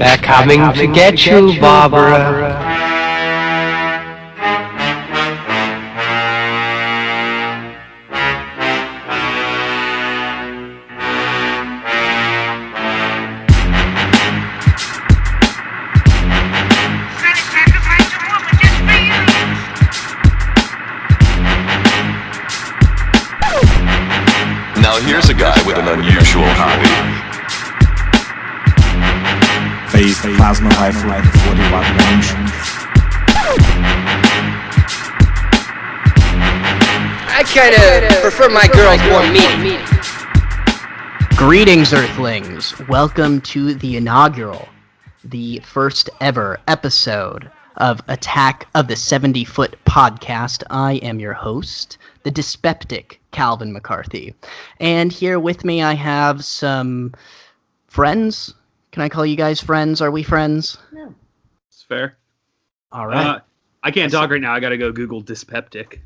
They're coming to get you, Barbara. Now here's a guy with an unusual hobby. Phase plasma rifle at 40-watt range. I kinda prefer my girls more meaty. Greetings, Earthlings. Welcome to the inaugural, the first ever episode of Attack of the 70-Foot podcast. I am your host, the dyspeptic Calvin McCarthy. And here with me I have some friends. Can I call you guys friends? Are we friends? Yeah. It's fair. All right. I can't talk right now. I gotta go Google dyspeptic.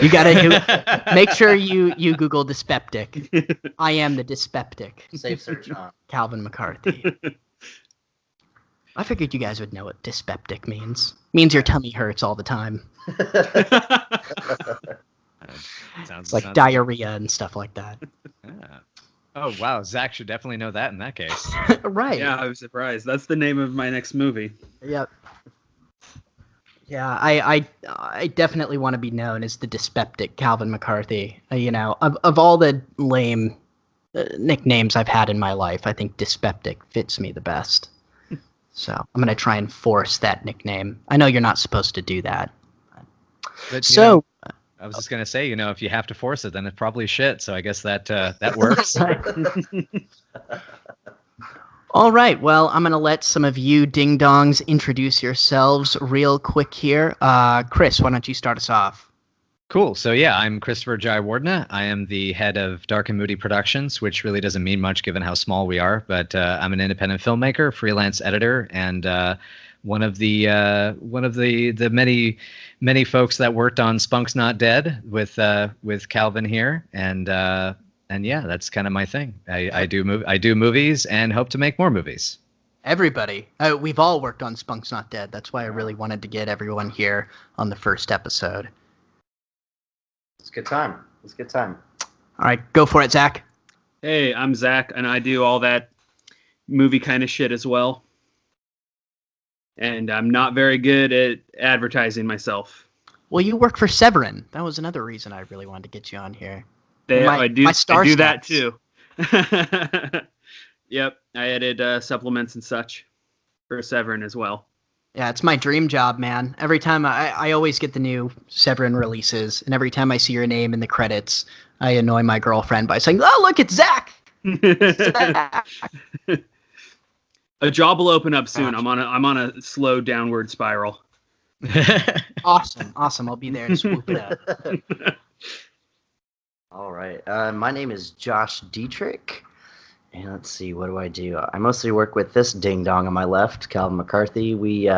You gotta make sure you Google dyspeptic. I am the dyspeptic. Safe search on. Calvin McCarthy. I figured you guys would know what dyspeptic means. It means your tummy hurts all the time. It's like diarrhea and stuff like that. Yeah. Oh, wow. Zach should definitely know that in that case. Right. Yeah, I was surprised. That's the name of my next movie. Yep. Yeah, I definitely want to be known as the dyspeptic Calvin McCarthy. Of all the lame nicknames I've had in my life, I think dyspeptic fits me the best. So I'm going to try and force that nickname. I know you're not supposed to do that. But, I was just going to say, if you have to force it, then it's probably shit. So I guess that works. All right. Well, I'm going to let some of you ding-dongs introduce yourselves real quick here. Chris, why don't you start us off? Cool. So, yeah, I'm Christopher Jaywardina. I am the head of Dark and Moody Productions, which really doesn't mean much given how small we are. But I'm an independent filmmaker, freelance editor, and one of the many folks that worked on Spunk's Not Dead with Calvin here, and yeah, that's kind of my thing. I do movies and hope to make more movies. Everybody, we've all worked on Spunk's Not Dead. That's why I really wanted to get everyone here on the first episode. It's a good time. All right, go for it, Zach. Hey, I'm Zach, and I do all that movie kind of shit as well. And I'm not very good at advertising myself. Well, you work for Severin. That was another reason I really wanted to get you on here. I do that too. Yep, I edit supplements and such for Severin as well. Yeah, it's my dream job, man. Every time I always get the new Severin releases, and every time I see your name in the credits, I annoy my girlfriend by saying, "Oh, look, it's Zach!" Zach. A job will open up soon. I'm on a slow downward spiral. Awesome. I'll be there to swoop it up. All right. My name is Josh Dietrich. And let's see, what do I do? I mostly work with this ding-dong on my left, Calvin McCarthy. We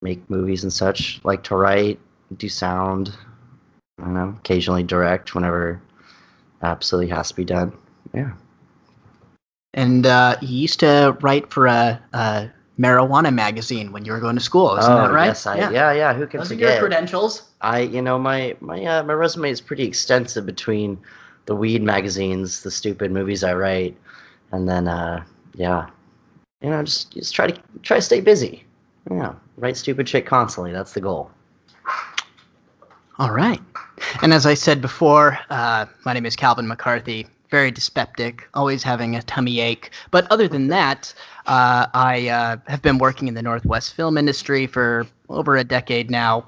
make movies and such, like to write, do sound, I don't know, occasionally direct whenever absolutely has to be done. Yeah. And you used to write for a marijuana magazine when you were going to school, isn't that right? Yes, yeah. Who can Those forget? Are your credentials? My resume is pretty extensive between the weed magazines, the stupid movies I write, and then just try to stay busy. Yeah, write stupid shit constantly. That's the goal. All right. And as I said before, my name is Calvin McCarthy. Very dyspeptic, always having a tummy ache. But other than that, I have been working in the Northwest film industry for over a decade now,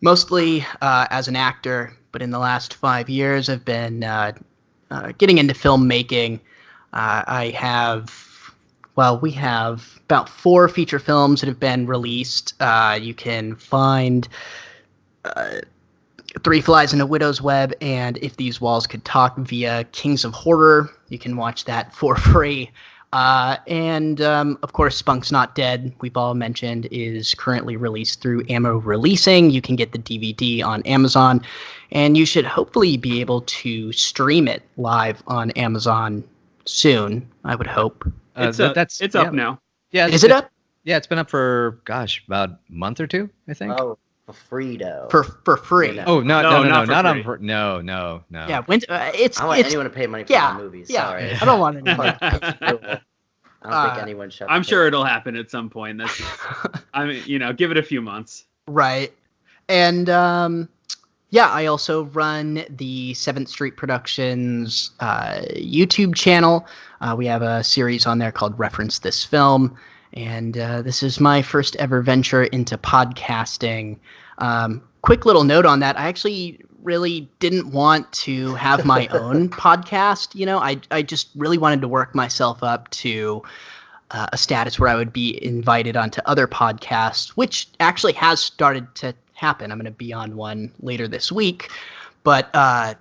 mostly as an actor. But in the last 5 years, I've been getting into filmmaking. We have about 4 feature films that have been released. You can find Three Flies in a Widow's Web and If These Walls Could Talk via Kings of Horror. You can watch that for free. And of course, Spunk's Not Dead, we've all mentioned, is currently released through Ammo Releasing. You can get the DVD on Amazon, and you should hopefully be able to stream it live on Amazon soon, I would hope. It's up now. Yeah, Is it up? Yeah, it's been up for about a month or two, I think. Oh, for free though. For free. No. Oh, no, not for not free. on. No. Yeah, it's I want it's anyone to pay money for yeah, my movies. yeah. Sorry. I don't want anyone. I don't think anyone should. I'm sure it'll happen at some point. That's, I mean, give it a few months. Right. And I also run the 7th Street Productions YouTube channel. We have a series on there called Reference This Film. And this is my first ever venture into podcasting. Quick little note on that. I actually really didn't want to have my own podcast. I just really wanted to work myself up to a status where I would be invited onto other podcasts, which actually has started to happen. I'm going to be on one later this week. But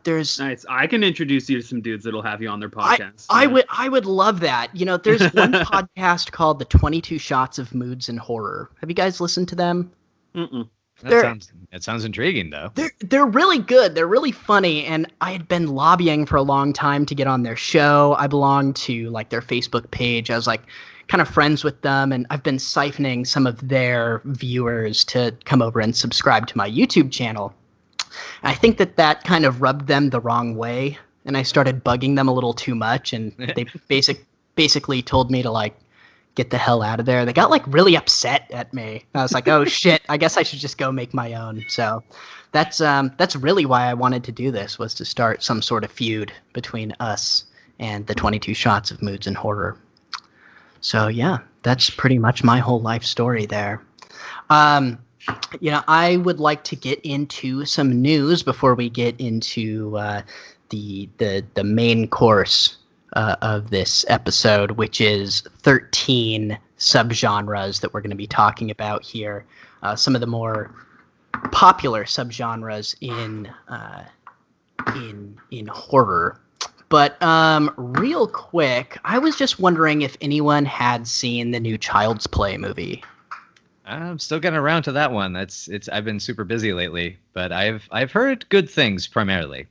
there's nice. I can introduce you to some dudes that'll have you on their podcast. I would love that. There's one podcast called the 22 Shots of Moods and Horror. Have you guys listened to them? Mm-mm. That sounds intriguing, though. They're really good. They're really funny, and I had been lobbying for a long time to get on their show. I belong to their Facebook page. I was kind of friends with them, and I've been siphoning some of their viewers to come over and subscribe to my YouTube channel. I think that kind of rubbed them the wrong way, and I started bugging them a little too much, and they basically told me to get the hell out of there. They got really upset at me. I was like, oh shit, I guess I should just go make my own. So that's really why I wanted to do this, was to start some sort of feud between us and the 22 Shots of Moods and Horror. So yeah, that's pretty much my whole life story there. I would like to get into some news before we get into the main course of this episode, which is 13 subgenres that we're going to be talking about here. Some of the more popular subgenres in horror. But real quick, I was just wondering if anyone had seen the new Child's Play movie. I'm still getting around to that one. I've been super busy lately, but I've heard good things primarily.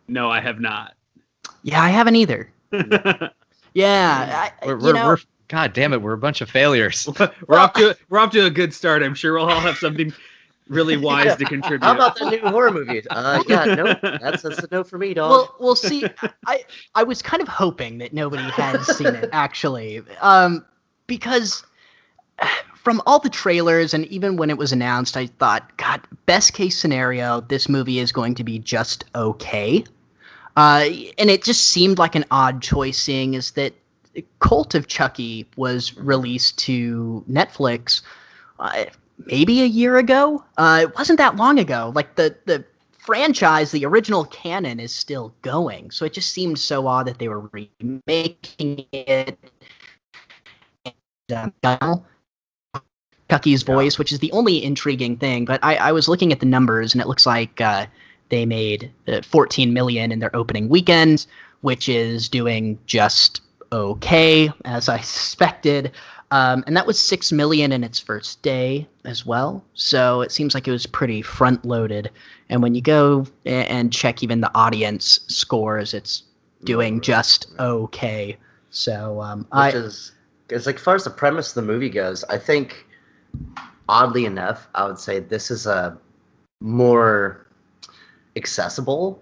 No, I have not. Yeah, I haven't either. Yeah, we're God damn it, we're a bunch of failures. We're off to a good start. I'm sure we'll all have something really wise to contribute. How about the new horror movies? No, that's a no for me, dog. Well, we'll see. I was kind of hoping that nobody had seen it actually, because from all the trailers and even when it was announced, I thought, God, best case scenario, this movie is going to be just okay. And it just seemed like an odd choice, seeing as that Cult of Chucky was released to Netflix maybe a year ago. It wasn't that long ago. The franchise, the original canon, is still going. So it just seemed so odd that they were remaking it. And, Chucky's voice, which is the only intriguing thing. But I was looking at the numbers, and it looks like they made $14 million in their opening weekend, which is doing just okay, as I suspected. And that was $6 million in its first day as well. So it seems like it was pretty front-loaded. And when you go and check even the audience scores, it's doing just okay. So as far as the premise of the movie goes, I think, oddly enough, I would say this is a more accessible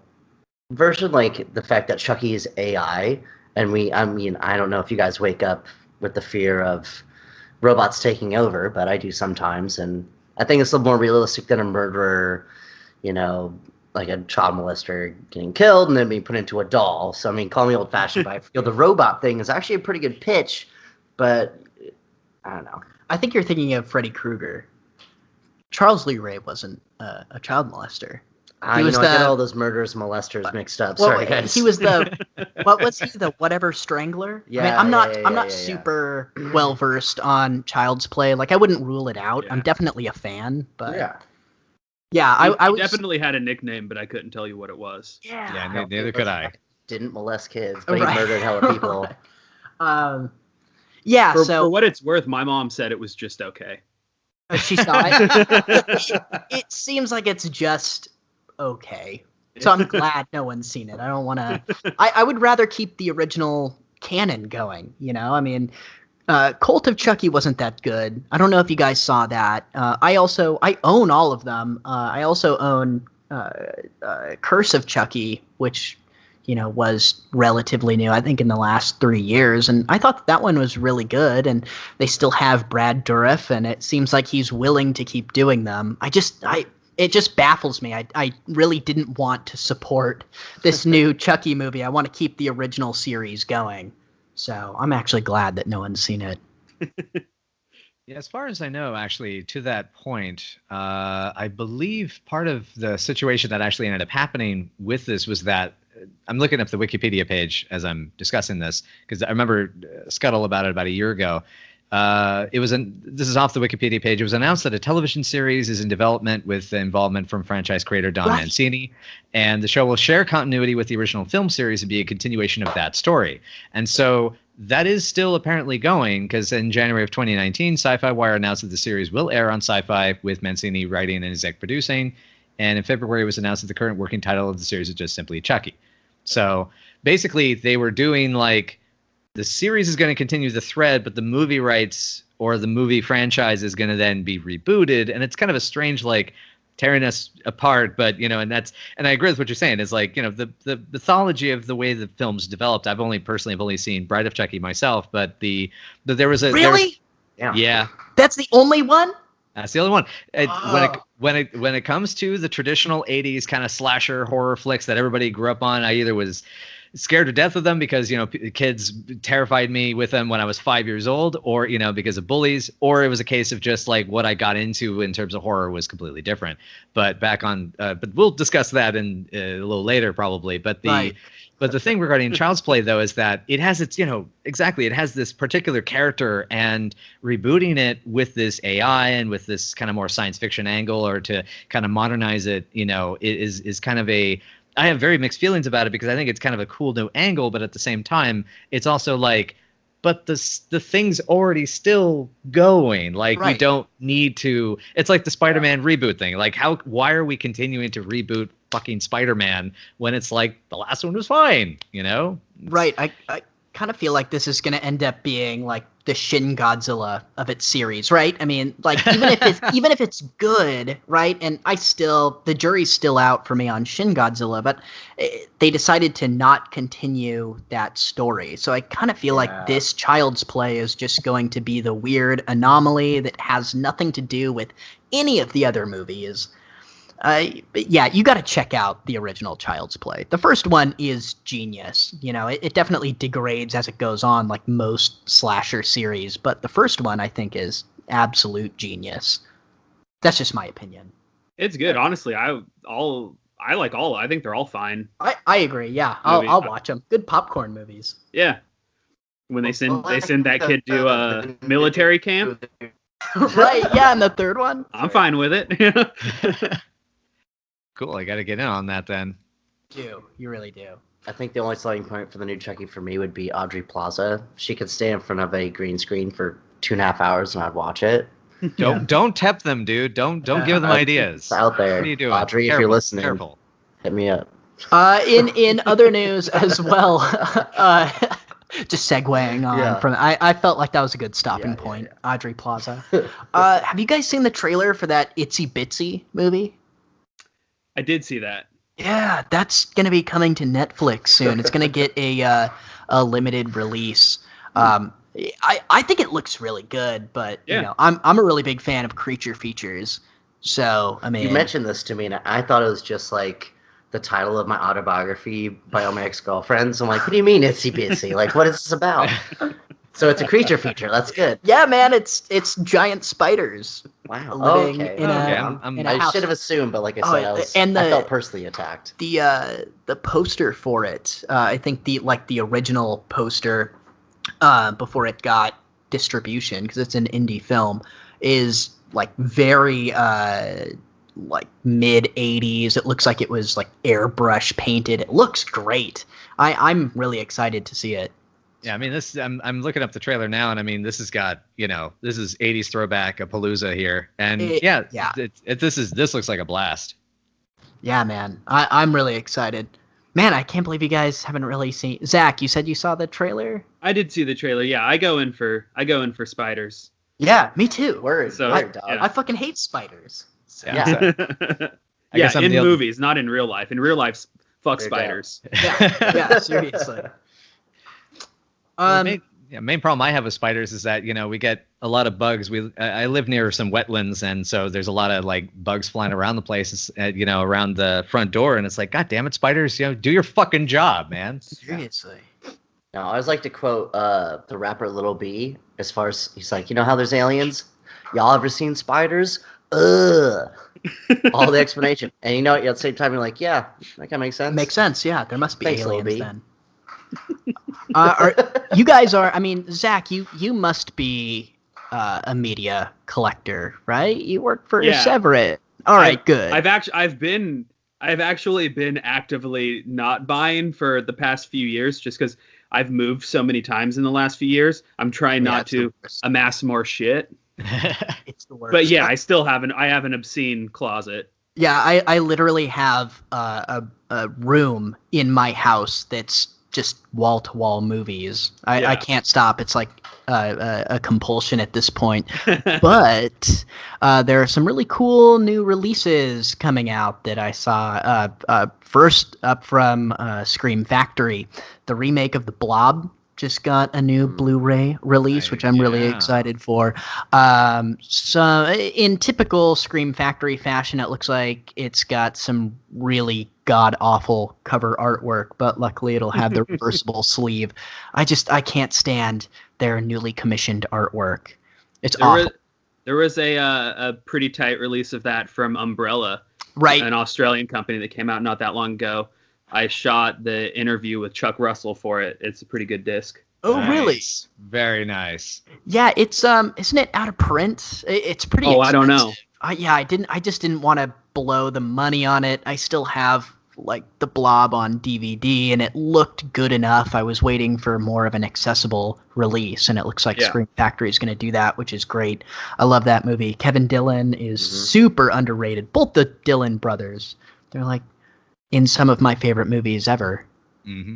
version. The fact that Chucky is AI, and I don't know if you guys wake up with the fear of robots taking over, but I do sometimes, and I think it's a little more realistic than a murderer, like a child molester getting killed and then being put into a doll. So, call me old-fashioned, but I feel the robot thing is actually a pretty good pitch, but I don't know. I think you're thinking of Freddy Krueger. Charles Lee Ray wasn't a child molester. I get all those murderers, molesters mixed up. Well, sorry, guys. He was what was he? The whatever strangler? Yeah, I'm not super well versed on Child's Play. I wouldn't rule it out. Yeah. I'm definitely a fan, but yeah. I He definitely had a nickname, but I couldn't tell you what it was. Yeah, neither could I. Didn't molest kids, but he murdered hella people. Yeah. For what it's worth, my mom said it was just okay. She saw it. It seems like it's just okay. So I'm glad no one's seen it. I don't want to. I would rather keep the original canon going. I mean, Cult of Chucky wasn't that good. I don't know if you guys saw that. I own all of them. I also own Curse of Chucky, which was relatively new, I think, in the last 3 years. And I thought that one was really good. And they still have Brad Dourif, and it seems like he's willing to keep doing them. It just baffles me. I really didn't want to support this new Chucky movie. I want to keep the original series going. So I'm actually glad that no one's seen it. Yeah, as far as I know, actually, to that point, I believe part of the situation that actually ended up happening with this was that I'm looking up the Wikipedia page as I'm discussing this, because I remember scuttle about it about a year ago. This is off the Wikipedia page. It was announced that a television series is in development with involvement from franchise creator Don Mancini, and the show will share continuity with the original film series and be a continuation of that story. And so that is still apparently going, because in January of 2019, Sci-Fi Wire announced that the series will air on Sci-Fi with Mancini writing and exec producing. And in February, it was announced that the current working title of the series is just simply Chucky. So basically, they were doing like, the series is going to continue the thread, but the movie rights or the movie franchise is going to then be rebooted. And it's kind of a strange, like, tearing us apart. But, and I agree with what you're saying, is like, the mythology of the way the film's developed. I've only seen Bride of Chucky myself, but there was a. Really? Yeah. That's the only one? That's the only one. When it comes to the traditional 80s kind of slasher horror flicks that everybody grew up on, I either was scared to death of them because, kids terrified me with them when I was 5 years old, or, because of bullies, or it was a case of just like what I got into in terms of horror was completely different. But but we'll discuss that in a little later probably. But the thing regarding Child's Play, though, is that it has its, it has this particular character, and rebooting it with this AI and with this kind of more science fiction angle, or to kind of modernize it, is kind of I have very mixed feelings about it, because I think it's kind of a cool new angle, but at the same time, it's also like, but the thing's already still going. Like, we don't need to. It's like the Spider-Man reboot thing. Like, why are we continuing to reboot fucking Spider-Man when it's like the last one was fine, Right. I kind of feel like this is going to end up being like the Shin Godzilla of its series, right? I mean, like, even if it's good, right? And the jury's still out for me on Shin Godzilla, but they decided to not continue that story. So I kind of feel like this Child's Play is just going to be the weird anomaly that has nothing to do with any of the other movies. But yeah, you got to check out the original Child's Play. The first one is genius. It definitely degrades as it goes on, like most slasher series. But the first one, I think, is absolute genius. That's just my opinion. It's good, honestly. I like all. I think they're all fine. I agree. Yeah, I'll watch them. Good popcorn movies. Yeah. When they send that kid to a military camp. Right. Yeah, and the third one. I'm fine with it. Cool, I got to get in on that then. You really do. I think the only selling point for the new Chucky for me would be Audrey Plaza. She could stay in front of a green screen for 2.5 hours and I'd watch it. Don't tempt them, dude. Don't give them ideas. It's out there. What are you doing? Audrey, if you're listening, hit me up. In other news as well, just segueing on from I felt like that was a good stopping point. Yeah. Audrey Plaza. Have you guys seen the trailer for that Itsy Bitsy movie? I did see that. Yeah, that's going to be coming to Netflix soon. It's going to get a limited release. I think it looks really good, but I'm a really big fan of creature features. So, I mean, you mentioned this to me, and I thought it was just like the title of my autobiography by all my ex-girlfriends. I'm like, what do you mean Itsy Bitsy? Like, what is this about? So it's a creature feature. That's good. Yeah, man, it's giant spiders. Wow. Living in I house. should have assumed, but like I said, I felt personally attacked. The poster for it, I think the original poster, before it got distribution, because it's an indie film, is like very like mid 80s. It looks like it was like airbrush painted. It looks great. I'm really excited to see it. Yeah, I mean, I'm looking up the trailer now, and I mean, this has got, this is 80s throwback, a palooza here, and this looks like a blast. Yeah, man, I'm really excited. Man, I can't believe you guys haven't really seen. Zach, you said you saw the trailer? I did see the trailer. Yeah, I go in for spiders. Yeah, me too. Word, So, word, dog. I fucking hate spiders. Yeah. I guess I'm in the old- movies, not in real life. In real life, fuck There you go. spiders. Yeah, seriously. Main problem I have with spiders is that we get a lot of bugs. I live near some wetlands, and so there's a lot of like bugs flying around the place, around the front door, and it's like, God damn it, spiders! Do your fucking job, man. Seriously. Now, I always like to quote the rapper Lil B as far as he's like, you know how there's aliens? Y'all ever seen spiders? Ugh. All the explanation. And at the same time, you're like, yeah, that kind of makes sense. Makes sense, yeah. There must be Thanks, Lil aliens B. then. You guys are, Zach, you must be a media collector, right? You work for Severett. All right, good. I've actually been actively not buying for the past few years, just because I've moved so many times in the last few years. I'm trying not to amass more shit. It's the worst. But yeah, I have an obscene closet. Yeah, I literally have a room in my house that's just wall-to-wall movies. I can't stop. It's like a compulsion at this point. But there are some really cool new releases coming out that I saw. First up from Scream Factory, the remake of The Blob just got a new Blu-ray release, which I'm really excited for. So in typical Scream Factory fashion, it looks like it's got some really god-awful cover artwork, but luckily it'll have the reversible sleeve. I can't stand their newly commissioned artwork. It's awful. There was a pretty tight release of that from Umbrella, right? An Australian company that came out not that long ago. I shot the interview with Chuck Russell for it. It's a pretty good disc. Oh, Nice. really? Very nice. Yeah, it's isn't it out of print? It's pretty Oh, expensive. I don't know. I just didn't want to blow the money on it. I still have like The Blob on DVD, and it looked good enough. I was waiting for more of an accessible release, and it looks like Scream Factory is going to do that, which is great. I love that movie. Kevin Dillon is super underrated. Both the Dillon brothers, they're like in some of my favorite movies ever. Mm-hmm.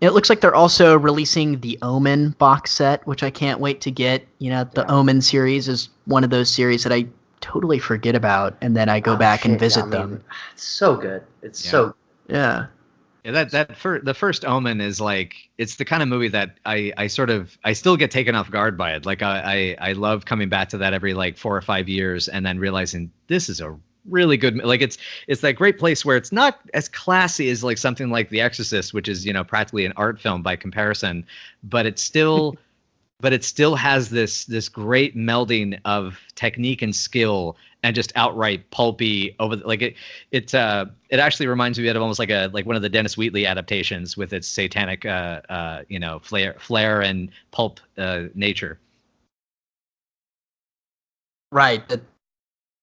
It looks like they're also releasing the Omen box set, which I can't wait to get. The Omen series is one of those series that I totally forget about, and then I go back and visit them. It's so good. It's so. Yeah. Yeah, the first Omen is like, it's the kind of movie that I still get taken off guard by it. Like I love coming back to that every like 4 or 5 years, and then realizing this is a really good, like it's that great place where it's not as classy as like something like The Exorcist, which is practically an art film by comparison, but it still has this great melding of technique and skill and just outright pulpy it actually reminds me of almost like one of the Dennis Wheatley adaptations with its satanic flair and pulp nature. Right.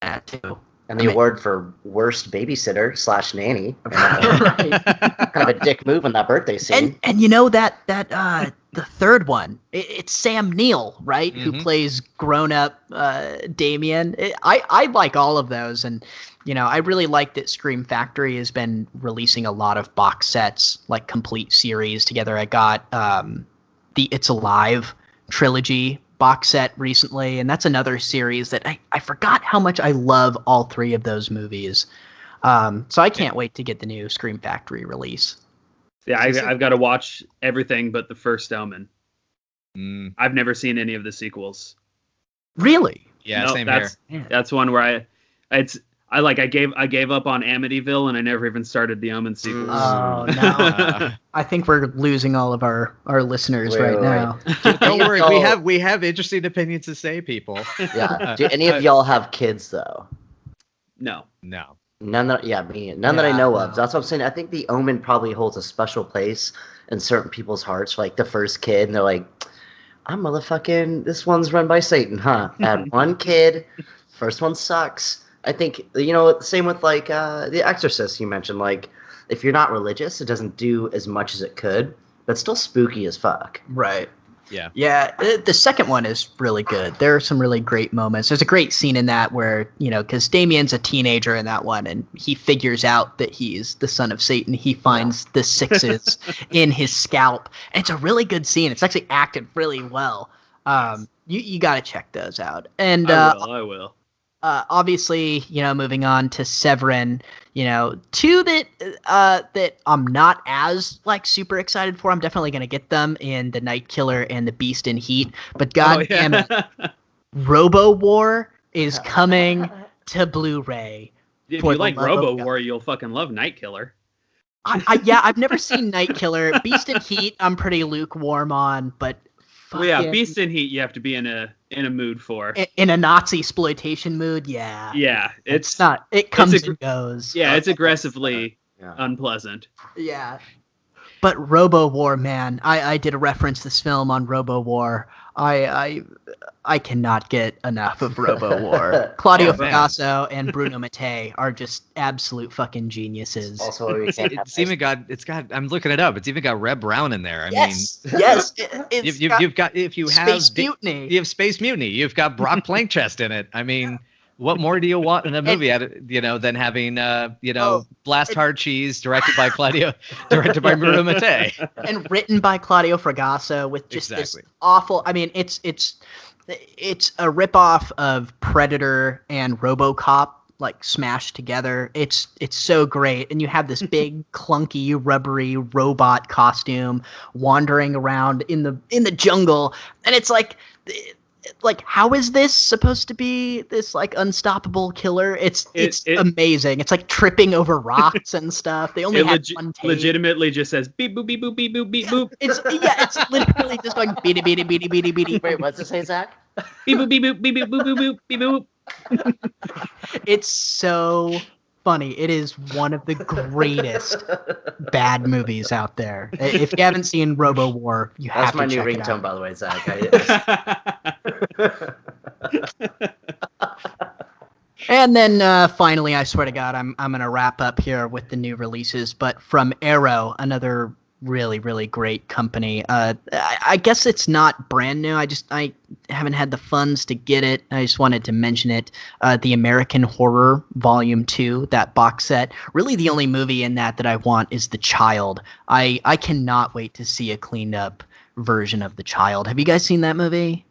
That too. And the award for worst babysitter / nanny. Right. Kind of a dick move in that birthday scene. And that the third one, it's Sam Neill, right? Mm-hmm. Who plays grown-up Damien. I like all of those, and I really like that Scream Factory has been releasing a lot of box sets, like complete series together. I got the It's Alive trilogy box set recently, and that's another series that I forgot how much I love all three of those movies. So I can't wait to get the new Scream Factory release. Yeah, I've got to watch everything but the first Omen. I've never seen any of the sequels. Really? Yeah, No, same that's, here. That's one where I gave up on Amityville, and I never even started the Omen sequels. Oh no! I think we're losing all of our listeners right now. Don't worry, we have interesting opinions to say, people. Yeah. Do any of y'all have kids though? No. None that I know of. That's what I'm saying. I think the Omen probably holds a special place in certain people's hearts. Like the first kid, and they're like, "I'm motherfucking. This one's run by Satan, huh?" I had one kid. First one sucks. I think same with like The Exorcist. You mentioned like if you're not religious, it doesn't do as much as it could, but it's still spooky as fuck. Right. Yeah, the second one is really good. There are some really great moments. There's a great scene in that where, because Damien's a teenager in that one, and he figures out that he's the son of Satan. He finds the sixes in his scalp. And it's a really good scene. It's actually acted really well. You got to check those out. And I will. Obviously, moving on to Severin, two that I'm not as super excited for. I'm definitely gonna get them in The Night Killer and The Beast in Heat. But damn it, Robo War is coming to Blu-ray. If you like Robo War, you'll fucking love Night Killer. I've never seen Night Killer. Beast in Heat, I'm pretty lukewarm on, but. Well, yeah, Beast in Heat, you have to be in a mood for. In a Nazi exploitation mood, yeah. Yeah, it's not. It comes and goes. Yeah, it's aggressively unpleasant. Yeah. But Robo War, man, I did a reference this film on Robo War. I cannot get enough of Robo War. Claudio Fragasso and Bruno Mattei are just absolute fucking geniuses. Also, I'm looking it up. It's even got Reb Brown in there. Yes. You've got Space Mutiny. You have Space Mutiny. You've got Brock Plankchest in it. I mean, what more do you want in a movie, than having Blast Hard Cheese directed by Bruno Mattei and written by Claudio Fragasso with just this awful. I mean, it's a ripoff of Predator and RoboCop smashed together. It's so great, and you have this big clunky rubbery robot costume wandering around in the jungle, and it's like how is this supposed to be this unstoppable killer? It's amazing. It's like tripping over rocks and stuff. They only had one take. Legitimately just says beep boop beep boop beep boop beep boop. It's literally just going beady beady beady beady beady. Wait, what's it say, Zach? Beep boop beep boop beep boop boop boop beep boop. It's so funny. It is one of the greatest bad movies out there. If you haven't seen Robo War, you have to check it out. That's my new ringtone, by the way, Zach. And then finally, I swear to God, I'm gonna wrap up here with the new releases. But from Arrow, another really, really great company. I guess it's not brand new. I haven't had the funds to get it. I just wanted to mention it. The American Horror Volume 2, that box set. Really the only movie in that I want is The Child. I cannot wait to see a cleaned up version of The Child. Have you guys seen that movie?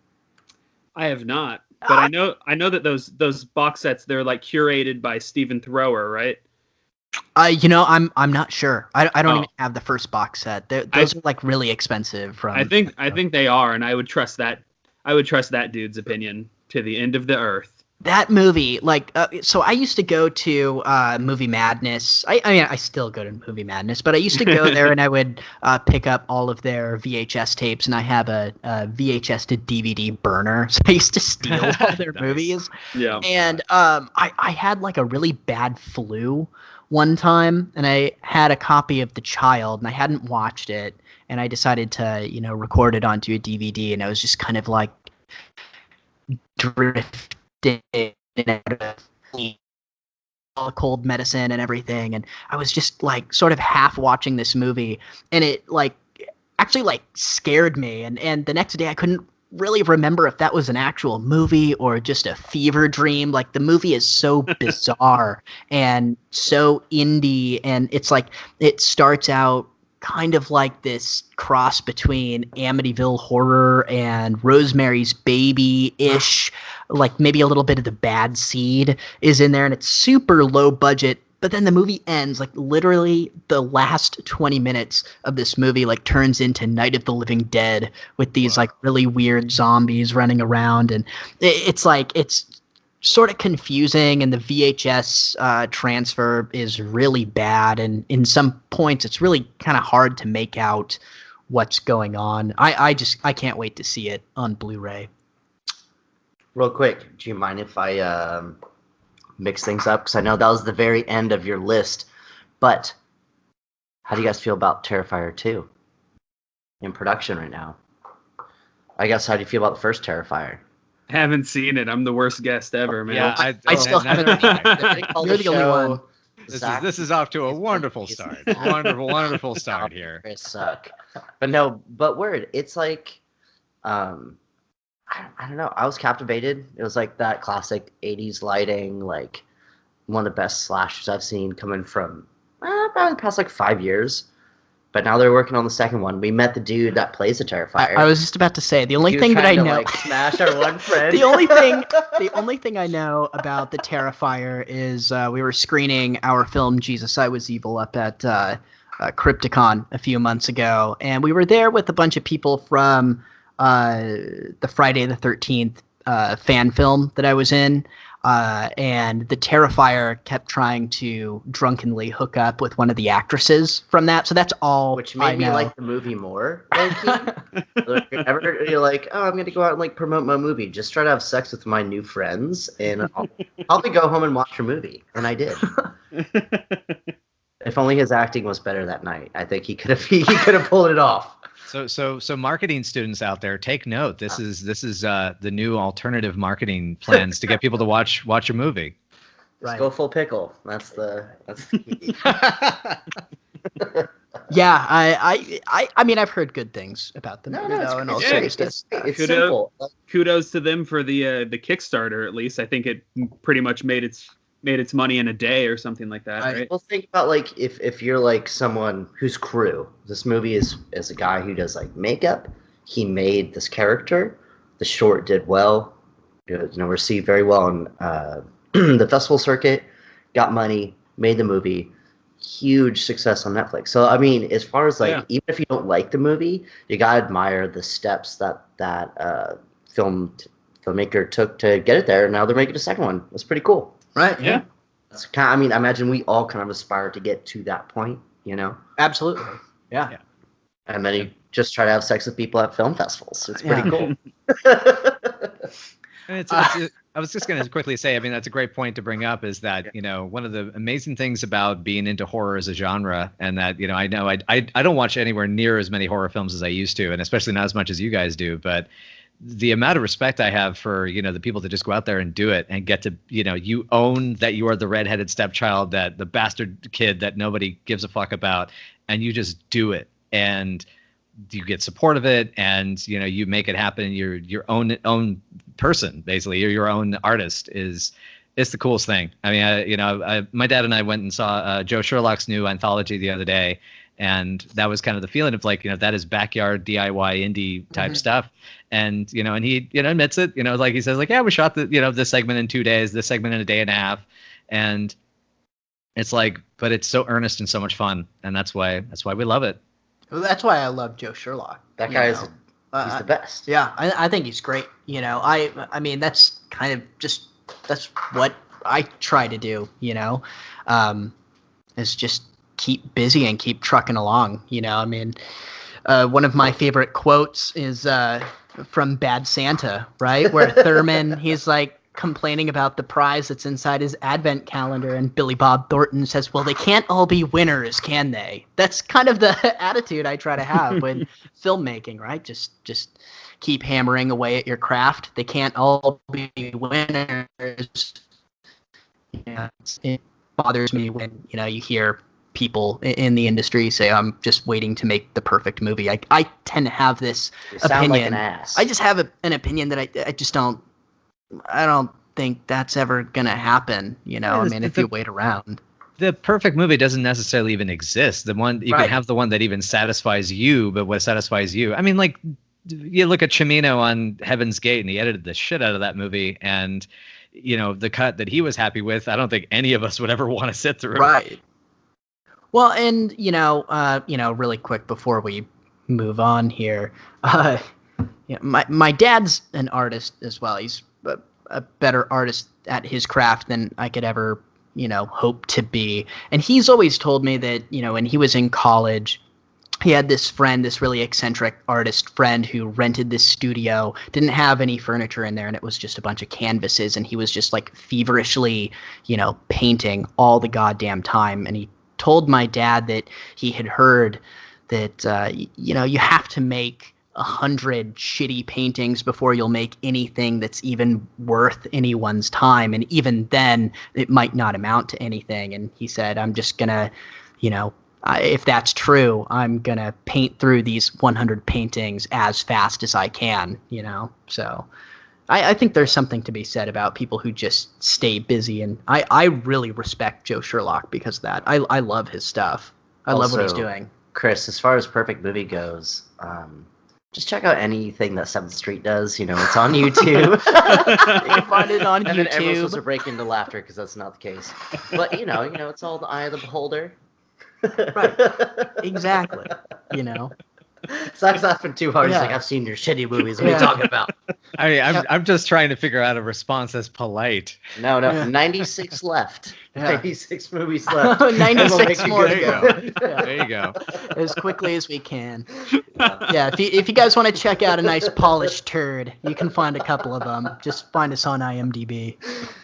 I have not. But I know that those box sets, they're curated by Stephen Thrower, right? I'm not sure. I don't even have the first box set. Those are really expensive. I think they are, and I would trust that. I would trust that dude's opinion to the end of the earth. That movie, so I used to go to Movie Madness. I still go to Movie Madness, but I used to go there and I would pick up all of their VHS tapes, and I have a VHS to DVD burner, so I used to steal all their movies. Yeah. And I had a really bad flu one time, and I had a copy of The Child, and I hadn't watched it, and I decided to, record it onto a DVD, and I was just kind of drifting out of all cold medicine and everything, and I was just sort of half watching this movie, and it actually scared me, and the next day I couldn't really remember if that was an actual movie or just a fever dream. The movie is so bizarre and so indie, and it's it starts out kind of like this cross between Amityville Horror and Rosemary's Baby-ish, maybe a little bit of The Bad Seed is in there, and it's super low budget. But then the movie ends, literally the last 20 minutes of this movie, turns into Night of the Living Dead with these, really weird zombies running around. And it's sort of confusing, and the VHS transfer is really bad. And in some points, it's really kind of hard to make out what's going on. I can't wait to see it on Blu-ray. Real quick, do you mind if I mix things up? Because I know that was the very end of your list. But how do you guys feel about Terrifier 2 in production right now? I guess, how do you feel about the first Terrifier? Haven't seen it. I'm the worst guest ever, man. Yeah, I still haven't. You're the only one. This is off to a wonderful start. Wonderful start here. It suck. But no, but word, it's I don't know. I was captivated. It was like that classic 80s lighting, like one of the best slashers I've seen coming from probably the past like 5 years. But now they're working on the second one. We met the dude that plays the Terrifier. I was just about to say the only He was thing that I trying to, know. like, smash our one friend. The only thing I know about the Terrifier is we were screening our film Jesus I Was Evil up at Crypticon a few months ago, and we were there with a bunch of people from the Friday the 13th fan film that I was in. And the Terrifier kept trying to drunkenly hook up with one of the actresses from that. So that's all. Which made me like the movie more. You're like, oh, I'm going to go out and like promote my movie. Just try to have sex with my new friends, and I'll probably go home and watch your movie. And I did. If only his acting was better that night. I think he could have pulled it off. So marketing students out there, take note. This is the new alternative marketing plans to get people to watch a movie. Right. Go full pickle. That's the key. Yeah, I mean, I've heard good things about them. It's simple. Kudos to them for the Kickstarter. At least I think it pretty much made its money in a day or something like that, right? Well, think about like if you're like someone whose crew. This movie is a guy who does like makeup. He made this character. The short did well. Received very well on the festival circuit. Got money. Made the movie. Huge success on Netflix. So I mean, as far as like even if you don't like the movie, you gotta admire the steps that filmmaker took to get it there. And now they're making a second one. That's pretty cool. Right. Yeah. That's kind of, I mean, I imagine we all kind of aspire to get to that point, Absolutely. Yeah. And then you just try to have sex with people at film festivals. It's pretty cool. I was just going to quickly say, I mean, that's a great point to bring up is that, one of the amazing things about being into horror as a genre, and that, I know I don't watch anywhere near as many horror films as I used to, and especially not as much as you guys do, but the amount of respect I have for, the people that just go out there and do it and get to, you own that you are the redheaded stepchild, that the bastard kid that nobody gives a fuck about, and you just do it. And you get support of it, and, you make it happen. You're your own person, basically. You're your own artist. It's the coolest thing. I mean, my dad and I went and saw Joe Sherlock's new anthology the other day. And that was kind of the feeling of like, that is backyard DIY indie type stuff. And, and he, admits it, like he says like, yeah, we shot this segment in 2 days, this segment in a day and a half. And it's like, but it's so earnest and so much fun. And that's why we love it. Well, that's why I love Joe Sherlock. That guy he's the best. Yeah. I think he's great. I mean, that's kind of that's what I try to do, is just keep busy and keep trucking along. I mean, one of my favorite quotes is from Bad Santa, right? Where Thurman, he's like complaining about the prize that's inside his advent calendar, and Billy Bob Thornton says, well, they can't all be winners, can they? That's kind of the attitude I try to have with filmmaking, right? Just keep hammering away at your craft. They can't all be winners. It bothers me when, you hear people in the industry say, I'm just waiting to make the perfect movie. I tend to have this opinion. Like an ass. I just have an opinion that I don't think that's ever going to happen. I mean, if you wait around. The perfect movie doesn't necessarily even exist. The one you can have the one that even satisfies you, but what satisfies you. I mean, like you look at Cimino on Heaven's Gate, and he edited the shit out of that movie, and the cut that he was happy with, I don't think any of us would ever want to sit through. Right. Well, and really quick before we move on here, my dad's an artist as well. He's a better artist at his craft than I could ever, hope to be. And he's always told me that, when he was in college, he had this friend, this really eccentric artist friend who rented this studio, didn't have any furniture in there, and it was just a bunch of canvases, and he was just like feverishly, painting all the goddamn time. And he told my dad that he had heard that, you have to make 100 shitty paintings before you'll make anything that's even worth anyone's time. And even then, it might not amount to anything. And he said, I'm just going to, if that's true, I'm gonna paint through these 100 paintings as fast as I can, So I think there's something to be said about people who just stay busy, and I really respect Joe Sherlock because of that. I love his stuff. I love what he's doing. Chris, as far as Perfect Movie goes, just check out anything that 7th Street does. It's on YouTube. You can find it on and YouTube. then everyone's supposed to break into laughter because that's not the case. But it's all the eye of the beholder. Right. Exactly. Zach's laughing too hard. Yeah. He's like, I've seen your shitty movies. What are you talking about? I mean, I'm just trying to figure out a response that's polite. No, 96 left. 96 movies left. 96 more to go. There you go. As quickly as we can. Yeah, if you guys want to check out a nice polished turd, you can find a couple of them. Just find us on IMDb.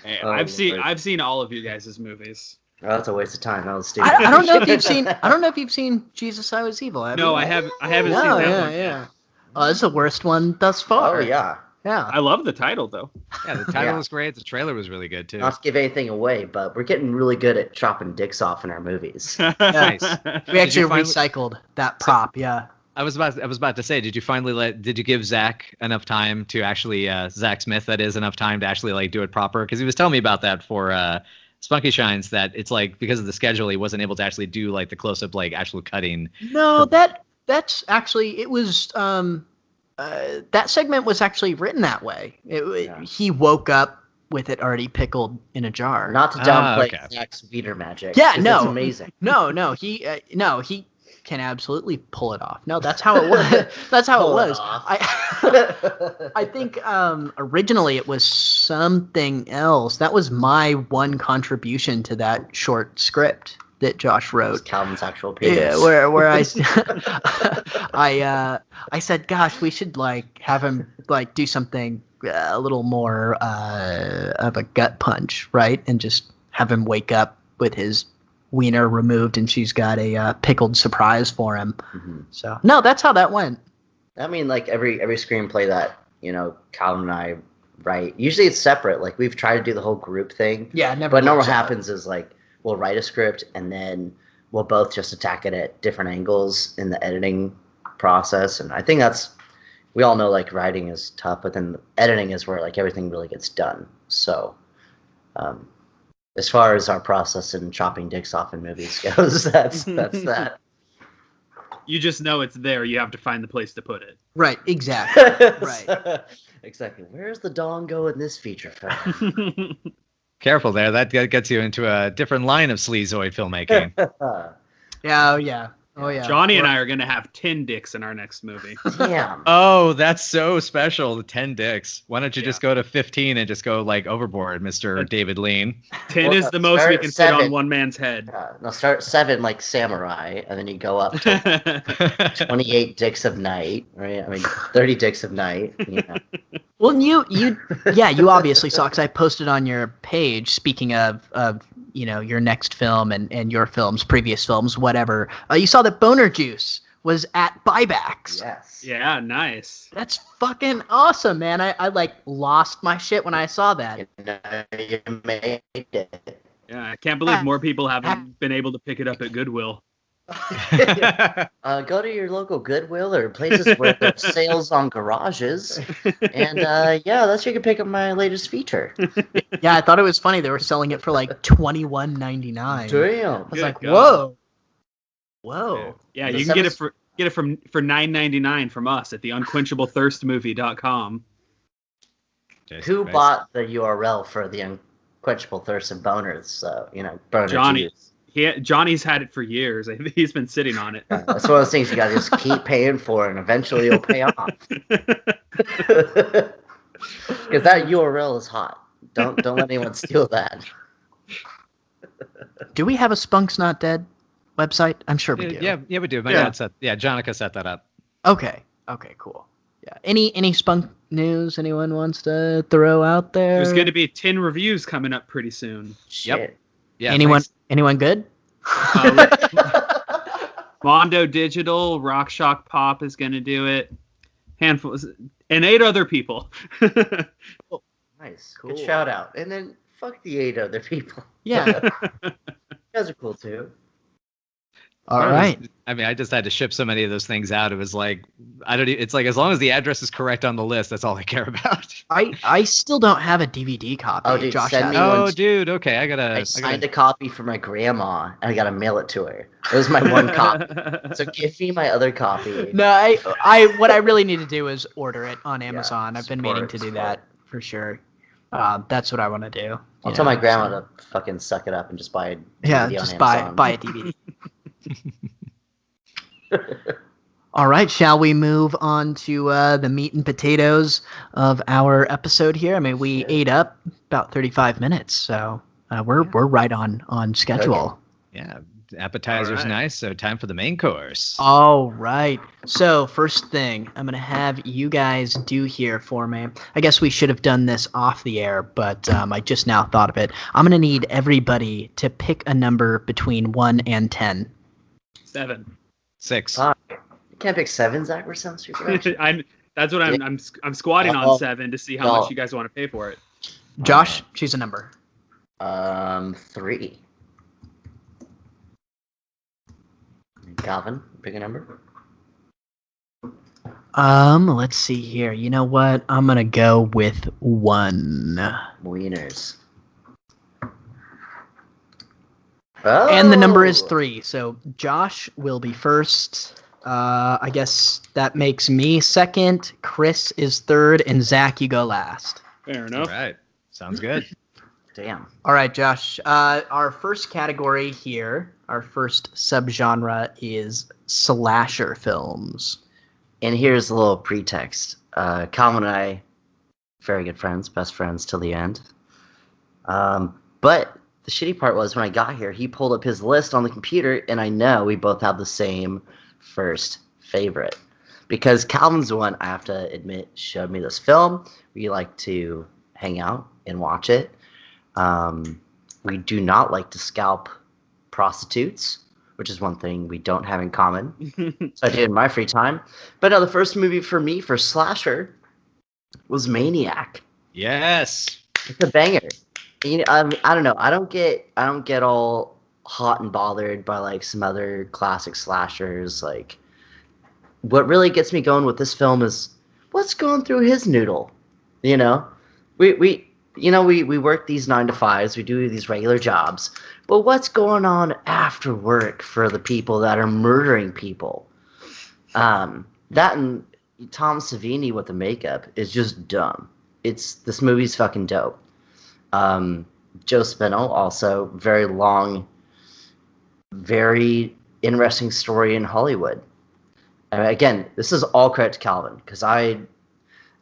Hey, I've seen all of you guys' movies. Oh, that's a waste of time. I don't know if you've seen. I don't know if you've seen Jesus, I Was Evil. No, I haven't seen that one. Yeah. Oh, it's the worst one thus far. Oh yeah. Yeah. I love the title though. Yeah, the title was great. The trailer was really good too. Not to give anything away, but we're getting really good at chopping dicks off in our movies. Nice. We actually recycled that prop. Yeah. I was about to say, did you give Zach enough time to actually Zach Smith, that is, enough time to actually do it proper? Because he was telling me about that for Spunky Shines, that it's because of the schedule he wasn't able to actually do the close up actual cutting. No, that's actually, it was that segment was actually written that way. He woke up with it already pickled in a jar. Not to downplay Zach's Weeder magic. Yeah, that's amazing. No, he can absolutely pull it off. No, that's how it was. That's how it was. I think originally it was something else. That was my one contribution to that short script that Josh wrote. Calvin's actual penis. Yeah, where I said, gosh, we should have him do something a little more of a gut punch, right? And just have him wake up with his wiener removed, and she's got a pickled surprise for him. Mm-hmm. So no, that's how that went. I mean, every screenplay that Calvin and I write, usually it's separate. We've tried to do the whole group thing. Yeah, never. But what happens is we'll write a script and then we'll both just attack it at different angles in the editing process. And I think we all know writing is tough, but then editing is where everything really gets done. So, as far as our process in chopping dicks off in movies goes, that's that. You just know it's there. You have to find the place to put it. Right. Exactly. Right. Exactly. Where's the dong go in this feature film? Careful there. That gets you into a different line of sleazoid filmmaking. Yeah. Oh yeah. Johnny and I are gonna have 10 dicks in our next movie. Damn. Oh, that's so special. The 10 dicks. Why don't you just go to 15 and just go overboard, Mr. David Lean? 10 is the most we can fit on one man's head. Now start 7 like samurai, and then you go up to 28 dicks of night, right? I mean, 30 dicks of night. Well, you obviously saw, because I posted on your page. Speaking of your next film and your films, previous films, whatever. You saw that Boner Juice was at buybacks. Yes. Yeah, nice. That's fucking awesome, man. I lost my shit when I saw that. You made it. Yeah, I can't believe more people haven't been able to pick it up at Goodwill. Go to your local Goodwill or places where there's sales on garages, and that's where you can pick up my latest feature. Yeah, I thought it was funny. They were selling it for $21.99. Damn! I was like, whoa. Yeah, you can get it for $9.99 from us at the unquenchablethirstmovie.com. Who bought the URL for the Unquenchable Thirst and Boners? Boner Johnny. Juice. Johnny's had it for years. He's been sitting on it. That's one of those things you gotta just keep paying for, and eventually it'll pay off. Because that URL is hot. Don't let anyone steal that. Do we have a Spunk's Not Dead website? I'm sure we do. Yeah, we do. My dad set. Yeah, Jonica set that up. Okay, cool. Yeah. Any Spunk news anyone wants to throw out there? There's going to be 10 reviews coming up pretty soon. Shit. Yeah. Anyone good? Mondo Digital, Rock Shock Pop is going to do it. Handfuls, and 8 other people. Nice. Cool. Good shout out. And then fuck the 8 other people. Yeah. You guys are cool too. All right. I mean, I just had to ship so many of those things out. It was like, it's like as long as the address is correct on the list, that's all I care about. I still don't have a DVD copy. Oh, dude, Josh send has me it. one. Oh, dude. Okay, I signed a copy for my grandma, and I gotta mail it to her. It was my one copy. So give me my other copy. No, what I really need to do is order it on Amazon. I've been meaning to do that for sure. That's what I want to do. I'll tell my grandma to fucking suck it up and just buy a DVD Yeah, on just Amazon. buy a DVD. All right, shall we move on to the meat and potatoes of our episode here? I mean, we ate up about 35 minutes, so we're right on schedule. Yeah, appetizer's nice, so time for the main course. All right. So first thing I'm going to have you guys do here for me. I guess we should have done this off the air, but I just now thought of it. I'm going to need everybody to pick a number between 1 and 10. 7. 6. Fuck. You can't pick 7, Zach. We're sound super rich. That's what I'm squatting on 7 to see how much you guys want to pay for it. Josh, choose a number. 3. Calvin, pick a number. Let's see here. You know what? I'm gonna go with 1. Wieners. Oh. And the number is 3. So Josh will be first. I guess that makes me second. Chris is third, and Zach, you go last. Fair enough. All right, sounds good. Damn. All right, Josh. Our first category here, our first subgenre is slasher films. And here's a little pretext. Calvin and I, very good friends, best friends till the end. But the shitty part was when I got here, he pulled up his list on the computer, and I know we both have the same first favorite. Because Calvin's the one, I have to admit, showed me this film. We like to hang out and watch it. We do not like to scalp prostitutes, which is one thing we don't have in common. So I did in my free time. But no, the first movie for me for slasher was Maniac. Yes. It's a banger. You know, I don't know. I don't get all hot and bothered by like some other classic slashers. Like, what really gets me going with this film is what's going through his noodle. You know, we work these 9 to 5s, we do these regular jobs, but what's going on after work for the people that are murdering people? That and Tom Savini with the makeup is just dumb. This movie's fucking dope. Joe Spinell, also very long, very interesting story in Hollywood. And again, this is all credit to Calvin, because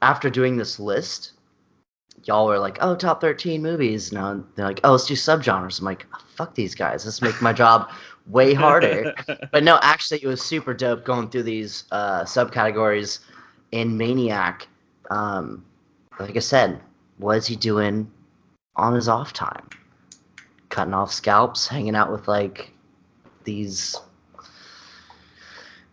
after doing this list, y'all were like, oh, top 13 movies. And they're like, oh, let's do subgenres. I'm like, oh, fuck these guys. This makes my job way harder. But no, actually, it was super dope going through these subcategories in Maniac. Like I said, what is he doing on his off time? Cutting off scalps, hanging out with, like, these...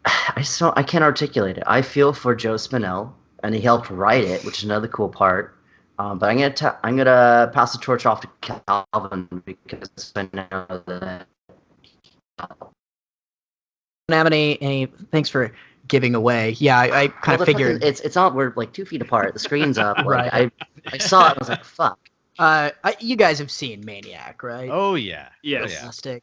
I can't articulate it. I feel for Joe Spinell, and he helped write it, which is another cool part. But I'm gonna pass the torch off to Calvin because I know that. Don't have any. Thanks for giving away. Yeah, I kind of figured It's not. We're like 2 feet apart. The screen's up. Like, Right. I saw it. I was like, fuck. You guys have seen Maniac, right? Oh yeah. Yes. Yeah. Fantastic.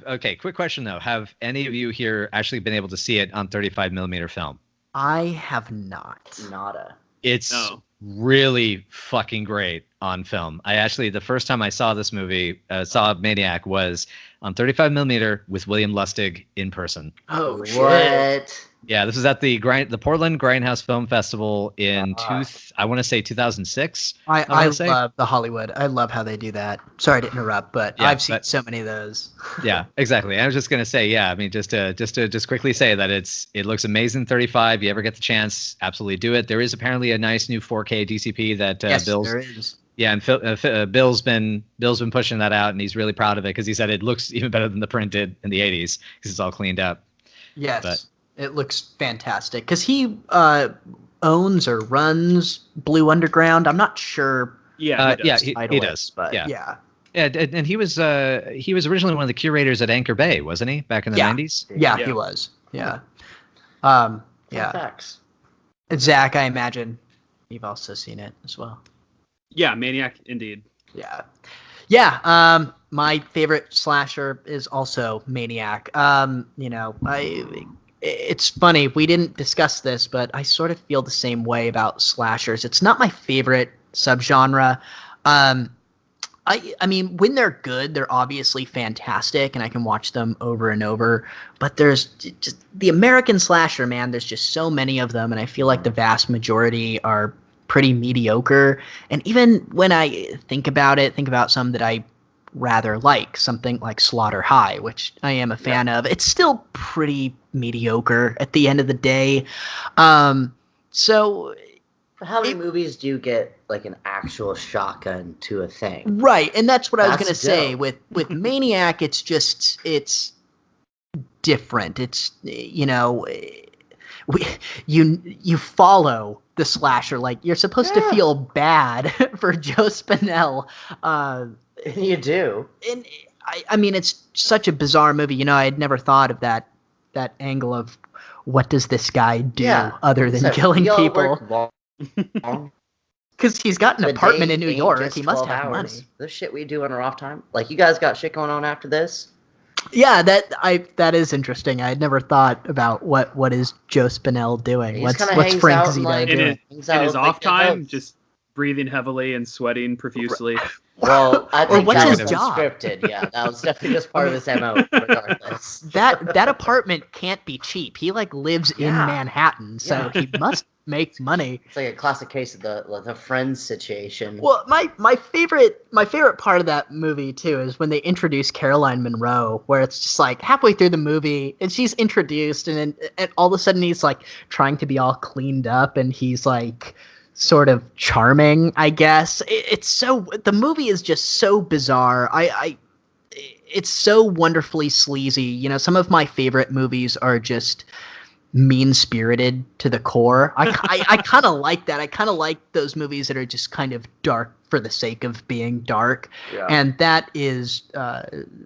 Okay, quick question though. Have any of you here actually been able to see it on 35mm film? I have not. Nada. It's really fucking great on film. The first time I saw this movie, saw Maniac, was on 35mm with William Lustig in person. Oh shit. What? Yeah, this was at the Portland Grindhouse Film Festival in I want to say 2006. I love the Hollywood. I love how they do that. Sorry to interrupt, but I've seen so many of those. Yeah, exactly. I was just gonna say, yeah. I mean, just to quickly say that it looks amazing. 35. You ever get the chance, absolutely do it. There is apparently a nice new 4K DCP that Yes, Bill's. there is. Yeah, and Bill's been pushing that out, and he's really proud of it because he said it looks even better than the print did in the 80s because it's all cleaned up. Yes, it looks fantastic because he owns or runs Blue Underground. I'm not sure. Yeah, he does. But yeah. Yeah, and he was originally one of the curators at Anchor Bay, wasn't he, back in the 90s? Yeah, he was. Yeah. Yeah. Facts. Zach, I imagine you've also seen it as well. Yeah, Maniac, indeed. Yeah. Yeah, my favorite slasher is also Maniac. It's funny, we didn't discuss this, but I sort of feel the same way about slashers. It's not my favorite subgenre. I mean, when they're good, they're obviously fantastic, and I can watch them over and over. But there's just the American slasher, man. There's just so many of them, and I feel like the vast majority are pretty mediocre. And even when I think about some that I rather like, something like Slaughter High, which I am a fan of. It's still pretty mediocre at the end of the day. So. How many movies do you get like an actual shotgun to a thing? Right, and that's what I was That's going to say. dope. With Maniac, it's different. It's, you follow the slasher. Like, you're supposed to feel bad for Joe Spinell. You do. And I mean, it's such a bizarre movie. I had never thought of that angle of what does this guy do other than killing we all people. work long. Because he's got an The apartment day in New ain't York. just He must 12 have hours. money. The shit we do on our off time. Like, you guys got shit going on after this? Yeah, that is interesting. I had never thought about what is Joe Spinell doing. He What's just kinda hangs Frank out Zito and, like, doing? In Hangs out his with, off like, the time, hosts. just breathing heavily and sweating profusely. Well, I think what's that his was job? unscripted. Yeah, that was definitely just part of his MO, regardless. That apartment can't be cheap. He lives in Yeah. Manhattan, so he must make money. It's like a classic case of the Friends situation. Well, my favorite part of that movie too is when they introduce Caroline Munro, where it's just like halfway through the movie and she's introduced, and all of a sudden he's like trying to be all cleaned up, and he's like sort of charming, I guess. The movie is just so bizarre. It's so wonderfully sleazy. Some of my favorite movies are just mean-spirited to the core. I kind of like that. I kind of like those movies that are just kind of dark for the sake of being dark. Yeah. And that is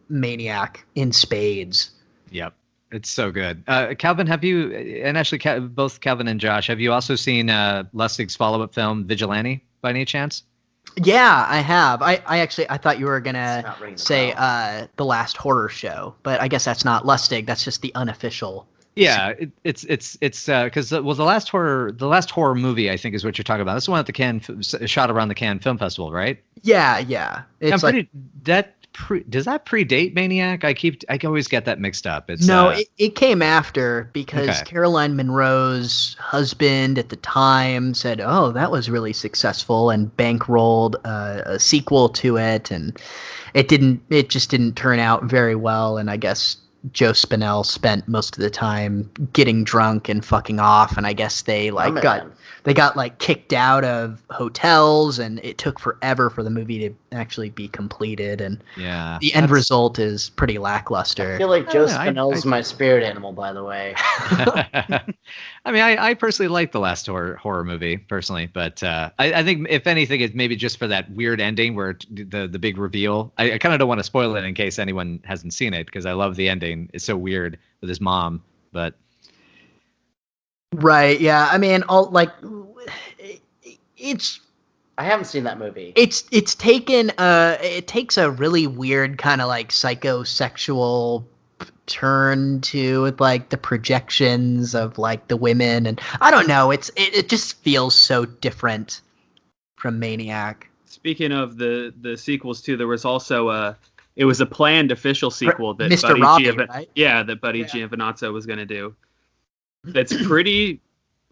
Maniac in spades. Yep. It's so good. Calvin, have you, and actually both Calvin and Josh, have you also seen Lustig's follow-up film, Vigilante, by any chance? Yeah, I have. I thought you were It's gonna not ringing the say bell. The Last Horror Show, but I guess that's not Lustig. That's just the unofficial. Yeah, it's because the last horror movie, I think, is what you're talking about. That's the one at the Cannes, shot around the Cannes Film Festival, right? Yeah. It's does that predate Maniac? I always get that mixed up. It came after, because Okay. Caroline Munro's husband at the time said, "Oh, that was really successful," and bankrolled a sequel to it, and it just didn't turn out very well. And I guess Joe Spinell spent most of the time getting drunk and fucking off, and I guess they got kicked out of hotels, and it took forever for the movie to actually be completed, and yeah, the end result is pretty lackluster. I feel like Joe I- Spinell's my spirit animal, by the way. I mean, I personally like the last horror movie personally, but I think if anything, it's maybe just for that weird ending where the big reveal. I kind of don't want to spoil it in case anyone hasn't seen it, because I love the ending. It's so weird with his mom, but Right, yeah. I mean, it's I haven't seen that movie. it's taken it takes a really weird kind of psychosexual turn to, with the projections of the women, and I don't know, it just feels so different from Maniac. Speaking of the sequels too, there was also a planned official sequel that Mr. Buddy Robbie, right? Buddy Giovanazzo was going to do. That's pretty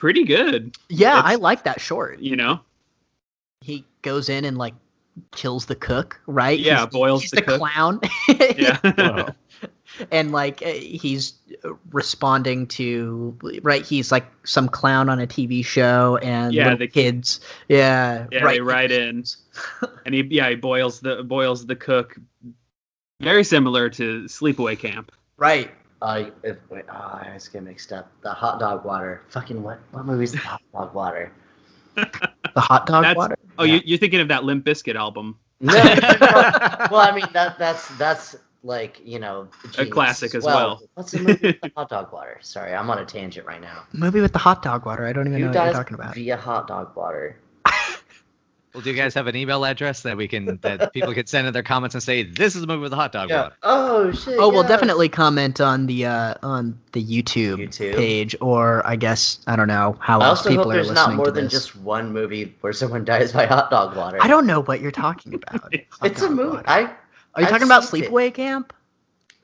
good. Yeah, It's- I like that short. He Goes in and kills the cook, right? Yeah, boils he's the cook. clown. Yeah. And he's responding to, right, he's some clown on a TV show, and Yeah, little kids, yeah, they write in, and he boils the cook, very similar to Sleepaway Camp. right. I always get mixed up. The hot dog water. Fucking what movie's the hot dog water? The hot dog water. Oh, you're thinking of that Limp Bizkit album. No, well, I mean that's like, you know, A classic as well. well. What's the movie with the hot dog water? Sorry, I'm on a tangent right now. Movie with the hot dog water. I don't even know Who what you're dies talking about. via hot dog water? Well, do you guys have an email address that that people could send in their comments and say this is a movie with a hot dog water? Oh shit. Oh, we'll yeah. definitely comment on the YouTube page, or I guess I don't know how I else also people hope are there's listening not more to than this. just one movie where someone dies by hot dog water. I don't know what you're talking about. It's a movie. Are you I've talking about seen it. Sleepaway Camp?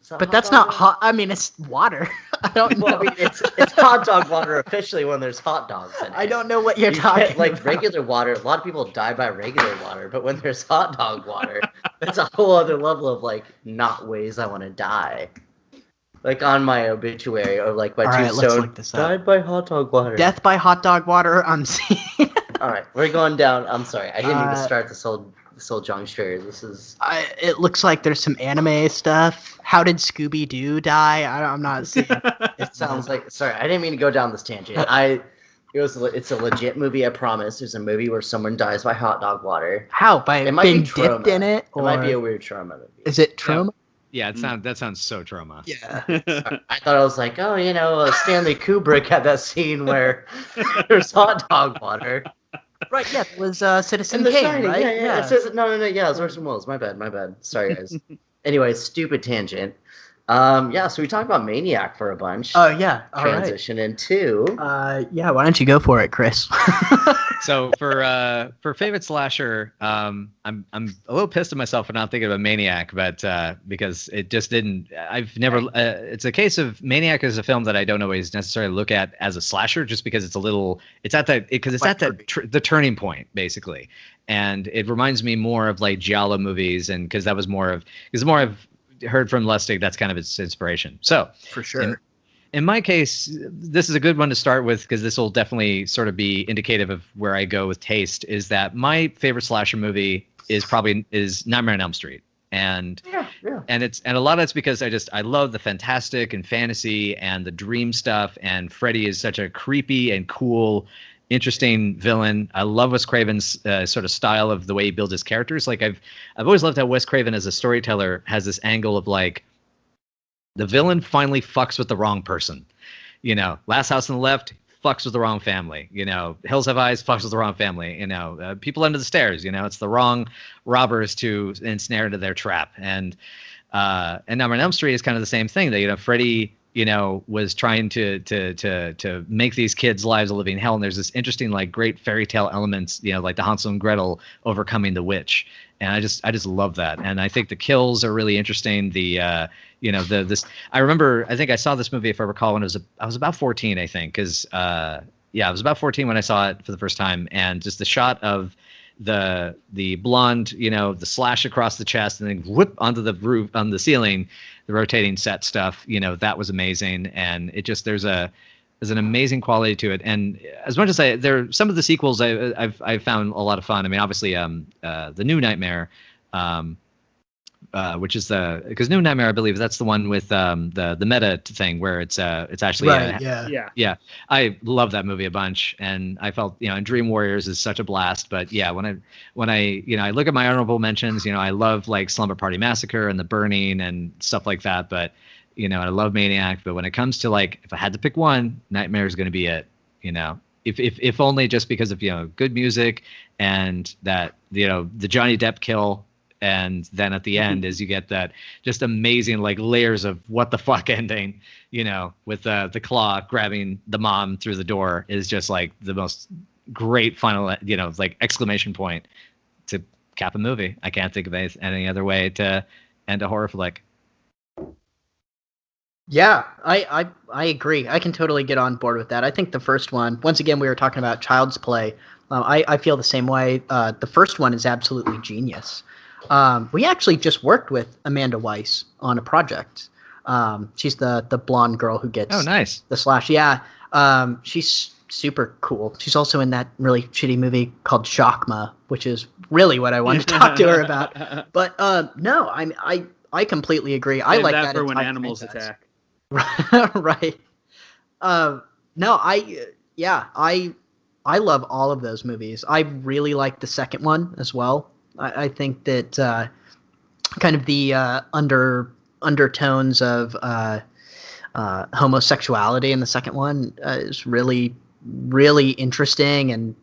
Is that But hot that's dog not water? hot. I mean, it's water. I don't know. Well, I mean, it's hot dog water officially when there's hot dogs in it. I don't know what you're You talking get, like about. regular water. A lot of people die by regular water, but when there's hot dog water, it's a whole other level of like not ways I want to die. Like on my obituary or like my All right, let's tombstone, look this up. died by hot dog water. Death by hot dog water. I'm seeing. All right, we're going down. I'm sorry, I didn't even Uh, start this whole juncture. This is It looks like there's some anime stuff. How did Scooby Doo die? I'm not seeing. It sounds like. Sorry, I didn't mean to go down this tangent. It's a legit movie. I promise. There's a movie where someone dies by hot dog water. How by It might being be trauma. dipped in it, or It might be a weird trauma movie. is it trauma? Yeah, that sounds so trauma. Yeah. I thought I was like, oh, you know, Stanley Kubrick had that scene where there's hot dog water. Right. Yeah. It was Citizen In The Kane, Shining, right? yeah. It says, no, yeah, it's Orson Welles. My bad. Sorry, guys. Anyway, stupid tangent. Yeah, so we talked about Maniac for a bunch. Oh yeah. All right. Transition into. Yeah. Why don't you go for it, Chris? So for favorite slasher, I'm a little pissed at myself for not thinking of a Maniac, but because it just didn't. I've never. It's a case of Maniac is a film that I don't always necessarily look at as a slasher, just because it's a little. It's at that because it's at that the turning point basically, and it reminds me more of like giallo movies, and because that was more of I've heard from Lustig, that's kind of its inspiration. So For sure. in my case, this is a good one to start with because this will definitely sort of be indicative of where I go with taste. Is that my favorite slasher movie is Nightmare on Elm Street, and a lot of it's because I love the fantastic and fantasy and the dream stuff, and Freddy is such a creepy and cool, interesting villain. I love Wes Craven's sort of style of the way he builds his characters. Like I've always loved how Wes Craven as a storyteller has this angle of like, the villain finally fucks with the wrong person. You know, Last House on the Left fucks with the wrong family. You know, Hills Have Eyes fucks with the wrong family. You know, People Under the Stairs. You know, it's the wrong robbers to ensnare into their trap. And Nightmare on Elm Street is kind of the same thing. That, you know, Freddy, you know, was trying to make these kids' lives a living hell. And there's this interesting, like, great fairy tale elements, you know, like the Hansel and Gretel overcoming the witch. And I just love that. And I think the kills are really interesting. I remember, I think I saw this movie, if I recall, when I was about 14, I think, because I was about 14 when I saw it for the first time, and just the shot of the blonde, you know, the slash across the chest and then whoop onto the roof, on the ceiling, the rotating set stuff, you know, that was amazing. And it just, there's an amazing quality to it. And as much as some of the sequels I've found a lot of fun. I mean, obviously, the New Nightmare, which is because New Nightmare, I believe that's the one with the meta thing where it's actually Right. Yeah. I love that movie a bunch, and I felt, you know, and Dream Warriors is such a blast. But yeah, when I you know, I look at my honorable mentions, you know, I love like Slumber Party Massacre and The Burning and stuff like that. But you know, I love Maniac. But when it comes to like, if I had to pick one, Nightmare is going to be it. You know, if only just because of, you know, good music and that, you know, the Johnny Depp kill. And then at the end is you get that just amazing like layers of what the fuck ending, you know, with the claw grabbing the mom through the door is just like the most great final, you know, like exclamation point to cap a movie. I can't think of any other way to end a horror flick. Yeah, I agree. I can totally get on board with that. I think the first one, once again, we were talking about Child's Play. I feel the same way. The first one is absolutely genius. We actually just worked with Amanda Weiss on a project. She's the blonde girl who gets the slash. Yeah, she's super cool. She's also in that really shitty movie called Shockma, which is really what I wanted to talk to her about. But no, I completely agree. I like that for when animals attack. Right. No, I love all of those movies. I really like the second one as well. I think that kind of the undertones of homosexuality in the second one is really, really interesting and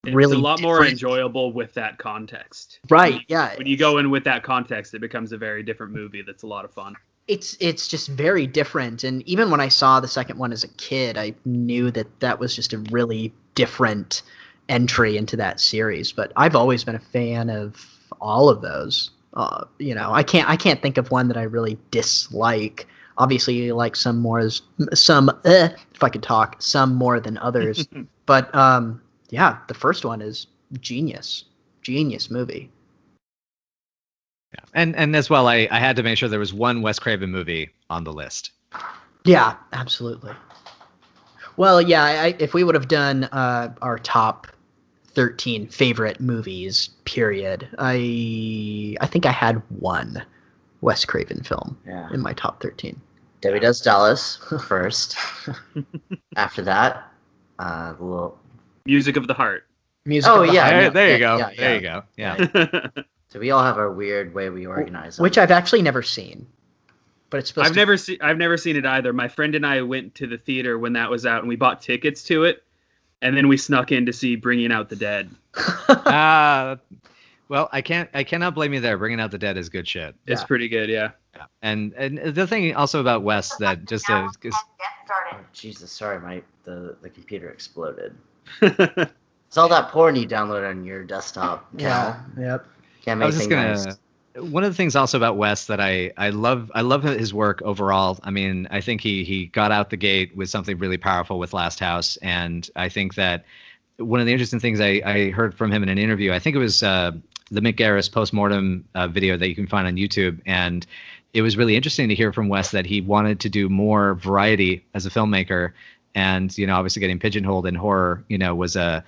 really it's a lot more different. enjoyable with that context. Right, yeah. When you go in with that context, it becomes a very different movie that's a lot of fun. It's just very different, and even when I saw the second one as a kid, I knew that was just a really different entry into that series. But I've always been a fan of all of those. I can't think of one that I really dislike. Obviously, you like some more if I could talk, some more than others. But yeah, the first one is genius movie. Yeah. And as well, I had to make sure there was one Wes Craven movie on the list. Yeah, absolutely. Well, yeah, if we would have done our top 13 favorite movies, period, I think I had one Wes Craven film in my top 13. Debbie Does Dallas first. After that, Music of the Heart. Music of the Heart. There you go. There you go. Yeah. So we all have our weird way we organize them. Which I've actually never seen. But it's supposed I've never seen it either. My friend and I went to the theater when that was out, and we bought tickets to it, and then we snuck in to see Bringing Out the Dead. Well, I cannot blame you there. Bringing Out the Dead is good shit. It's pretty good, yeah. And the thing also about Wes that just Oh, Jesus, sorry, the computer exploded. It's all that porn you download on your desktop. Yep. Can't make things nice. One of the things also about Wes that I love his work overall. I mean, I think he got out the gate with something really powerful with Last House, and I think that one of the interesting things I heard from him in an interview, I think it was the Mick Garris postmortem video that you can find on YouTube, and it was really interesting to hear from Wes that he wanted to do more variety as a filmmaker, and obviously getting pigeonholed in horror, was a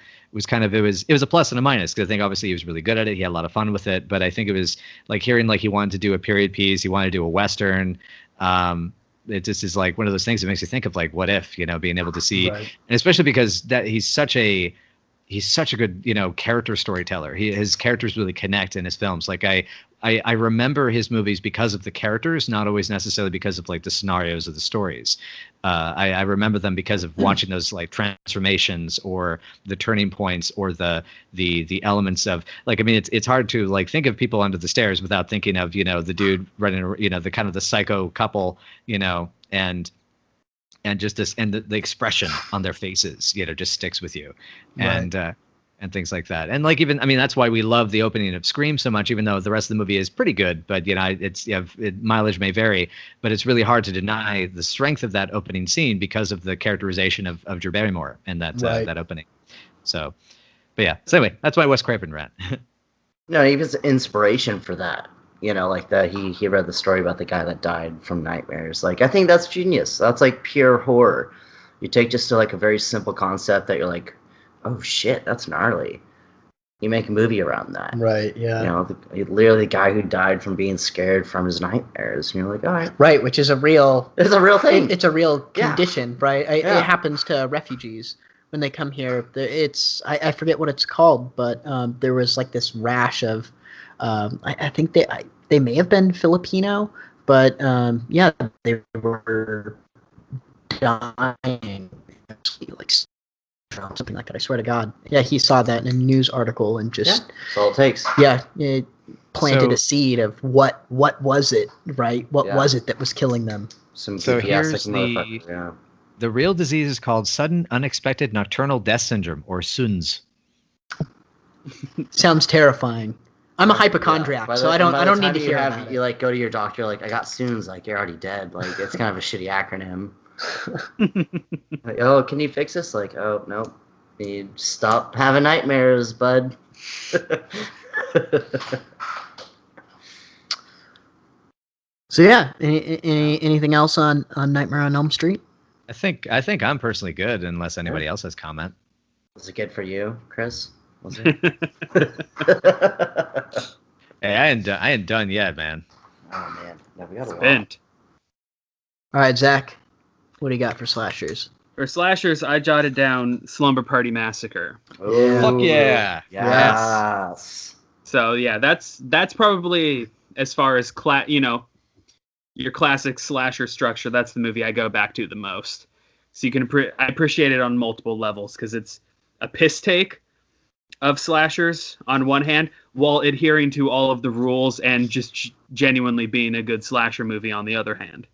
plus and a minus, because I think obviously he was really good at it. He had a lot of fun with it, but I think it was like hearing like he wanted to do a period piece, he wanted to do a Western. It just is like one of those things that makes you think of like, what if, being able to see, and especially because he's such a good, character storyteller. His characters really connect in his films. Like I remember his movies because of the characters, not always necessarily because of like the scenarios of the stories. I remember them because of watching those like transformations or the turning points or the elements of like, I mean, it's hard to like think of People Under the Stairs without thinking of, the dude running, the kind of the psycho couple, and just this, and the expression on their faces, just sticks with you. Right. And things like that. And like, even, I mean, that's why we love the opening of Scream so much, even though the rest of the movie is pretty good, but mileage may vary, but it's really hard to deny the strength of that opening scene because of the characterization of Drew Barrymore and that opening. So, but yeah. So anyway, that's why Wes Craven ran. No, he was inspiration for that. Like that he read the story about the guy that died from nightmares. Like, I think that's genius. That's like pure horror. You take just like a very simple concept that you're like, oh shit, that's gnarly. You make a movie around that. Right, yeah. Literally the guy who died from being scared from his nightmares. And you're like, all right. Right, which is it's a real thing. It's a real condition, right? It happens to refugees when they come here. I forget what it's called, but there was like this rash of, I think they may have been Filipino, but they were dying, like something like that. I swear to God. Yeah, he saw that in a news article and just that's all it takes. Yeah, it planted a seed of what was it, right? What was it that was killing them? So here's the real disease is called sudden unexpected nocturnal death syndrome, or SUNS. Sounds terrifying. I'm a hypochondriac, so I don't need to hear about it. You like go to your doctor, like, I got SUNS, like, you're already dead. Like, it's kind of a shitty acronym. Like, oh, can you fix this? Like, oh, nope. You stop having nightmares, bud. So yeah, anything else on Nightmare on Elm Street? I think I'm personally good, unless anybody else has comment. Was it good for you, Chris? Was it? Hey, I ain't done yet, man. Oh man, yeah, we got a lot. Bent. All right, Zach, what do you got for slashers? For slashers, I jotted down Slumber Party Massacre. Ooh, fuck yeah! Yes. So yeah, that's probably as far as your classic slasher structure. That's the movie I go back to the most. So you can I appreciate it on multiple levels because it's a piss take of slashers on one hand, while adhering to all of the rules and just genuinely being a good slasher movie on the other hand.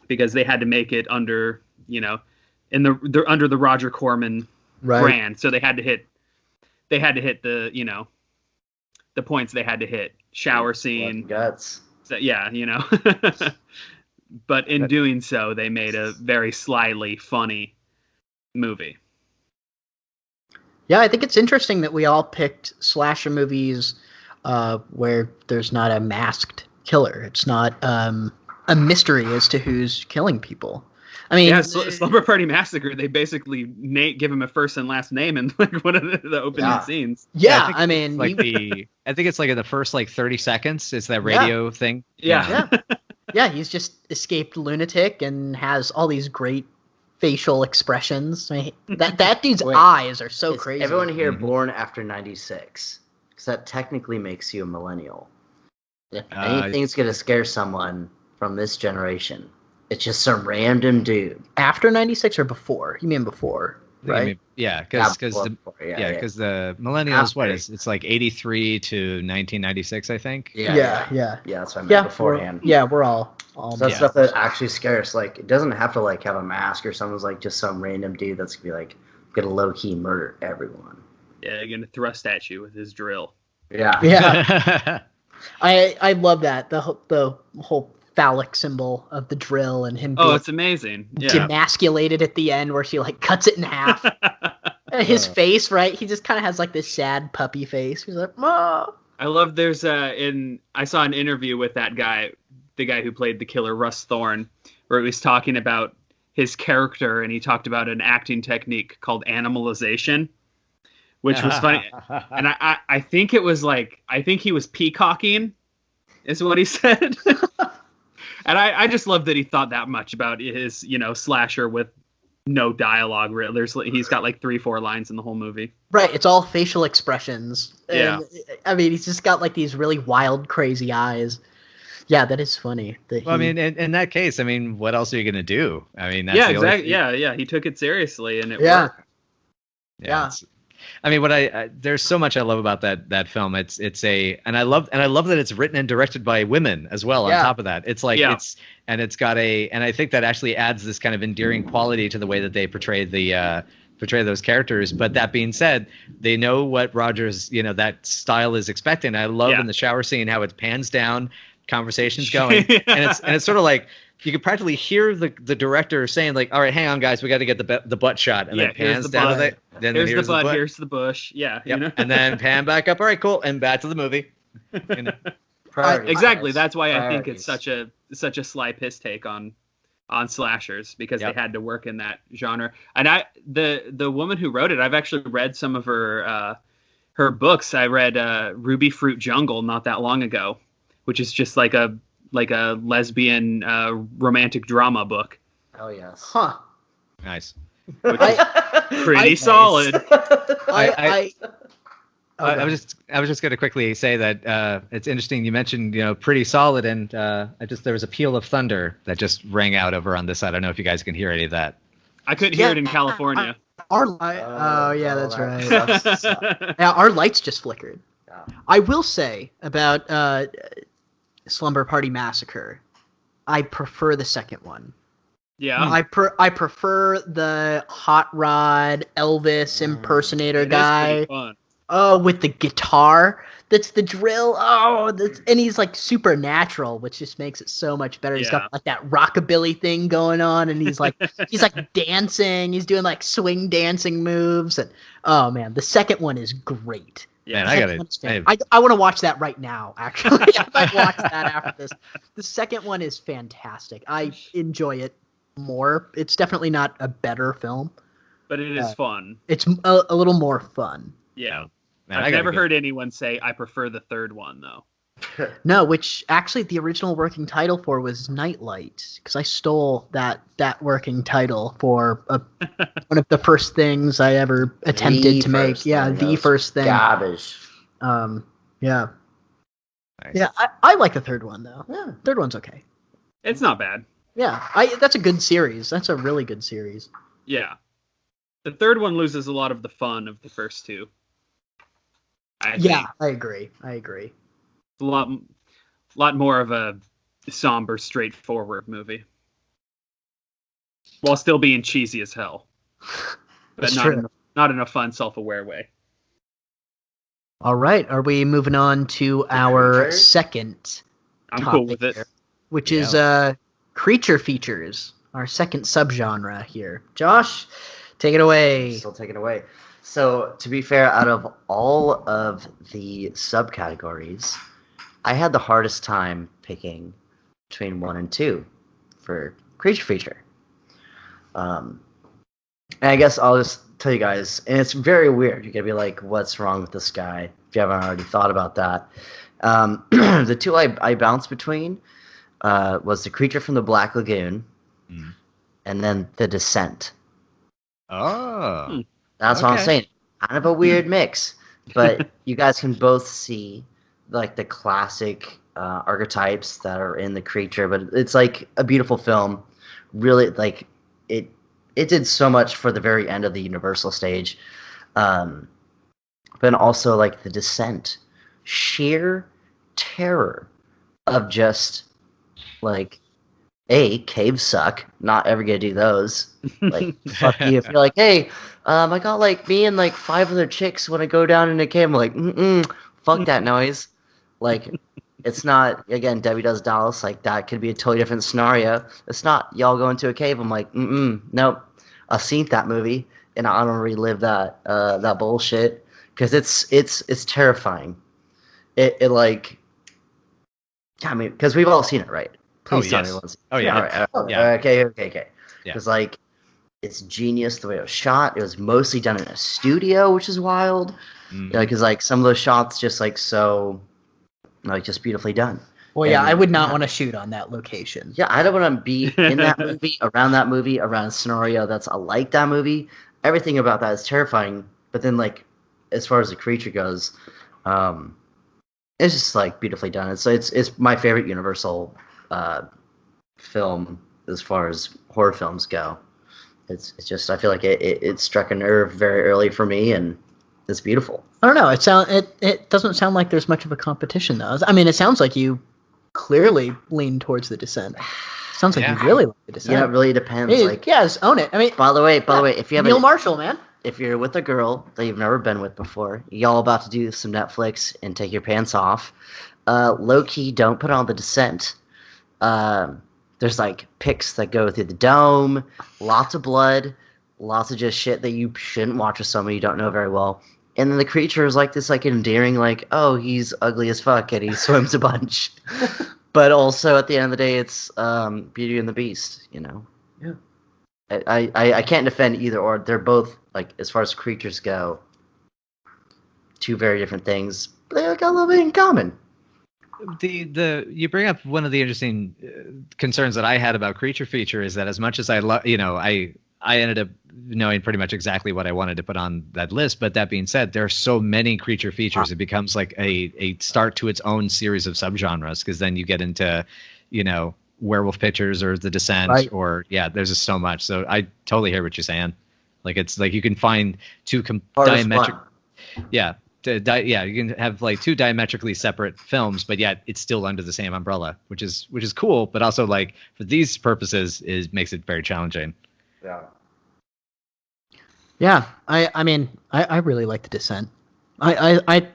Because they had to make it under, they're under the Roger Corman brand, so they had to hit the, the points they had to hit. Shower scene, guts. So, yeah, But in doing so, they made a very slyly funny movie. Yeah, I think it's interesting that we all picked slasher movies where there's not a masked killer. It's not a mystery as to who's killing people. I mean, Slumber Party Massacre. They basically give him a first and last name in like one of the opening scenes. Yeah, I think it's like in the first 30 seconds. It's that radio thing. Yeah. Yeah, he's just escaped lunatic and has all these great facial expressions. I mean, that dude's eyes are so crazy. Everyone here born after 96, because that technically makes you a millennial. If anything's gonna scare someone from this generation, it's just some random dude. After 96 or before? You mean before, right? Because the millennials, it's like 83 to 1996, I think. Yeah, that's what I meant beforehand. We're all so that's stuff that actually scares. Like, it doesn't have to have a mask or someone's just some random dude that's gonna be gonna low key murder everyone. Yeah, they're gonna thrust at you with his drill. Yeah. I love that the whole phallic symbol of the drill and him. Oh, it's amazing. Yeah. Demasculated at the end where she cuts it in half. His face, right? He just kind of has this sad puppy face. He's like, "Ma." I love. I saw an interview with that guy, the guy who played the killer, Russ Thorne, where he was talking about his character, and he talked about an acting technique called animalization, which was funny. And I think it was I think he was peacocking, is what he said. And I just love that he thought that much about his, slasher with no dialogue. He's got 3-4 lines in the whole movie. Right. It's all facial expressions. Yeah. And, I mean, he's just got these really wild, crazy eyes. Yeah, that is funny. I mean, in that case, what else are you going to do? I mean, that's exactly. Yeah. He took it seriously and it worked. Yeah. There's so much I love about that film. And I love that it's written and directed by women as well. On top of that, it's and I think that actually adds this kind of endearing quality to the way that they portray those characters. But that being said, they know what Rogers, that style is expecting. I love in the shower scene how it pans down, conversations going, and it's sort of you could practically hear the director saying all right, hang on guys, we got to get the butt shot, and then pans down to then here's the butt, here's the bush, and then pan back up, all right, cool, and back to the movie. Exactly, that's why I think it's such a sly piss take on slashers, because they had to work in that genre. And the woman who wrote it, I've actually read some of her books. I read Ruby Fruit Jungle not that long ago, which is just like a lesbian romantic drama book. Oh yes. Huh. Nice. Pretty solid. I was just going to quickly say that it's interesting. You mentioned pretty solid, and there was a peal of thunder that just rang out over on this side. I don't know if you guys can hear any of that. I couldn't hear it in California. That's right. Our lights just flickered. Yeah. I will say about Slumber Party Massacre, I prefer the second one. Yeah. I prefer the hot rod Elvis impersonator guy. Is pretty fun. Oh, with the guitar. That's the drill. And he's super natural, which just makes it so much better. He's got that rockabilly thing going on, and he's dancing. He's doing swing dancing moves, and oh man, the second one is great. Yeah, I want to watch that right now, actually. I might watch that after this. The second one is fantastic. I enjoy it more. It's definitely not a better film. But it is fun. It's a little more fun. Yeah. Man, I've never heard anyone say, I prefer the third one, though. No, which actually the original working title for was Nightlight, because I stole that working title for one of the first things I ever attempted to make. Yeah, the first thing. Garbage. Yeah. Nice. Yeah, I like the third one though. Yeah. Third one's okay. It's not bad. Yeah, that's a good series. That's a really good series. Yeah. The third one loses a lot of the fun of the first two. I think. I agree. It's a lot more of a somber, straightforward movie. While still being cheesy as hell. But That's true. not in a fun, self-aware way. All right, are we moving on to our second I'm topic cool with it. here, which is creature features, our second subgenre here. Josh, take it away. Still taken away. So, to be fair, out of all of the subcategories, I had the hardest time picking between 1 and 2 for creature feature. And I guess I'll just tell you guys, and it's very weird. You're going to be like, what's wrong with this guy? If you haven't already thought about that. The two I bounced between was The Creature from the Black Lagoon and then The Descent. Oh. That's what I'm saying. Kind of a weird mix, but you guys can both see like the classic archetypes that are in The Creature, but it's like a beautiful film. Really, like it did so much for the very end of the Universal stage, but also like The Descent, sheer terror of just like caves suck. Not ever gonna do those. Like fuck you. If you're like, hey, I got like me and like 5 other chicks when I go down in a cave. I'm like, fuck that noise. Like, it's not, again, Debbie Does Dallas. Like that could be a totally different scenario. It's not y'all go into a cave. I'm like, nope. I've seen that movie and I don't relive that that bullshit because it's terrifying. It like, I mean, because we've all seen it, right? Please tell me once. Oh yeah. All right. Yeah. Okay. Yeah. Because like, it's genius the way it was shot. It was mostly done in a studio, which is wild. Because like some of those shots just like so, like just beautifully done. Well, yeah, I would not want to shoot on that location. Yeah, I don't want to be in that movie, around a scenario that's like that movie. Everything about that is terrifying. But then like, as far as The Creature goes, it's just like beautifully done. It's my favorite Universal film as far as horror films go. It's just I feel like it struck a nerve very early for me, and it's beautiful. I don't know. It doesn't sound like there's much of a competition though. I mean, it sounds like you clearly lean towards The Descent. Sounds like you really like The Descent. Yeah, it really depends. Hey, like, yes, own it. I mean, by the way, if you have Neil Marshall, man. If you're with a girl that you've never been with before, y'all about to do some Netflix and take your pants off, low key, don't put on The Descent. There's like pics that go through the dome, lots of blood, lots of just shit that you shouldn't watch with someone you don't know very well. And then The Creature is like this like endearing, like, oh, he's ugly as fuck and he swims a bunch. But also at the end of the day, it's Beauty and the Beast, you know? Yeah. I can't defend either or. They're both, like, as far as creatures go, two very different things. But they got a little bit in common. You bring up one of the interesting concerns that I had about creature feature is that as much as I love, I ended up knowing pretty much exactly what I wanted to put on that list. But that being said, there are so many creature features, it becomes like a start to its own series of subgenres, because then you get into, Werewolf Pictures or The Descent, or there's just so much. So I totally hear what you're saying. Like it's like you can find two diametric, you can have like two diametrically separate films, but yet it's still under the same umbrella, which is cool. But also like for these purposes, makes it very challenging. Yeah. Yeah, I mean, I really like The Descent. I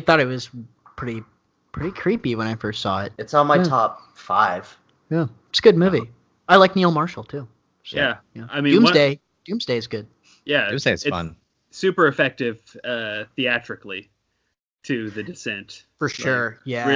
thought it was pretty creepy when I first saw it. It's on my top 5. Yeah, it's a good movie. I like Neil Marshall too. So, yeah, I mean, Doomsday is good. Yeah, Doomsday is fun. Super effective theatrically to The Descent. For sure, yeah.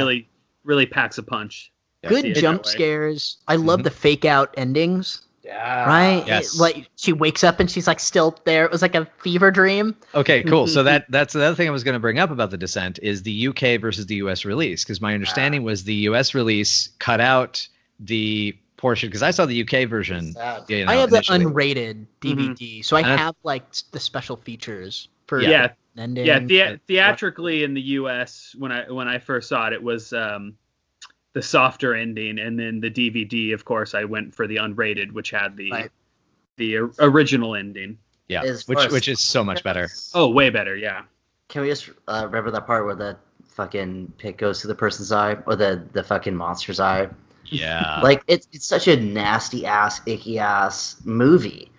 Really packs a punch. Good jump scares. I love the fake out endings. Yeah. Right? Yes. Like she wakes up and she's like still there. It was like a fever dream. Okay, cool. So that's the other thing I was going to bring up about The Descent is the UK versus the US release, because my understanding was the US release cut out the portion, because I saw the UK version. I have initially. the unrated DVD, so I have like the special features for Yeah. an ending. Yeah, theatrically in the U.S. when I first saw it, it was the softer ending, and then the DVD, of course, I went for the unrated, which had the original ending. Yeah, As which is so much better. Oh, way better, yeah. Can we just remember that part where the fucking pick goes to the person's eye, or the fucking monster's eye? Yeah. Like it's such a nasty ass, icky ass movie.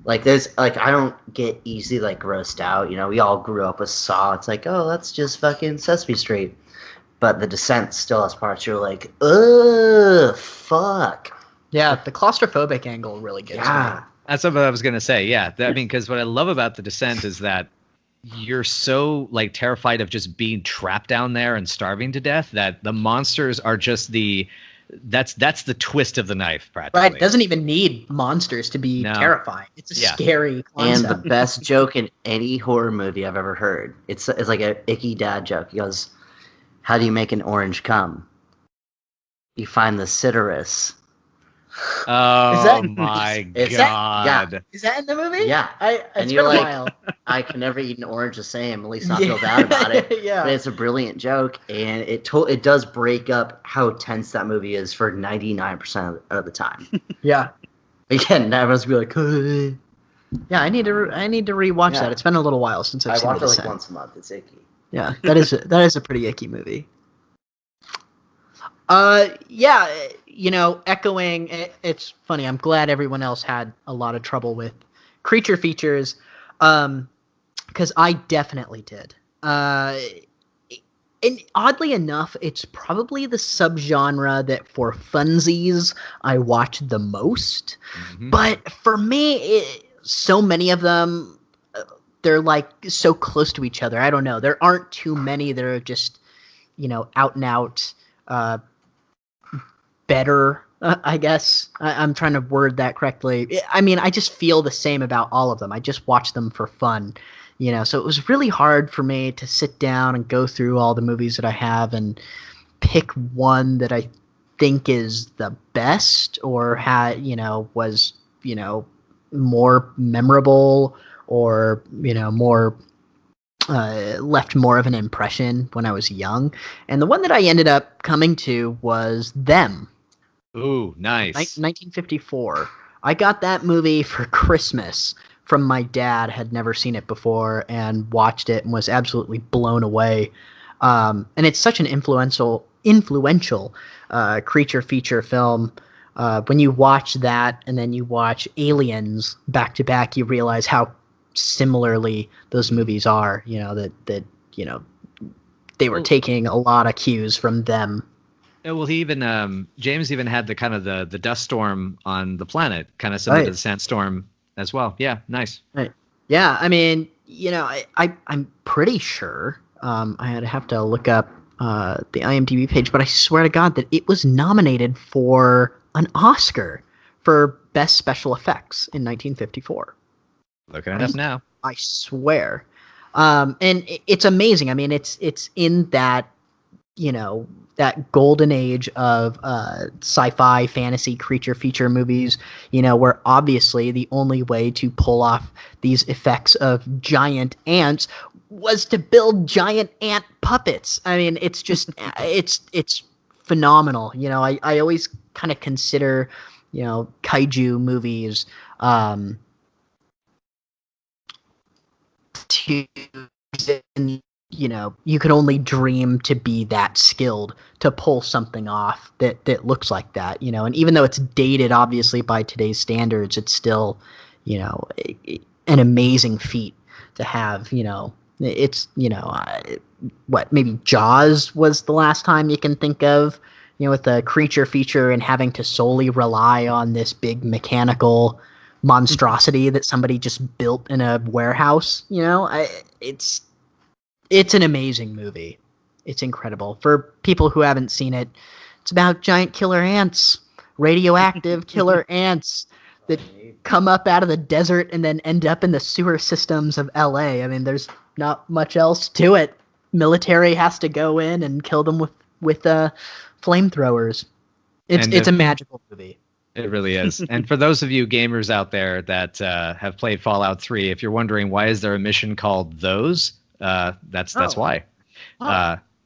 Like there's like I don't get easily like grossed out. You know, we all grew up with Saw. It's like, oh, that's just fucking Sesame Street. But The Descent still has parts you're like, ugh, fuck. Yeah, the claustrophobic angle really gets me. That's what I was gonna say. Yeah, I mean, because what I love about The Descent is that you're so like terrified of just being trapped down there and starving to death that the monsters are just that's the twist of the knife, practically. Right, it doesn't even need monsters to be terrifying. It's a scary concept. And the best joke in any horror movie I've ever heard. It's like an icky dad joke. He goes, "How do you make an orange come? You find the citrus." Oh my god! Is that in the movie? Yeah. It's been a while. I can never eat an orange the same. At least not feel bad about it. Yeah. But it's a brilliant joke, and it does break up how tense that movie is for 99% of the time. Yeah. Again, everyone's gonna be like, yeah, I need to rewatch that. It's been a little while since I've seen watch it. it like once a month. It's icky. Yeah, that is a pretty icky movie. Yeah, you know, echoing. It's funny. I'm glad everyone else had a lot of trouble with creature features, because I definitely did. And oddly enough, it's probably the subgenre that for funsies I watch the most. Mm-hmm. But for me, so many of them, they're like so close to each other. I don't know. There aren't too many that are just, you know, out and out better, I guess. I'm trying to word that correctly. I mean, I just feel the same about all of them. I just watch them for fun, you know. So it was really hard for me to sit down and go through all the movies that I have and pick one that I think is the best or was, you know, more memorable or, you know, more left more of an impression when I was young. And the one that I ended up coming to was Them. Ooh, nice. 1954. I got that movie for Christmas from my dad. Had never seen it before and watched it and was absolutely blown away. And it's such an influential creature feature film. When you watch that and then you watch Aliens back to back, you realize how similarly those movies are. You know that you know they were taking a lot of cues from them. Well, he even James even had the kind of the dust storm on the planet, kind of similar to the sandstorm as well. Yeah, nice. Right. Yeah, I mean, you know, I'm pretty sure. I'd have to look up the IMDb page, but I swear to God that it was nominated for an Oscar for Best Special Effects in 1954. Looking it up now. I swear. And it's amazing. I mean, it's in that, you know, that golden age of sci-fi, fantasy, creature feature movies, you know, where obviously the only way to pull off these effects of giant ants was to build giant ant puppets. I mean, it's just, it's phenomenal. You know, I always kind of consider, you know, kaiju movies to, you know, you could only dream to be that skilled to pull something off that looks like that, you know. And even though it's dated, obviously, by today's standards, it's still, you know, an amazing feat to have, you know. It's, you know, maybe Jaws was the last time you can think of, you know, with a creature feature and having to solely rely on this big mechanical monstrosity that somebody just built in a warehouse, you know. It's an amazing movie. It's incredible. For people who haven't seen it, it's about giant killer ants, radioactive killer ants that come up out of the desert and then end up in the sewer systems of LA. I mean, there's not much else to it. Military has to go in and kill them with flamethrowers. It's a magical movie. It really is. And for those of you gamers out there that have played Fallout 3, if you're wondering why is there a mission called Those, that's why.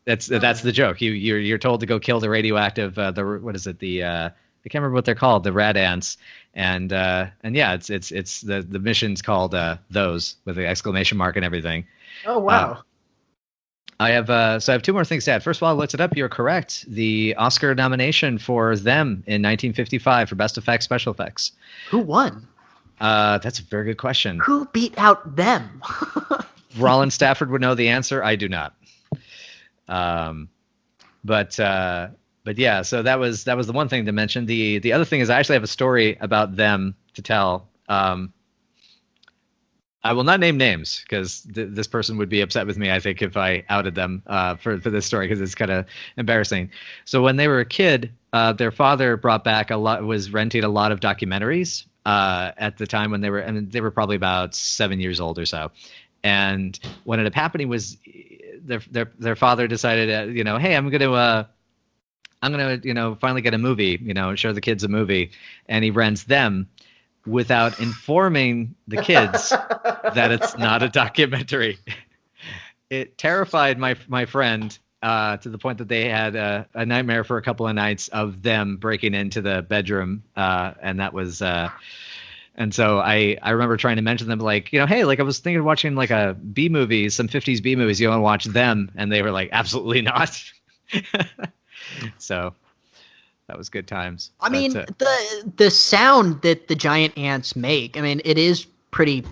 That's the joke. You're told to go kill the radioactive what is it, I can't remember what they're called, the rad ants, and yeah, it's the mission's called Those with the exclamation mark and everything. Oh wow. I have two more things to add. First of all, I looked it up. You're correct. The Oscar nomination for Them in 1955 for Best Effects, Special Effects. Who won? That's a very good question. Who beat out Them? Roland Stafford would know the answer. I do not. But yeah, so that was the one thing to mention. The other thing is I actually have a story about Them to tell. I will not name names because this person would be upset with me, I think, if I outed them for this story because it's kind of embarrassing. So when they were a kid, their father was renting a lot of documentaries at the time when they were probably about 7 years old or so. And what ended up happening was their father decided, hey, I'm gonna finally get a movie, show the kids a movie, and he rents Them without informing the kids that it's not a documentary. It terrified my friend to the point that they had a nightmare for a couple of nights of them breaking into the bedroom, and that was. And so I remember trying to mention them like, hey, like I was thinking of watching like a B movie, some 50s B movies. You want to watch Them? And they were like, absolutely not. So that was good times. I mean, the sound that the giant ants make, I mean, it is pretty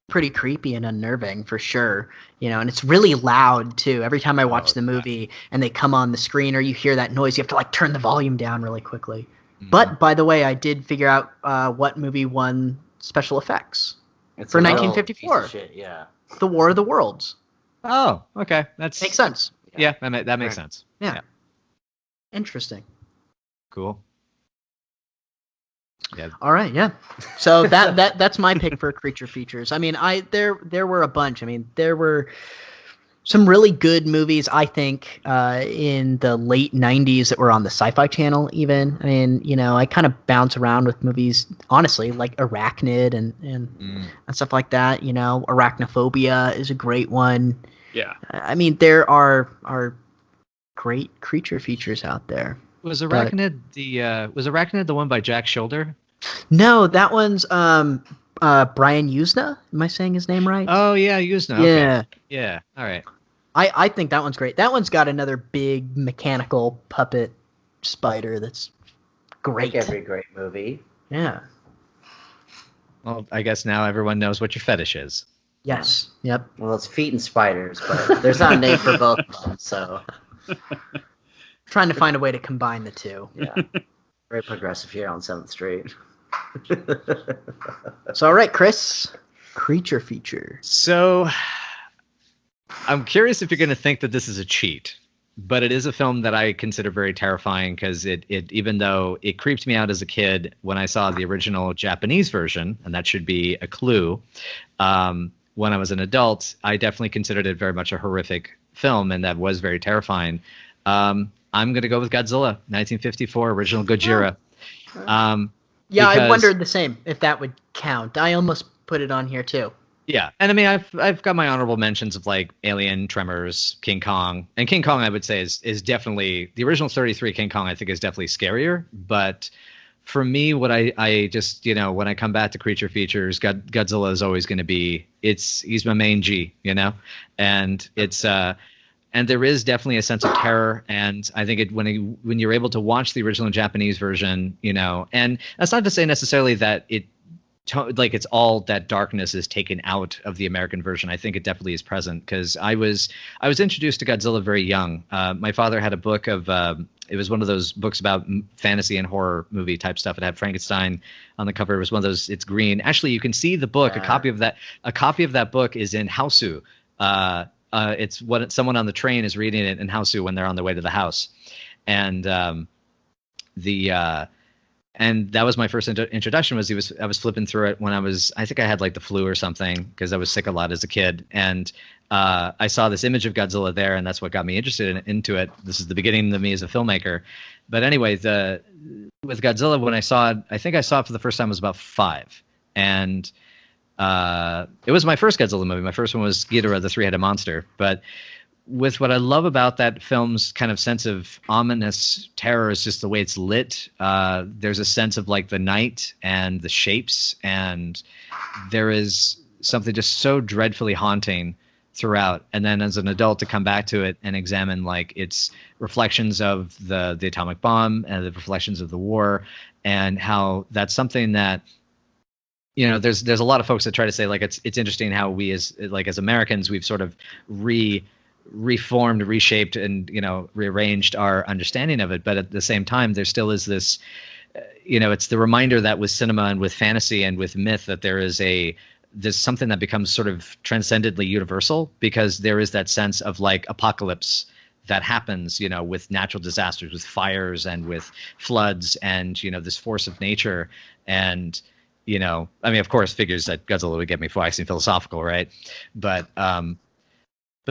creepy and unnerving for sure, and it's really loud too. Every time I watch the movie and they come on the screen or you hear that noise, you have to like turn the volume down really quickly. Mm-hmm. But by the way, I did figure out what movie won special effects for 1954. Shit, yeah. The War of the Worlds. Oh, okay. That makes sense. Yeah, that makes sense. Yeah. Interesting. Cool. Yeah. All right. Yeah. So that's my pick for creature features. I mean, there were a bunch. I mean, there were some really good movies, I think, in the late 90s that were on the Sci-Fi Channel even. I mean, I kind of bounce around with movies, honestly, like Arachnid and stuff like that. Arachnophobia is a great one. Yeah. I mean, there are great creature features out there. Was Arachnid the one by Jack Shoulder? No, that one's Brian Usna. Am I saying his name right? Oh yeah, Usna. Yeah. Okay. Yeah. All right. I think that one's great. That one's got another big mechanical puppet spider that's great. Like every great movie. Yeah. Well, I guess now everyone knows what your fetish is. Yes. Yep. Well, it's feet and spiders, but there's not a name for both of them, so. Trying to find a way to combine the two. Yeah. Very progressive here on 7th Street. So, all right, Chris. Creature feature. So, I'm curious if you're going to think that this is a cheat, but it is a film that I consider very terrifying because it even though it creeped me out as a kid when I saw the original Japanese version, and that should be a clue, when I was an adult, I definitely considered it very much a horrific film, and that was very terrifying. I'm going to go with Godzilla, 1954, original Gojira. Yeah, I wondered the same, if that would count. I almost put it on here, too. Yeah, and I mean, I've got my honorable mentions of, like, Alien, Tremors, King Kong. And King Kong, I would say, is definitely... The original 33 King Kong, I think, is definitely scarier. But for me, what I just, when I come back to creature features, Godzilla is always going to be... He's my main G, And it's... And there is definitely a sense of terror, and I think when you're able to watch the original Japanese version, and that's not to say necessarily that it's all that darkness is taken out of the American version. I think it definitely is present because I was introduced to Godzilla very young. My father had a book of it was one of those books about fantasy and horror movie type stuff. It had Frankenstein on the cover. It was one of those. It's green. Actually, you can see the book. A copy of that book is in Hausu. It's what someone on the train is reading it in Hausu when they're on their way to the house, and and that was my first introduction. I was flipping through it when I think I had like the flu or something because I was sick a lot as a kid, and I saw this image of Godzilla there, and that's what got me interested into it. This is the beginning of me as a filmmaker. But anyway, with Godzilla, when I saw it, I think I saw it for the first time I was about 5, and it was my first Godzilla movie. My first one was Ghidorah, the three-headed monster. But with what I love about that film's kind of sense of ominous terror is just the way it's lit. There's a sense of like the night and the shapes, and there is something just so dreadfully haunting throughout. And then as an adult to come back to it and examine like its reflections of the atomic bomb and the reflections of the war, and how that's something that, you know, there's a lot of folks that try to say like it's interesting how we as Americans, we've sort of reformed, reshaped, and, you know, rearranged our understanding of it. But at the same time, there still is this, you know, it's the reminder that with cinema and with fantasy and with myth that there's something that becomes sort of transcendently universal, because there is that sense of like apocalypse that happens, you know, with natural disasters, with fires and with floods, and, you know, this force of nature. And, you know, I mean, of course, figures that Godzilla would get me waxing philosophical, right? But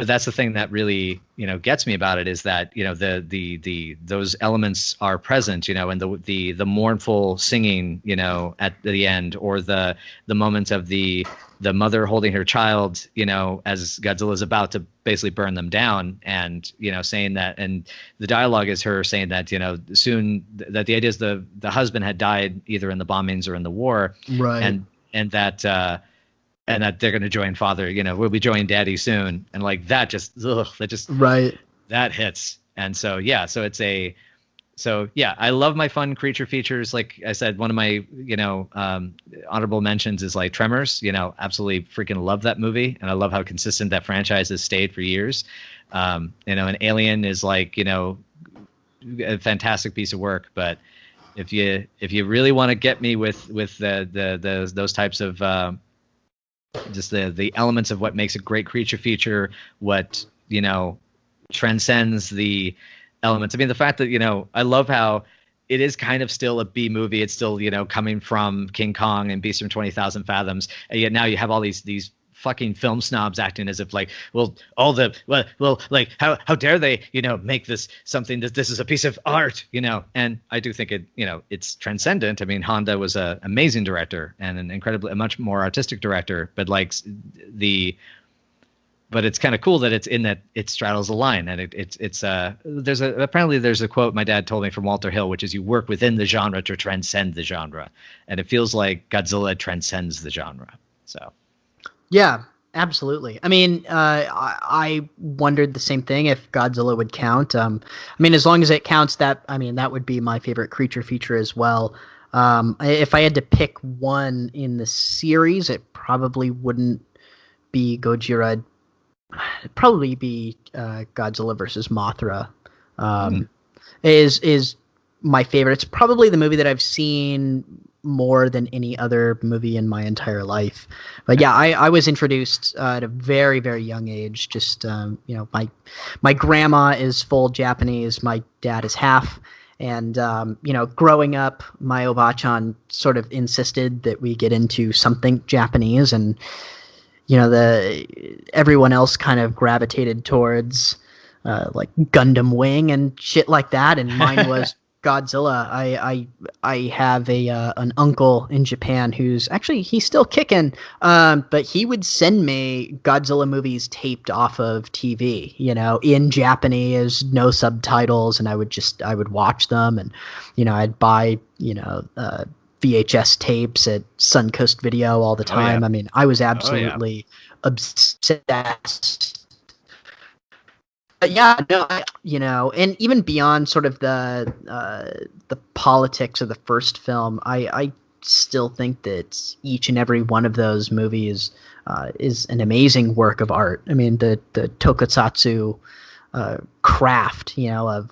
that's the thing that really, you know, gets me about it, is that, you know, those elements are present, you know, and the mournful singing, you know, at the end, or the moments of the mother holding her child, you know, as Godzilla's about to basically burn them down, and, you know, saying that, and the dialogue is her saying that, you know, soon that the idea is the husband had died either in the bombings or in the war, right, and that they're going to join father, you know, we'll be joining daddy soon. And like that just, right, that hits. And so, yeah, I love my fun creature features. Like I said, one of my, you know, honorable mentions is like Tremors, you know, absolutely freaking love that movie. And I love how consistent that franchise has stayed for years. You know, and Alien is like, you know, a fantastic piece of work. But if you really want to get me with those types of, just the elements of what makes a great creature feature, what, you know, transcends the elements. I mean, the fact that, you know, I love how it is kind of still a B movie. It's still, you know, coming from King Kong and Beast from 20,000 Fathoms. And yet now you have all these fucking film snobs acting as if like, well, like how dare they, you know, make this something that this is a piece of art, you know. And I do think it, you know, it's transcendent. I mean, Honda was an amazing director and a much more artistic director, but like but it's kind of cool that it's in that it straddles the line, and apparently there's a quote my dad told me from Walter Hill, which is, you work within the genre to transcend the genre, and it feels like Godzilla transcends the genre. So yeah, absolutely. I mean, I wondered the same thing if Godzilla would count. I mean, as long as it counts, that would be my favorite creature feature as well. If I had to pick one in the series, it probably wouldn't be Gojira. It'd probably be Godzilla versus Mothra. Is my favorite. It's probably the movie that I've seen more than any other movie in my entire life. But yeah, I was introduced at a very, very young age. Just you know, my grandma is full Japanese, my dad is half, and you know, growing up, my Obachan sort of insisted that we get into something Japanese, and you know, everyone else kind of gravitated towards like Gundam Wing and shit like that, and mine was Godzilla. I have an uncle in Japan who's he's still kicking, but he would send me Godzilla movies taped off of TV, you know, in Japanese, no subtitles, and I would watch them, and you know, I'd buy, you know, VHS tapes at Suncoast Video all the time. I mean, I was absolutely obsessed. But yeah, no, you know, and even beyond sort of the politics of the first film, I still think that each and every one of those movies is an amazing work of art. I mean, the tokusatsu craft, you know, of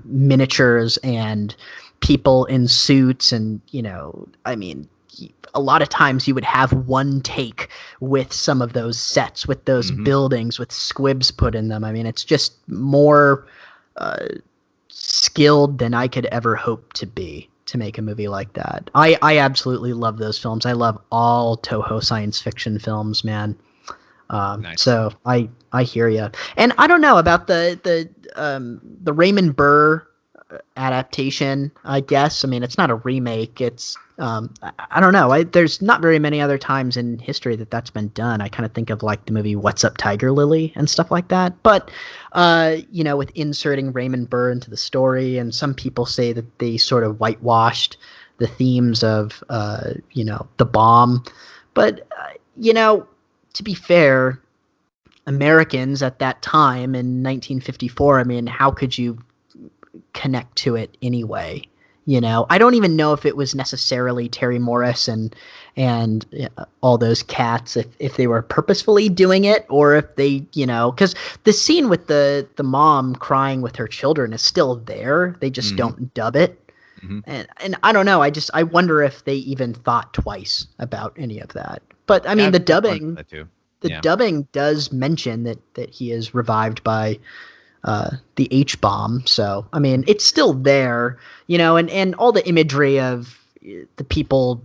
miniatures and people in suits, and you know, I mean, a lot of times you would have one take with some of those sets, with those buildings, with squibs put in them. I mean, it's just more skilled than I could ever hope to be. to make a movie like that. I absolutely love those films. I love all Toho science fiction films, man. Nice. So I hear you. And I don't know about the Raymond Burr adaptation, I guess. I mean, it's not a remake. It's I don't know. There's not very many other times in history that's been done. I kind of think of like the movie What's Up, Tiger Lily and stuff like that. But with inserting Raymond Burr into the story, and some people say that they sort of whitewashed the themes of the bomb. But to be fair, Americans at that time in 1954, I mean, how could you connect to it anyway? I don't even know if it was necessarily Terry Morris and all those cats, if they were purposefully doing it, or if they, because the scene with the mom crying with her children is still there. They just don't dub it. Mm-hmm. And I don't know. I wonder if they even thought twice about any of that. But I mean, the dubbing does mention that he is revived by the H-bomb. So, I mean, it's still there, and all the imagery of the people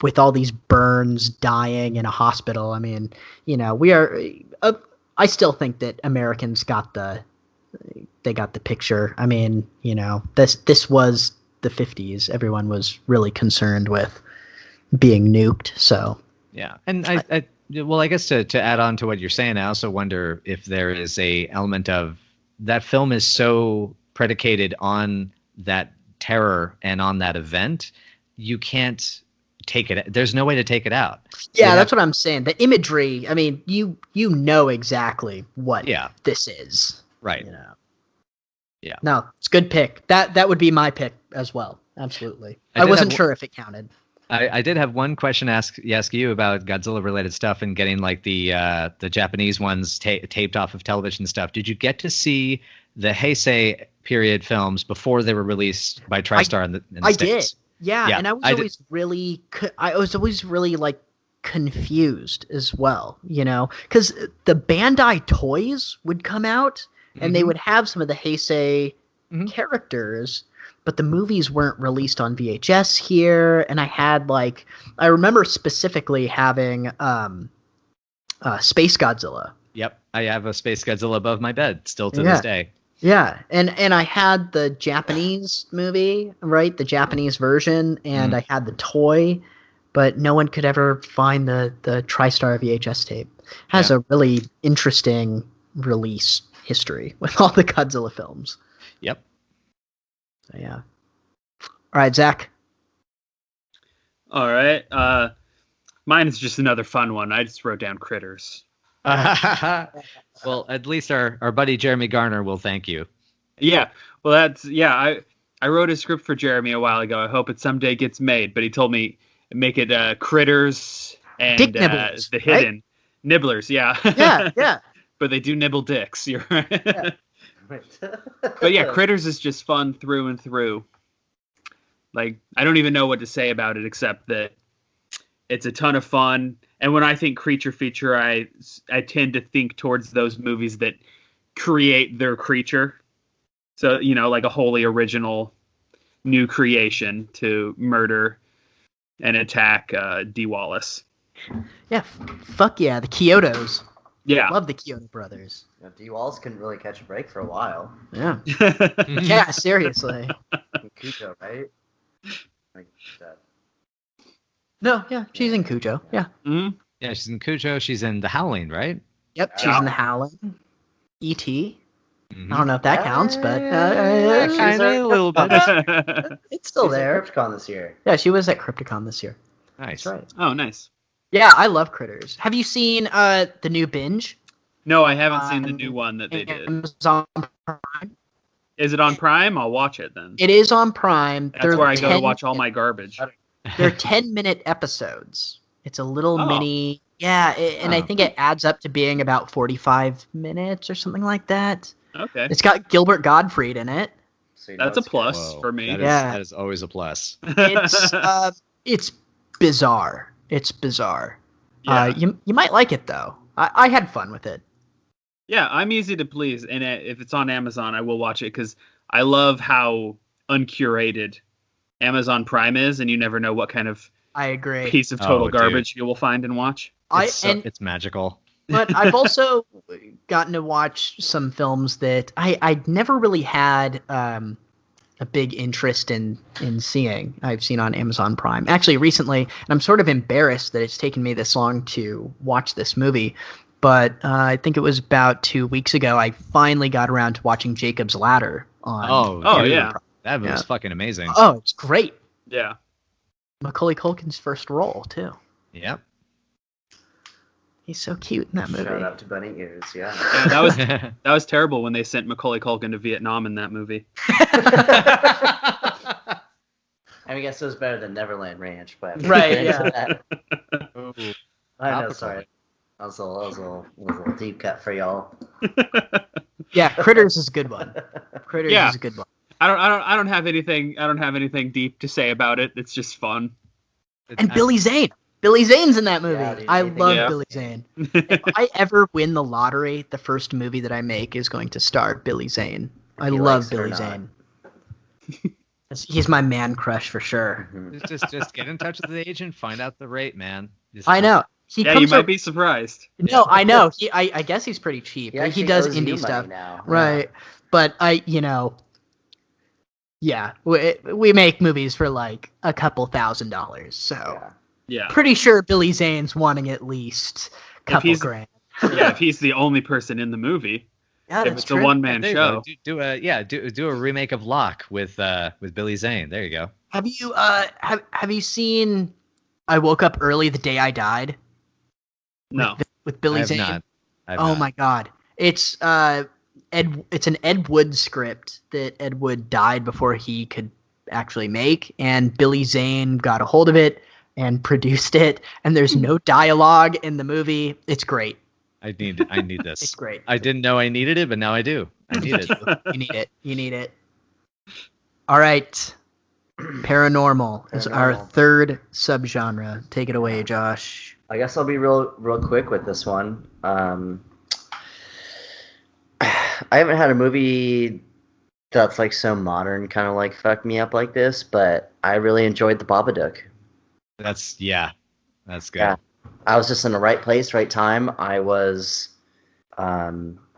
with all these burns dying in a hospital. I mean, I still think that Americans got the picture. I mean, this was the 50s. Everyone was really concerned with being nuked. So, yeah. And I guess to add on to what you're saying, I also wonder if there is a element of that film is so predicated on that terror and on that event, you can't take it. There's no way to take it out. Yeah, that's what I'm saying. The imagery, I mean, you know exactly what this is. Right. Yeah. No, it's a good pick. That would be my pick as well. Absolutely. I wasn't sure if it counted. I did have one question to ask you about Godzilla related stuff and getting like the Japanese ones taped off of television stuff. Did you get to see the Heisei period films before they were released by TriStar in the States? I did. Yeah, and I was always really like confused as well, because the Bandai toys would come out and they would have some of the Heisei characters, but the movies weren't released on VHS here. And I remember specifically having Space Godzilla. Yep, I have a Space Godzilla above my bed still to this day. Yeah, and I had the Japanese movie, right? The Japanese version, and I had the toy, but no one could ever find the TriStar VHS tape. It has a really interesting release history with all the Godzilla films. Yep. So, yeah. All right, Zach. All right. Mine is just another fun one. I just wrote down Critters. Well, at least our buddy Jeremy Garner will thank you. Yeah. Well, I wrote a script for Jeremy a while ago. I hope it someday gets made, but he told me make it Critters and Dick nibblers, the hidden right? Nibblers. Yeah. Yeah. But they do nibble dicks. You're right. Yeah. But yeah, Critters is just fun through and through. Like, I don't even know what to say about it except that it's a ton of fun. And when I think creature feature, I tend to think towards those movies that create their creature. So, like a wholly original new creation to murder and attack Dee Wallace. Yeah, fuck yeah, the Kyotos. Yeah. Love the Kyoto brothers. Dee Wallace couldn't really catch a break for a while. Yeah. Yeah, seriously. In Cujo, right? Like that. No, yeah, she's in Cujo. Yeah. Mm-hmm. Yeah, she's in Cujo. She's in The Howling, right? Yep, she's in The Howling. E.T. Mm-hmm. I don't know if that counts, but Kind of a little bit. it's still She's at there. Crypticon this year. Yeah, she was at Crypticon this year. Nice. That's right. Oh, nice. Yeah, I love Critters. Have you seen the new Binge? No, I haven't seen the new one that they did. Amazon Prime. Is it on Prime? I'll watch it then. It is on Prime. That's where I go to watch all my garbage. They're 10-minute episodes. It's a little mini. Yeah, and I think it adds up to being about 45 minutes or something like that. Okay. It's got Gilbert Gottfried in it. So you know That's a it's good. plus for me. That is always a plus. It's bizarre. It's bizarre. Yeah. You might like it though. I had fun with it. Yeah, I'm easy to please, and if it's on Amazon, I will watch it because I love how uncurated Amazon Prime is, and you never know what kind of I agree. piece of total Oh, garbage you will find and watch. It's magical. But I've also gotten to watch some films that I never really had a big interest in seeing. I've seen on Amazon Prime. Actually, recently, and I'm sort of embarrassed that it's taken me this long to watch this movie, but I think it was about 2 weeks ago, I finally got around to watching Jacob's Ladder on Amazon yeah. Prime. That was fucking amazing. Oh, it's great. Yeah. Macaulay Culkin's first role, too. Yep. He's so cute in that movie. Shout out to Bunny Ears, yeah. Yeah, that was terrible when they sent Macaulay Culkin to Vietnam in that movie. I guess it was better than Neverland Ranch, but Right, yeah. I know, sorry. That was a little deep cut for y'all. Yeah, Critters is a good one. Critters Yeah. is a good one. I don't have anything deep to say about it. It's just fun. And Billy Zane. Billy Zane's in that movie. Yeah, dude, I anything- love Yeah. Billy Zane. If I ever win the lottery, the first movie that I make is going to star Billy Zane. I he love likes it or Billy not. Zane. He's my man crush for sure. Just get in touch with the agent, find out the rate, man. I know. He Yeah, you comes might up, be surprised. No, I know. I guess he's pretty cheap. He actually does owes you indie money stuff. now. Right. But yeah, we make movies for like a couple $1,000. So Yeah. Yeah. pretty sure Billy Zane's wanting at least a couple he's- grand. Yeah, if he's the only person in the movie. Yeah, If that's it's true. a one-man There you show. go. Do a remake of Locke with Billy Zane. There you go. Have you have you seen I Woke Up Early the Day I Died No. with Billy I have Zane? not. I have Oh not. my god. It's it's an Ed Wood script that Ed Wood died before he could actually make, and Billy Zane got a hold of it and produced it, and there's no dialogue in the movie. It's great. I need this. It's great. I didn't know I needed it, but now I do. I need it. You need it. You need it. All right. Paranormal is our Paranormal. third subgenre. Take it away, Josh. I guess I'll be real quick with this one. I haven't had a movie that's like so modern, kind of like fuck me up like this, but I really enjoyed The Babadook. That's good. Yeah. I was just in the right place, right time. I remember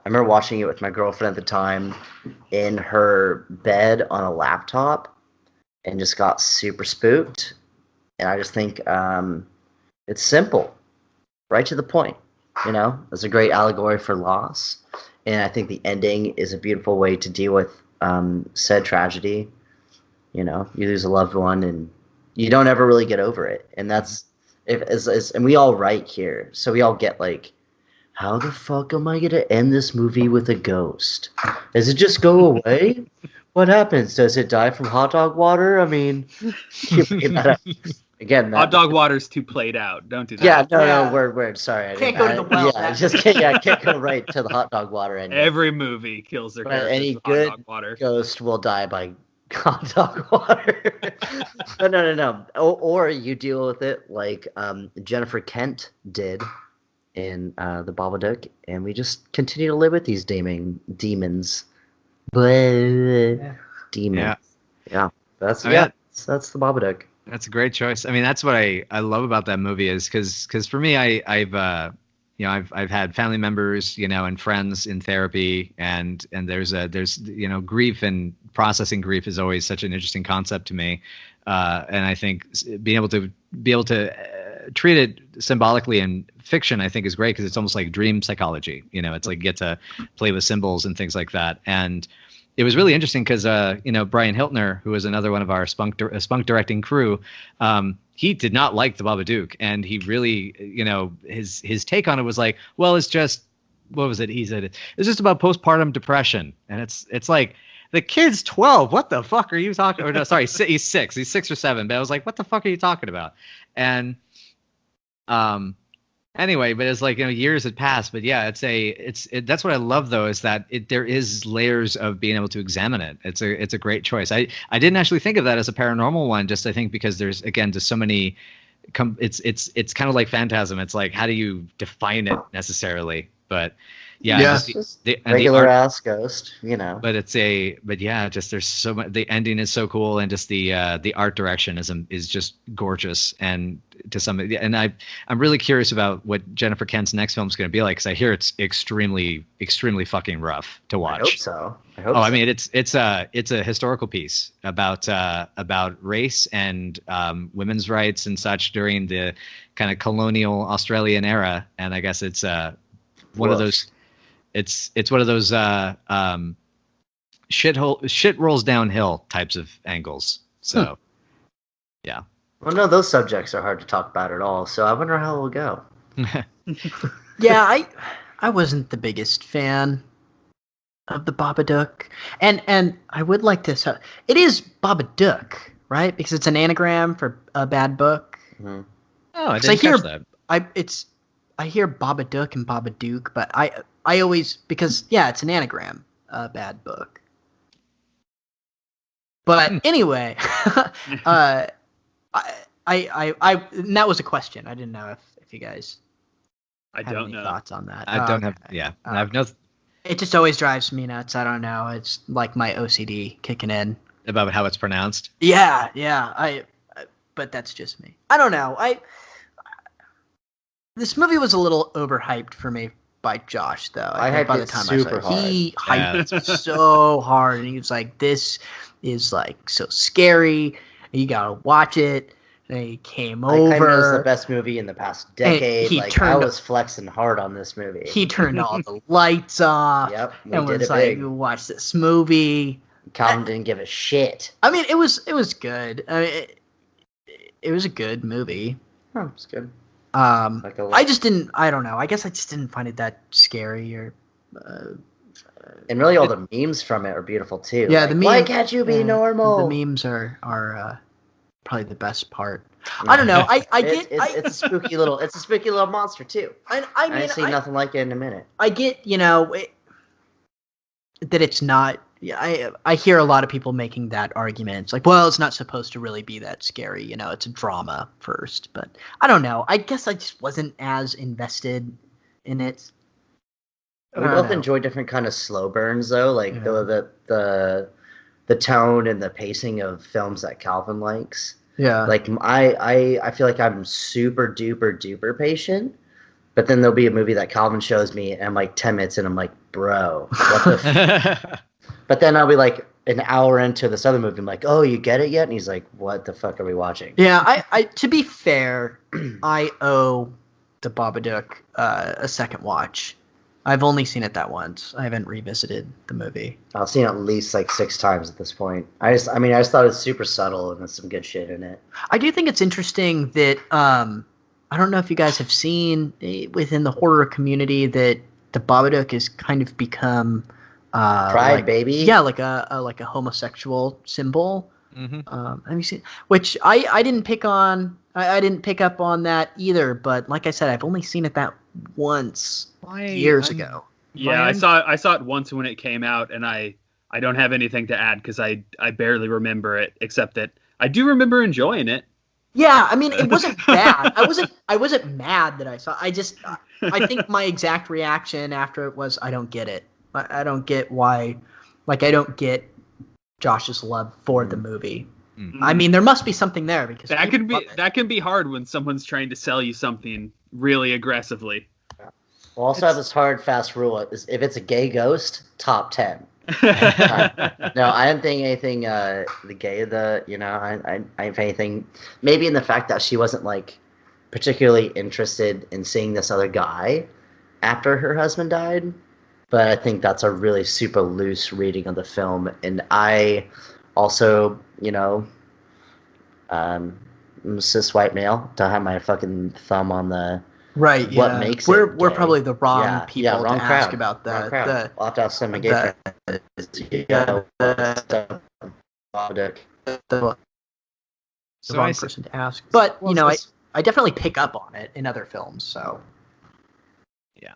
watching it with my girlfriend at the time in her bed on a laptop and just got super spooked. And I just think it's simple, right to the point. You know, it's a great allegory for loss. And I think the ending is a beautiful way to deal with said tragedy. You know, you lose a loved one and you don't ever really get over it. And that's, and we all write here. So we all get like, how the fuck am I going to end this movie with a ghost? Does it just go away? What happens? Does it die from hot dog water? I mean, again, Hot dog water's too played out. Don't do that. yeah, no, Yeah. word. Sorry, Can't go to the well. Yeah, can't go right to the hot dog water. And Every movie kills their But characters any with good hot dog water. ghost will die by hot dog water. But no. Or you deal with it like Jennifer Kent did in The Babadook, and we just continue to live with these demons. Demons. Yeah. That's I mean, that's The Babadook. That's a great choice. I mean, that's what I love about that movie is because for me, I've had family members, and friends in therapy, and there's grief, and processing grief is always such an interesting concept to me, and I think being able to treat it symbolically in fiction, I think, is great because it's almost like dream psychology. It's like you get to play with symbols and things like that, and it was really interesting because Brian Hiltner, who was another one of our spunk directing crew, he did not like The Babadook, and he really, his take on it was like, well, it's just, what was it? He said it's just about postpartum depression, and it's like, the kid's 12. What the fuck are you talking? Or no, sorry, he's 6. He's 6 or 7. But I was like, what the fuck are you talking about? And anyway, but it's like, years had passed. But yeah, that's what I love though, is that there is layers of being able to examine it. It's a great choice. I didn't actually think of that as a paranormal one, just I think because there's again just so many. It's kind of like Phantasm. It's like, how do you define it necessarily? But Yeah, Yeah. just Just the regular art, ass ghost, you know. but yeah, just there's so much. The ending is so cool, and just the art direction is just gorgeous. And to some, and I'm really curious about what Jennifer Kent's next film is going to be like, because I hear it's extremely fucking rough to watch. I hope so. I hope Oh, so. I mean, it's a historical piece about race and women's rights and such during the kind of colonial Australian era, and I guess it's one of those. It's one of those shit rolls downhill types of angles. So, yeah. Well, no, those subjects are hard to talk about at all. So I wonder how it'll go. Yeah, I wasn't the biggest fan of the Babadook, and I would like to. So it is Babadook, right? Because it's an anagram for a bad book. Mm-hmm. Oh, I 'Cause I didn't hear catch that. I hear Babadook and Babadook, but I always, because yeah, it's an anagram, bad book. But anyway, I and that was a question. I didn't know if you guys I have don't any know. thoughts on that. I don't have. Okay. Yeah, I have no It just always drives me nuts. I don't know. It's like my OCD kicking in. about how it's pronounced. Yeah. But that's just me. I don't know. This movie was a little overhyped for me by Josh, though. I think hyped by the it time super I saw it, he Yeah. hyped it so hard, and he was like, "This is like so scary. You gotta watch it." And he came I claim it was the over. best movie in the past And decade. he Like I turned- was flexing hard on this movie. He turned all the lights off. Yep, we and did was it like, big. "Watch this movie." Calvin didn't give a shit. I mean, it was good. I mean, it was a good movie. Oh, it's good. Like I just didn't. I don't know. I guess I just didn't find it that scary or. And really, all the memes from it are beautiful too. Yeah, like, the meme. Why can't you be yeah, normal? The memes are probably the best part. I don't know. I get. It's a spooky little monster too. I I mean, ain't seen nothing like it in a minute. I get. That it's not. Yeah, I hear a lot of people making that argument. It's like, well, it's not supposed to really be that scary. It's a drama first, but I don't know. I guess I just wasn't as invested in it. We I don't both know. enjoy different kind of slow burns though, like Yeah. the tone and the pacing of films that Calvin likes. Yeah. Like I feel like I'm super duper patient, but then there'll be a movie that Calvin shows me and I'm like 10 minutes and I'm like, bro, what the But then I'll be like an hour into this other movie, I'm like, oh, you get it yet? And he's like, what the fuck are we watching? Yeah, I to be fair, I owe the Babadook a second watch. I've only seen it that once. I haven't revisited the movie. I've seen it at least like 6 times at this point. I just thought it was super subtle and there's some good shit in it. I do think it's interesting that I don't know if you guys have seen within the horror community that the Babadook has kind of become Pride, baby. Yeah, like a homosexual symbol. Mhm. Have you seen? Which I didn't pick on. I didn't pick up on that either. But like I said, I've only seen it that once years ago. Yeah, I saw it once when it came out, and I don't have anything to add because I barely remember it, except that I do remember enjoying it. Yeah, I mean, it wasn't bad. I wasn't mad that I saw. I think my exact reaction after it was, I don't get it. I don't get why. Like, I don't get Josh's love for the movie. I mean, there must be something there because That can be hard when someone's trying to sell you something really aggressively. We'll also have this hard, fast rule: is if it's a gay ghost, top 10. No, I didn't think anything. If anything, maybe in the fact that she wasn't like particularly interested in seeing this other guy after her husband died. But I think that's a really super loose reading of the film, and I also, I'm a cis white male. Don't have my fucking thumb on the right. what Yeah, makes we're it gay. probably the wrong people wrong to crowd. ask about Wrong that. crowd. We'll have to have some gay the- friends. the So wrong I person to ask. But Well, I definitely pick up on it in other films. So Yeah.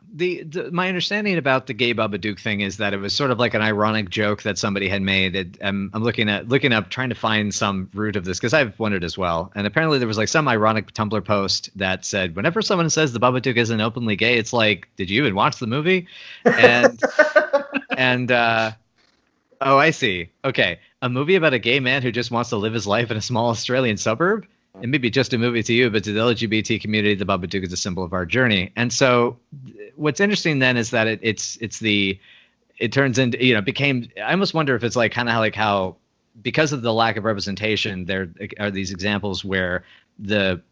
My understanding about the gay Babadook thing is that it was sort of like an ironic joke that somebody had made. I'm looking up, trying to find some root of this because I've wondered as well. And apparently there was like some ironic Tumblr post that said, whenever someone says the Babadook isn't openly gay, it's like, did you even watch the movie? And oh, I see. Okay, a movie about a gay man who just wants to live his life in a small Australian suburb. It may be just a movie to you, but to the LGBT community, the Babadook is a symbol of our journey. And so, what's interesting then is that it turns into, you know, became. I almost wonder if it's like kind of like how because of the lack of representation, there are these examples where the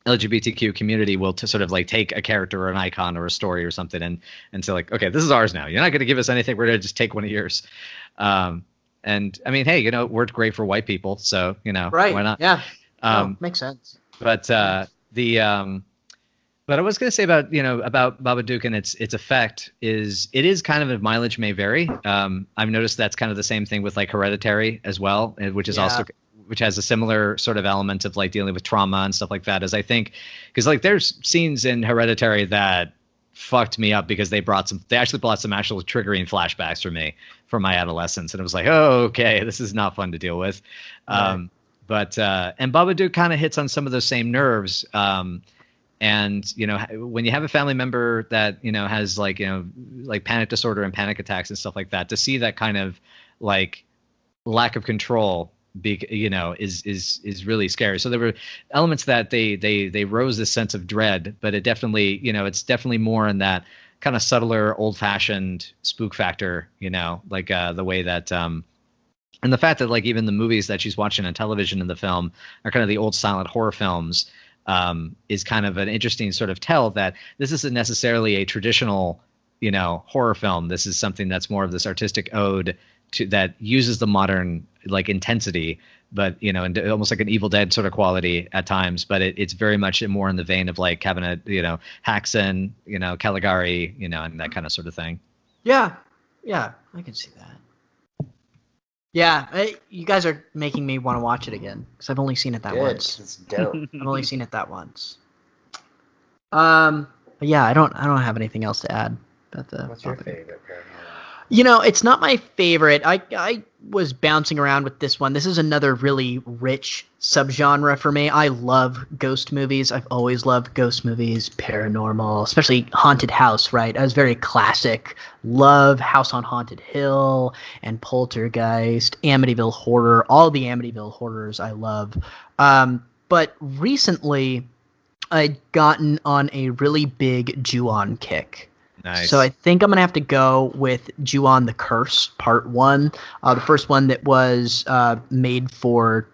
LGBTQ community will sort of like take a character or an icon or a story or something and say like, okay, this is ours now. You're not going to give us anything. We're going to just take one of yours. And I mean, hey, you know, it worked great for white people, so you know, right? Why not? Yeah. Makes sense. But but I was going to say about Babadook and its effect is it is kind of a mileage may vary. I've noticed that's kind of the same thing with like Hereditary as well, which is also which has a similar sort of element of like dealing with trauma and stuff like that. As I think because like there's scenes in Hereditary that fucked me up because they actually brought some actual triggering flashbacks for me from my adolescence, and it was like, oh, okay, this is not fun to deal with. Right. But and Babadook kind of hits on some of those same nerves. And you know, when you have a family member that you know has like panic disorder and panic attacks and stuff like that, to see that kind of like lack of control, is really scary. So there were elements that they rose this sense of dread, but it definitely, you know, it's definitely more in that kind of subtler, old-fashioned spook factor. You know, like the way that. And the fact that like even the movies that she's watching on television in the film are kind of the old silent horror films is kind of an interesting sort of tell that this isn't necessarily a traditional, you know, horror film. This is something that's more of this artistic ode to that uses the modern like intensity, but you know, and almost like an Evil Dead sort of quality at times. But it's very much more in the vein of like Cabinet, you know, Haxan, you know, Caligari, you know, and that kind of sort of thing. Yeah, I can see that. Yeah, you guys are making me want to watch it again because I've only seen it that once. It's dope. I've only seen it that once. But yeah, I don't have anything else to add about the. What's your favorite Paranormal? You know, it's not my favorite. I was bouncing around with this one. This is another really rich subgenre for me. I love ghost movies. I've always loved ghost movies, paranormal, especially Haunted House, right? I was very classic. Love House on Haunted Hill and Poltergeist, Amityville Horror, all the Amityville horrors I love. But recently, I'd gotten on a really big Ju-on kick. Nice. So I think I'm going to have to go with Ju-on the Curse, Part 1. The first one that was made for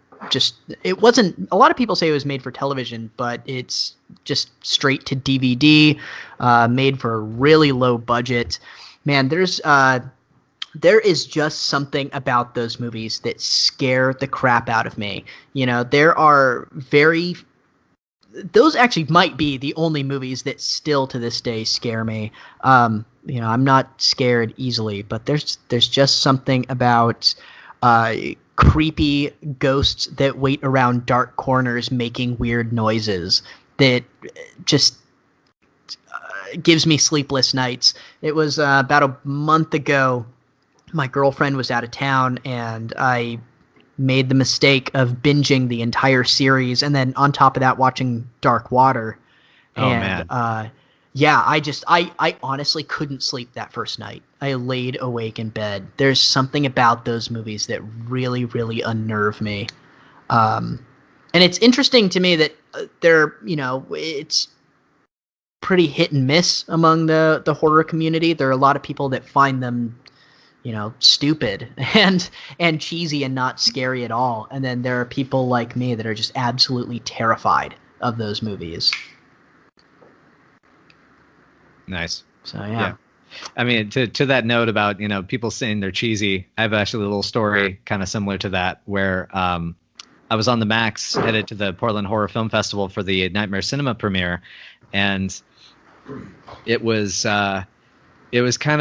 it wasn't, a lot of people say it was made for television, but it's just straight to DVD, made for a really low budget. Man, there is just something about those movies that scare the crap out of me. You know, those actually might be the only movies that still to this day scare me. You know, I'm not scared easily, but there's just something about creepy ghosts that wait around dark corners making weird noises that just gives me sleepless nights. It was about a month ago. My girlfriend was out of town, and I made the mistake of binging the entire series and then on top of that watching Dark Water. Man. Yeah, I honestly couldn't sleep that first night. I laid awake in bed. There's something about those movies that really, really unnerve me. And it's interesting to me that they're, you know, it's pretty hit and miss among the horror community. There are a lot of people that find them, you know, stupid and cheesy and not scary at all. And then there are people like me that are just absolutely terrified of those movies. Nice. So, yeah. I mean, to that note about, you know, people saying they're cheesy, I have actually a little story kind of similar to that where I was on the Max headed to the Portland Horror Film Festival for the Nightmare Cinema premiere. And it was kind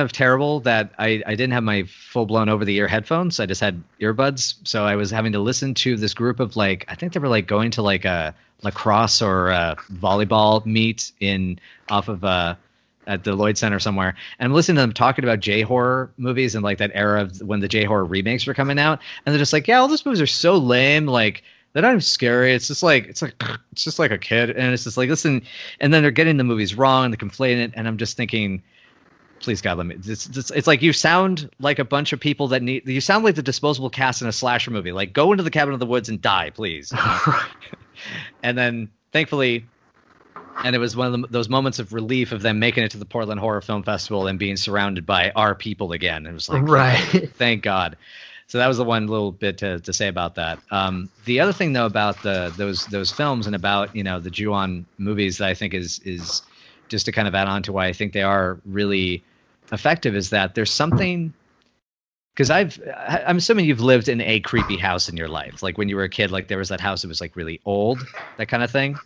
of terrible that I didn't have my full-blown over-the-ear headphones. I just had earbuds. So I was having to listen to this group of, like, I think they were, like, going to, like, a lacrosse or a volleyball meet off of at the Lloyd Center somewhere, and I'm listening to them talking about J-horror movies and like that era of when the J-horror remakes were coming out, and they're just like, yeah, all those movies are so lame, like they're not even scary. It's just like a kid, and it's just like, listen, and then they're getting the movies wrong and they're conflating it, and I'm just thinking, please God, let me. It's like you sound like a bunch of people that need. You sound like the disposable cast in a slasher movie. Like, go into the cabin of the woods and die, please. And then thankfully. And it was one of those moments of relief of them making it to the Portland Horror Film Festival and being surrounded by our people again. It was like, right. Thank God. So that was the one little bit to say about that. The other thing, though, about those films and about, you know, the Ju-on movies that I think is just to kind of add on to why I think they are really effective is that there's something. Because I'm assuming you've lived in a creepy house in your life. Like when you were a kid, like there was that house that was like really old, that kind of thing.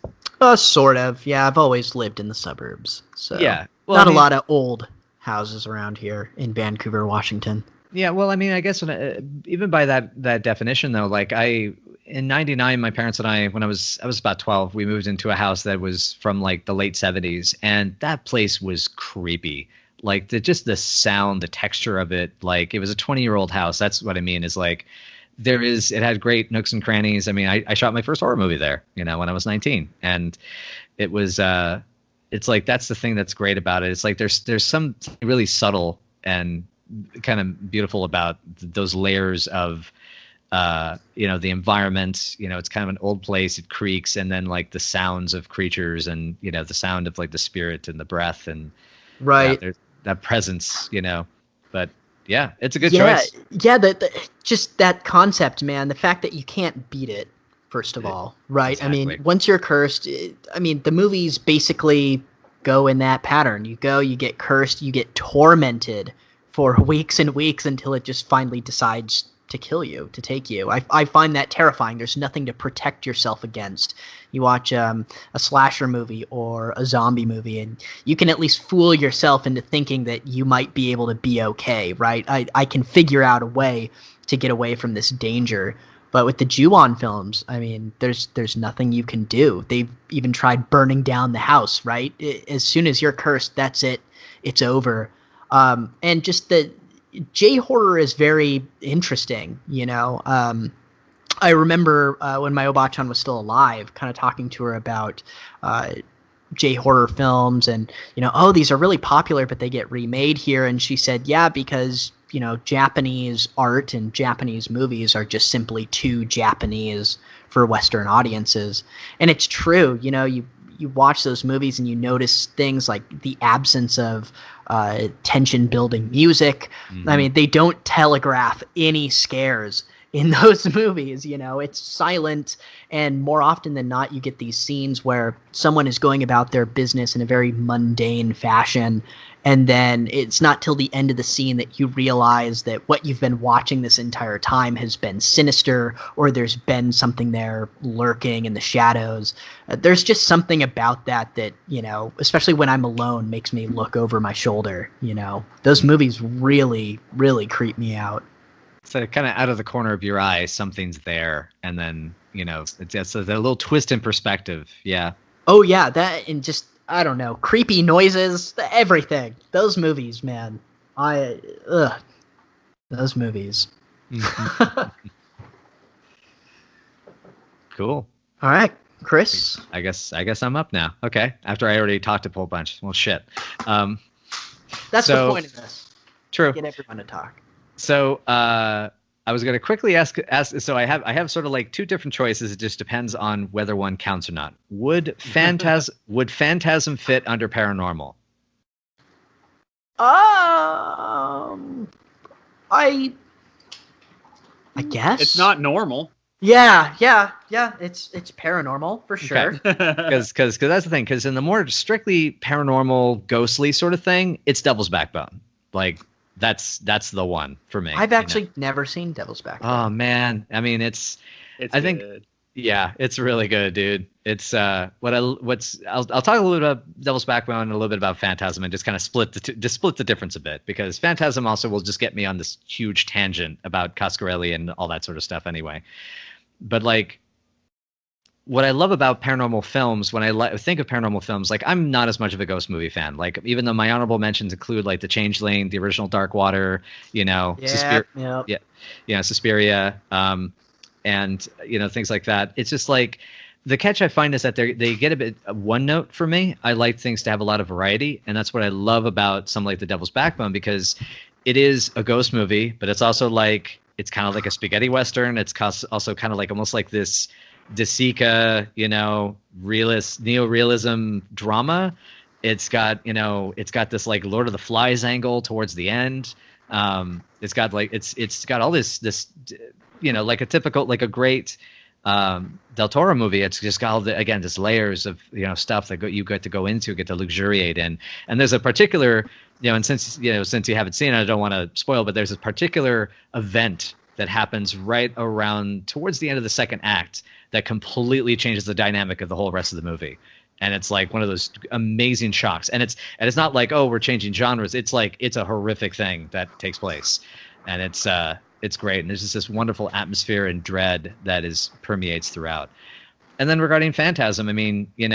Sort of. Yeah, I've always lived in the suburbs. So yeah, well, not a lot of old houses around here in Vancouver, Washington. Yeah, well, I mean, I guess even by that definition, though, like in '99, my parents and I, when I was about 12, we moved into a house that was from like the late '70s, and that place was creepy. Like just the sound, the texture of it, like it was a 20-year-old house. That's what I mean is like it had great nooks and crannies. I mean, I shot my first horror movie there, you know, when I was 19, and it was it's like that's the thing that's great about it. It's like there's some really subtle and kind of beautiful about those layers of you know, the environment. You know, it's kind of an old place, it creaks, and then like the sounds of creatures and, you know, the sound of like the spirit and the breath and right. Yeah, that presence, you know, but yeah, it's a good choice. Yeah, just that concept, man. The fact that you can't beat it, first of all, right? Exactly. I mean, once you're cursed, the movies basically go in that pattern. You get cursed, you get tormented for weeks and weeks until it just finally decides to kill you, to take you. I find that terrifying. There's nothing to protect yourself against. You watch a slasher movie or a zombie movie, and you can at least fool yourself into thinking that you might be able to be okay, right? I can figure out a way to get away from this danger. But with the Ju-on films, I mean, there's nothing you can do. They've even tried burning down the house, right? As soon as you're cursed, that's it. It's over. And just the J-horror is very interesting, you know. I remember when my Obachan was still alive, kind of talking to her about J-horror films and, you know, oh, these are really popular, but they get remade here. And she said, yeah, because, you know, Japanese art and Japanese movies are just simply too Japanese for Western audiences. And it's true. You know, you watch those movies and you notice things like the absence of tension-building music. Mm-hmm. I mean, they don't telegraph any scares in those movies, you know. It's silent, and more often than not, you get these scenes where someone is going about their business in a very mundane fashion, and then it's not till the end of the scene that you realize that what you've been watching this entire time has been sinister, or there's been something there lurking in the shadows. There's just something about that, you know, especially when I'm alone, makes me look over my shoulder, you know. Those movies really, really creep me out. So kind of out of the corner of your eye, something's there, and then, you know, it's a little twist in perspective. Yeah. Oh yeah, that, and just, I don't know, creepy noises, everything. Those movies, man. Those movies. Cool. All right, Chris. I guess I'm up now. Okay. After I already talked a whole bunch. Well, shit. That's the point of this. True. Get everyone to talk. So I was going to quickly ask. So I have sort of like two different choices. It just depends on whether one counts or not. Would Phantasm fit under paranormal? I guess it's not normal. Yeah. It's paranormal for sure. Because that's the thing. Because in the more strictly paranormal, ghostly sort of thing, it's Devil's Backbone. Like. That's the one for me. I've actually never seen Devil's Backbone. Oh man, I mean it's I think good. Yeah, it's really good, dude. It's I'll talk a little bit about Devil's Backbone and a little bit about Phantasm and just kind of split the difference a bit, because Phantasm also will just get me on this huge tangent about Coscarelli and all that sort of stuff anyway. But like what I love about paranormal films, when I think of paranormal films, like I'm not as much of a ghost movie fan. Like even though my honorable mentions include like The Changeling, the original Dark Water, Suspiria, and things like that. It's just like the catch I find is that they get a bit one note for me. I like things to have a lot of variety, and that's what I love about something like The Devil's Backbone, because it is a ghost movie, but it's also like it's kind of like a spaghetti western. It's also kind of like almost like this De Sica, neorealism drama. It's got this like Lord of the Flies angle towards the end. It's got like it's got all this like a typical, like a great Del Toro movie. It's just got all this layers of stuff that you get to go into, get to luxuriate in. And there's a particular and since you haven't seen it, I don't want to spoil, but there's a particular event that happens right around towards the end of the second act that completely changes the dynamic of the whole rest of the movie. And it's like one of those amazing shocks. And it's not like, oh, we're changing genres. It's like it's a horrific thing that takes place. And it's great. And there's just this wonderful atmosphere and dread that permeates throughout. And then regarding Phantasm, I mean, it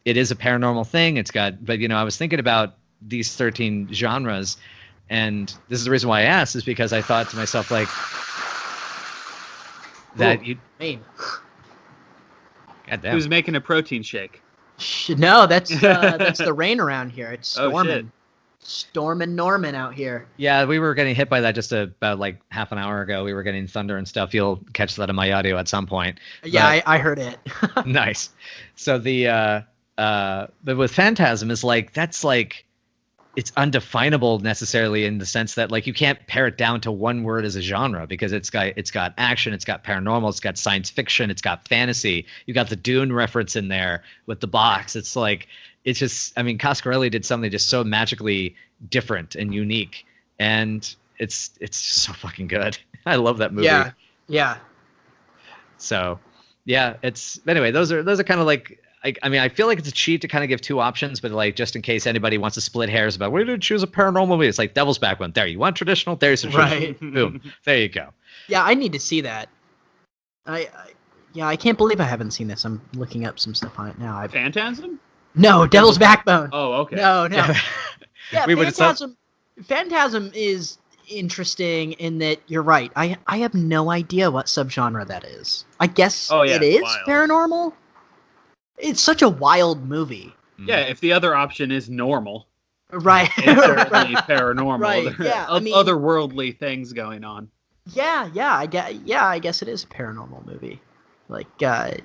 is a paranormal thing. But I was thinking about these 13 genres, and this is the reason why I asked, is because I thought to myself, like, that you mean. Goddamn. Who's making a protein shake? No, that's the rain around here. It's storming. Oh, shit. Storming Norman out here. Yeah, we were getting hit by that just about like half an hour ago. We were getting thunder and stuff. You'll catch that in my audio at some point. Yeah, I heard it. Nice. So but with Phantasm is like, that's like, it's undefinable necessarily in the sense that like you can't pare it down to one word as a genre, because it's got action, it's got paranormal, it's got science fiction, it's got fantasy. You got the Dune reference in there with the box. It's like, it's just, I mean, Coscarelli did something just so magically different and unique, and it's just so fucking good. I love that movie. Yeah. So, yeah, anyway, those are kind of like, I mean, I feel like it's a cheat to kind of give two options, but like just in case anybody wants to split hairs about where to choose a paranormal movie, it's like Devil's Backbone. There, you want traditional? There's a traditional. Right. Boom. There you go. Yeah, I need to see that. I can't believe I haven't seen this. I'm looking up some stuff on it now. Phantasm? No, Devil's Backbone. Oh, okay. No. Yeah, We Phantasm is interesting in that you're right. I have no idea what subgenre that is. I guess it is wild. paranormal. It's such a wild movie. Yeah, if the other option is normal, right? it's certainly paranormal. Right. There Yeah, are otherworldly things going on. Yeah. I guess it is a paranormal movie. Like, I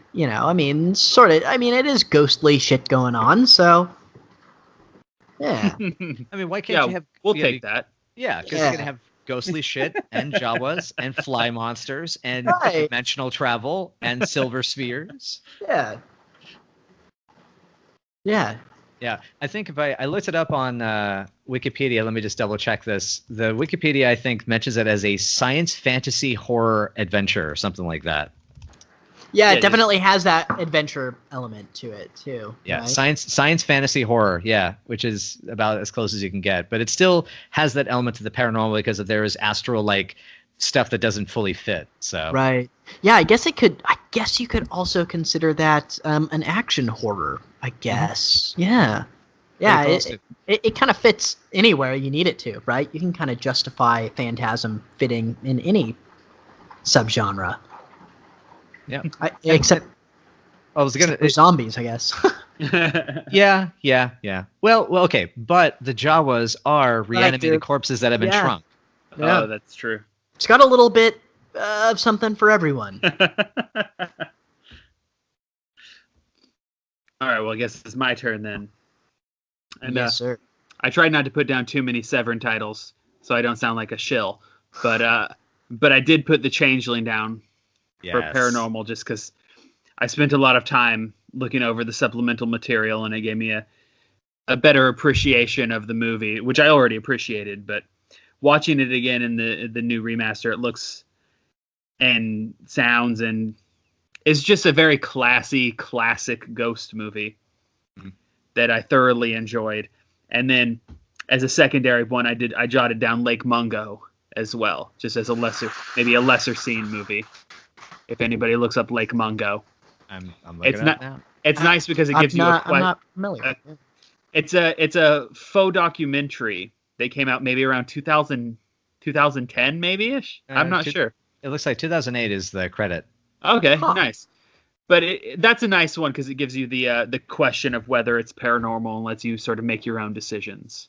mean, sort of. I mean, it is ghostly shit going on. So, yeah. I mean, why can't you have? We'll take that. Yeah, because you're gonna have ghostly shit and Jawas and fly monsters and dimensional travel and silver spheres. Yeah. Yeah, I think if I looked it up on Wikipedia, let me just double check this. The Wikipedia, I think, mentions it as a science fantasy horror adventure or something like that. Yeah, it definitely has that adventure element to it too. Yeah, right? science fantasy horror, yeah, which is about as close as you can get. But it still has that element to the paranormal because there is astral like stuff that doesn't fully fit. So right. Yeah, I guess you could also consider that an action horror, I guess. Yeah. Yeah, it kind of fits anywhere you need it to, right? You can kind of justify Phantasm fitting in any subgenre. Yeah. Except I was gonna for zombies, I guess. Yeah. Well, okay, but the Jawas are reanimated corpses that have been shrunk. Yeah. Oh, that's true. It's got a little bit of something for everyone. All right, well, I guess it's my turn then. And, yes, sir. I tried not to put down too many Severn titles, so I don't sound like a shill. But I did put The Changeling down for paranormal, just because I spent a lot of time looking over the supplemental material, and it gave me a better appreciation of the movie, which I already appreciated. But watching it again in the new remaster, it looks and sounds and is just a very classic ghost movie that I thoroughly enjoyed. And then as a secondary one, I jotted down Lake Mungo as well, just as maybe a lesser seen movie. If anybody looks up Lake Mungo. I'm looking It's at not. it now. It's nice because it gives I'm you not familiar. It's a faux documentary. They came out maybe around 2010 maybe-ish. I'm not sure. It looks like 2008 is the credit. Okay, Huh. nice. But that's a nice one because it gives you the question of whether it's paranormal and lets you sort of make your own decisions.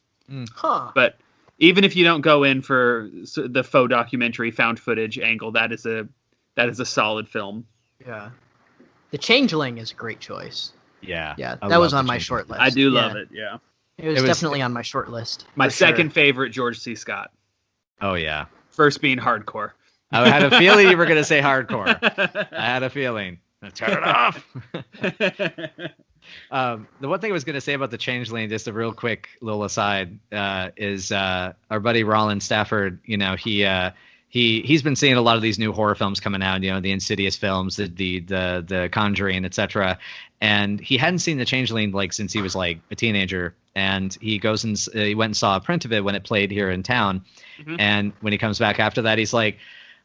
Huh. But even if you don't go in for the faux documentary found footage angle, that is a solid film. Yeah. The Changeling is a great choice. Yeah. Yeah, I that was love on the my Changeling. short list. I do Yeah. love it. Yeah. It was definitely on my short list. My for sure. second favorite, George C. Scott. Oh yeah. First being hardcore. I had a feeling you were going to say hardcore. I had a feeling. Turn it off. The one thing I was going to say about the Changeling, just a real quick little aside, is our buddy Roland Stafford. You know, he's been seeing a lot of these new horror films coming out. You know, the Insidious films, the Conjuring, etc. And he hadn't seen the Changeling like since he was like a teenager. And he goes and he went and saw a print of it when it played here in town. Mhm. And when he comes back after that, he's like,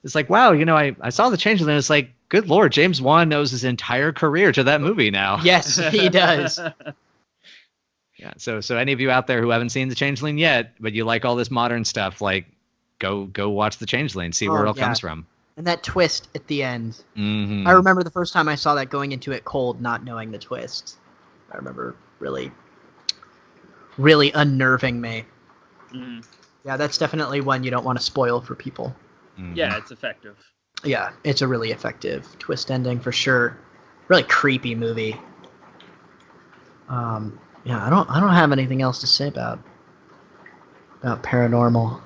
it's like, wow, you know, I saw the Changeling. It's like, good Lord, James Wan knows his entire career to that movie now. Yes, he does. Yeah. So any of you out there who haven't seen the Changeling yet, but you like all this modern stuff, like go watch the Changeling, see where it all yeah. comes from. And that twist at the end. Mm-hmm. I remember the first time I saw that, going into it cold, not knowing the twist. I remember really unnerving me. Mm. Yeah, that's definitely one you don't want to spoil for people. Mm-hmm. Yeah, it's effective. Yeah, it's a really effective twist ending for sure. Really creepy movie. Yeah, I don't have anything else to say about Paranormal. All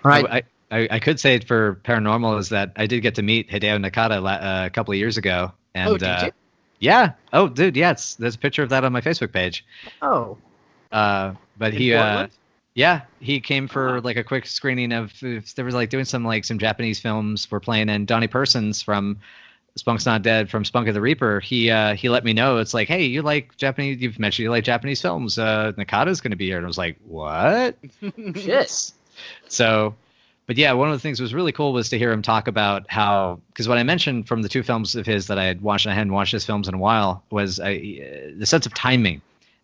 right. I could say for Paranormal is that I did get to meet Hideo Nakata a couple of years ago, and did you? yeah, oh dude, yeah, there's a picture of that on my Facebook page. Oh. But In he Portland? yeah, he came for like a quick screening of they were like doing some Japanese films we're playing, and Donnie Persons from Spunk's Not Dead, from Spunk of the Reaper, he let me know. It's like, hey, you've mentioned you like Japanese films, Nakata's going to be here. And I was like, what? Shit. So, but yeah, one of the things that was really cool was to hear him talk about how, because what I mentioned from the two films of his that I had watched, and I hadn't watched his films in a while, was the sense of timing,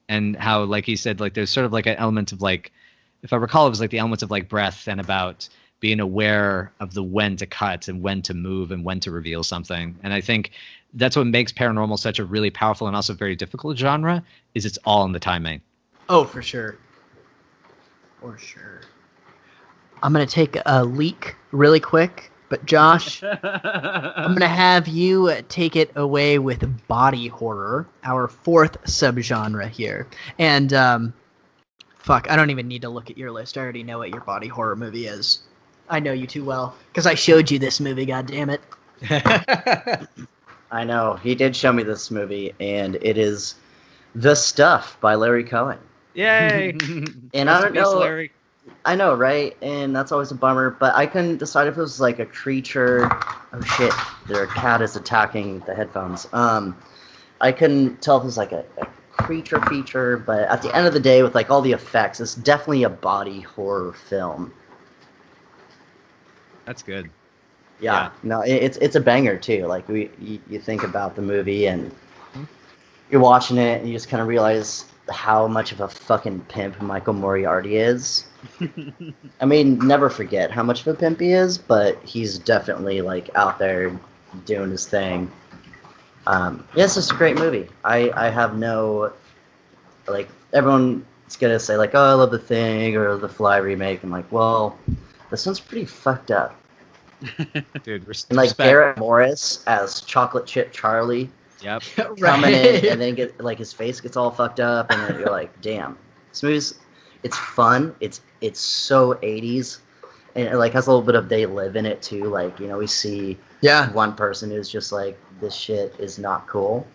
and how, like he said, like there's sort of like an element of like, if I recall, it was like the elements of like breath and about being aware of the when to cut and when to move and when to reveal something. And I think that's what makes Paranormal such a really powerful and also very difficult genre, is it's all in the timing. Oh, for sure. For sure. I'm going to take a leak really quick, but Josh, I'm going to have you take it away with body horror, our fourth subgenre here. And, fuck, I don't even need to look at your list. I already know what your body horror movie is. I know you too well, because I showed you this movie, goddammit. I know. He did show me this movie, and it is The Stuff by Larry Cohen. Yay! And I don't know. Larry. I know, right? And that's always a bummer, but I couldn't decide if it was like a creature. Oh shit, their cat is attacking the headphones. I couldn't tell if it was like a creature feature, but at the end of the day, with like all the effects, it's definitely a body horror film. That's good. Yeah. No, it's a banger too. Like you think about the movie and you're watching it and you just kind of realize how much of a fucking pimp Michael Moriarty is. I mean, never forget how much of a pimp he is, but he's definitely like out there doing his thing. Yeah, it's just a great movie. I have no, like, everyone's gonna say like, oh, I love The Thing or The Fly remake. I'm like, well, this one's pretty fucked up. Dude, And like Garrett Morris as Chocolate Chip Charlie Yep. coming in and then get like his face gets all fucked up and then you're like, damn. This movie's, it's fun. It's so 80s. And it like has a little bit of They Live in it too. Like, you know, we see one person who's just like, this shit is not cool.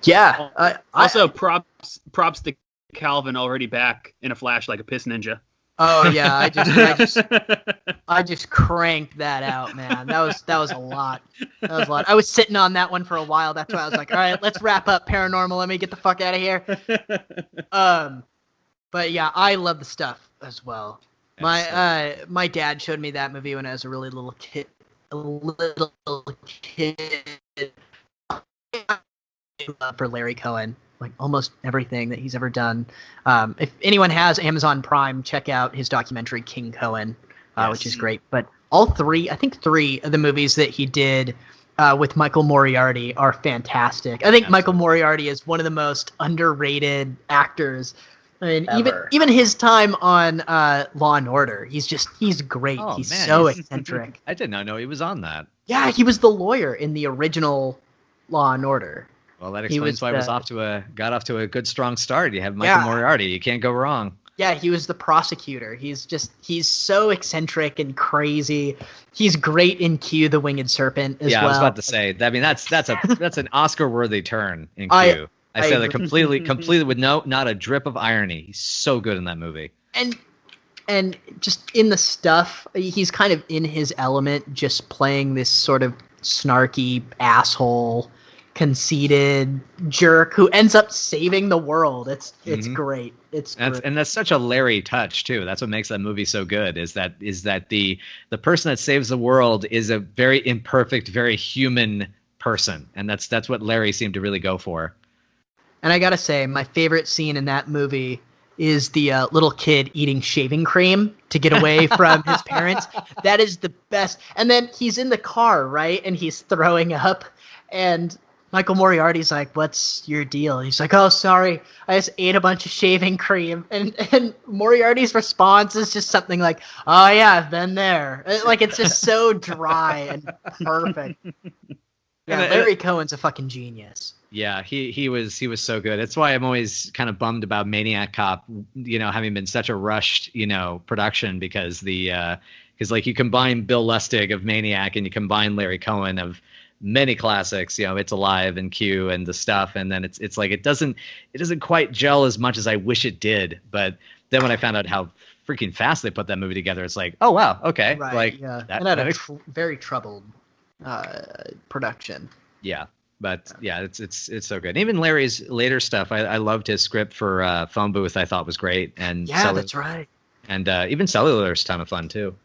Yeah. Also, props to Calvin, already back in a flash like a piss ninja. Oh yeah, I just cranked that out, man. That was a lot. That was a lot. I was sitting on that one for a while. That's why I was like, all right, let's wrap up Paranormal. Let me get the fuck out of here. But yeah, I love The Stuff as well. My dad showed me that movie when I was a really little a little kid for Larry Cohen, like almost everything that he's ever done. If anyone has Amazon Prime, check out his documentary King Cohen, which is great. But all three of the movies that he did with Michael Moriarty are fantastic. I think Michael Moriarty is one of the most underrated actors. I mean, even his time on Law and Order, he's great. He's eccentric. I did not know he was on that. Yeah, he was the lawyer in the original Law and Order. Well, that explains why it got off to a good strong start. You have Michael Moriarty. You can't go wrong. Yeah, he was the prosecutor. He's so eccentric and crazy. He's great in Q, the Winged Serpent as well. Yeah, I was about to say. I mean, that's an Oscar-worthy turn in Q. I said that completely with not a drip of irony. He's so good in that movie. And just in the stuff, he's kind of in his element, just playing this sort of snarky asshole, conceited jerk who ends up saving the world. It's great. And that's such a Larry touch too. That's what makes that movie so good. Is that the person that saves the world is a very imperfect, very human person, and that's what Larry seemed to really go for. And I gotta say, my favorite scene in that movie is the little kid eating shaving cream to get away from his parents. That is the best. And then he's in the car, right? And he's throwing up, and Michael Moriarty's like, "What's your deal?" He's like, "Oh, sorry, I just ate a bunch of shaving cream." And Moriarty's response is just something like, "Oh yeah, I've been there." Like, it's just so dry and perfect. Yeah, Larry Cohen's a fucking genius. Yeah, he was so good. That's why I'm always kind of bummed about Maniac Cop, having been such a rushed, production, because like you combine Bill Lustig of Maniac and you combine Larry Cohen of many classics, It's Alive and Q and the stuff, and then it's like it doesn't quite gel as much as I wish it did. But then when I found out how freaking fast they put that movie together, it's like, oh wow, okay, right, like yeah, and had a very troubled production. Yeah. But yeah, it's so good. Even Larry's later stuff, I loved his script for Phone Booth. I thought was great, and yeah, that's right. And even Cellular's a ton of fun too.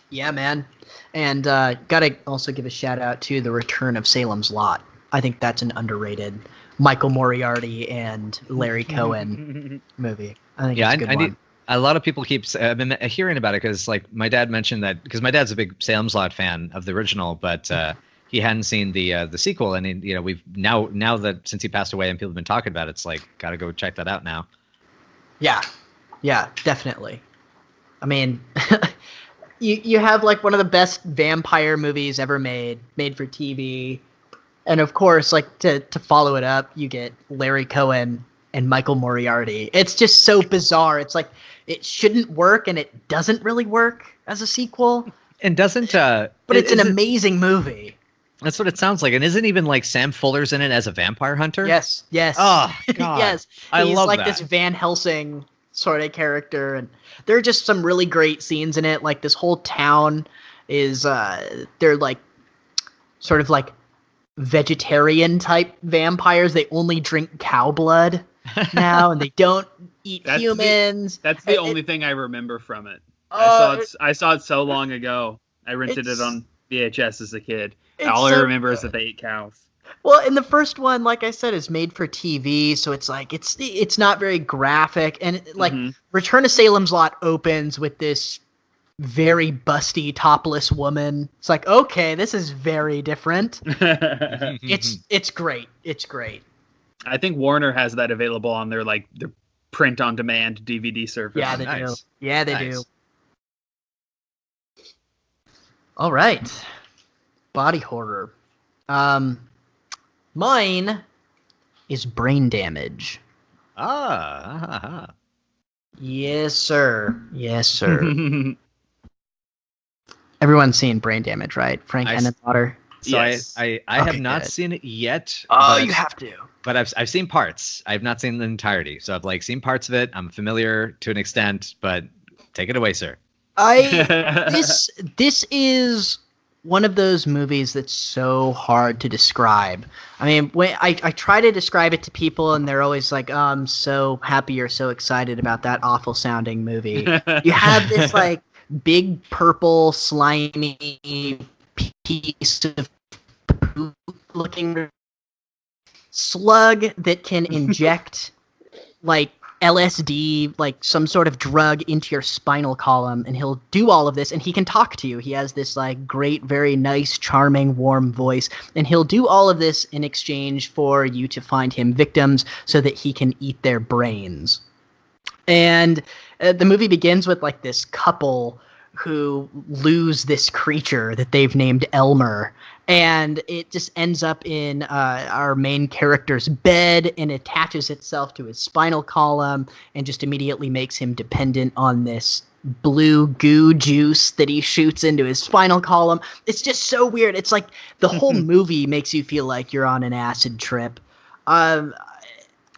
Yeah, man. And gotta also give a shout out to The Return of Salem's Lot. I think that's an underrated Michael Moriarty and Larry Cohen movie. I think it's a good one. A lot of people I've been hearing about it because, like, my dad mentioned that, because my dad's a big Salem's Lot fan of the original, but he hadn't seen the sequel, and we've now that since he passed away and people have been talking about it, it's like, gotta go check that out now. Yeah, definitely. I mean, you have like one of the best vampire movies ever made for TV, and of course, like to follow it up, you get Larry Cohen and Michael Moriarty. It's just so bizarre. It's like it shouldn't work, and it doesn't really work as a sequel. And doesn't but it's an amazing movie. That's what it sounds like. And isn't even like Sam Fuller's in it as a vampire hunter? Yes. Oh God. Yes. I love like that. This Van Helsing sort of character, and there are just some really great scenes in it. Like this whole town is they're like sort of like vegetarian type vampires. They only drink cow blood now, and they don't eat humans. That's the only thing I remember from it. I saw it so long ago. I rented it on VHS as a kid. All I remember is that they ate cows. Well, and the first one, like I said, is made for TV, so it's like it's not very graphic, and like Return to Salem's Lot opens with this very busty topless woman. It's like, okay, this is very different. It's great. It's great. I think Warner has that available on their print on demand DVD service. Yeah, they do. Yeah, they do. All right. Body horror. Mine is Brain Damage. Yes, sir. Everyone's seen Brain Damage, right? Frank Henenlotter. So yes. I have not seen it yet. Oh, you have to. But I've seen parts. I've not seen the entirety. So I've seen parts of it. I'm familiar to an extent, but take it away, sir. This is one of those movies that's so hard to describe. I mean, when I try to describe it to people, and they're always like, "Oh, I'm so happy you're so excited about that awful sounding movie." You have this like big purple slimy piece of poop looking slug that can inject like LSD, like some sort of drug, into your spinal column, and he'll do all of this, and he can talk to you. He has this like great, very nice, charming, warm voice, and he'll do all of this in exchange for you to find him victims so that he can eat their brains. And the movie begins with like this couple who lose this creature that they've named Elmer, and it just ends up in our main character's bed and attaches itself to his spinal column and just immediately makes him dependent on this blue goo juice that he shoots into his spinal column. It's just so weird. It's like the whole movie makes you feel like you're on an acid trip.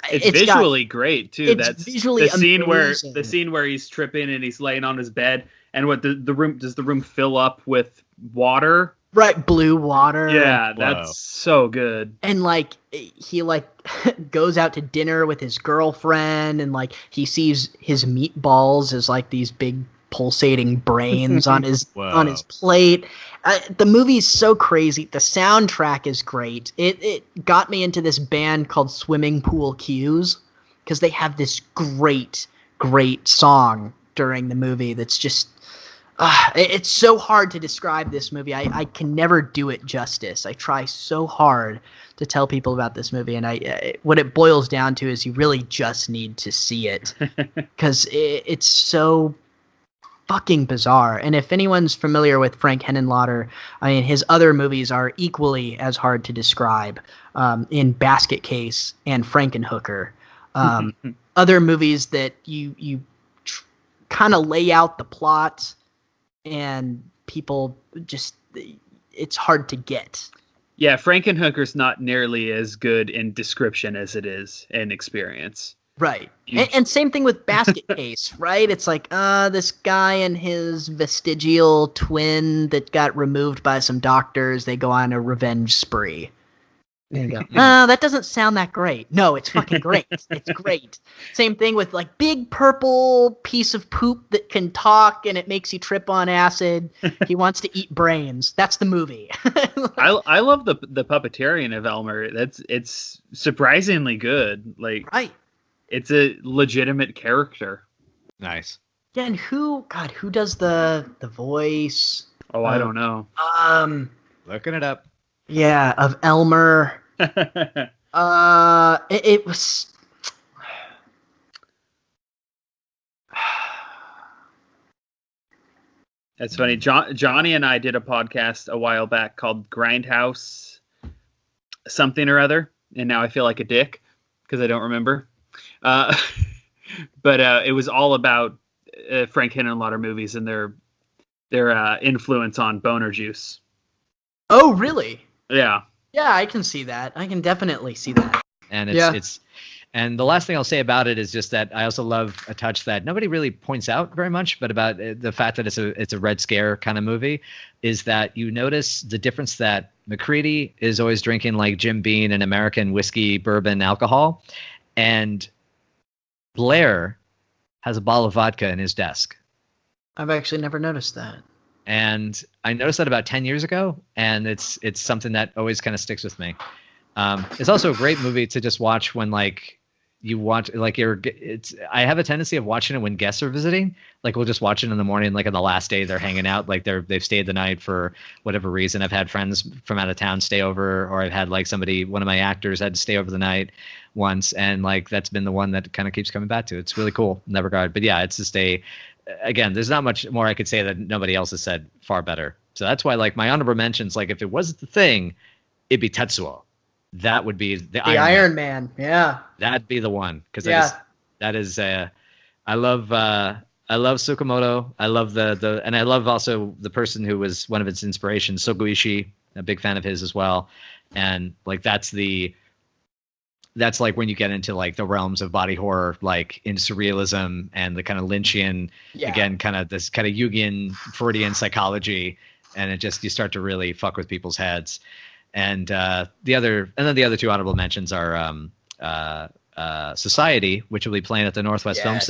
It's visually great too. That's visually the scene where he's tripping and he's laying on his bed, and what the room does the room fill up with water? Right, blue water. Yeah, that's so good. And like he like goes out to dinner with his girlfriend, and like he sees his meatballs as like these big pulsating brains on his plate. The movie's so crazy. The soundtrack is great. It got me into this band called Swimming Pool Cues because they have this great song during the movie that's just it's so hard to describe this movie. I can never do it justice. I try so hard to tell people about this movie, and what it boils down to is you really just need to see it because it's so fucking bizarre. And if anyone's familiar with Frank Henenlotter, I mean, his other movies are equally as hard to describe in Basket Case and Frankenhooker. Other movies that you kind of lay out the plot and people just, it's hard to get. Yeah, Frankenhooker's not nearly as good in description as it is in experience. Right. And same thing with Basket Case, right? It's like, this guy and his vestigial twin that got removed by some doctors, they go on a revenge spree. There you go. That doesn't sound that great. No, it's fucking great. It's great. Same thing with like big purple piece of poop that can talk and it makes you trip on acid. He wants to eat brains. That's the movie. I love the puppeteering of Elmer. It's surprisingly good. Like, right. It's a legitimate character. Nice. Yeah, and who does the voice? Oh, I don't know. Looking it up. Yeah, of Elmer. It was. That's funny. Johnny and I did a podcast a while back called Grindhouse something or other, and now I feel like a dick because I don't remember. But it was all about Frank Henenlotter movies and their influence on boner juice. Oh, really? Yeah. Yeah, I can see that. I can definitely see that. And it's and the last thing I'll say about it is just that I also love a touch that nobody really points out very much, but about the fact that it's a Red Scare kind of movie, is that you notice the difference that McCready is always drinking like Jim Beam and American whiskey, bourbon, alcohol, and Blair has a bottle of vodka in his desk. I've actually never noticed that. And I noticed that about 10 years ago, and it's something that always kind of sticks with me. It's also a great movie to just watch when like you watch like I have a tendency of watching it when guests are visiting. Like we'll just watch it in the morning, like on the last day they're hanging out, like they've stayed the night for whatever reason. I've had friends from out of town stay over, or I've had like one of my actors had to stay over the night once, and like that's been the one that kind of keeps coming back to. It's really cool in that regard. But yeah, it's just again, there's not much more I could say that nobody else has said far better. So that's why like my honorable mentions, like if it wasn't the Thing, it'd be Tetsuo. That would be the Iron Man. Yeah. That'd be the one. Because yeah. I love Tsukamoto. I love and I love also the person who was one of its inspirations, Sogo Ishii, a big fan of his as well. And like that's like when you get into like the realms of body horror, like in surrealism and the kind of Lynchian, again, kind of this kind of Jungian Freudian psychology. And you start to really fuck with people's heads. And then the other two honorable mentions are Society, which will be playing at the Northwest Film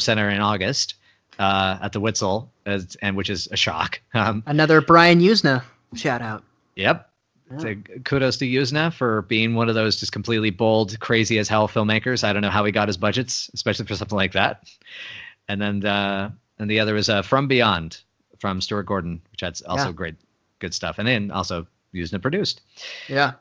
Center in August. at the Witzel, and which is a shock. Another Brian Usna shout out. Yep. Yeah. So kudos to Usna for being one of those just completely bold, crazy as hell filmmakers. I don't know how he got his budgets, especially for something like that. And then and the other is From Beyond from Stuart Gordon, which that's also great, good stuff. And then also Usna produced. Yeah.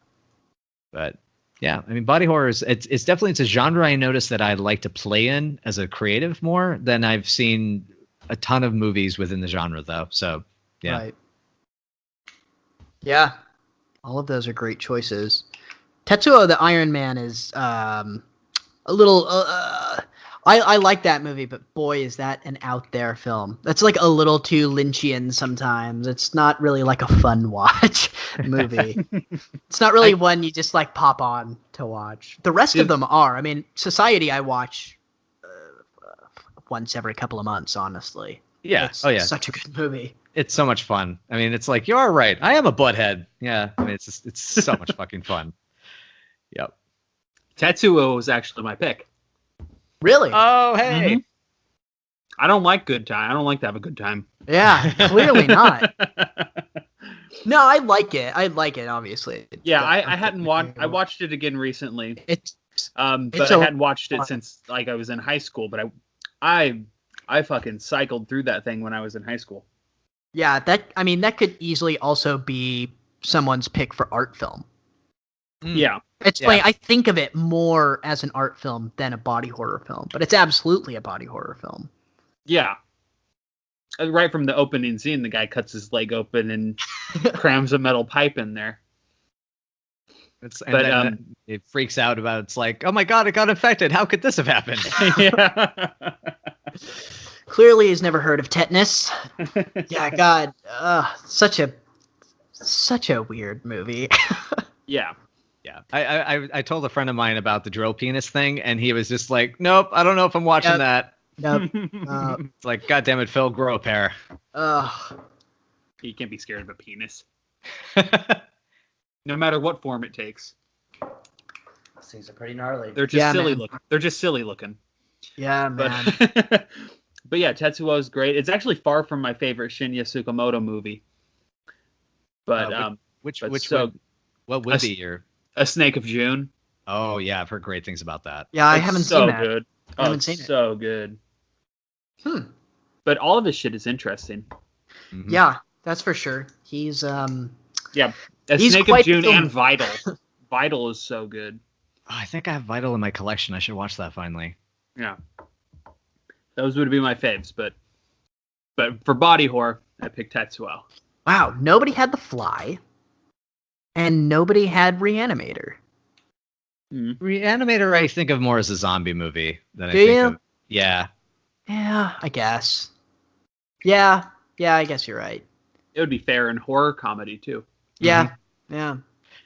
But yeah, I mean, body horror is it's a genre I notice that I like to play in as a creative more than I've seen a ton of movies within the genre though. So yeah. Right. Yeah. All of those are great choices. Tetsuo the Iron Man is a little I like that movie, but boy is that an out there film. That's like a little too Lynchian sometimes. It's not really like a fun watch movie. It's not really one you just like pop on to watch. The rest of them are. I mean, Society I watch once every couple of months, honestly. Yeah. It's such a good movie. It's so much fun. I mean, it's like, you're right. I am a butthead. Yeah. I mean, it's so much fucking fun. Yep. Tetsuo was actually my pick. Really? Oh, hey. Mm-hmm. I don't like good time. I don't like to have a good time. Yeah, clearly not. No, I like it. I like it, obviously. Yeah, I hadn't watched. I watched it again recently. But I hadn't watched it since like I was in high school. But I fucking cycled through that thing when I was in high school. Yeah, that could easily also be someone's pick for art film. Yeah. It's funny, I think of it more as an art film than a body horror film, but it's absolutely a body horror film. Yeah. Right from the opening scene, the guy cuts his leg open and crams a metal pipe in there. Then it freaks out about it's like, oh my god, it got infected. How could this have happened? Yeah. Clearly he's never heard of tetanus. Yeah, God. Such a weird movie. Yeah. Yeah, I told a friend of mine about the drill penis thing, and he was just like, "Nope, I don't know if I'm watching that." Nope. It's like, God damn it, Phil, grow a pair. You can't be scared of a penis, no matter what form it takes. These things are pretty gnarly. They're just silly looking. They're just silly looking. Yeah, man. But yeah, Tetsuo is great. It's actually far from my favorite Shinya Tsukamoto movie. But what would be your A Snake of June? Oh yeah, I've heard great things about that. Yeah, I haven't seen that. Good. I haven't seen it. So good. But all of his shit is interesting. Mm-hmm. Yeah, that's for sure. He's Yeah, A he's Snake of quite June the- and Vital. Vital is so good. Oh, I think I have Vital in my collection. I should watch that finally. Yeah. Those would be my faves, but for body horror, I picked Tetsuo. wow. Nobody had The Fly, and nobody had Reanimator. Reanimator, I think of more as a zombie movie than I Do think you? of. Yeah. Yeah, I guess. Yeah, I guess you're right. It would be fair in horror comedy too. Yeah, yeah.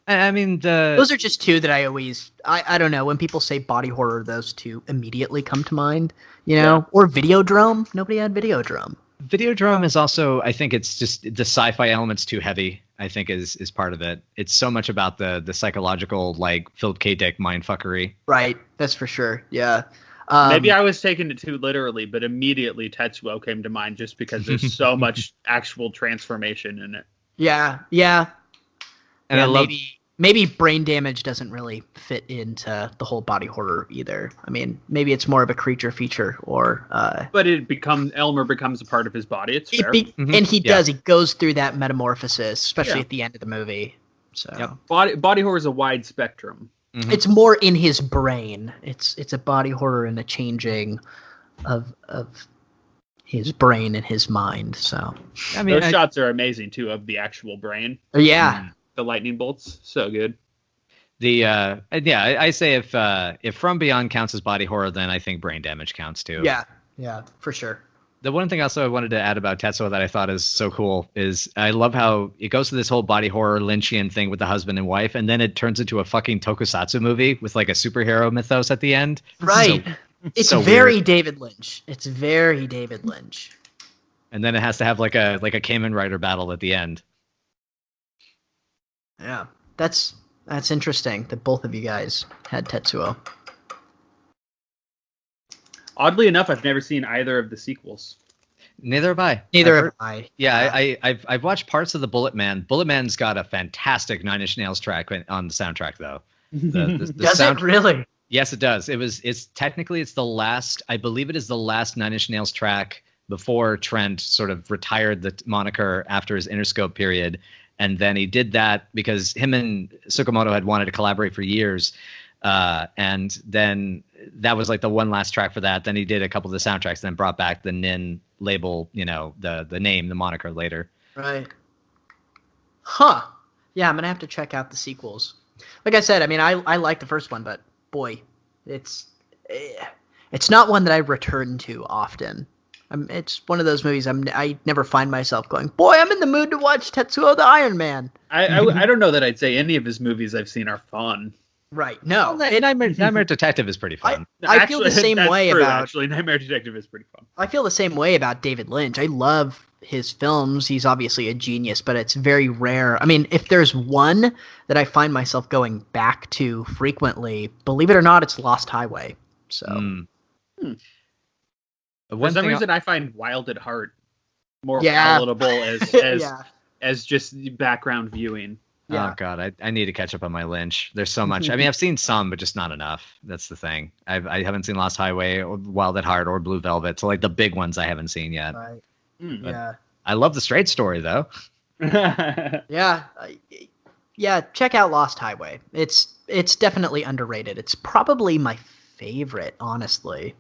I mean, Those are just two that I always, I don't know, when people say body horror, those two immediately come to mind, you know? Yeah. Or Videodrome. Nobody had Videodrome. Videodrome is also, I think it's just the sci-fi element's too heavy, I think is part of it. It's so much about the psychological, like, Philip K. Dick mindfuckery. Right, that's for sure, yeah. Maybe I was taking it too literally, but immediately Tetsuo came to mind just because there's so much actual transformation in it. Yeah. And Yeah, I love... maybe Brain Damage doesn't really fit into the whole body horror either. I mean, maybe it's more of a creature feature or... But Elmer becomes a part of his body. It's fair. And he does. He goes through that metamorphosis, especially at the end of the movie. So Body horror is a wide spectrum. It's more in his brain. It's a body horror and a changing of his brain and his mind. So I mean, those shots are amazing too of the actual brain. Yeah. The lightning bolts, so good. I say if From Beyond counts as body horror, then I think Brain Damage counts too. Yeah, for sure. The one thing also I wanted to add about Tetsuo that I thought is so cool is I love how it goes to this whole body horror Lynchian thing with the husband and wife, and then it turns into a fucking tokusatsu movie with like a superhero mythos at the end. Right. It's so very weird. David Lynch. It's very David Lynch. And then it has to have like a Kamen Rider battle at the end. Yeah. That's interesting that both of you guys had Tetsuo. Oddly enough, I've never seen either of the sequels. Neither have I. Neither I've have I. Yeah, I've watched parts of the Bullet Man. Bullet Man's got a fantastic Nine Inch Nails track on the soundtrack, though. The Does it really? Yes, it does. It's technically the last. I believe it is the last Nine Inch Nails track before Trent sort of retired the moniker after his Interscope period, and then he did that because him and Tsukamoto had wanted to collaborate for years. And then that was like the one last track for that. Then he did a couple of the soundtracks, then brought back the Nin label, the name, the moniker later. Right. Huh. Yeah, I'm gonna have to check out the sequels. Like I said, I mean, I like the first one, but boy, it's not one that I return to often. It's one of those movies I never find myself going, boy, I'm in the mood to watch Tetsuo the Iron Man. I don't know that I'd say any of his movies I've seen are fun. Right. No. Nightmare Detective is pretty fun. I feel the same way about. Actually, Nightmare Detective is pretty fun. I feel the same way about David Lynch. I love his films. He's obviously a genius, but it's very rare. I mean, if there's one that I find myself going back to frequently, believe it or not, it's Lost Highway. So. For some reason, I find Wild at Heart more Yeah. palatable as Yeah. as just background viewing. Yeah. Oh God, I need to catch up on my Lynch. There's so much. I mean, I've seen some, but just not enough. That's the thing. I haven't seen Lost Highway or Wild at Heart or Blue Velvet. So like the big ones I haven't seen yet. Right. Mm. Yeah. I love the Straight Story though. Yeah. Yeah. Check out Lost Highway. It's definitely underrated. It's probably my favorite, honestly.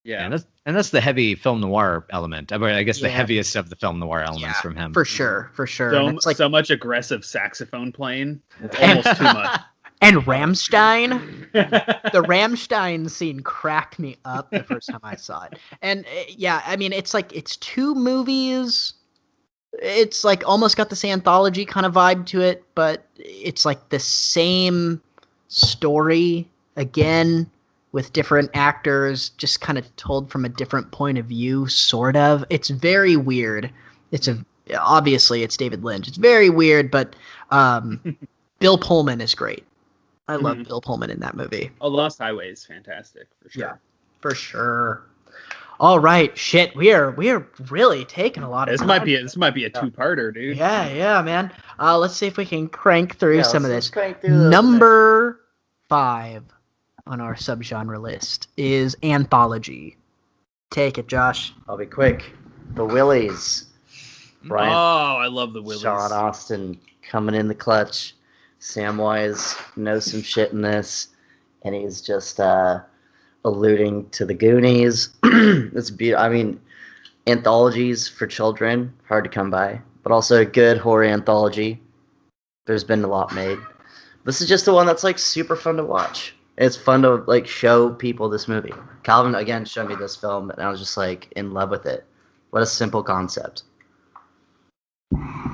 Yeah. And that's the heavy film noir element. I mean, I guess the Yeah. heaviest of the film noir elements from him. For sure. And it's like, So much aggressive saxophone playing. It's almost too much. and Rammstein. The Rammstein scene cracked me up the first time I saw it. And yeah, I mean, it's like it's two movies. It's like almost got this anthology kind of vibe to it, but it's like the same story again with different actors, just kind of told from a different point of view, sort of. It's very weird. Obviously it's David Lynch. It's very weird, but Bill Pullman is great. I love Bill Pullman in that movie. Oh, Lost Highway is fantastic for sure. Yeah, for sure. All right, shit. We are really taking a lot of This time. might be a two-parter, dude. Yeah, man. Let's see if we can crank through some of let's this. crank through those Number 5 on our subgenre list is anthology. Take it, Josh. I'll be quick. The Willies. Brian, Oh, I love the Willies. Sean Austin coming in the clutch. Samwise knows some shit in this, and he's just alluding to the Goonies. It's beautiful. I mean, anthologies for children, hard to come by, but also a good horror anthology. There's been a lot made. This is just the one that's like super fun to watch. It's fun to like show people this movie. Calvin again showed me this film, and I was just like in love with it. What a simple concept.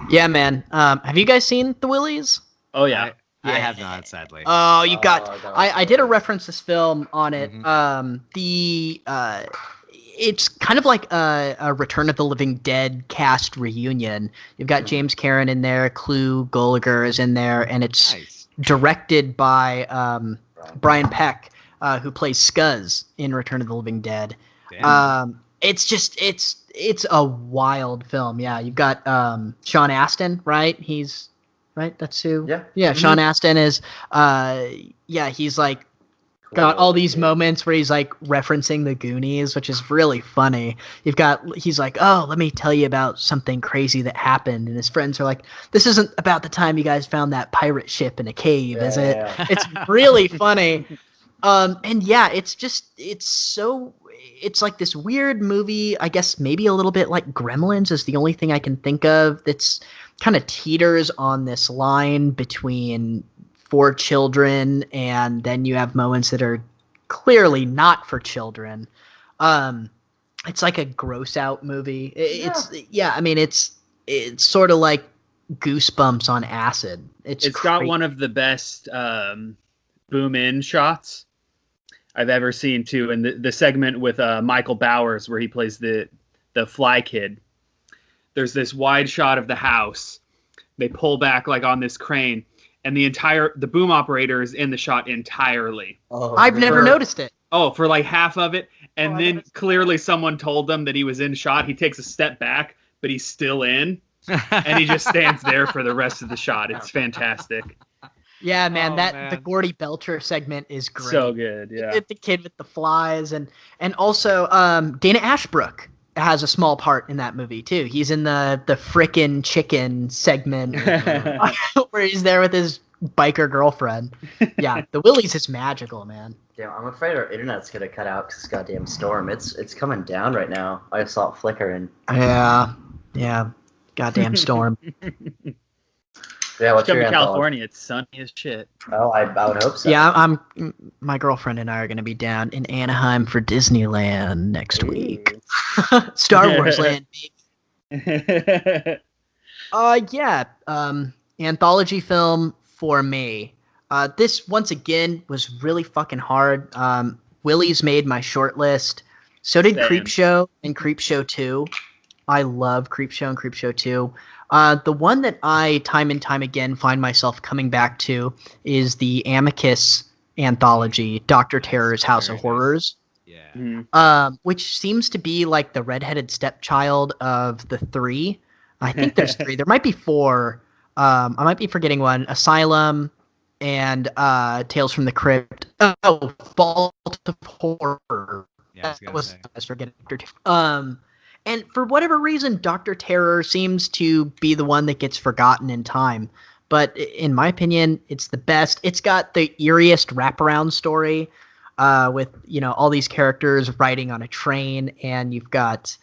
Yeah, man. Have you guys seen The Willies? Oh yeah. I have not, sadly. Oh, you got. that was I did a reference this film on it. It's kind of like a Return of the Living Dead cast reunion. You've got James Karen in there, Clu Gulager is in there, and it's Nice. directed by Brian Peck, who plays Scuzz in Return of the Living Dead. Damn. It's a wild film. Yeah, you've got Sean Astin, right? He's right. That's who. Yeah. Sean Astin is. He's like got all these moments where he's like referencing the Goonies, which is really funny. He's like, oh, let me tell you about something crazy that happened, and his friends are like, this isn't about the time you guys found that pirate ship in a cave, is it? Yeah. It's really funny. And yeah, it's like this weird movie, I guess maybe a little bit like Gremlins is the only thing I can think of that's kind of teeters on this line between for children and then you have moments that are clearly not for children. It's like a gross out movie. It's sort of like Goosebumps on acid. It's got one of the best boom in shots I've ever seen too, and the segment with Michael Bowers where he plays the fly kid. There's this wide shot of the house. They pull back like on this crane, and the boom operator is in the shot entirely. Oh, I've never noticed it. Oh, for like half of it, and then clearly someone told him that he was in shot. He takes a step back, but he's still in, and he just stands there for the rest of the shot. It's fantastic. Yeah, man, the Gordy Belcher segment is great. So good, yeah. The kid with the flies, and also Dana Ashbrook has a small part in that movie too. He's in the frickin' chicken segment where he's there with his biker girlfriend. Yeah, the Willies is magical, man. Yeah, I'm afraid our internet's gonna cut out because this goddamn storm. It's coming down right now. I saw it flickering. Yeah, goddamn storm. Yeah, what's Come your to anthology? California, it's sunny as shit. Oh, I would hope so. Yeah, my girlfriend and I are gonna be down in Anaheim for Disneyland next week. Star Wars Land, baby. Anthology film for me. This once again was really fucking hard. Willie's made my short list. So did Same. Creepshow and Creepshow 2. I love Creepshow and Creepshow 2. The one that I time and time again find myself coming back to is the Amicus anthology, Dr. Terror's House of Horrors. Yeah. Which seems to be like the redheaded stepchild of the three. I think there's three. There might be four. I might be forgetting one. Asylum and Tales from the Crypt. Oh, Vault of Horror. Yeah, I was forgetting. And for whatever reason, Dr. Terror seems to be the one that gets forgotten in time. But in my opinion, it's the best. It's got the eeriest wraparound story with, all these characters riding on a train. And you've got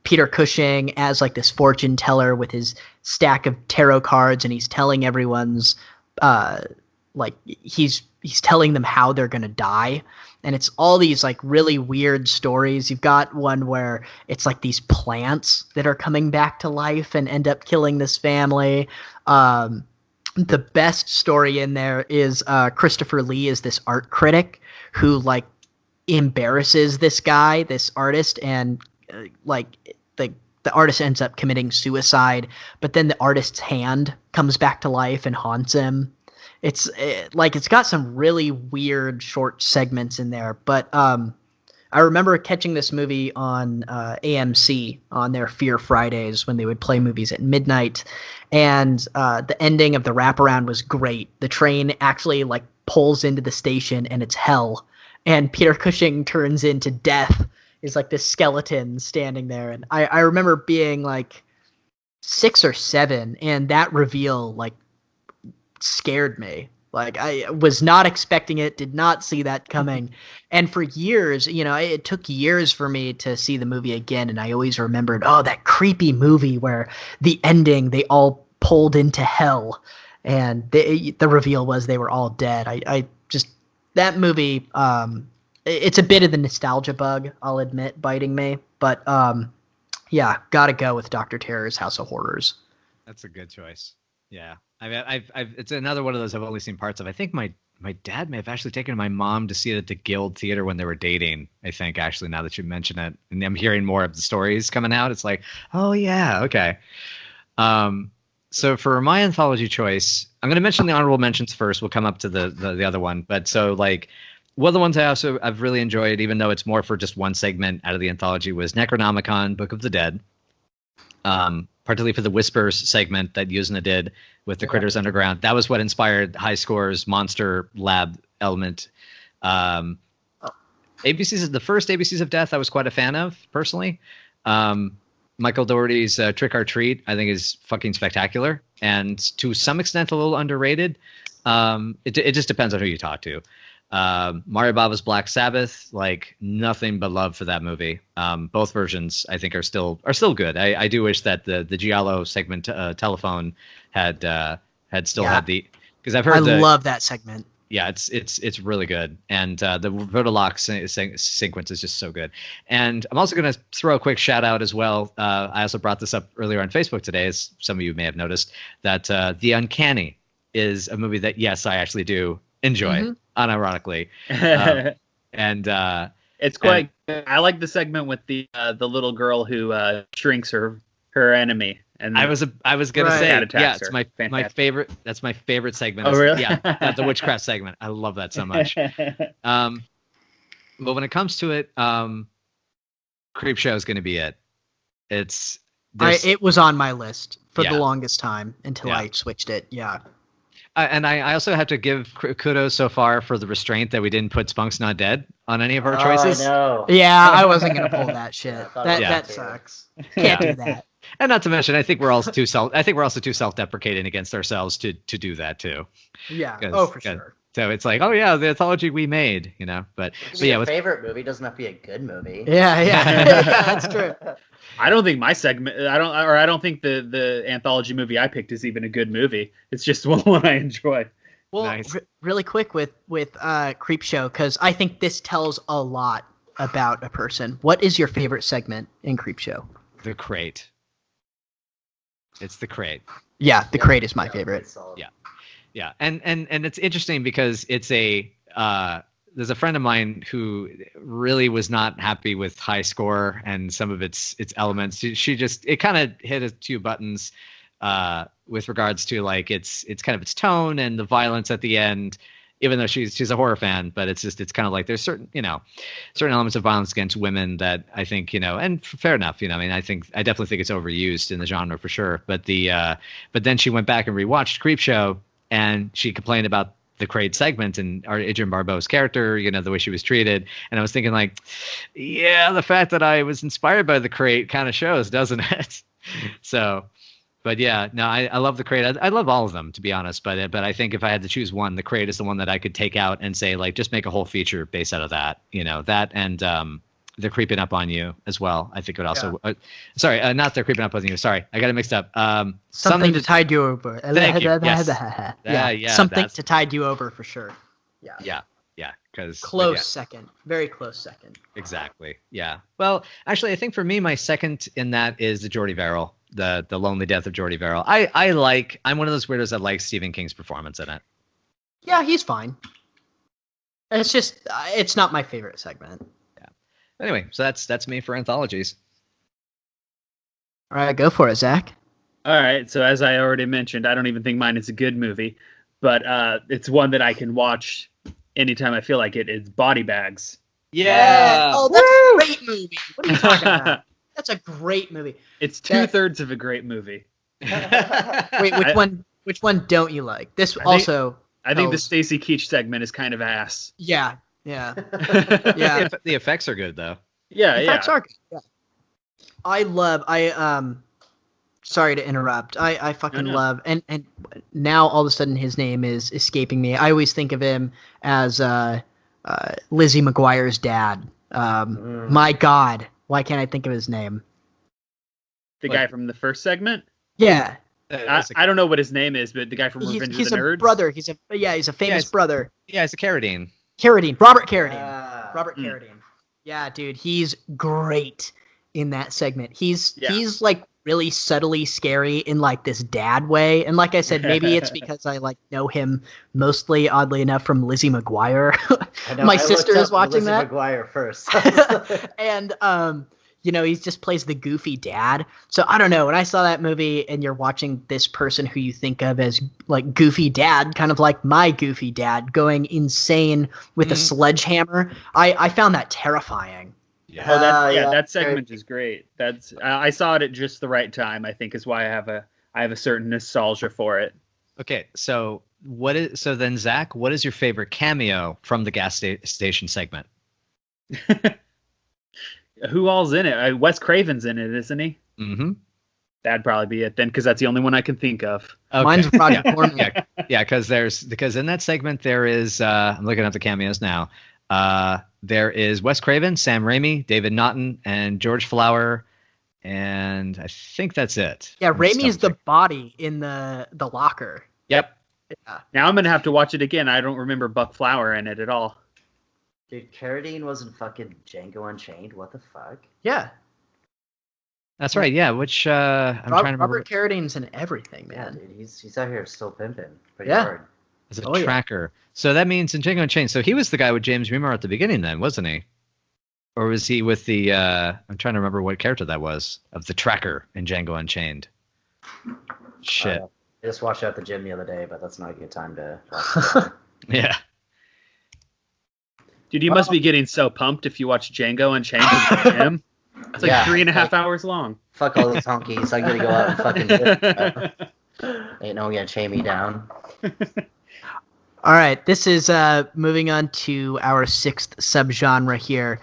Peter Cushing as like this fortune teller with his stack of tarot cards. And he's telling everyone's he's telling them how they're going to die. And it's all these like really weird stories. You've got one where it's like these plants that are coming back to life and end up killing this family. The best story in there is Christopher Lee is this art critic who like embarrasses this guy, this artist, and the artist ends up committing suicide. But then the artist's hand comes back to life and haunts him. It's got some really weird short segments in there, but I remember catching this movie on AMC on their Fear Fridays when they would play movies at midnight, and the ending of the wraparound was great. The train actually like pulls into the station and it's hell, and Peter Cushing turns into death. Is like this skeleton standing there, and I remember being like 6 or 7, and that reveal like scared me. Like I was not expecting it, did not see that coming. And for years, it took years for me to see the movie again, and I always remembered, that creepy movie where the ending they all pulled into hell and the reveal was they were all dead. I just that movie it's a bit of the nostalgia bug, I'll admit, biting me, but yeah, gotta go with Dr. Terror's House of Horrors. That's a good choice. Yeah, I mean, I've it's another one of those I've only seen parts of. I think my dad may have actually taken my mom to see it at the Guild Theater when they were dating. I think actually, now that you mention it, and I'm hearing more of the stories coming out, it's like, oh yeah, okay. So for my anthology choice, I'm going to mention the honorable mentions first. We'll come up to the other one, but so like. One of the ones I've really enjoyed, even though it's more for just one segment out of the anthology, was Necronomicon, Book of the Dead. Particularly for the Whispers segment that Yuzna did with the Critters Underground. That was what inspired High Score's Monster Lab element. The first ABCs of Death I was quite a fan of, personally. Michael Dougherty's Trick or Treat, I think, is fucking spectacular. And to some extent, a little underrated. It just depends on who you talk to. Mario Bava's Black Sabbath, like nothing but love for that movie. Both versions I think are still good. I do wish that the Giallo segment telephone had the, because I've heard I love that segment. Yeah, it's really good, and the Vodalok sequence is just so good. And I'm also going to throw a quick shout out as well. I also brought this up earlier on Facebook today, as some of you may have noticed, that The Uncanny is a movie that yes, I actually do enjoy, unironically, and it's quite good. I like the segment with the little girl who shrinks her enemy. And I was gonna say, yeah, it's my favorite. That's my favorite segment. Oh, really? Yeah, the witchcraft segment. I love that so much. Well, when it comes to it, Creepshow is going to be it. It was on my list for Yeah. the longest time until Yeah. I switched it. Yeah. And I also have to give kudos so far for the restraint that we didn't put Spunk's Not Dead on any of our choices. No. Yeah, I wasn't gonna pull that shit. Yeah, I thought that about that that too. sucks. Can't do that. And not to mention, I think we're also too self-deprecating against ourselves to do that too. Yeah. 'Cause- Oh, for 'cause- sure. So it's like, oh yeah, the anthology we made, But yeah, Your with favorite movie doesn't have to be a good movie. Yeah, yeah. That's true. I don't think my segment. I don't think the anthology movie I picked is even a good movie. It's just one I enjoy. Well, Nice. really quick with Creepshow, because I think this tells a lot about a person. What is your favorite segment in Creepshow? the crate. It's the crate. Yeah, the crate is my favorite. it's solid. Yeah. Yeah, and it's interesting because it's there's a friend of mine who really was not happy with High Score and some of its elements. It kind of hit a few buttons with regards to like its kind of its tone and the violence at the end. Even though she's a horror fan, but it's kind of like there's certain elements of violence against women that I think and fair enough. I mean, I definitely think it's overused in the genre for sure. But but then she went back and rewatched Creepshow. And she complained about the Crate segment and Adrienne Barbeau's character, the way she was treated. And I was thinking like, yeah, the fact that I was inspired by the Crate kind of shows, doesn't it? So, but yeah, no, I love the Crate. I love all of them, to be honest. But I think if I had to choose one, the Crate is the one that I could take out and say like, just make a whole feature based out of that, that and They're Creeping Up on You as well. I think it would also. Sorry, not They're Creeping Up on You. Sorry, I got it mixed up. Something to tide you over. Thank you. Yes. Yeah, something to tide you over for sure. Yeah. Yeah. Because Close second. Very close second. Exactly. Yeah. Well, actually, I think for me, my second in that is the Jordy Verrill, the Lonely Death of Jordy Verrill. I'm one of those weirdos that likes Stephen King's performance in it. Yeah, he's fine. It's just, it's not my favorite segment. Anyway, so that's me for anthologies. All right, go for it, Zach. All right. So as I already mentioned, I don't even think mine is a good movie, but it's one that I can watch anytime I feel like it. It's Body Bags. Yeah. Oh, that's a great movie. What are you talking about? That's a great movie. It's 2/3 of a great movie. Wait, which one don't you like? This I think the tells- Stacy Keach segment is kind of ass. Yeah. Yeah. The effects are good though. Yeah, The yeah. effects are good. Yeah. Sorry to interrupt. I fucking No. love and now all of a sudden his name is escaping me. I always think of him as Lizzie McGuire's dad. My God, why can't I think of his name? The guy from the first segment? Yeah. I don't know what his name is, but the guy from Revenge He's of the a Nerds? brother. He's a famous brother. Yeah, it's a Carradine. Robert Carradine. Robert Mm. Carradine. Yeah, dude, he's great in that segment. He's like really subtly scary in like this dad way. And like I said, maybe it's because I like know him mostly, oddly enough, from Lizzie McGuire. I know, My I sister looked is up watching Lizzie that. McGuire first. And he just plays the goofy dad. So I don't know. When I saw that movie and you're watching this person who you think of as like goofy dad, kind of like my goofy dad, going insane with a sledgehammer, I found that terrifying. That segment is great. I saw it at just the right time, I think is why I have a certain nostalgia for it. Okay, so then Zach, what is your favorite cameo from the gas station segment? Who all's in it? Wes Craven's in it, isn't he? Mm-hmm. That'd probably be it then, because that's the only one I can think of. Okay. Mine's Roger Corman. Yeah, because in that segment there is I'm looking at the cameos now. There is Wes Craven, Sam Raimi, David Naughton, and George Flower, and I think that's it. Yeah, I'm Raimi's the stumped. body in the locker. Yep. Yeah. Now I'm gonna have to watch it again. I don't remember Buck Flower in it at all. Dude, Carradine wasn't fucking Django Unchained. What the fuck? Yeah. That's right. Yeah, which I'm trying to remember. Robert Carradine's in everything, Yeah, man. dude, he's out here still pimping pretty Yeah. hard. As a Oh, yeah. tracker. So that means in Django Unchained. So he was the guy with James Remar at the beginning then, wasn't he? Or was he with the I'm trying to remember what character that was of the tracker in Django Unchained. Shit. I just watched it at the gym the other day, but that's not a good time to watch it. Yeah. Dude, you must be getting so pumped if you watch Django Unchained with him. It's like 3.5 hours long. Fuck all these honkies. I'm gonna go out and fucking do it. Ain't no one gonna chain me down. All right, this is moving on to our 6th subgenre here.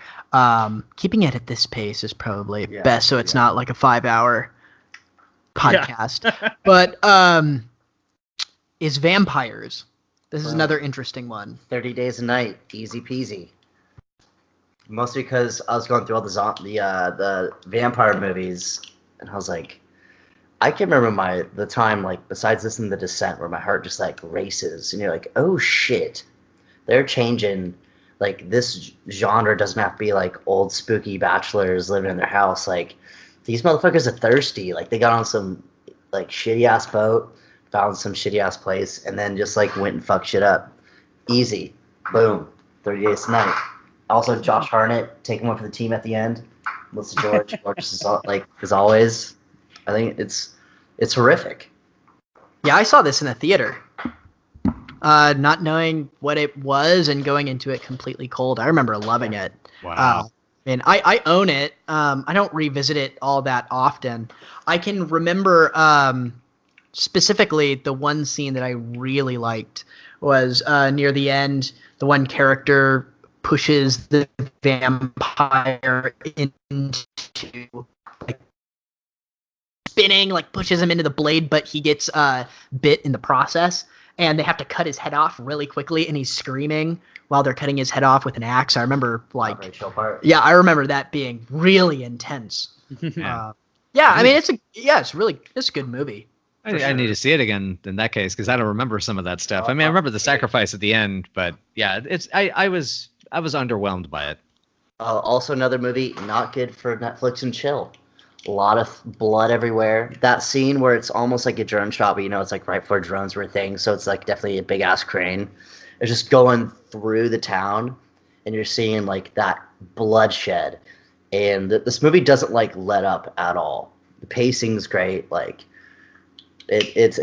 Keeping it at this pace is probably best, so it's not like a 5-hour podcast. But is vampires. This is another interesting one. 30 Days a Night, easy peasy. Mostly because I was going through all the vampire movies, and I was like, I can remember the time, like, besides this and The Descent, where my heart just, like, races, and you're like, oh, shit. They're changing, like, this genre doesn't have to be, like, old spooky bachelors living in their house. Like, these motherfuckers are thirsty. Like, they got on some, like, shitty-ass boat, found some shitty-ass place, and then just, like, went and fucked shit up. Easy. Boom. 30 Days a Night. Also, Josh Hartnett taking one for the team at the end. Melissa George, gorgeous as always. I think it's horrific. Yeah, I saw this in the theater. Not knowing what it was and going into it completely cold. I remember loving it. Wow. And I own it. I don't revisit it all that often. I can remember specifically the one scene that I really liked was near the end. The one character pushes the vampire into, like, spinning, like, pushes him into the blade, but he gets bit in the process, and they have to cut his head off really quickly, and he's screaming while they're cutting his head off with an axe. I remember, like, I remember that being really intense. I mean, it's a good movie. I need to see it again in that case, because I don't remember some of that stuff. I mean, I remember the sacrifice at the end, but yeah, I was underwhelmed by it. Also, another movie not good for Netflix and chill. A lot of blood everywhere. That scene where it's almost like a drone shot, but you know it's like right before drones were a thing, so it's like definitely a big ass crane. It's just going through the town, and you're seeing like that bloodshed. And this movie doesn't like let up at all. The pacing's great. Like it's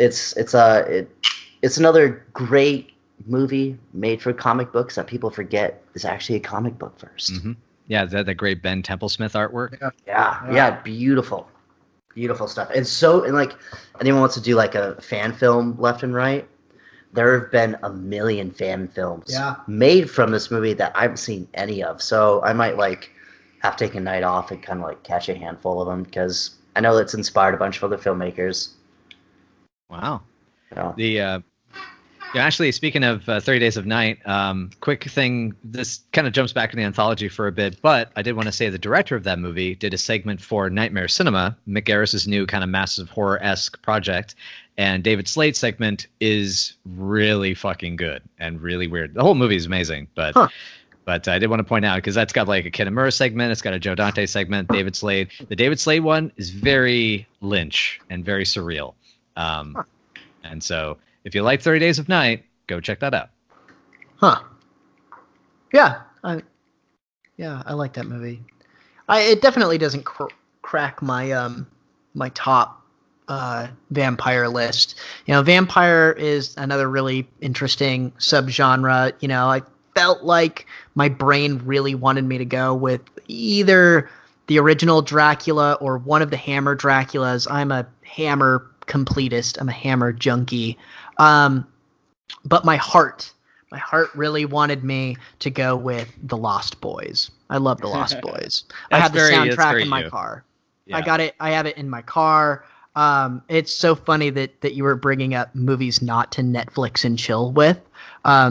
another great movie made for comic books that people forget is actually a comic book first. Mm-hmm. Yeah, the great Ben Templesmith artwork. Yeah, beautiful stuff. And like anyone wants to do like a fan film left and right, there have been a million fan films made from this movie that I haven't seen any of. So I might like have to take a night off and kind of like catch a handful of them, because I know it's inspired a bunch of other filmmakers. Wow. Yeah. Actually, speaking of 30 Days of Night, quick thing, this kind of jumps back to the anthology for a bit, but I did want to say the director of that movie did a segment for Nightmare Cinema, Mick Garris's new kind of massive horror-esque project, and David Slade's segment is really fucking good and really weird. The whole movie is amazing, but I did want to point out, because that's got like a Ken Amura segment, it's got a Joe Dante segment, David Slade. The David Slade one is very Lynch and very surreal. And so if you like 30 Days of Night, go check that out. Yeah, I like that movie. It definitely doesn't crack my my top vampire list. You know, vampire is another really interesting subgenre. You know, I felt like my brain really wanted me to go with either the original Dracula or one of the Hammer Draculas. I'm a Hammer completist. I'm a Hammer junkie. But my heart really wanted me to go with The Lost Boys. I love The Lost Boys. I have the soundtrack in my car. Yeah. I have it in my car. It's so funny that you were bringing up movies not to Netflix and chill with.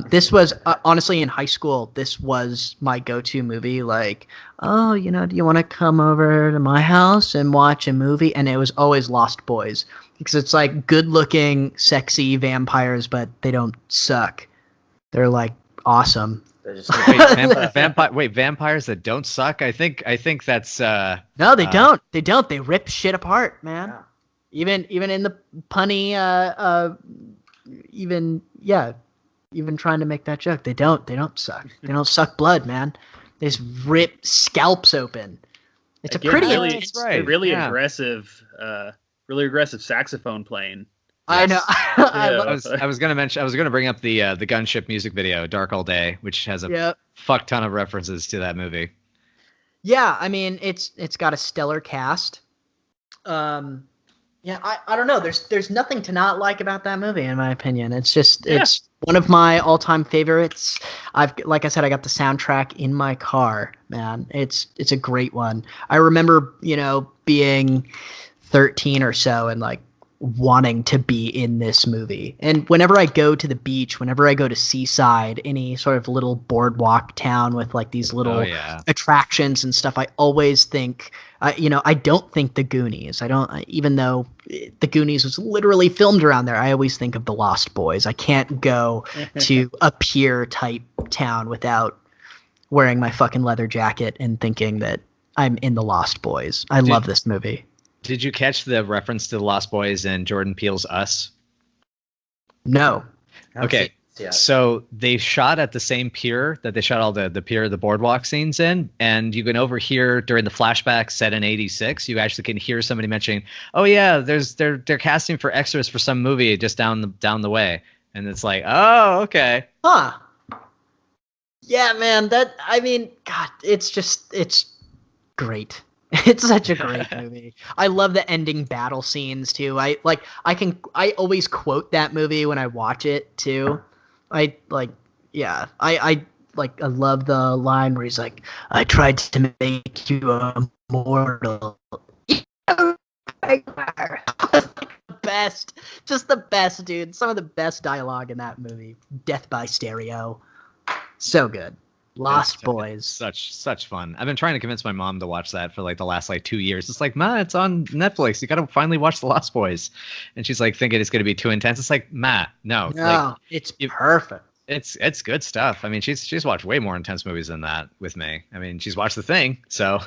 This was honestly in high school. This was my go-to movie. Like, oh, you know, do you want to come over to my house and watch a movie? And it was always Lost Boys, because it's like good-looking, sexy vampires, but they don't suck. They're like awesome. They're just vampires that don't suck? I think that's no, they don't. They don't. They rip shit apart, man. Yeah. Even in the punny even trying to make that joke, they don't suck. They don't suck blood, man. They just rip scalps open. It's really aggressive saxophone playing. I know. I was gonna bring up the gunship music video, "Dark All Day," which has a fuck ton of references to that movie. Yeah, I mean it's got a stellar cast. Yeah, I don't know. There's nothing to not like about that movie, in my opinion. It's just it's one of my all-time favorites. Like I said, I got the soundtrack in my car. Man, it's a great one. I remember being 13 or so and like wanting to be in this movie. And whenever I go to the beach, whenever I go to Seaside, any sort of little boardwalk town with like these little attractions and stuff, I always think, I don't think the Goonies. Even though the Goonies was literally filmed around there, I always think of the Lost Boys. I can't go to a pier type town without wearing my fucking leather jacket and thinking that I'm in the Lost Boys. I love this movie. Did you catch the reference to the Lost Boys in Jordan Peele's Us? No. Okay. So they shot at the same pier that they shot all the boardwalk scenes in, and you can overhear during the flashback set in '86. You actually can hear somebody mentioning, "Oh yeah, they're casting for extras for some movie just down the way," and it's like, "Oh, okay." Huh. Yeah, man. God, it's great. It's such a great movie. I love the ending battle scenes too. I always quote that movie when I watch it too. I love the line where he's like, "I tried to make you immortal." Best, just the best, dude. Some of the best dialogue in that movie. Death by Stereo, so good. Lost Boys. Such fun. I've been trying to convince my mom to watch that for like the last 2 years. It's like, Ma, it's on Netflix. You got to finally watch The Lost Boys. And she's like thinking it's going to be too intense. It's like, Ma, no. Like, it's perfect. It's good stuff. I mean, she's watched way more intense movies than that with me. I mean, she's watched The Thing, so.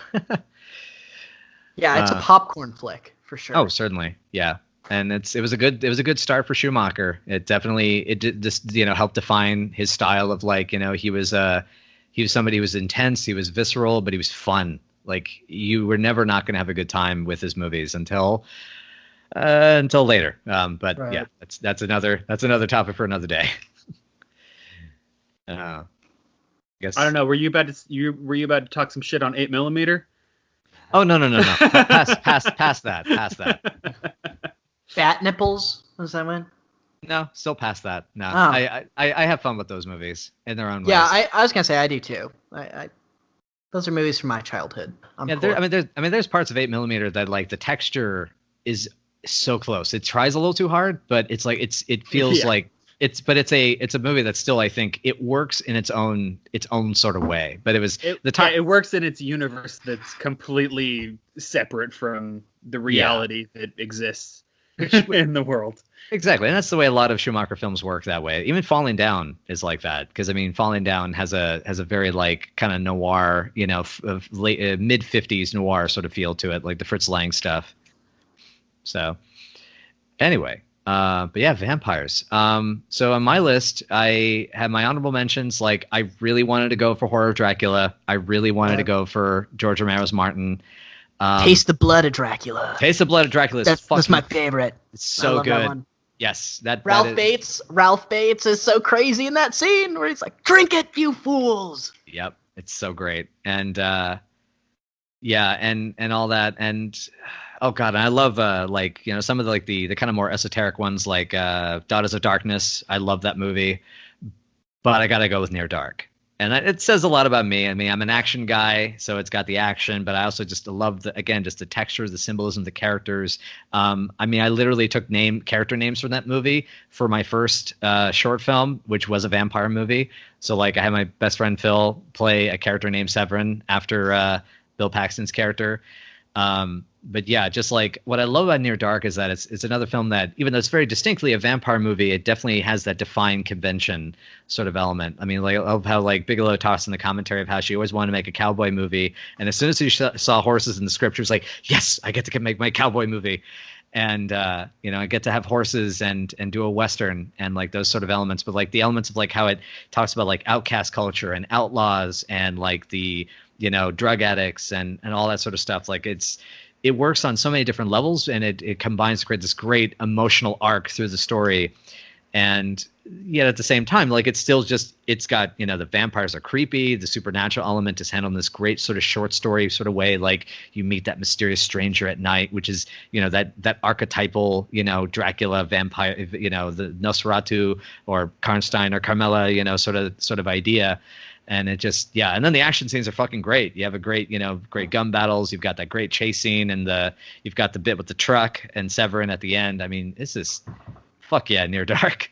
Yeah, it's a popcorn flick for sure. Oh, certainly. Yeah. And it was a good start for Schumacher. It did just help define his style of like, he was somebody who was intense, he was visceral, but he was fun. Like you were never not going to have a good time with his movies until later. But right. Yeah, that's another topic for another day. Guess I don't know. Were you about to talk some shit on 8mm? Oh no. Past that. Fat nipples? Was that one? No, still past that. No, Oh. I have fun with those movies in their own ways. Yeah, I was gonna say I do too. Those are movies from my childhood. There's parts of 8mm that like the texture is so close. It tries a little too hard, but it's like it feels like it's a movie that still I think it works in its own sort of way. But it works in its universe that's completely separate from the reality that exists in the world. Exactly, and that's the way a lot of Schumacher films work that way. Even Falling Down is like that, because I mean, Falling Down has a very like kind of noir, late mid '50s noir sort of feel to it, like the Fritz Lang stuff. So, anyway, but yeah, vampires. So on my list, I have my honorable mentions. Like, I really wanted to go for Horror of Dracula. I really wanted to go for George Romero's Martin. Taste the Blood of Dracula. Taste the Blood of Dracula. That's my favorite. It's so good. Yes, Ralph Bates is so crazy in that scene where he's like, "Drink it, you fools." Yep, it's so great, and and all that, and oh god, and I love some of the kind of more esoteric ones like Daughters of Darkness. I love that movie, but I gotta go with Near Dark. And it says a lot about me. I mean, I'm an action guy, so it's got the action, but I also just love the textures, the symbolism, the characters. I mean, I literally took character names from that movie for my first short film, which was a vampire movie. So like I had my best friend Phil play a character named Severin after Bill Paxton's character. But yeah, just like what I love about Near Dark is that it's another film that, even though it's very distinctly a vampire movie, it definitely has that defined convention sort of element. I mean, like I love how like Bigelow talks in the commentary of how she always wanted to make a cowboy movie, and as soon as she saw horses in the script, she was like, "Yes, I get to make my cowboy movie." And I get to have horses and do a western and like those sort of elements, but like the elements of like how it talks about like outcast culture and outlaws and like the drug addicts and all that sort of stuff. Like it works on so many different levels, and it combines to create this great emotional arc through the story. And yet at the same time, like, it's still just, it's got, you know, the vampires are creepy, the supernatural element is handled in this great sort of short story sort of way. Like, you meet that mysterious stranger at night, which is, you know, that archetypal, you know, Dracula vampire, you know, the Nosferatu or Karnstein or Carmilla, you know, sort of idea. And it just, yeah. And then the action scenes are fucking great. You have a great, you know, great gun battles. You've got that great chase scene, and you've got the bit with the truck and Severin at the end. I mean, this is, fuck yeah, Near Dark.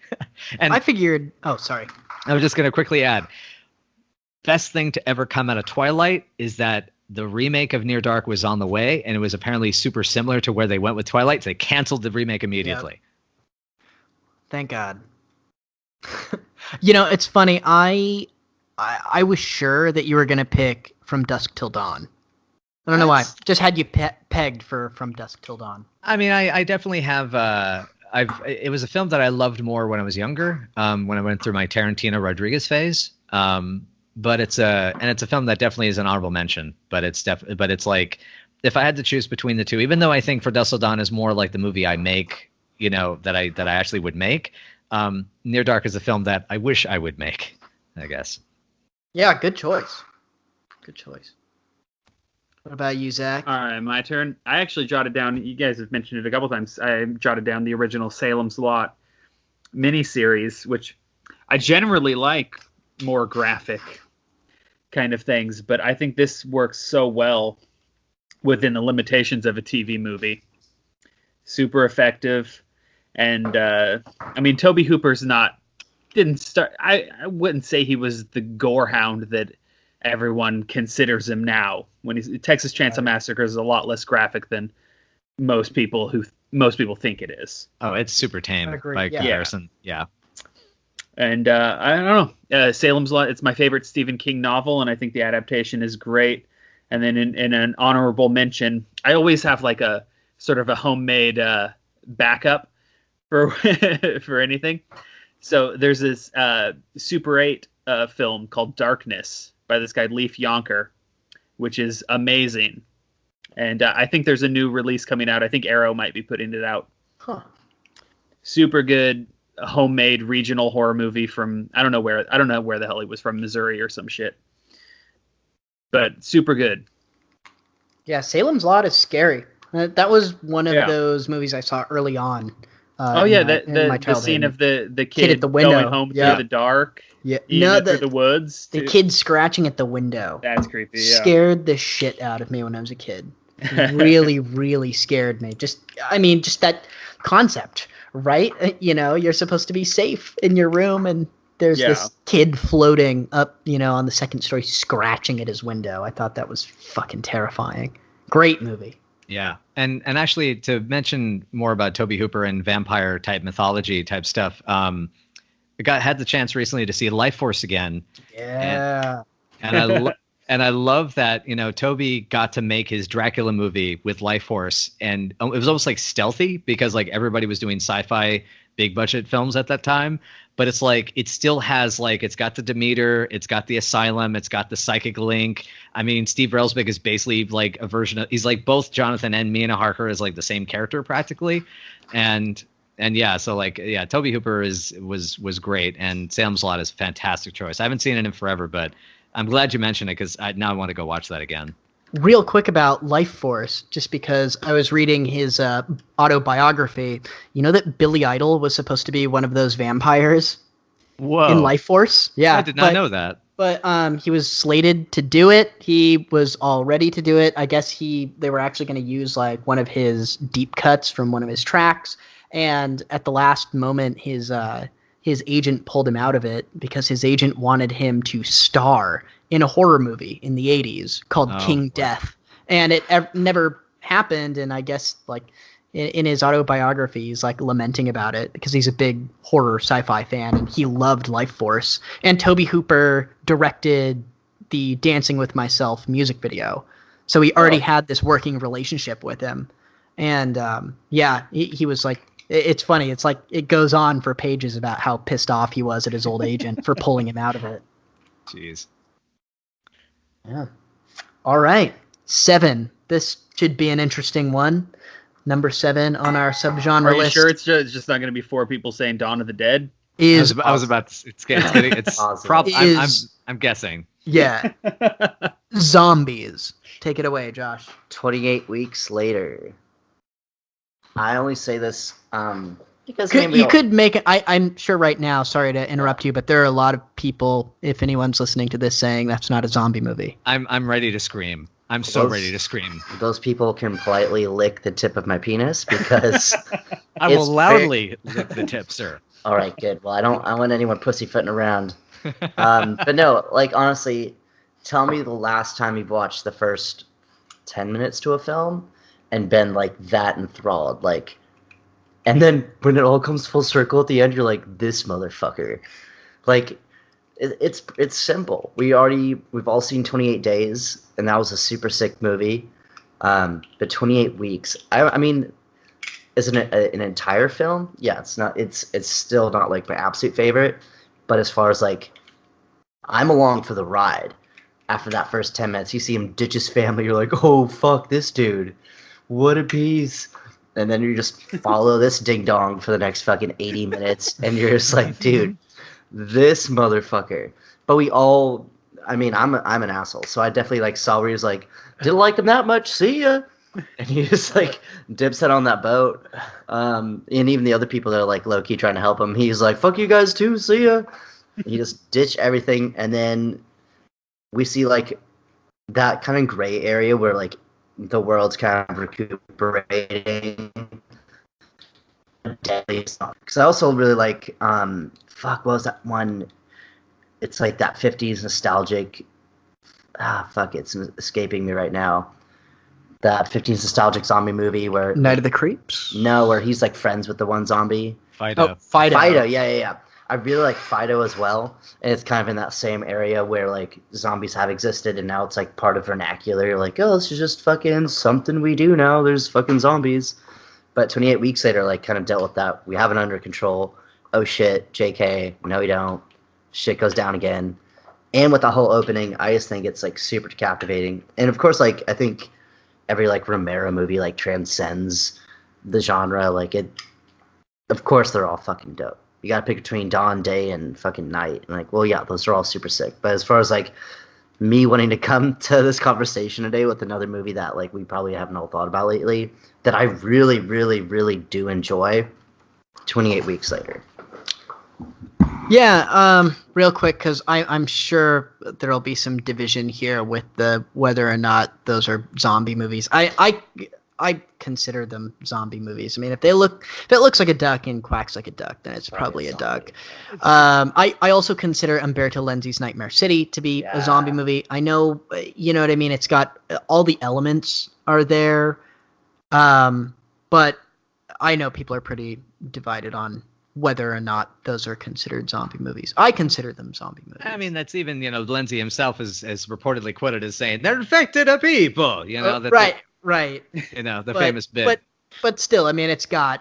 And I figured. Oh, sorry. I was just going to quickly add, best thing to ever come out of Twilight is that the remake of Near Dark was on the way, and it was apparently super similar to where they went with Twilight. So they canceled the remake immediately. Yep. Thank God. You know, it's funny. I was sure that you were going to pick From Dusk Till Dawn. I don't know why. Just had you pegged for From Dusk Till Dawn. I mean, I definitely have. It was a film that I loved more when I was younger, when I went through my Tarantino Rodriguez phase. But it's a film that definitely is an honorable mention. But it's like, if I had to choose between the two, even though I think From Dusk Till Dawn is more like the movie I make, you know, that I actually would make, Near Dark is a film that I wish I would make, I guess. Yeah, good choice. Good choice. What about you, Zach? All right, my turn. I actually jotted down, you guys have mentioned it a couple times, I jotted down the original Salem's Lot miniseries, which I generally like more graphic kind of things, but I think this works so well within the limitations of a TV movie. Super effective. And, I mean, Tobe Hooper's didn't start, I wouldn't say he was the gore hound that everyone considers him now. When Texas Chainsaw Massacre is a lot less graphic than most people think it is. Oh, it's super tame by comparison. Yeah. And I don't know. Salem's Lot, it's my favorite Stephen King novel, and I think the adaptation is great. And then in an honorable mention, I always have like a sort of a homemade backup for for anything. So there's this Super 8 film called Darkness by this guy Leif Yonker, which is amazing. And I think there's a new release coming out. I think Arrow might be putting it out. Huh. Super good homemade regional horror movie from I don't know where the hell he was from, Missouri or some shit. But super good. Yeah, Salem's Lot is scary. That was one of those movies I saw early on. The scene of the kid at the window going home through the dark. Yeah, through the woods. The kid scratching at the window. That's creepy. Yeah. Scared the shit out of me when I was a kid. Really, really scared me. Just that concept, right? You know, you're supposed to be safe in your room, and there's this kid floating up, you know, on the second story, scratching at his window. I thought that was fucking terrifying. Great movie. Yeah, and actually, to mention more about Tobe Hooper and vampire type mythology type stuff, I had the chance recently to see Life Force again. Yeah, and I love that, you know, Tobe got to make his Dracula movie with Life Force, and it was almost like stealthy because like everybody was doing sci-fi big budget films at that time. But it's like, it still has like, it's got the Demeter, it's got the Asylum, it's got the Psychic Link. I mean, Steve Railsback is basically like a version of, he's like both Jonathan and Mina Harker is like the same character practically. And yeah, so like, yeah, Tobe Hooper was great, and Salem's Lot is a fantastic choice. I haven't seen it in forever, but I'm glad you mentioned it because now I want to go watch that again. Real quick about Life Force, just because I was reading his autobiography. You know that Billy Idol was supposed to be one of those vampires. Whoa. In Life Force? Yeah. I did not know that. But he was slated to do it. He was all ready to do it. I guess they were actually going to use like one of his deep cuts from one of his tracks. And at the last moment, his agent pulled him out of it because his agent wanted him to star in a horror movie in the 80s called King Death. And it never happened. And I guess like in his autobiography, he's like lamenting about it because he's a big horror sci-fi fan and he loved Life Force. And Tobe Hooper directed the Dancing with Myself music video. So he already had this working relationship with him. And he was like, it's funny. It's like it goes on for pages about how pissed off he was at his old agent for pulling him out of it. Jeez. Yeah. All right. 7. this should be an interesting one. Number 7 on our subgenre Are you list. sure it's just not going to be 4 people saying Dawn of the Dead? I was about to, it's getting it's Awesome. I'm guessing. Yeah. Zombies. Take it away, Josh. 28 weeks later. I only say this because You could make it. I'm sure right now, sorry to interrupt you, but there are a lot of people, if anyone's listening to this, saying that's not a zombie movie. I'm ready to scream. I'm so ready to scream. Those people can politely lick the tip of my penis because I will loudly lick the tip, sir. All right, good. Well, I don't want anyone pussyfooting around. But no, like honestly, tell me the last time you've watched the first 10 minutes to a film and been like that enthralled, like, and then when it all comes full circle at the end, you're like, this motherfucker. Like, it's simple. We've all seen 28 Days, and that was a super sick movie. But 28 Weeks, I mean, is it an entire film? Yeah, it's not. It's still not like my absolute favorite. But as far as like, I'm along for the ride. After that first 10 minutes, you see him ditch his family. You're like, oh fuck this dude, what a piece. And then you just follow this ding dong for the next fucking 80 minutes, and you're just like, dude, this motherfucker. But we all, I mean, I'm an asshole, so I definitely like saw where he was like, didn't like him that much, see ya. And he just like dips it on that boat. And even the other people that are like low key trying to help him, he's like, fuck you guys too, see ya. He just ditched everything, and then we see like that kind of gray area where like the world's kind of recuperating. Because I also really like what was that one? It's like that 50s nostalgic. It's escaping me right now. That 50s nostalgic zombie movie where Night of the Creeps? No, where he's like friends with the one zombie. Fido. Oh, Fido. Yeah. I really like Fido as well, and it's kind of in that same area where like zombies have existed, and now it's like part of vernacular. You're like, oh, this is just fucking something we do now. There's fucking zombies. But 28 Weeks Later, like, kind of dealt with that. We have it under control. Oh shit, JK. No, we don't. Shit goes down again. And with the whole opening, I just think it's like super captivating. And of course, like, I think every like Romero movie like transcends the genre. Like it. Of course, they're all fucking dope. You gotta pick between dawn, day, and fucking night. And like, well, yeah, those are all super sick. But as far as like me wanting to come to this conversation today with another movie that like we probably haven't all thought about lately, that I really, really, really do enjoy, 28 Weeks Later. Yeah, real quick, because I'm sure there'll be some division here with the whether or not those are zombie movies. I consider them zombie movies. I mean, if it looks like a duck and quacks like a duck, then it's probably a duck. I also consider Umberto Lenzi's Nightmare City to be a zombie movie. I know, you know what I mean? It's got all the elements are there, but I know people are pretty divided on whether or not those are considered zombie movies. I consider them zombie movies. I mean, that's even, Lenzi himself is reportedly quoted as saying, they're infected of people, Right. The famous bit. But still, I mean, it's got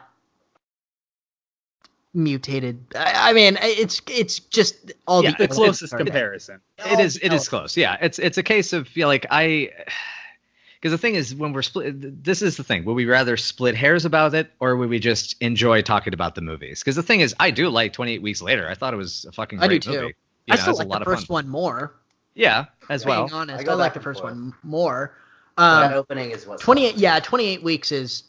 mutated. I mean, it's just all the closest comparison. It is close. Yeah, it's a case of because the thing is, when we're split, this is the thing. Would we rather split hairs about it, or would we just enjoy talking about the movies? Because the thing is, I do like 28 Weeks Later. I thought it was a fucking great movie. I still like the first one more. Yeah, as well. Being honest, I like the first one more. That opening is what 28. Yeah, 28 Weeks is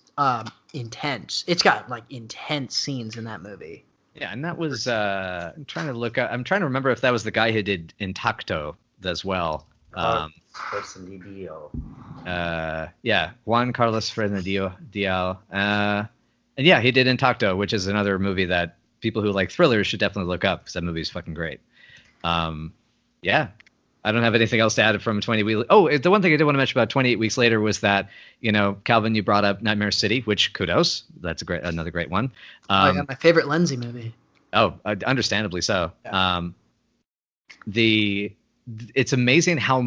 intense. It's got like intense scenes in that movie. Yeah, and that was I'm trying to remember if that was the guy who did Intacto as well. Juan Carlos Fresnadillo. And yeah, he did Intacto, which is another movie that people who like thrillers should definitely look up because that movie is fucking great. Yeah. I don't have anything else to add from 28 Weeks. Oh, the one thing I did want to mention about 28 Weeks Later was that, Calvin, you brought up Nightmare City, which kudos. That's another great one. My favorite Lenzi movie. Oh, understandably so. Yeah. It's amazing how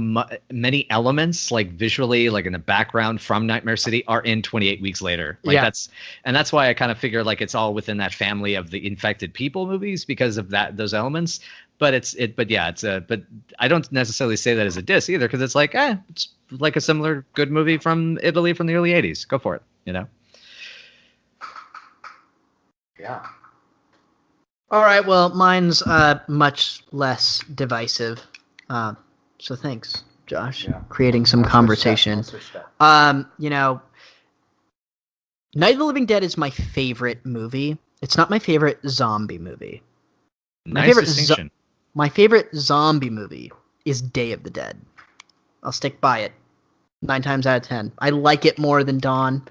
many elements, like visually, like in the background from Nightmare City, are in 28 Weeks Later. Like that's why I kind of figure like it's all within that family of the infected people movies because of those elements. But I don't necessarily say that as a diss either, because it's like, it's like a similar good movie from Italy from the early 80s. Go for it, you know? Yeah. All right, well, mine's much less divisive. So thanks, Josh, creating some conversation. You know, Night of the Living Dead is my favorite movie. It's not my favorite zombie movie. Nice distinction. My favorite zombie movie is Day of the Dead. I'll stick by it. 9 times out of 10. I like it more than Dawn.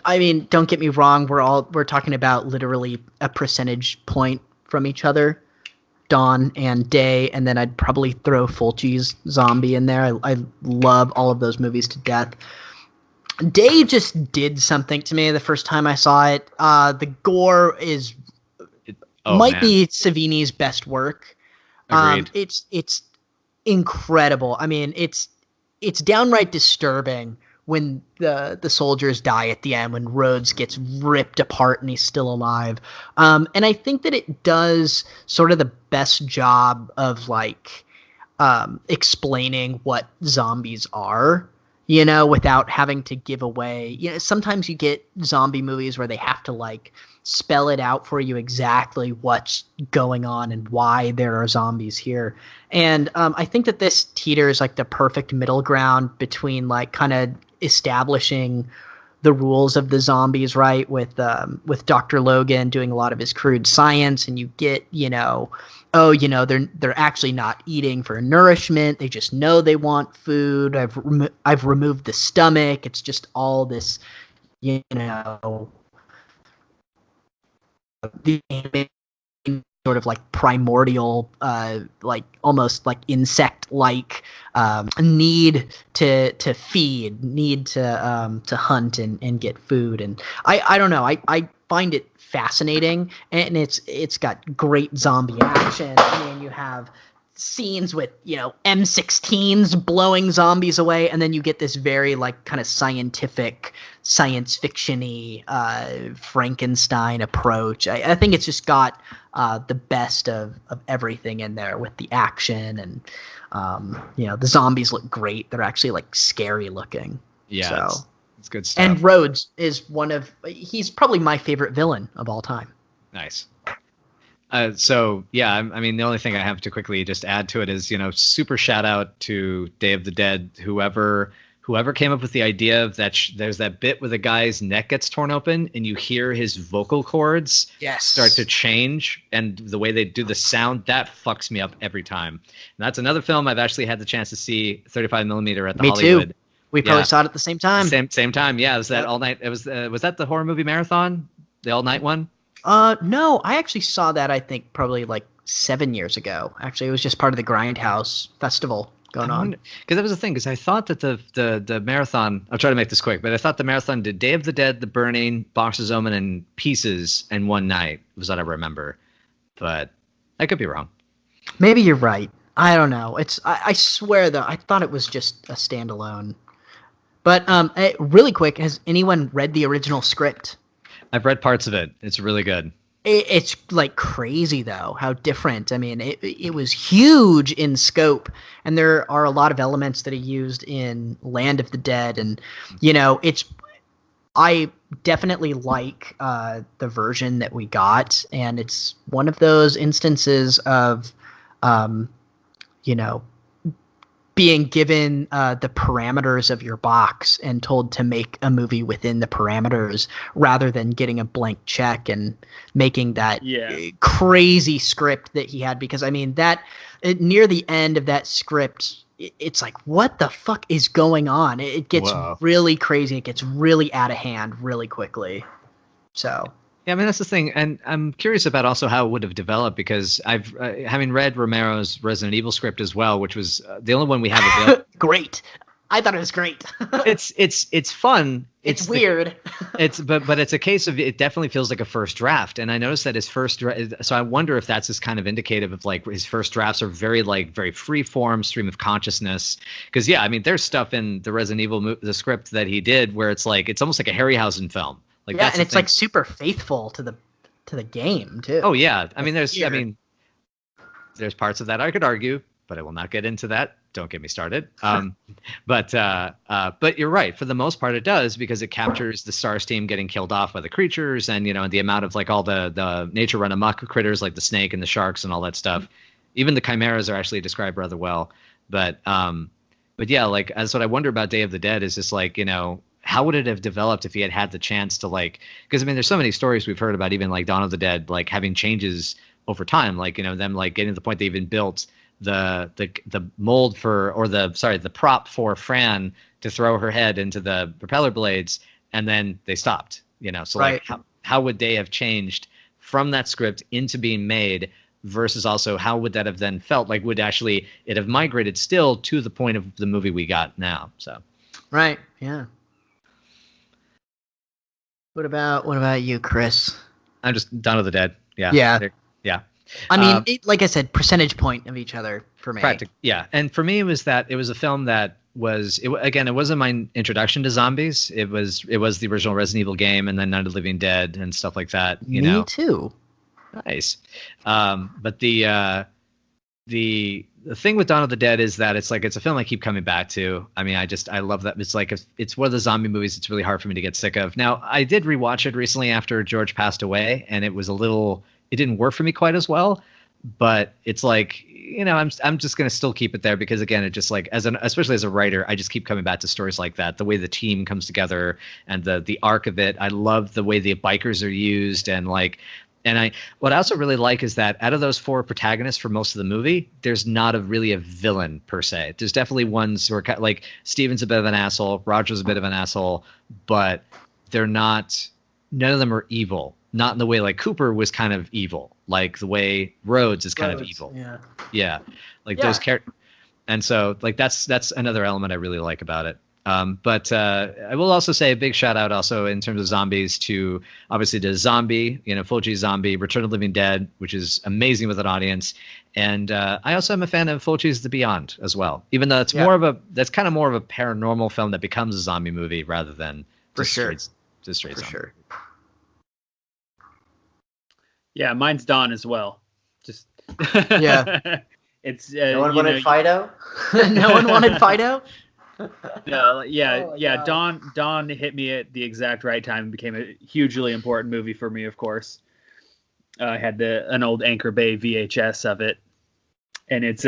I mean, don't get me wrong. We're talking about literally a percentage point from each other, Dawn and Day, and then I'd probably throw Fulci's Zombie in there. I love all of those movies to death. Day just did something to me the first time I saw it. The gore might be Savini's best work. Agreed. It's incredible. I mean, it's downright disturbing when the soldiers die at the end, when Rhodes gets ripped apart and he's still alive. And I think that it does sort of the best job of like explaining what zombies are, you know, without having to give away. You know, sometimes you get zombie movies where they have to like spell it out for you exactly what's going on and why there are zombies here. And I think that this teeters like the perfect middle ground between like kind of establishing the rules of the zombies, right, with Dr. Logan doing a lot of his crude science, and you get, you know, they're actually not eating for nourishment, they just know they want food. I've removed the stomach. It's just all this, you know, the sort of like primordial, like almost like insect-like need to feed, need to hunt and get food. And I don't know. I find it fascinating, and it's got great zombie action. I mean, you have scenes with, you know, M16s blowing zombies away, and then you get this very like kind of scientific, science fiction-y Frankenstein approach. I think it's just got the best of everything in there with the action, and you know, the zombies look great. They're actually like scary looking. Yeah, so it's good stuff. And Rhodes is he's probably my favorite villain of all time. Nice. So yeah, I mean, the only thing I have to quickly just add to it is, you know, super shout out to Day of the Dead, whoever came up with the idea of that. There's that bit where the guy's neck gets torn open and you hear his vocal cords start to change, and the way they do the sound, that fucks me up every time. And that's another film I've actually had the chance to see 35 millimeter at the Hollywood. Me too. We probably saw it at the same time. Same time. Yeah, it was that all night. It was that the horror movie marathon, the all night one? No, I actually saw that, I think probably like 7 years ago. Actually, it was just part of the Grindhouse festival going on. Because that was the thing, because I thought that the marathon, I'll try to make this quick, but I thought the marathon did Day of the Dead, The Burning, Boxer's Omen, and Pieces in one night, was what I remember. But I could be wrong. Maybe you're right. I don't know. I swear, though, I thought it was just a standalone. But really quick, has anyone read the original script? I've read parts of it. It's really good. It's like crazy, though, how different. I mean, it was huge in scope, and there are a lot of elements that he used in Land of the Dead. And, you know, I definitely like the version that we got, and it's one of those instances of, you know, being given the parameters of your box and told to make a movie within the parameters, rather than getting a blank check and making that crazy script that he had. Because I mean, near the end of that script, it's like, what the fuck is going on? It gets really crazy. It gets really out of hand really quickly. So. Yeah, I mean, that's the thing. And I'm curious about also how it would have developed, because I've, having read Romero's Resident Evil script as well, which was the only one we have available. Great. I thought it was great. It's fun. It's weird. But it's a case of, it definitely feels like a first draft. And I noticed that his first so I wonder if that's just kind of indicative of like his first drafts are very free form, stream of consciousness. Because yeah, I mean, there's stuff in the Resident Evil the script that he did where it's almost like a Harryhausen film. Like, yeah, and it's like super faithful to the game too. Oh yeah, I mean, there's parts of that I could argue, but I will not get into that. Don't get me started. But you're right. For the most part, it does, because it captures the Stars team getting killed off by the creatures, and the amount of like all the nature run amok critters like the snake and the sharks and all that stuff. Even the chimeras are actually described rather well. But yeah, like that's what I wonder about Day of the Dead is just like, how would it have developed if he had had the chance to like, because I mean, there's so many stories we've heard about even like Dawn of the Dead, like having changes over time, like, them like getting to the point they even built the mold for, or the prop for Fran to throw her head into the propeller blades, and then they stopped, so Right. like how would they have changed from that script into being made, versus also how would that have then felt like, would actually it have migrated still to the point of the movie we got now? So Right. Yeah. What about you, Chris? I'm just Dawn of the Dead. Yeah. Yeah. Yeah. I mean, like I said, percentage point of each other for me. Yeah. And for me, it was a film that was, again, it wasn't my introduction to zombies. It was the original Resident Evil game, and then Night of the Living Dead and stuff like that. Me too. Nice. But the thing with Dawn of the Dead is that it's a film I keep coming back to. I mean, I love that. It's like, it's one of the zombie movies it's really hard for me to get sick of. Now, I did rewatch it recently after George passed away, and it didn't work for me quite as well. But it's like, I'm just going to still keep it there, because again, it just like, especially as a writer, I just keep coming back to stories like that. The way the team comes together and the arc of it. I love the way the bikers are used, and like, what I also really like is that out of those four protagonists for most of the movie, there's not really a villain per se. There's definitely ones who are like, Steven's a bit of an asshole, Roger's a bit of an asshole, but they're not. None of them are evil. Not in the way like Cooper was kind of evil, like the way Rhodes is kind of evil. Yeah. Like those characters. And so like that's another element I really like about it. But I will also say a big shout out also in terms of zombies to obviously to Zombie, Fulci Zombie, Return of the Living Dead, which is amazing with an audience. And I also am a fan of Fulci's The Beyond as well, even though that's kind of more of a paranormal film that becomes a zombie movie rather than straight zombie. Yeah, mine's Dawn as well. Just Yeah. It's No one wanted Fido? No one wanted Fido? No, yeah. Dawn hit me at the exact right time and became a hugely important movie for me, of course. I had an old Anchor Bay VHS of it, and it's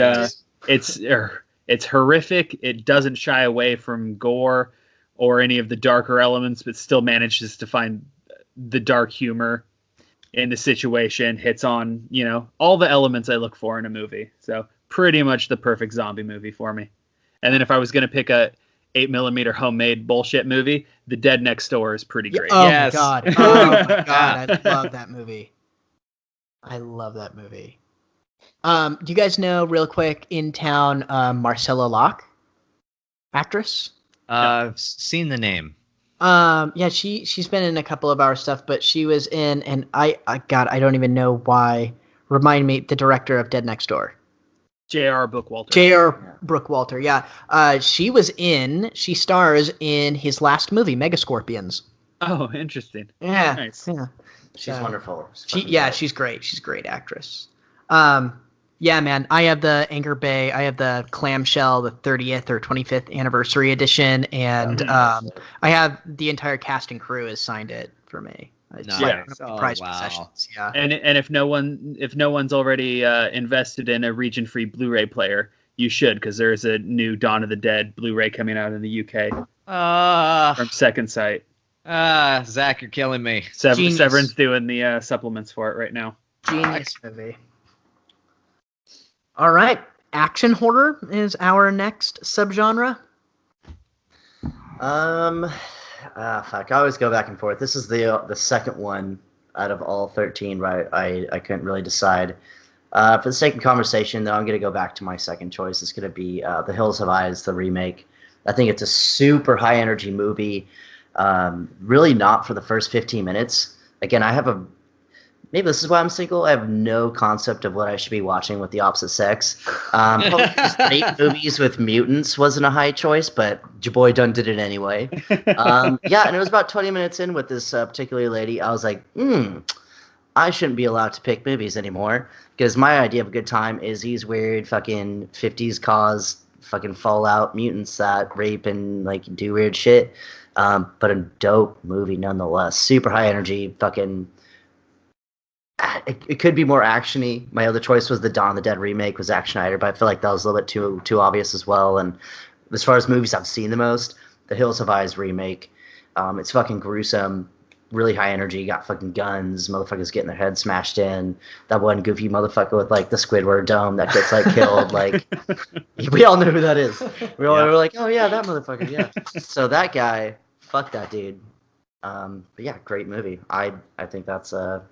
horrific. It doesn't shy away from gore or any of the darker elements, but still manages to find the dark humor in the situation. Hits on all the elements I look for in a movie. So pretty much the perfect zombie movie for me. And then if I was going to pick a 8mm homemade bullshit movie, The Dead Next Door is pretty great. Oh Yes. my god! Oh my god! I love that movie. Do you guys know, real quick, in town, Marcella Locke, actress? Seen the name. Yeah, she's been in a couple of our stuff, but she was in, and I don't even know why. Remind me, the director of Dead Next Door. J.R. Bookwalter. J.R. Brookwalter, yeah. She stars in his last movie, Megascorpions. Oh, interesting. Yeah. Nice. Yeah. She's wonderful. She's great. She's a great actress. Yeah, man. I have the Anchor Bay. I have the clamshell, the 30th or 25th anniversary edition, and I have the entire cast and crew has signed it for me. It's Nice. like one of Oh, my prized wow. possessions. Yeah. And if no one's already invested in a region-free Blu-ray player, you should, because there's a new Dawn of the Dead Blu-ray coming out in the UK from Second Sight. Zach, you're killing me. Genius. Severin's doing the supplements for it right now. Genius movie. All right. Action horror is our next subgenre. Fuck. I always go back and forth. This is the second one out of all 13, right? I couldn't really decide. For the sake of conversation, though, I'm going to go back to my second choice. It's going to be The Hills Have Eyes, the remake. I think it's a super high-energy movie. Really not for the first 15 minutes. Again, maybe this is why I'm single. I have no concept of what I should be watching with the opposite sex. Probably just 8 movies with mutants wasn't a high choice, but your boy done did it anyway. Yeah, and it was about 20 minutes in with this particular lady. I was like, I shouldn't be allowed to pick movies anymore because my idea of a good time is these weird fucking 50s cause fucking fallout mutants that rape and like do weird shit. But a dope movie nonetheless. Super high energy, fucking. It could be more actiony. My other choice was the Dawn of the Dead remake, was Zack Snyder, but I feel like that was a little bit too obvious as well. And as far as movies I've seen the most, the Hills Have Eyes remake. It's fucking gruesome, really high energy. Got fucking guns, motherfuckers getting their heads smashed in. That one goofy motherfucker with like the Squidward dome that gets like killed. Like we all know who that is. We all were like, oh yeah, that motherfucker. Yeah. So that guy, fuck that dude. But yeah, great movie. I think that's a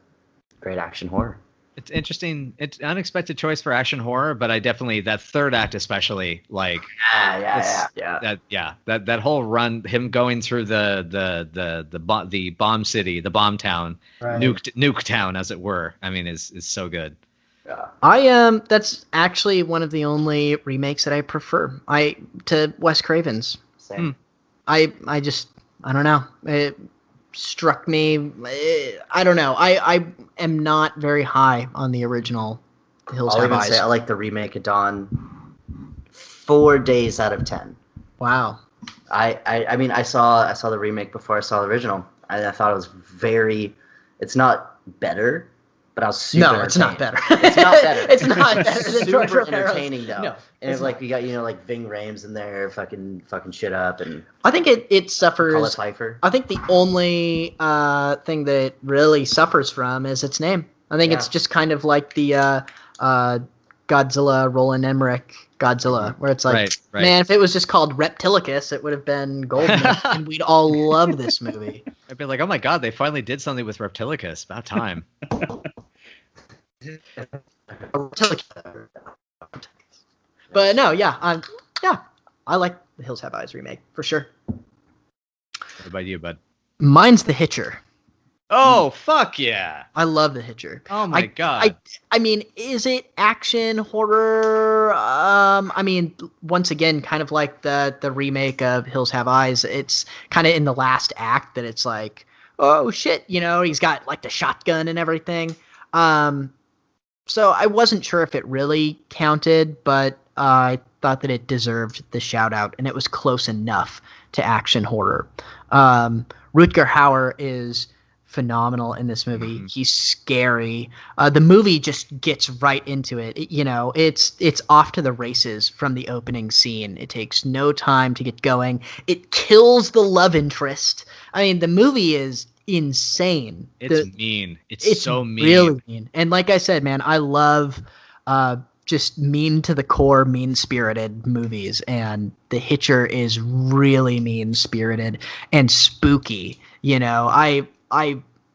great action horror. It's interesting. It's an unexpected choice for action horror, but I definitely, that third act especially, like that whole run, him going through the bomb city, the bomb town, right. nuke town as it were. I mean, is so good. Yeah. That's actually one of the only remakes that I prefer. To Wes Craven's. Same. I don't know. It struck me. I don't know. I am not very high on the original Hills I'll Have even Eyes. say I like the remake of Dawn 4 days out of 10. Wow. I mean I saw the remake before I saw the original. I thought it was it's not better, but I was super No, it's not better. It's not better. It's not better than George super Romero's. entertaining though. No, and it's not. like you got like Ving Rhames in there fucking shit up and I think it Colin suffers. Pfeiffer. I think the only thing that it really suffers from is its name. I think it's just kind of like the Godzilla, Roland Emmerich Godzilla, where it's like, Right. man, if it was just called Reptilicus, it would have been golden, and we'd all love this movie. I'd be like, oh my god, they finally did something with Reptilicus. About time. But no, I like the Hills Have Eyes remake for sure. What about you, bud? Mine's The Hitcher. Oh, fuck yeah. I love The Hitcher. Oh my god. I mean, is it action horror? I mean, once again, kind of like the remake of Hills Have Eyes. It's kind of in the last act that it's like, oh shit, he's got like the shotgun and everything. So I wasn't sure if it really counted, but I thought that it deserved the shout out, and it was close enough to action horror. Rutger Hauer is phenomenal in this movie. He's scary. The movie just gets right into it. It's off to the races from the opening scene. It takes no time to get going. It kills the love interest. I mean, the movie is insane. It's mean. It's so mean. Really mean. And like I said, man, I love just mean to the core, mean-spirited movies, and The Hitcher is really mean-spirited and spooky. I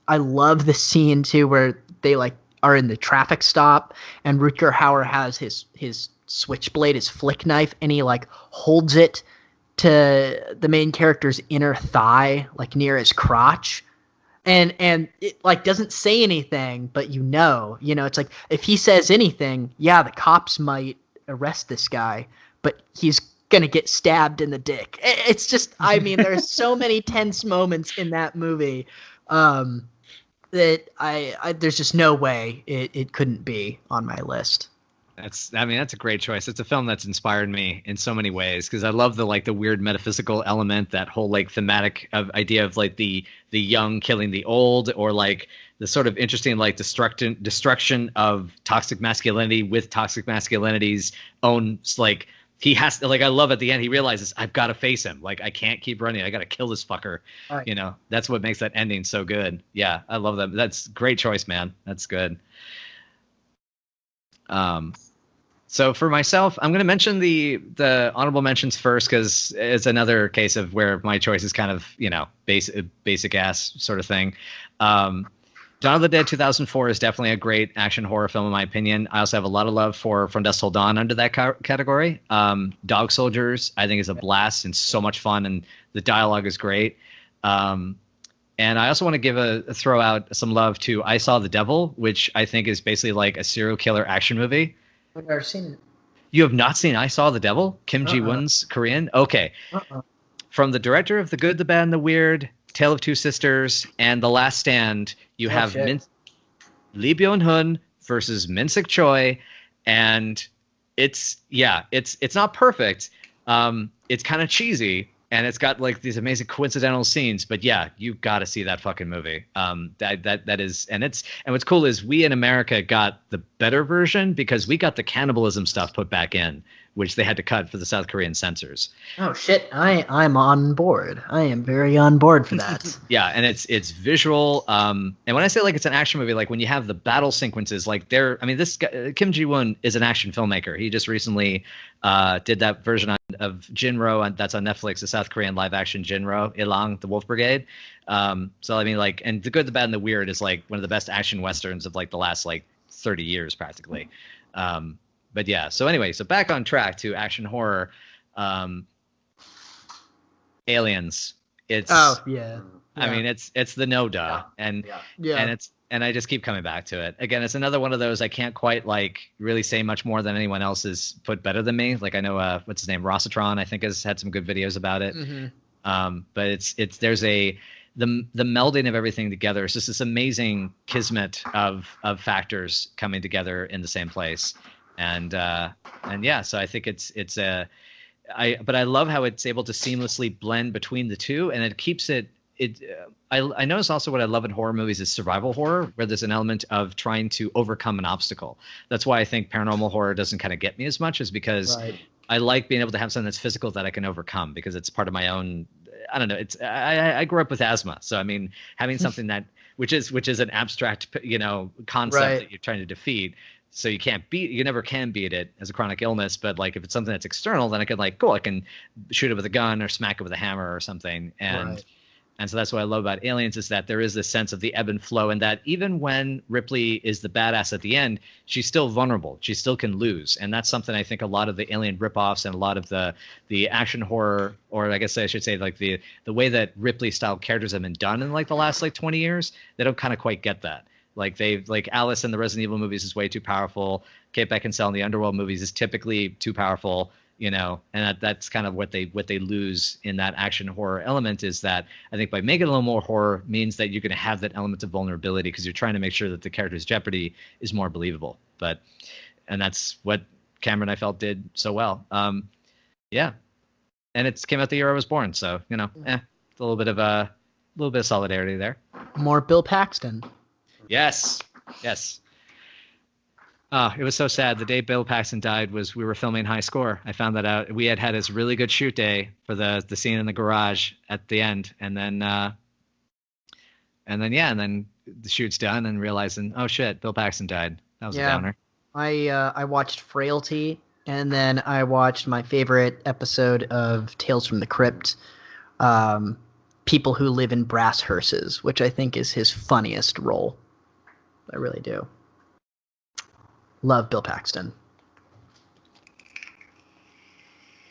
love the scene too where they like are in the traffic stop and Rutger Hauer has his switchblade, his flick knife, and he like holds it to the main character's inner thigh, like near his crotch. And it like doesn't say anything, but it's like if he says anything, yeah, the cops might arrest this guy, but he's gonna get stabbed in the dick. It's just, I mean, there's so many tense moments in that movie that I there's just no way it couldn't be on my list. That's a great choice. It's a film that's inspired me in so many ways because I love the weird metaphysical element, that whole like thematic idea of like the young killing the old, or like the sort of interesting like destruction of toxic masculinity with toxic masculinity's own, like he has to, like, I love at the end he realizes I've got to face him, like I can't keep running, I got to kill this fucker. Right. That's what makes that ending so good. Yeah, I love that. That's great choice, man. That's good. So for myself, I'm going to mention the honorable mentions first because it's another case of where my choice is kind of, basic ass sort of thing. Dawn of the Dead 2004 is definitely a great action horror film in my opinion. I also have a lot of love for From Dusk Till Dawn under that category. Dog Soldiers, I think, is a blast and so much fun, and the dialogue is great. And I also want to throw out some love to I Saw the Devil, which I think is basically like a serial killer action movie. I've never seen it. You have not seen I Saw the Devil? Kim Ji-woon's Korean? Okay. From the director of The Good, the Bad, and the Weird, Tale of Two Sisters, and The Last Stand, you have Lee Byung-hun versus Min-sik Choi, and it's not perfect. It's kind of cheesy, and it's got like these amazing coincidental scenes. But yeah, you got to see that fucking movie. That is, and what's cool is we in America got the better version because we got the cannibalism stuff put back in, which they had to cut for the South Korean censors. Oh shit! I'm on board. I am very on board for that. Yeah, and it's visual. And when I say like it's an action movie, like when you have the battle sequences, like this guy, Kim Ji-woon is an action filmmaker. He just recently did that version of Jinro, that's on Netflix, the South Korean live action Jinro, Ilang, the Wolf Brigade. So I mean, like, and The Good, the Bad, and the Weird is like one of the best action westerns of like the last like 30 years practically. But yeah, so anyway, so back on track to action horror. Aliens. It's I mean, it's the no duh, and I just keep coming back to it. Again, it's another one of those I can't quite like really say much more than anyone else has put better than me. Like I know what's his name, Rossitron, I think has had some good videos about it. But there's the melding of everything together. It's just this amazing kismet of factors coming together in the same place. And yeah, so I think but I love how it's able to seamlessly blend between the two, and it keeps it. I notice also what I love in horror movies is survival horror, where there's an element of trying to overcome an obstacle. That's why I think paranormal horror doesn't kind of get me as much, is because I like being able to have something that's physical that I can overcome, because it's part of my own. I don't know. I grew up with asthma, so I mean, having something that which is an abstract, concept that you're trying to defeat. So you never can beat it as a chronic illness, but like if it's something that's external, then I can I can shoot it with a gun or smack it with a hammer or something. And so that's what I love about Aliens, is that there is this sense of the ebb and flow, and that even when Ripley is the badass at the end, she's still vulnerable. She still can lose. And that's something I think a lot of the Alien ripoffs and a lot of the action horror, or I guess I should say like the way that Ripley style characters have been done in like the last like 20 years, they don't kind of quite get that. Like Alice in the Resident Evil movies is way too powerful. Kate Beckinsale in the Underworld movies is typically too powerful, and that's kind of what they lose in that action horror element, is that I think by making it a little more horror means that you're going to have that element of vulnerability, because you're trying to make sure that the character's jeopardy is more believable. And that's what Cameron, I felt, did so well. Yeah. And it came out the year I was born. So, a little bit of solidarity there. More Bill Paxton. Yes. It was so sad. The day Bill Paxton died we were filming High Score. I found that out. We had this really good shoot day for the scene in the garage at the end, and then the shoot's done, and realizing, oh shit, Bill Paxton died. That was a downer. I watched Frailty, and then I watched my favorite episode of Tales from the Crypt, People Who Live in Brass Hearses, which I think is his funniest role. I really do. Love Bill Paxton.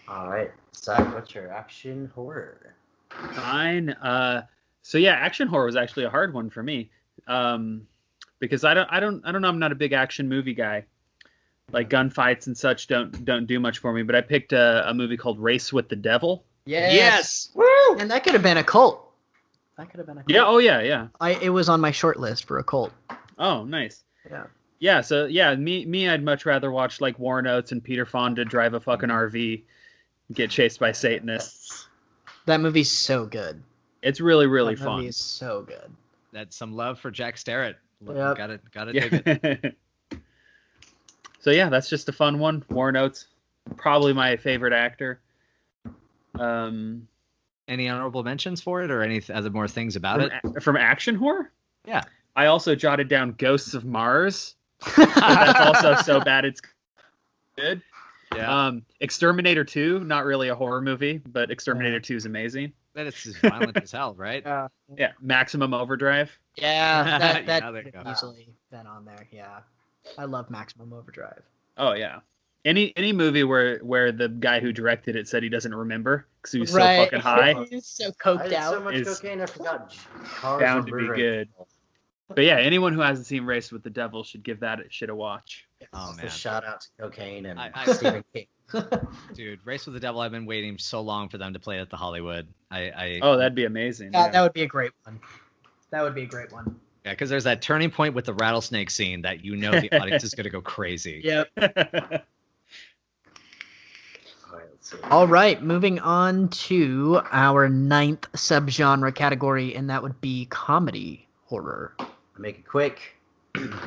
All right, Zach, what's your action horror? Fine. So yeah, action horror was actually a hard one for me, because I don't know. I'm not a big action movie guy. Like gunfights and such don't do much for me. But I picked a movie called Race with the Devil. Yes. Woo! And that could have been a cult. Yeah. Oh yeah. It was on my short list for a cult. Oh, nice. Yeah. Yeah. So yeah, me, I'd much rather watch like Warren Oates and Peter Fonda drive a fucking RV, and get chased by Satanists. That movie's so good. It's really, really fun. That movie is so good. That's some love for Jack Starrett. Yep. Gotta dig it. So yeah, that's just a fun one. Warren Oates, probably my favorite actor. Any honorable mentions for it, or any other more things about it? From action horror? Yeah. I also jotted down Ghosts of Mars. That's also so bad it's good. Yeah. Exterminator 2, not really a horror movie, but Exterminator 2 is amazing. But it's just violent as hell, right? Yeah. Maximum Overdrive. Yeah, that there you could go. easily been on there. Yeah. I love Maximum Overdrive. Oh yeah. Any movie where the guy who directed it said he doesn't remember because he was so fucking high. He's so coked I had out. so much cocaine, I forgot. Cars bound were to be murdering good. people. But yeah, anyone who hasn't seen Race with the Devil should give that shit a watch. Oh So man, shout out to cocaine and I- Stephen King. dude, Race with the Devil. I've been waiting so long for them to play at the Hollywood. Oh, that'd be amazing. That would be a great one. That would be a great one. Yeah, because there's that turning point with the rattlesnake scene that the audience is going to go crazy. Yep. All right, let's see. All right, moving on to our 9th subgenre category, and that would be comedy horror. I'll make it quick.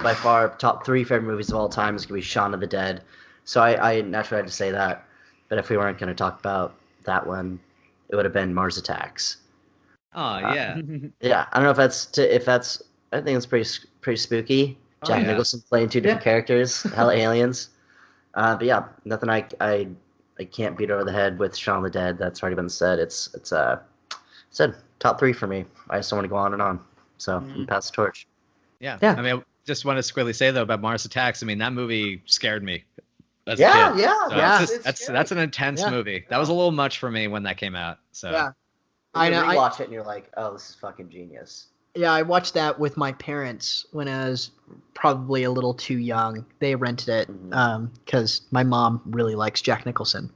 By far, top 3 favorite movies of all time is going to be Shaun of the Dead. So I naturally had to say that. But if we weren't going to talk about that one, it would have been Mars Attacks. Oh, yeah. Yeah, I don't know if that's. I think it's pretty spooky. Jack yeah. Nicholson playing 2 different characters, hella aliens. But yeah, nothing I can't beat over the head with Shaun of the Dead. That's already been said. It's said top 3 for me. I just don't want to go on and on. So I'm gonna pass the torch. Yeah. Yeah. I mean, I just want to squarely say, though, about Mars Attacks, I mean, that movie scared me. As a Yeah, kid. yeah, So yeah. That's an intense movie. That was a little much for me when that came out. So Yeah. I I know. rewatch it and you're like, oh, this is fucking genius. Yeah, I watched that with my parents when I was probably a little too young. They rented it because my mom really likes Jack Nicholson.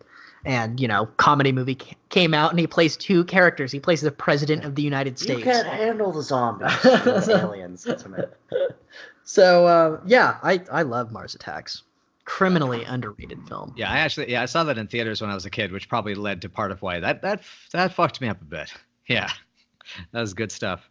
And, comedy movie came out and he plays 2 characters. He plays the president of the United States. You can't handle the zombies. The aliens. That's what I meant. So, I love Mars Attacks. Criminally underrated film. yeah, I saw that in theaters when I was a kid, which probably led to part of why that fucked me up a bit. Yeah, that was good stuff.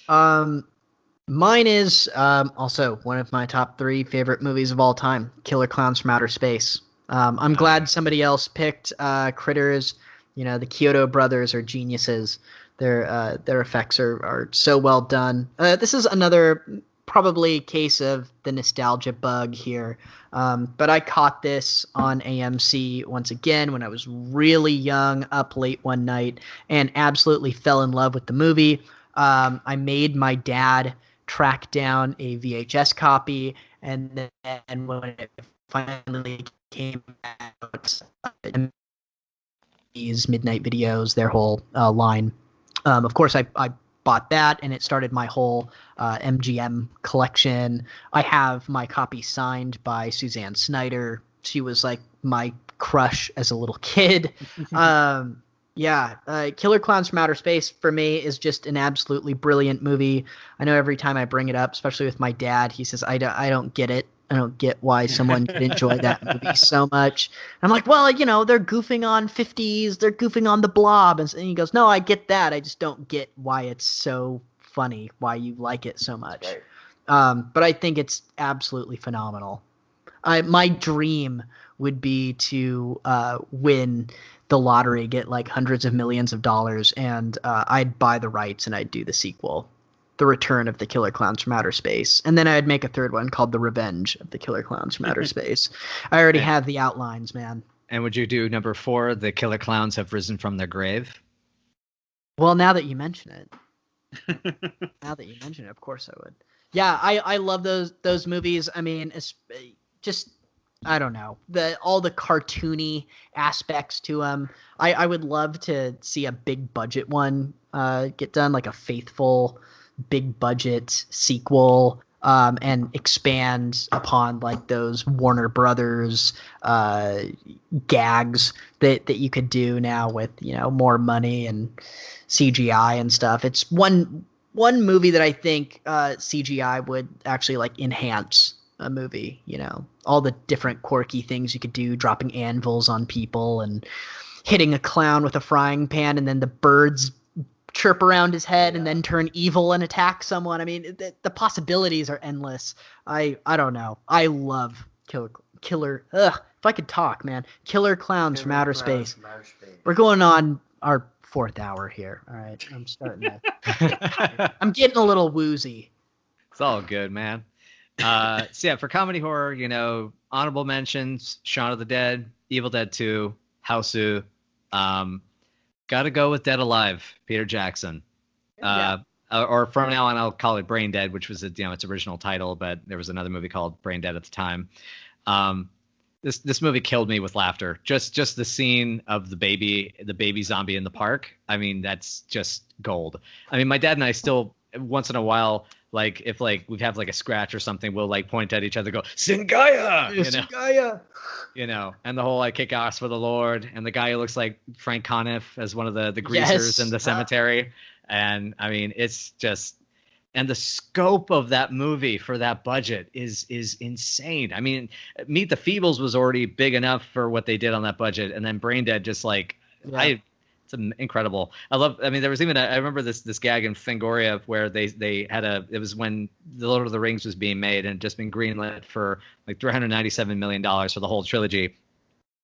Mine is also one of my top 3 favorite movies of all time, Killer Clowns from Outer Space. I'm glad somebody else picked Critters. The Kyoto brothers are geniuses. Their effects are so well done. This is another probably case of the nostalgia bug here. But I caught this on AMC once again when I was really young, up late one night, and absolutely fell in love with the movie. I made my dad track down a VHS copy, and then when it finally came out, these Midnight Videos, their whole line. Of course, I bought that, and it started my whole MGM collection. I have my copy signed by Suzanne Snyder. She was like my crush as a little kid. Killer Clowns from Outer Space for me is just an absolutely brilliant movie. I know every time I bring it up, especially with my dad, he says, I don't get it. I don't get why someone could enjoy that movie so much. I'm like, well, they're goofing on 50s. They're goofing on the Blob. And he goes, no, I get that. I just don't get why it's so funny, why you like it so much. Right. But I think it's absolutely phenomenal. My dream would be to win the lottery, get like hundreds of millions of dollars, and I'd buy the rights and I'd do the sequel. The Return of the Killer Clowns from Outer Space. And then I'd make a third one called The Revenge of the Killer Clowns from Outer Space. I already have the outlines, man. And would you do number 4, The Killer Clowns Have Risen from Their Grave? Well, now that you mention it. Of course I would. Yeah, I love those movies. I mean, it's just, I don't know, all the cartoony aspects to them. I would love to see a big budget one get done, like a faithful big budget sequel, and expand upon like those Warner Brothers gags that you could do now with more money and CGI and stuff. It's one movie that I think CGI would actually like enhance a movie. All the different quirky things you could do, dropping anvils on people and hitting a clown with a frying pan, and then the birds chirp around his head and then turn evil and attack someone. I mean, the possibilities are endless. I don't know. I love Killer. If I could talk, man. Killer Clowns from Outer Space. We're going on our 4th hour here. All right, I'm starting to. I'm getting a little woozy. It's all good, man. So yeah, for comedy horror, honorable mentions: Shaun of the Dead, Evil Dead 2, Houseu. Got to go with Dead Alive, Peter Jackson. Or from now on, I'll call it Brain Dead, which was its original title, but there was another movie called Brain Dead at the time. This movie killed me with laughter. Just the scene of the baby zombie in the park. I mean, that's just gold. I mean, my dad and I still once in a while, like if like we have like a scratch or something, we'll like point at each other, go Singaya, Singaya. And the whole like kick ass for the Lord, and the guy who looks like Frank Conniff as one of the greasers in the cemetery. And I mean, it's just And the scope of that movie for that budget is insane. I mean, Meet the Feebles was already big enough for what they did on that budget, and then Brain Dead just like it's incredible. I mean, there was even I remember this gag in Fangoria where they had it was when The Lord of the Rings was being made and just been greenlit for like $397 million for the whole trilogy,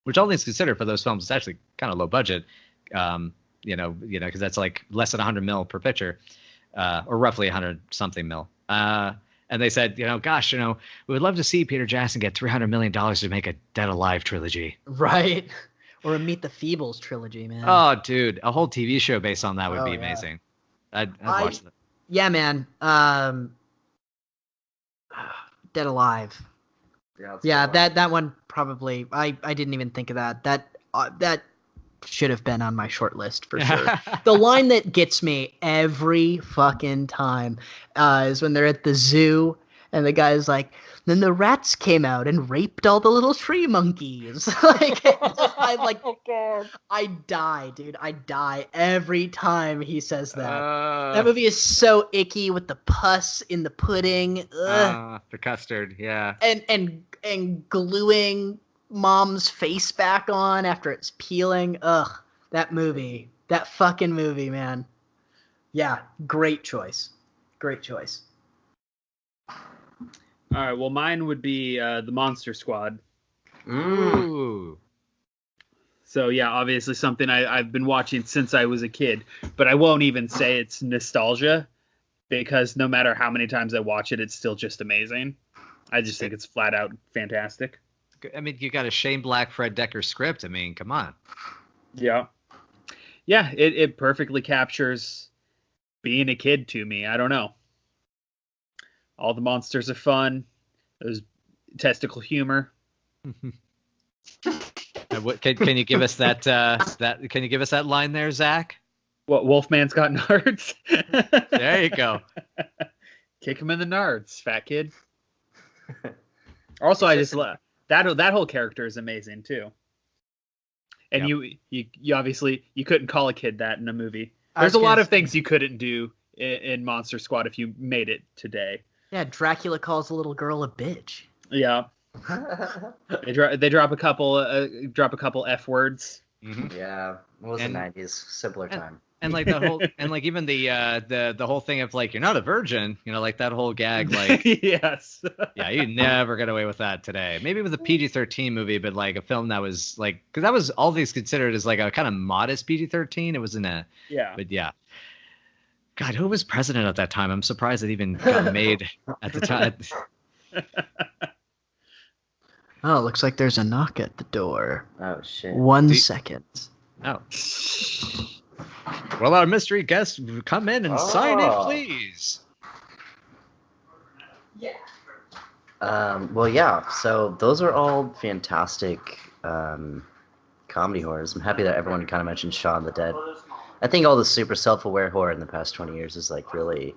which all things considered for those films is actually kind of low budget. Because that's like less than 100 mil per picture. Or roughly 100 something mil. And they said, gosh, we would love to see Peter Jackson get $300 million to make a Dead Alive trilogy. Right. Or a Meet the Feebles trilogy, man. Oh, dude, a whole TV show based on that would be amazing. I'd watch that. Yeah, man. Dead Alive. Yeah, that one probably. I didn't even think of that. That should have been on my short list for sure. The line that gets me every fucking time is when they're at the zoo and the guy's like, then the rats came out and raped all the little tree monkeys. I die, dude. I die every time he says that. That movie is so icky with the pus in the pudding. The custard, yeah. And gluing mom's face back on after it's peeling. Ugh, that fucking movie, man. Yeah, great choice. All right, well, mine would be the Monster Squad. Ooh. So yeah, obviously something I've been watching since I was a kid, but I won't even say it's nostalgia because no matter how many times I watch it, it's still just amazing. I just think it's flat out fantastic. I mean, you got a Shane Black, Fred Dekker script. I mean, come on. Yeah. Yeah, it perfectly captures being a kid to me. I don't know. All the monsters are fun. There's testicle humor. Can you give us that? Can you give us that line there, Zach? What, Wolfman's got nards? There you go. Kick him in the nards, fat kid. Also, I just love that whole character is amazing too. And you obviously you couldn't call a kid that in a movie. There's a lot of things you couldn't do in Monster Squad if you made it today. Yeah, Dracula calls a little girl a bitch. Yeah. They drop a couple F words. Mm-hmm. Yeah, it was the 90s, simpler time. And like that whole and like even the whole thing of like you're not a virgin, like that whole gag, like yes. Yeah, you never get away with that today. Maybe with a PG-13 movie, but like a film that was like, because that was all these considered as like a kind of modest PG-13. It was in a but yeah. God, who was president at that time? I'm surprised it even got made at the time. Oh, looks like there's a knock at the door. Oh shit. 1 second. Oh. Well, our mystery guest, come in and sign in, please. Yeah. Well, yeah. So those are all fantastic comedy horrors. I'm happy that everyone kind of mentioned Shaun of the Dead. I think all the super self-aware horror in the past 20 years has like really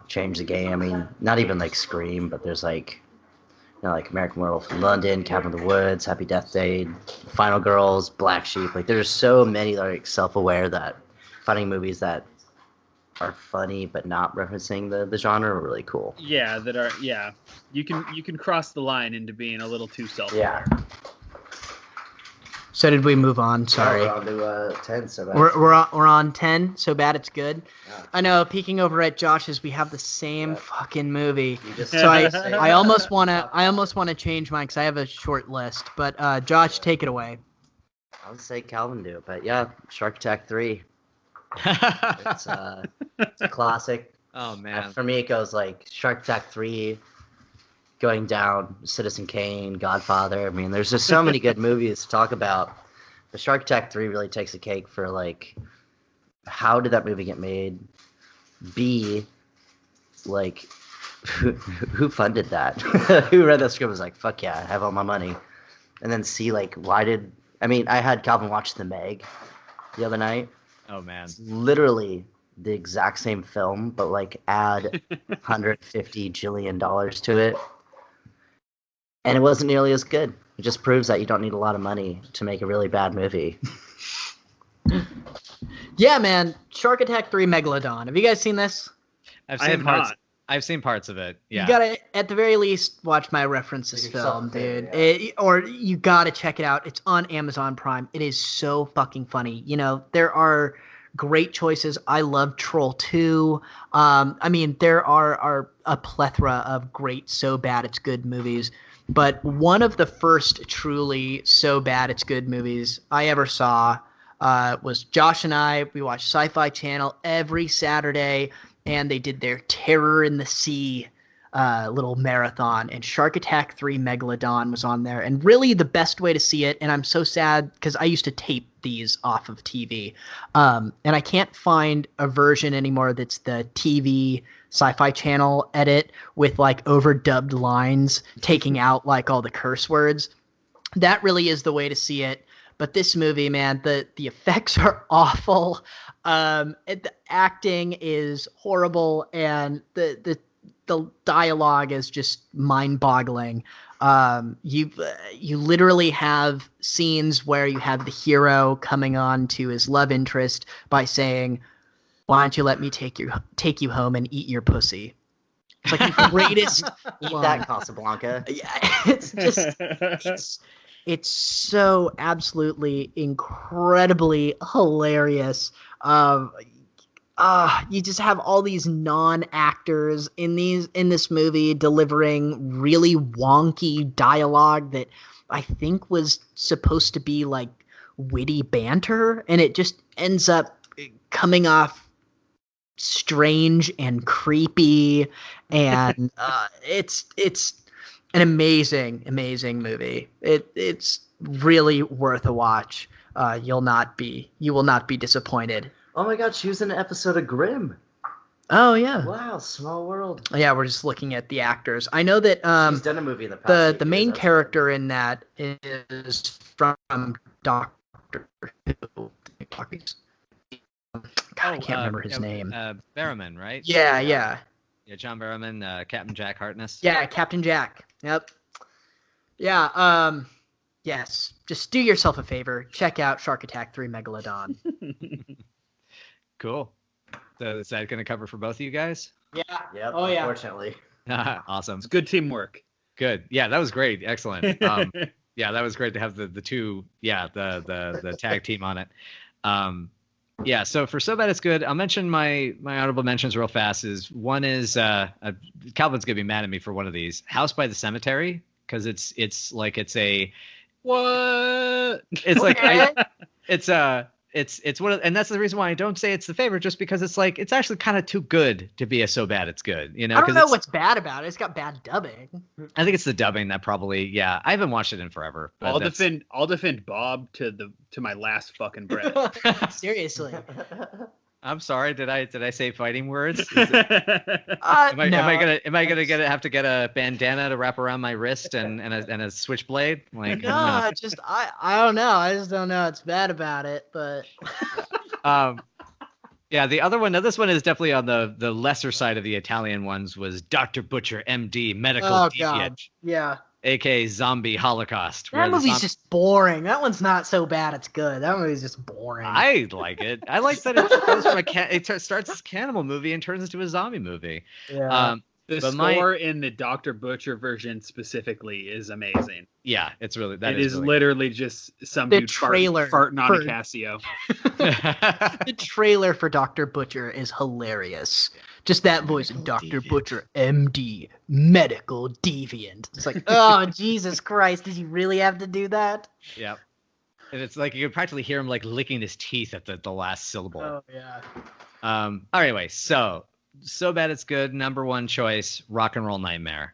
changed the game. I mean, not even like Scream, but there's like, like American Werewolf in London, Cabin in the Woods, Happy Death Day, Final Girls, Black Sheep. Like there's so many like self-aware that finding movies that are funny but not referencing the genre are really cool. Yeah, you can cross the line into being a little too self-aware. Yeah. So did we move on? Sorry. We're on to 10, so bad. We're on 10, so bad it's good. Yeah. I know, peeking over at Josh's, we have the same fucking movie. So I almost want to change mine because I have a short list. But Josh, take it away. I would say Calvin do it, but yeah, Shark Attack 3. It's a classic. Oh man. For me, it goes like Shark Attack 3, going down, Citizen Kane, Godfather. I mean, there's just so many good movies to talk about. But Shark Attack 3 really takes a cake for like, how did that movie get made? B, like, who funded that? Who read that script was like, fuck yeah, I have all my money. And then C, like, I had Calvin watch The Meg the other night. Oh man. It's literally the exact same film, but like add $150 jillion to it. And it wasn't nearly as good. It just proves that you don't need a lot of money to make a really bad movie. Yeah, man. Shark Attack 3 Megalodon. Have you guys seen this? I've I seen have parts. not. I've seen parts of it. Yeah. You gotta, at the very least, watch my reference this film, dude. Or you gotta check it out. It's on Amazon Prime. It is so fucking funny. You know, there are great choices. I love Troll 2. I mean, there are a plethora of great so bad it's good movies. But one of the first truly so bad it's good movies I ever saw was Josh and I. We watched Sci-Fi Channel every Saturday, and they did their Terror in the Sea little marathon, and Shark Attack 3 Megalodon was on there. And really the best way to see it, and I'm so sad because I used to tape these off of TV, and I can't find a version anymore that's the TV Sci-Fi Channel edit with like overdubbed lines taking out like all the curse words. That really is the way to see it. But this movie, man, the effects are awful. The acting is horrible, and the dialogue is just mind-boggling. You literally have scenes where you have the hero coming on to his love interest by saying, "Why don't you let me take you home and eat your pussy?" It's like the greatest. Eat line. that, Casablanca. Yeah, it's just it's so absolutely incredibly hilarious. You just have all these non-actors in this movie delivering really wonky dialogue that I think was supposed to be like witty banter, and it just ends up coming off strange and creepy, and it's an amazing movie. It's really worth a watch. You will not be disappointed. Oh my god, she was in an episode of Grimm. Oh yeah. Wow, small world. Yeah, we're just looking at the actors. I know that She's done a movie in the past. the main character in that is from Doctor Who. God, I can't remember his name. Barrowman, right? Yeah. Yeah, John Barrowman, Captain Jack Harkness. Yeah, Captain Jack. Yep. Yeah. Yes. Just do yourself a favor. Check out Shark Attack 3 Megalodon. Cool. So is that going to cover for both of you guys? Yeah. Yep, Oh yeah. unfortunately. Awesome. It's good teamwork. Good. Yeah, that was great. Excellent. Yeah, that was great to have the two. Yeah, the tag team on it. Yeah, so for So Bad It's Good, I'll mention my honorable mentions real fast. One is Calvin's gonna be mad at me for one of these. House by the Cemetery, because it's a what? It's like it's one of, and that's the reason why I don't say it's the favorite, just because it's actually kind of too good to be a So Bad It's Good. You know, I don't know what's bad about it. It's got bad dubbing. I think it's the dubbing that probably. Yeah, I haven't watched it in forever. I'll defend Bob to my last fucking breath. Seriously. I'm sorry. Did I say fighting words? No. Am I gonna have to get a bandana to wrap around my wrist and a switchblade? Like No, I don't know. I just don't know what's bad about it, but yeah, the other one. Now this one is definitely on the lesser side of the Italian ones. Was Dr. Butcher, MD, Medical Deviant, God. Yeah. aka Zombie Holocaust. That movie's just boring. That one's not so bad it's good. That movie's just boring. I like it. I like that it goes from it starts as a cannibal movie and turns into a zombie movie. Yeah. The score in the Dr. Butcher version specifically is amazing. Yeah, it's really It is literally just some The dude trailer farting on for- a Casio. The trailer for Dr. Butcher is hilarious. Just that voice, Dr. Butcher, MD, Medical Deviant. It's like, oh, Jesus Christ, did you really have to do that? Yep. And it's like you could practically hear him like licking his teeth at the last syllable. Oh, yeah. Anyway, so bad it's good. Number one choice, Rock and Roll Nightmare,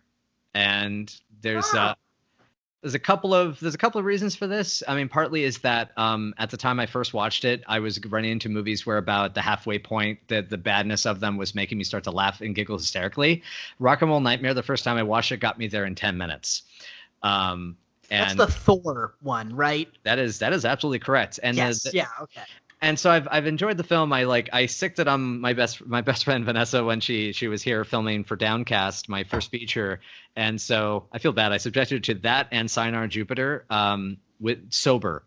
and there's a couple of reasons for this. I mean, partly is that at the time I first watched it, I was running into movies where about the halfway point that the badness of them was making me start to laugh and giggle hysterically. Rock and Roll Nightmare, the first time I watched it, got me there in 10 minutes. And that's the Thor one, right? That is absolutely correct. And yes, yeah, okay. And so I've enjoyed the film. I sicked it on my best friend Vanessa when she was here filming for Downcast, my first feature, and so I feel bad. I subjected her to that and Sayonara Jupiter with sober.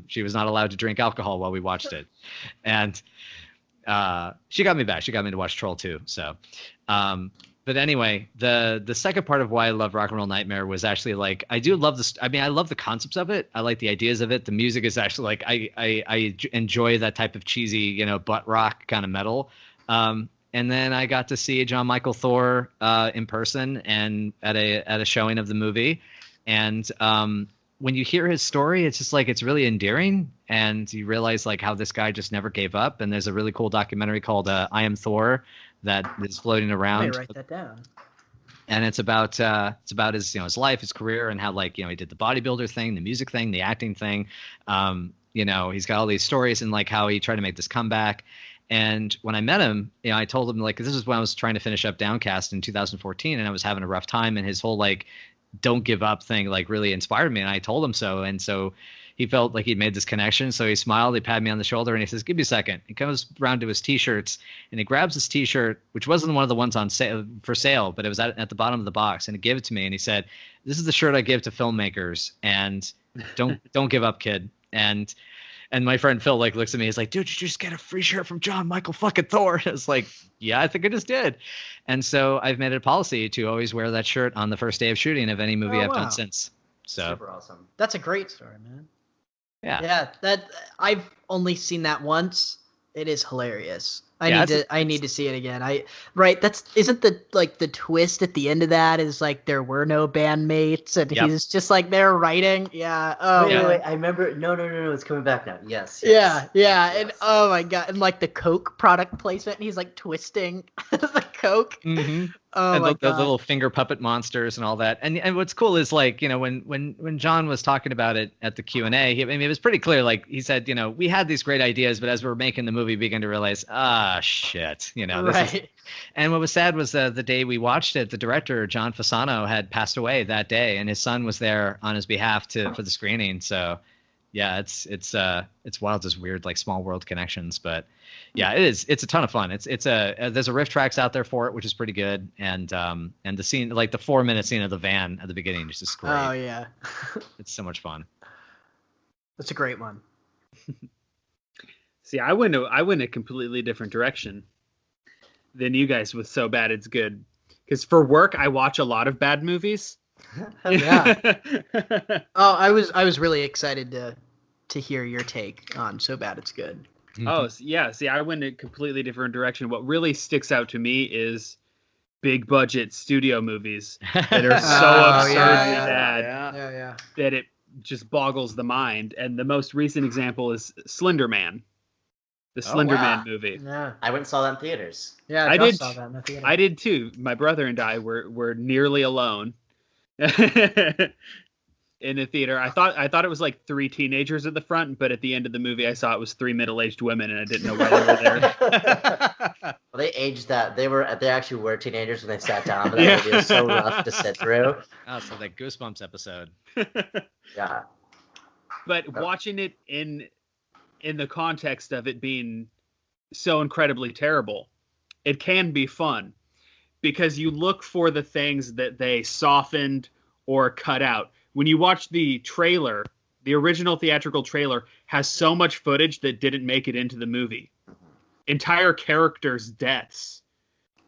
She was not allowed to drink alcohol while we watched it, and she got me back. She got me to watch Troll 2. So, but anyway, the second part of why I love Rock and Roll Nightmare was actually like, I do love this. I mean, I love the concepts of it. I like the ideas of it. The music is actually like, I enjoy that type of cheesy, you know, butt rock kind of metal. And then I got to see John Michael Thor in person and at a showing of the movie. And when you hear his story, it's just like, it's really endearing, and you realize like how this guy just never gave up. And there's a really cool documentary called I Am Thor that is floating around. Let me write that down. And it's about his, you know, his life, his career, and how, like, you know, he did the bodybuilder thing, the music thing, the acting thing. You know, he's got all these stories, and like how he tried to make this comeback. And when I met him, you know, I told him, like, this is when I was trying to finish up Downcast in 2014, and I was having a rough time, and his whole like don't give up thing like really inspired me, and I told him so. And so he felt like he'd made this connection, so he smiled, he patted me on the shoulder, and he says, give me a second. He comes around to his t-shirts, and he grabs his t-shirt, which wasn't one of the ones on sale for sale, but it was at the bottom of the box, and he gave it to me, and he said, this is the shirt I give to filmmakers, and don't give up, kid. And my friend Phil like looks at me. He's like, dude, did you just get a free shirt from John Michael fucking Thor? I was like, yeah, I think I just did. And so I've made it a policy to always wear that shirt on the first day of shooting of any movie I've done since. So Super awesome. That's a great story, man. yeah. Yeah, that I've only seen that once. It is hilarious. I need to see it again. Isn't the twist at the end of that is like there were no bandmates and he's just like there writing. Yeah. Oh, Wait. I remember. No. It's coming back now. Yes. Yeah. Yes. And oh my god, and like the Coke product placement, and he's like twisting the Coke. Mm-hmm. Oh and my the god. little finger puppet monsters and all that. And what's cool is, like, you know, when John was talking about it at the Q&A, I mean, it was pretty clear. Like, he said, you know, we had these great ideas, but as we were making the movie, we began to realize, shit, you know. And what was sad was the day we watched it, the director, John Fasano, had passed away that day, and his son was there on his behalf for the screening. So yeah, it's wild, just weird, like, small world connections. But yeah, it's a ton of fun. There's a riff tracks out there for it, which is pretty good. And the scene, like the 4-minute scene of the van at the beginning, is just great. Oh yeah. It's so much fun. That's a great one. See, I went a completely different direction than you guys with So Bad It's Good. Because for work, I watch a lot of bad movies. Yeah. Oh, I was really excited to hear your take on So Bad It's Good. Oh, yeah. See, I went a completely different direction. What really sticks out to me is big budget studio movies that are so absurdly bad that it just boggles the mind. And the most recent example is Slender Man. The Slender Man movie. Yeah. I went and saw that in theaters. Yeah, I did. Saw that in the theater. I did too. My brother and I were nearly alone in the theater. I thought it was like 3 teenagers at the front, but at the end of the movie, I saw it was 3 middle-aged women, and I didn't know why they were there. Well, they aged that. They actually were teenagers when they sat down, but that movie was so rough to sit through. Oh, so that Goosebumps episode. Yeah. But watching it in the context of it being so incredibly terrible, it can be fun because you look for the things that they softened or cut out. When you watch the trailer, the original theatrical trailer has so much footage that didn't make it into the movie. Entire characters' deaths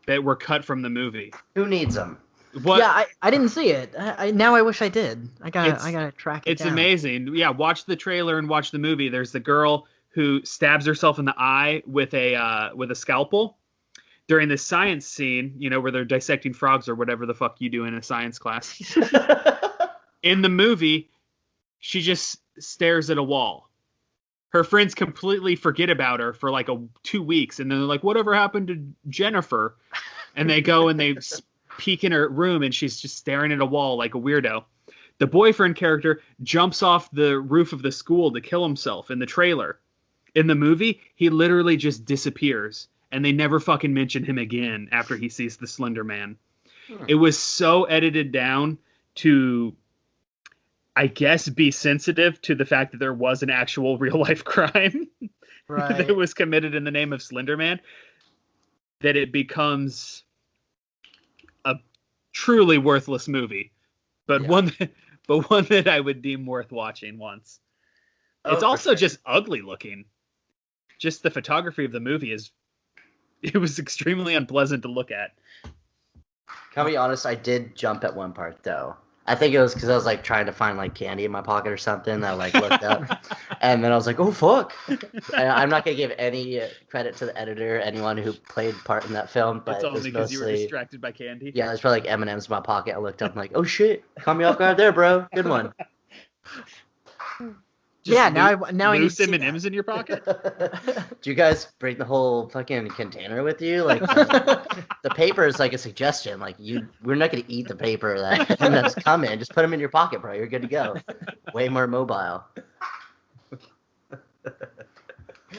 that were cut from the movie. Who needs them? What? Yeah, I didn't see it. Now I wish I did. I gotta track it It's down. amazing. Yeah, watch the trailer and watch the movie. There's the girl who stabs herself in the eye with a scalpel during the science scene, you know, where they're dissecting frogs or whatever the fuck you do in a science class. In the movie, she just stares at a wall. Her friends completely forget about her for like 2 weeks, and then they're like, whatever happened to Jennifer? And they go and they peek in her room, and she's just staring at a wall like a weirdo. The boyfriend character jumps off the roof of the school to kill himself in the trailer. In the movie, he literally just disappears, and they never fucking mention him again after he sees the Slender Man. It was so edited down to, I guess, be sensitive to the fact that there was an actual real life crime that was committed in the name of Slender Man, that it becomes a truly worthless movie, but one that I would deem worth watching once. It's also just ugly looking. Just the photography of the movie is It was extremely unpleasant to look at. Can I be honest? I did jump at one part though. I think it was because I was like trying to find like candy in my pocket or something. I like looked up, and then I was like, "Oh fuck!" And I'm not gonna give any credit to the editor, anyone who played part in that film, but It's only because you were mostly- distracted by candy. Yeah, there's probably like M&Ms in my pocket. I looked up, I'm like, "Oh shit, caught me off guard there, bro. Good one." Yeah, now I need to loose see M&Ms in your pocket. Do you guys bring the whole fucking container with you? Like the paper is like a suggestion. Like we're not gonna eat the paper that's coming. Just put them in your pocket, bro. You're good to go. Way more mobile.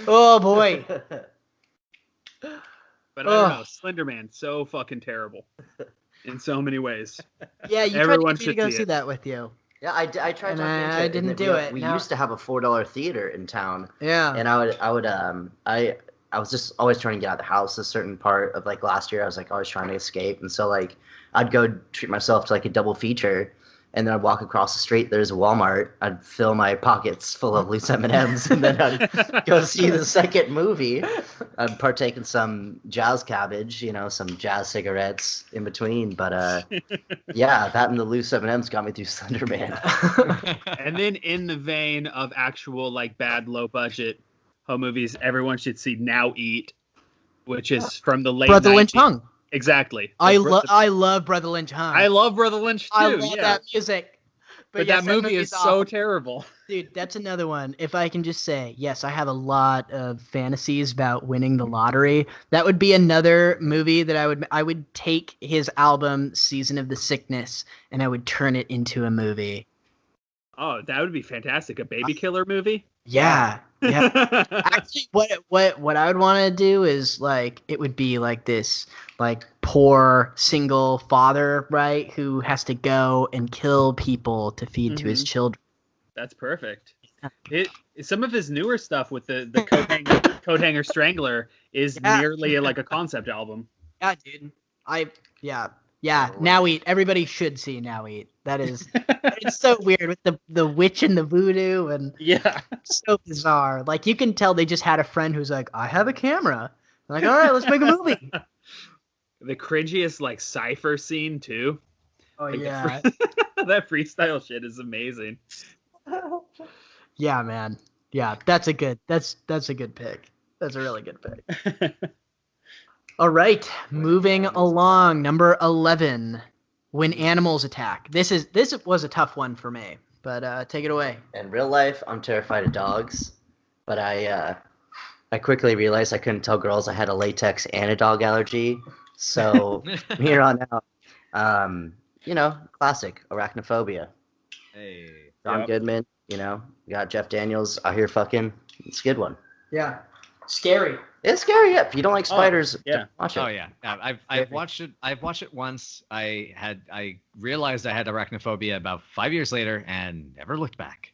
Oh boy. But I don't know, Slender Man, so fucking terrible in so many ways. Yeah, you Everyone tried to get me to should go see see it. that with you. Yeah, I tried And talking into I it, didn't and do it. We No. used to have a $4 theater in town, Yeah. and I was just always trying to get out of the house. A certain part of like last year, I was like always trying to escape, and so like I'd go treat myself to like a double feature, and then I'd walk across the street. There's a Walmart. I'd fill my pockets full of loose M&Ms, and then I'd go see the second movie. I'd partake in some jazz cabbage, some jazz cigarettes in between. But yeah, that and the loose M&Ms got me through Slender Man. And then in the vein of actual like bad low budget home movies, everyone should see Now Eat, which is from the late Brother 90s. Lynch Hung. Exactly. I love Brother Lynch Hung. I love Brother Lynch too. I love yeah. that music. But yes, that movie is so awful. terrible. Dude, that's another one. If I can just say, yes, I have a lot of fantasies about winning the lottery. That would be another movie that I would take his album Season of the Sickness and I would turn it into a movie. Oh, that would be fantastic. A baby killer movie? Yeah. Yeah. Actually, what I would want to do is like it would be like this like poor single father, right, who has to go and kill people to feed to his children. That's perfect. Some of his newer stuff with the coat hanger strangler is nearly like a concept album. Yeah, dude. Now Eat. Everybody should see Now Eat. That is, it's so weird with the witch and the voodoo and Yeah. so bizarre. Like you can tell they just had a friend who's like, I have a camera. I'm like, all right, let's make a movie. The cringiest like cipher scene too. Oh Like, yeah, that freestyle shit is amazing. yeah, man. Yeah, that's a good pick. That's a really good pick. All right, moving along. Number 11, When Animals Attack. This was a tough one for me, but take it away. In real life, I'm terrified of dogs, but I quickly realized I couldn't tell girls I had a latex and a dog allergy. So from here on out, classic arachnophobia. Hey. John Goodman, we got Jeff Daniels out here fucking. It's a good one. Yeah, scary. It's scary. Yeah, if you don't like spiders, yeah. don't watch it. Oh yeah, I've watched it. I've watched it once. I realized I had arachnophobia about 5 years later and never looked back.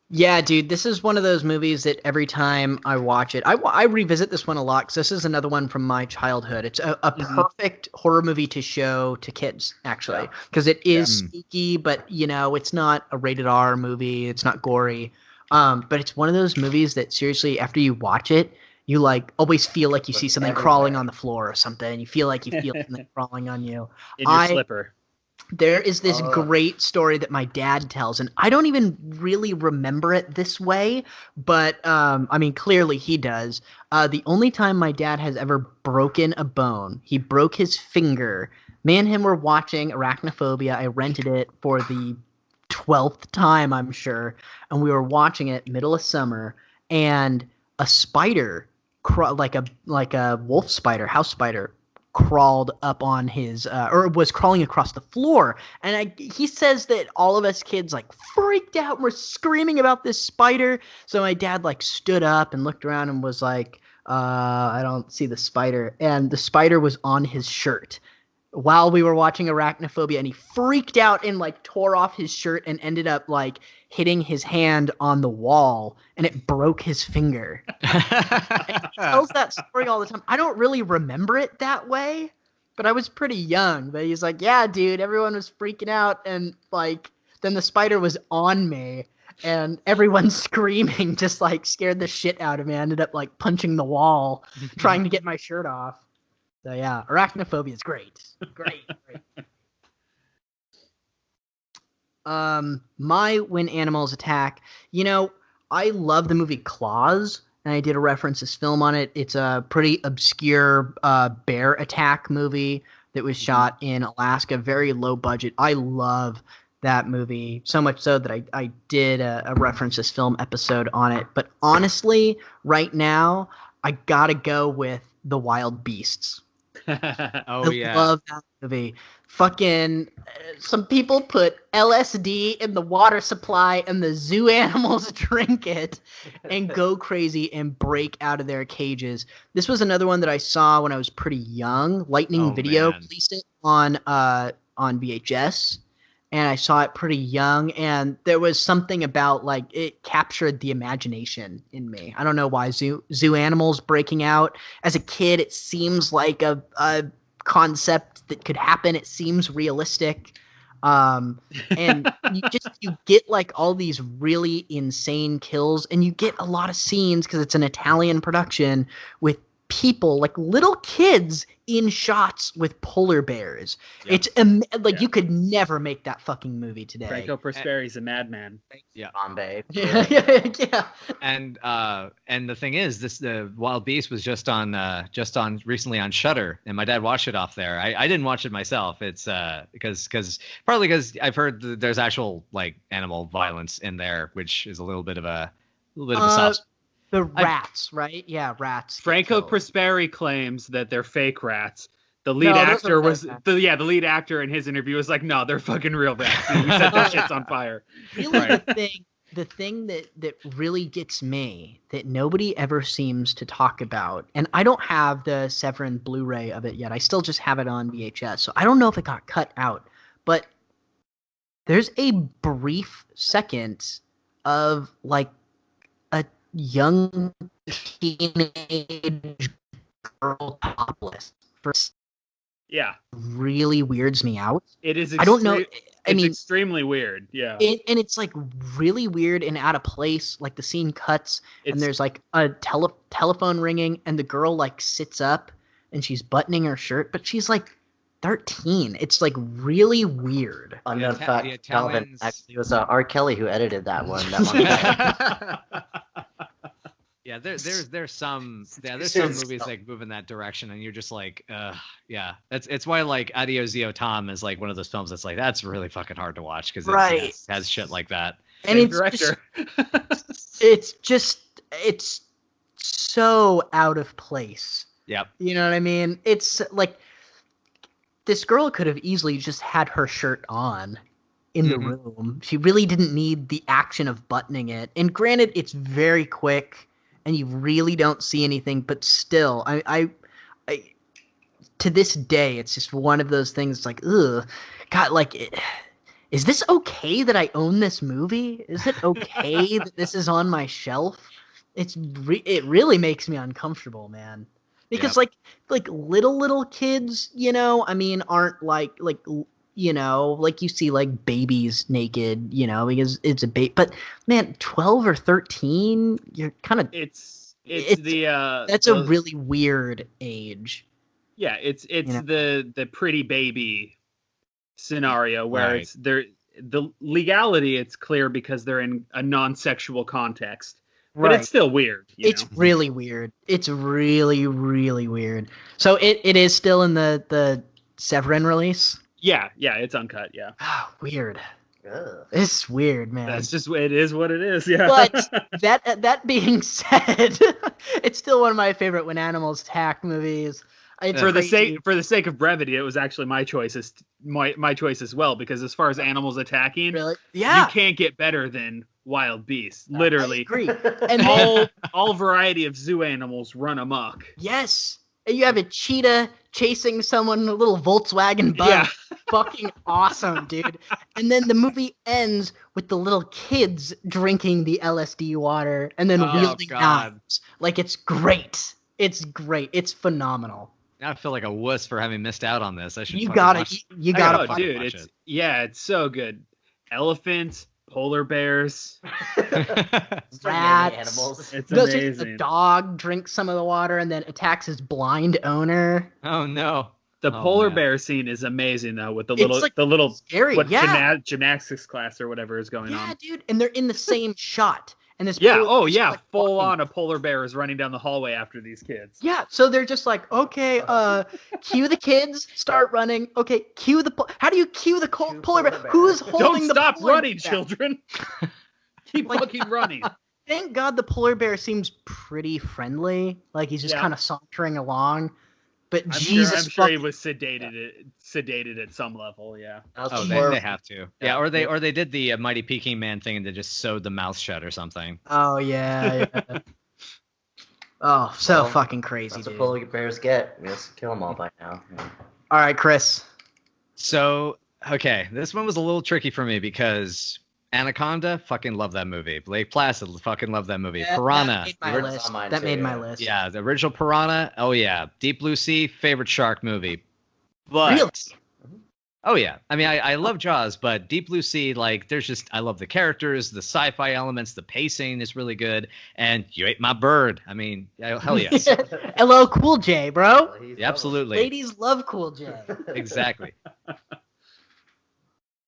Yeah, dude, this is one of those movies that every time I watch it, I revisit this one a lot because this is another one from my childhood. It's a perfect horror movie to show to kids, actually, because it is spooky, but, it's not a rated R movie. It's not gory. But it's one of those movies that, seriously, after you watch it, you, always feel like you see something crawling on the floor or something. You feel like you feel something crawling on you. In your slipper. There is this great story that my dad tells, and I don't even really remember it this way, but clearly he does. The only time my dad has ever broken a bone, he broke his finger. Me and him were watching Arachnophobia. I rented it for the 12th time, I'm sure, and we were watching it middle of summer, and a spider, like a wolf spider, house spider, crawled up on his or was crawling across the floor, and he says that all of us kids freaked out and were screaming about this spider. So my dad stood up and looked around and was like, I don't see the spider, and the spider was on his shirt while we were watching Arachnophobia, and he freaked out and tore off his shirt and ended up hitting his hand on the wall, and it broke his finger. And he tells that story all the time. I don't really remember it that way, but I was pretty young. But he's like, yeah, dude, everyone was freaking out, and then the spider was on me, and everyone screaming just like scared the shit out of me. I ended up like punching the wall trying to get my shirt off. So yeah, arachnophobia is great. Great. My When Animals Attack, I love the movie Claws, and I did a reference this film on it. It's a pretty obscure bear attack movie that was shot in Alaska, very low budget. I love that movie, so much so that I did a reference this film episode on it. But honestly, right now, I gotta go with The Wild Beasts. Oh, I love that movie. Fucking, some people put LSD in the water supply and the zoo animals drink it and go crazy and break out of their cages. This was another one that I saw when I was pretty young. Lightning Video released it on VHS, and I saw it pretty young, and there was something about, like, it captured the imagination in me. I don't know why. Zoo animals breaking out. As a kid, it seems like a concept that could happen. It seems realistic. And you get like all these really insane kills, and you get a lot of scenes because it's an Italian production with people, like little kids in shots with polar bears. Yep. It's you could never make that fucking movie today. Franco Prosperi's a madman. Yeah. Bombay. Yeah. And the thing is, the Wild Beast was just on recently on Shudder, and my dad watched it off there. I didn't watch it myself. It's because I've heard that there's actual like animal violence in there, which is a little bit of a soft. The rats, right? Yeah, rats. Franco Prosperi claims that they're fake rats. The lead actor the lead actor in his interview was like, no, they're fucking real rats. He said that shit's on fire. Really, right. The thing that really gets me that nobody ever seems to talk about, and I don't have the Severin Blu-ray of it yet. I still just have it on VHS, so I don't know if it got cut out. But there's a brief second of like a young teenage girl topless. Really weirds me out. It is. I don't know. It's extremely weird. Yeah. And it's like really weird and out of place. Like the scene cuts and there's like a telephone ringing, and the girl like sits up and she's buttoning her shirt, but she's like 13. It's like really weird. Unknown fact, Calvin, actually it was R. Kelly who edited that one. Yeah, there's some movies like move in that direction, and you're just like, yeah. It's why like Adio Zio Tom is like one of those films that's like that's really fucking hard to watch because it has shit like that. And it's it's so out of place. Yep. You know what I mean? It's like this girl could have easily just had her shirt on in the room. She really didn't need the action of buttoning it. And granted, it's very quick and you really don't see anything, but still, I to this day, it's just one of those things like, ugh, God, like, is this okay that I own this movie? Is it okay that this is on my shelf? It really makes me uncomfortable, man. Because like little kids, aren't like you see like babies naked, because it's a baby. But man, 12 or 13, you're kind of that's a really weird age. Yeah, it's the pretty baby scenario where it's the legality. It's clear because they're in a non-sexual context. But it's still weird. It's really weird. It's really, really weird. So it is still in the Severin release? Yeah, it's uncut, yeah. Oh, weird. Ugh. It's weird, man. That's just, it is what it is, yeah. But that being said, it's still one of my favorite When Animals Attack movies. For the sake of brevity, it was actually my choice as well, because as far as animals attacking, you can't get better than wild beasts. Literally, I agree. And all variety of zoo animals run amok. Yes, and you have a cheetah chasing someone in a little Volkswagen Bug. Yeah. Fucking awesome, dude. And then the movie ends with the little kids drinking the LSD water and then wielding knives. Like, it's great. It's great. It's phenomenal. Now I feel like a wuss for having missed out on this. I should. You gotta watch it. It's so good. Elephants, polar bears. So many Rats. animals. It's The amazing. dog drinks some of the water and then attacks his blind owner. Oh no. The Oh, polar man. bear scene is amazing though, with It's, like, the little scary, what, yeah. gymnastics class or whatever is going Yeah, on. dude, and they're in the same shot. And this Yeah. polar Oh bear's yeah. like Full walking. on a polar bear is running down the hallway after these kids. Yeah, so they're just like, okay, cue the kids, start running. Okay, cue the how do you cue the Cue polar bear? polar bear. Who's holding Don't the stop polar running, bear? children. Keep Like- fucking running. Thank God the polar bear seems pretty friendly. Like he's just Yeah. kind of sauntering along. But I'm Jesus sure he fucking- was sedated at some level. Yeah. That was Oh, before- they have to. Yeah, or they did the Mighty Peking Man thing and they just sewed the mouth shut or something. Oh yeah. Oh, so Well, fucking crazy, That's dude. what polar bears get. We just kill them all by now. Yeah. All right, Chris. So, okay, this one was a little tricky for me because Anaconda, fucking love that movie. Lake Placid, fucking love that movie. Piranha. That made my Piranha's list. on mine That too, made my yeah. list. Yeah, the original Piranha. Oh yeah, Deep Blue Sea, favorite shark movie. But Really? oh yeah, I mean I love Jaws, but Deep Blue Sea, like there's just I love the characters, the sci-fi elements, the pacing is really good, and you ate my bird. I mean, hell yes, Hello, Cool J, bro. Yeah, absolutely, Ladies love Cool J. exactly.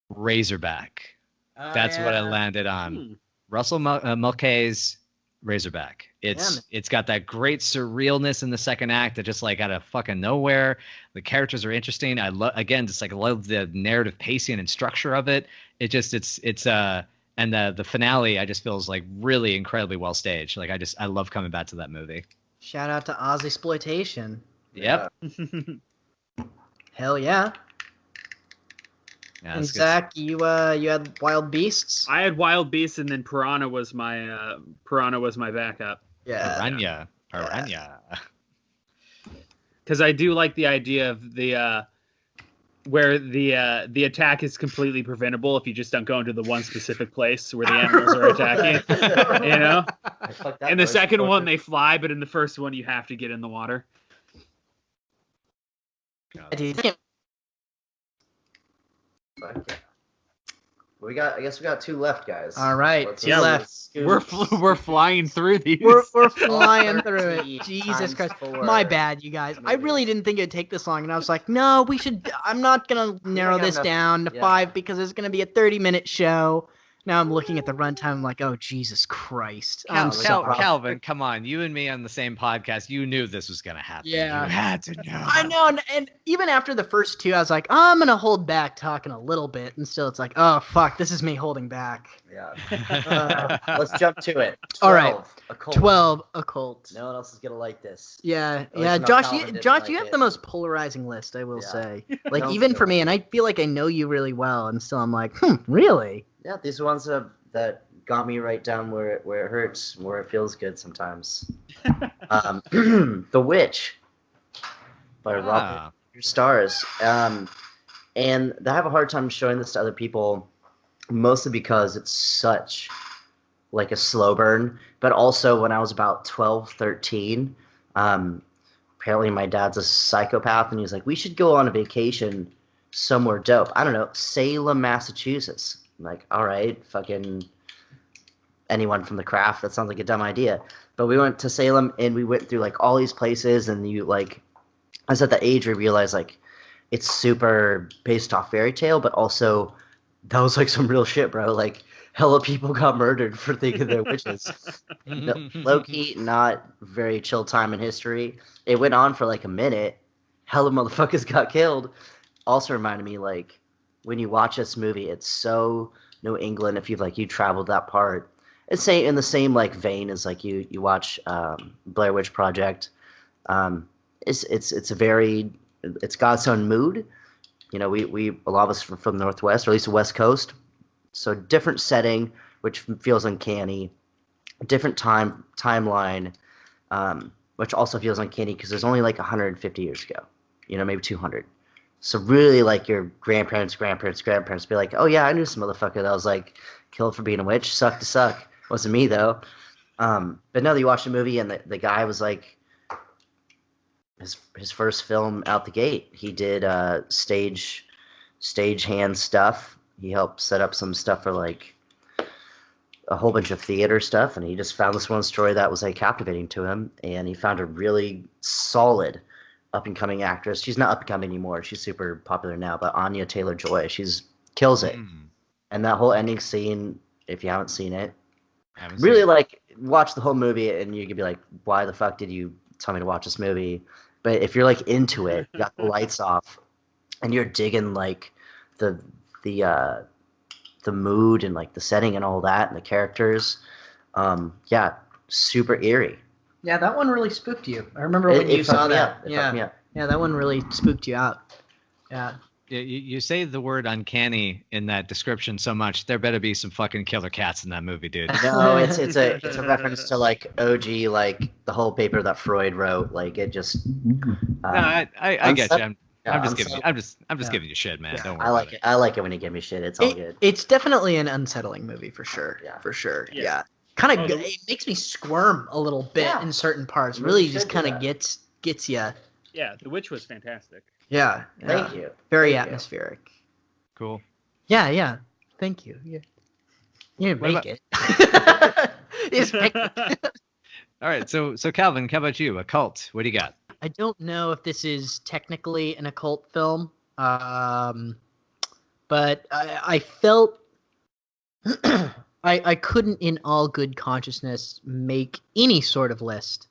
Razorback. That's what I landed on. Russell Mulcahy's Razorback. It's got that great surrealness in the second act that just like out of fucking nowhere. The characters are interesting. I love I love the narrative pacing and structure of it. It's and the finale I just feels like really incredibly well staged. Like I love coming back to that movie. Shout out to Ozzysploitation. Yep. Hell yeah. Yeah, And that's good. Zach, you had Wild Beasts. I had Wild Beasts, and then Piranha was my backup. Piranha. Because I do like the idea of the where the attack is completely preventable if you just don't go into the one specific place where the animals are attacking. You know. Fuck that In the noise. second one they fly, but in the first one you have to get in the water. Dude, Fuck yeah. I guess we got two left, guys. all right, Let's- two Yeah, left. We're flying through these. We're flying through 30 it. Jesus times Christ. 4 My bad, you guys. I really movies. didn't think it'd take this long, and I was like, no, we should. I'm not gonna narrow got this enough- down to yeah. 5 because it's gonna be a 30-minute show. Now I'm looking at the runtime. I'm like, oh Jesus Christ. I'm sorry. Calvin, come on. You and me on the same podcast. You knew this was gonna happen. Yeah. You had to know. I know, and even after the first two, I was like, oh, I'm gonna hold back talking a little bit, and still, it's like, oh fuck, this is me holding back. Yeah. Let's jump to it. 12, All right. Occult. 12 occult. No one else is gonna like this. Yeah, At least yeah, not Josh, Calvin you, didn't Josh, like you have it. the most polarizing list, I will Yeah. say. Like Don't even feel for me, it. and I feel like I know you really well, and still I'm like, really? Yeah, these are ones that got me right down where it hurts, where it feels good sometimes. The Witch by Robert Stars. And I have a hard time showing this to other people, mostly because it's such like a slow burn. But also when I was about 12, 13, apparently my dad's a psychopath, and he was like, we should go on a vacation somewhere dope. I don't know, Salem, Massachusetts. I'm like, all right, fucking anyone from the craft, that sounds like a dumb idea. But we went to Salem, and we went through like all these places, and I was at the age where I realized like it's super based off fairy tale, but also that was like some real shit, bro. Like hella people got murdered for thinking they're witches. Low-key, not very chill time in history. It went on for like a minute. Hella motherfuckers got killed. Also reminded me, like, when you watch this movie, it's so New England. If you traveled that part, it's in the same like vein as like you watch Blair Witch Project. It's got its own mood. You know, we a lot of us from the Northwest, or at least the West Coast, so different setting, which feels uncanny. Different timeline, which also feels uncanny because there's only like 150 years ago. You know, maybe 200. So really, like, your grandparents be like, oh yeah, I knew some motherfucker that was like killed for being a witch. Suck to suck. Wasn't me though. But no, you watch the movie, and the guy was like, his first film out the gate, he did stage hand stuff. He helped set up some stuff for like a whole bunch of theater stuff, and he just found this one story that was like captivating to him, and he found a really solid up and coming actress. She's not up and coming anymore. She's super popular now, but Anya Taylor-Joy, she's kills it. And that whole ending scene, if you haven't seen it, really like watch the whole movie, and you could be like, why the fuck did you tell me to watch this movie? But if you're like into it, you got the lights off, and you're digging like the mood and like the setting and all that and the characters, yeah, super eerie. Yeah, that one really spooked you. I remember when you saw that. Yeah, that one really spooked you out. Yeah. You say the word uncanny in that description so much. There better be some fucking killer cats in that movie, dude. No, it's a reference to like OG, like the whole paper that Freud wrote. Like it just. I get you. I'm just giving you shit, man. Don't worry. I like it when you give me shit. It's all good. It's definitely an unsettling movie for sure. Yeah. For sure. Yeah. Kind of, it makes me squirm a little bit in certain parts. Really, just kind of gets you. Yeah, The Witch was fantastic. Yeah. Thank you. Very atmospheric. Cool. Yeah. Thank you. Yeah. You didn't make it. You just picked it. All right. So Calvin, how about you? Occult. What do you got? I don't know if this is technically an occult film, but I felt I couldn't, in all good consciousness, make any sort of list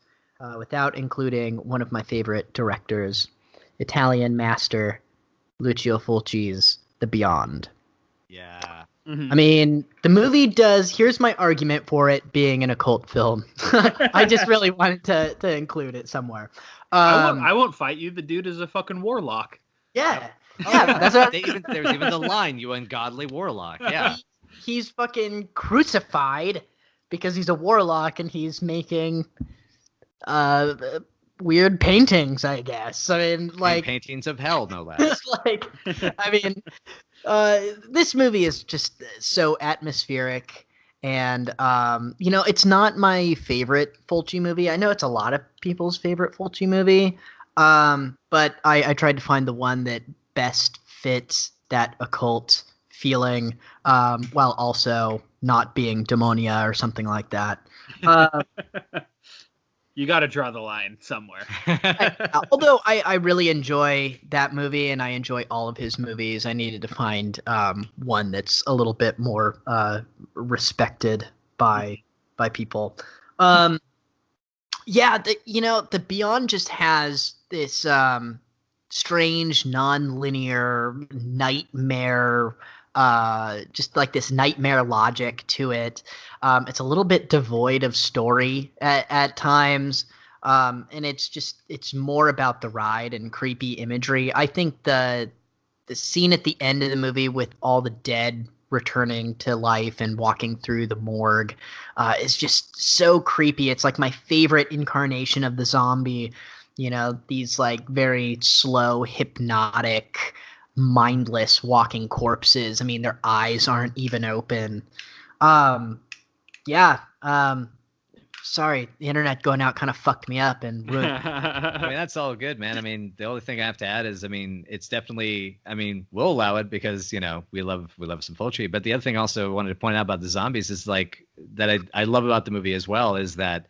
without including one of my favorite directors, Italian master Lucio Fulci's The Beyond. Yeah. I mean, the movie does. Here's my argument for it being an occult film. I just really wanted to include it somewhere. I won't fight you. The dude is a fucking warlock. Yeah. That's what There's even the line, "You ungodly warlock." Yeah. He's fucking crucified because he's a warlock and he's making weird paintings, I guess. I mean, like paintings of hell, no less. This movie is just so atmospheric, and it's not my favorite Fulci movie. I know it's a lot of people's favorite Fulci movie, but I tried to find the one that best fits that occult feeling, while also not being demonia or something like that. You got to draw the line somewhere. Although I really enjoy that movie and I enjoy all of his movies, I needed to find one that's a little bit more respected by people. The Beyond just has this strange, non-linear nightmare, just like this nightmare logic to it. It's a little bit devoid of story at times, and it's more about the ride and creepy imagery. I think the scene at the end of the movie with all the dead returning to life and walking through the morgue is just so creepy. It's like my favorite incarnation of the zombie. These like very slow, hypnotic, mindless walking corpses. I mean, their eyes aren't even open. Sorry, the internet going out kind of fucked me up and ruined. I mean, that's all good, man. I mean, the only thing I have to add is, it's definitely, we'll allow it because, we love some Fulci. But the other thing also I wanted to point out about the zombies is like that I love about the movie as well is that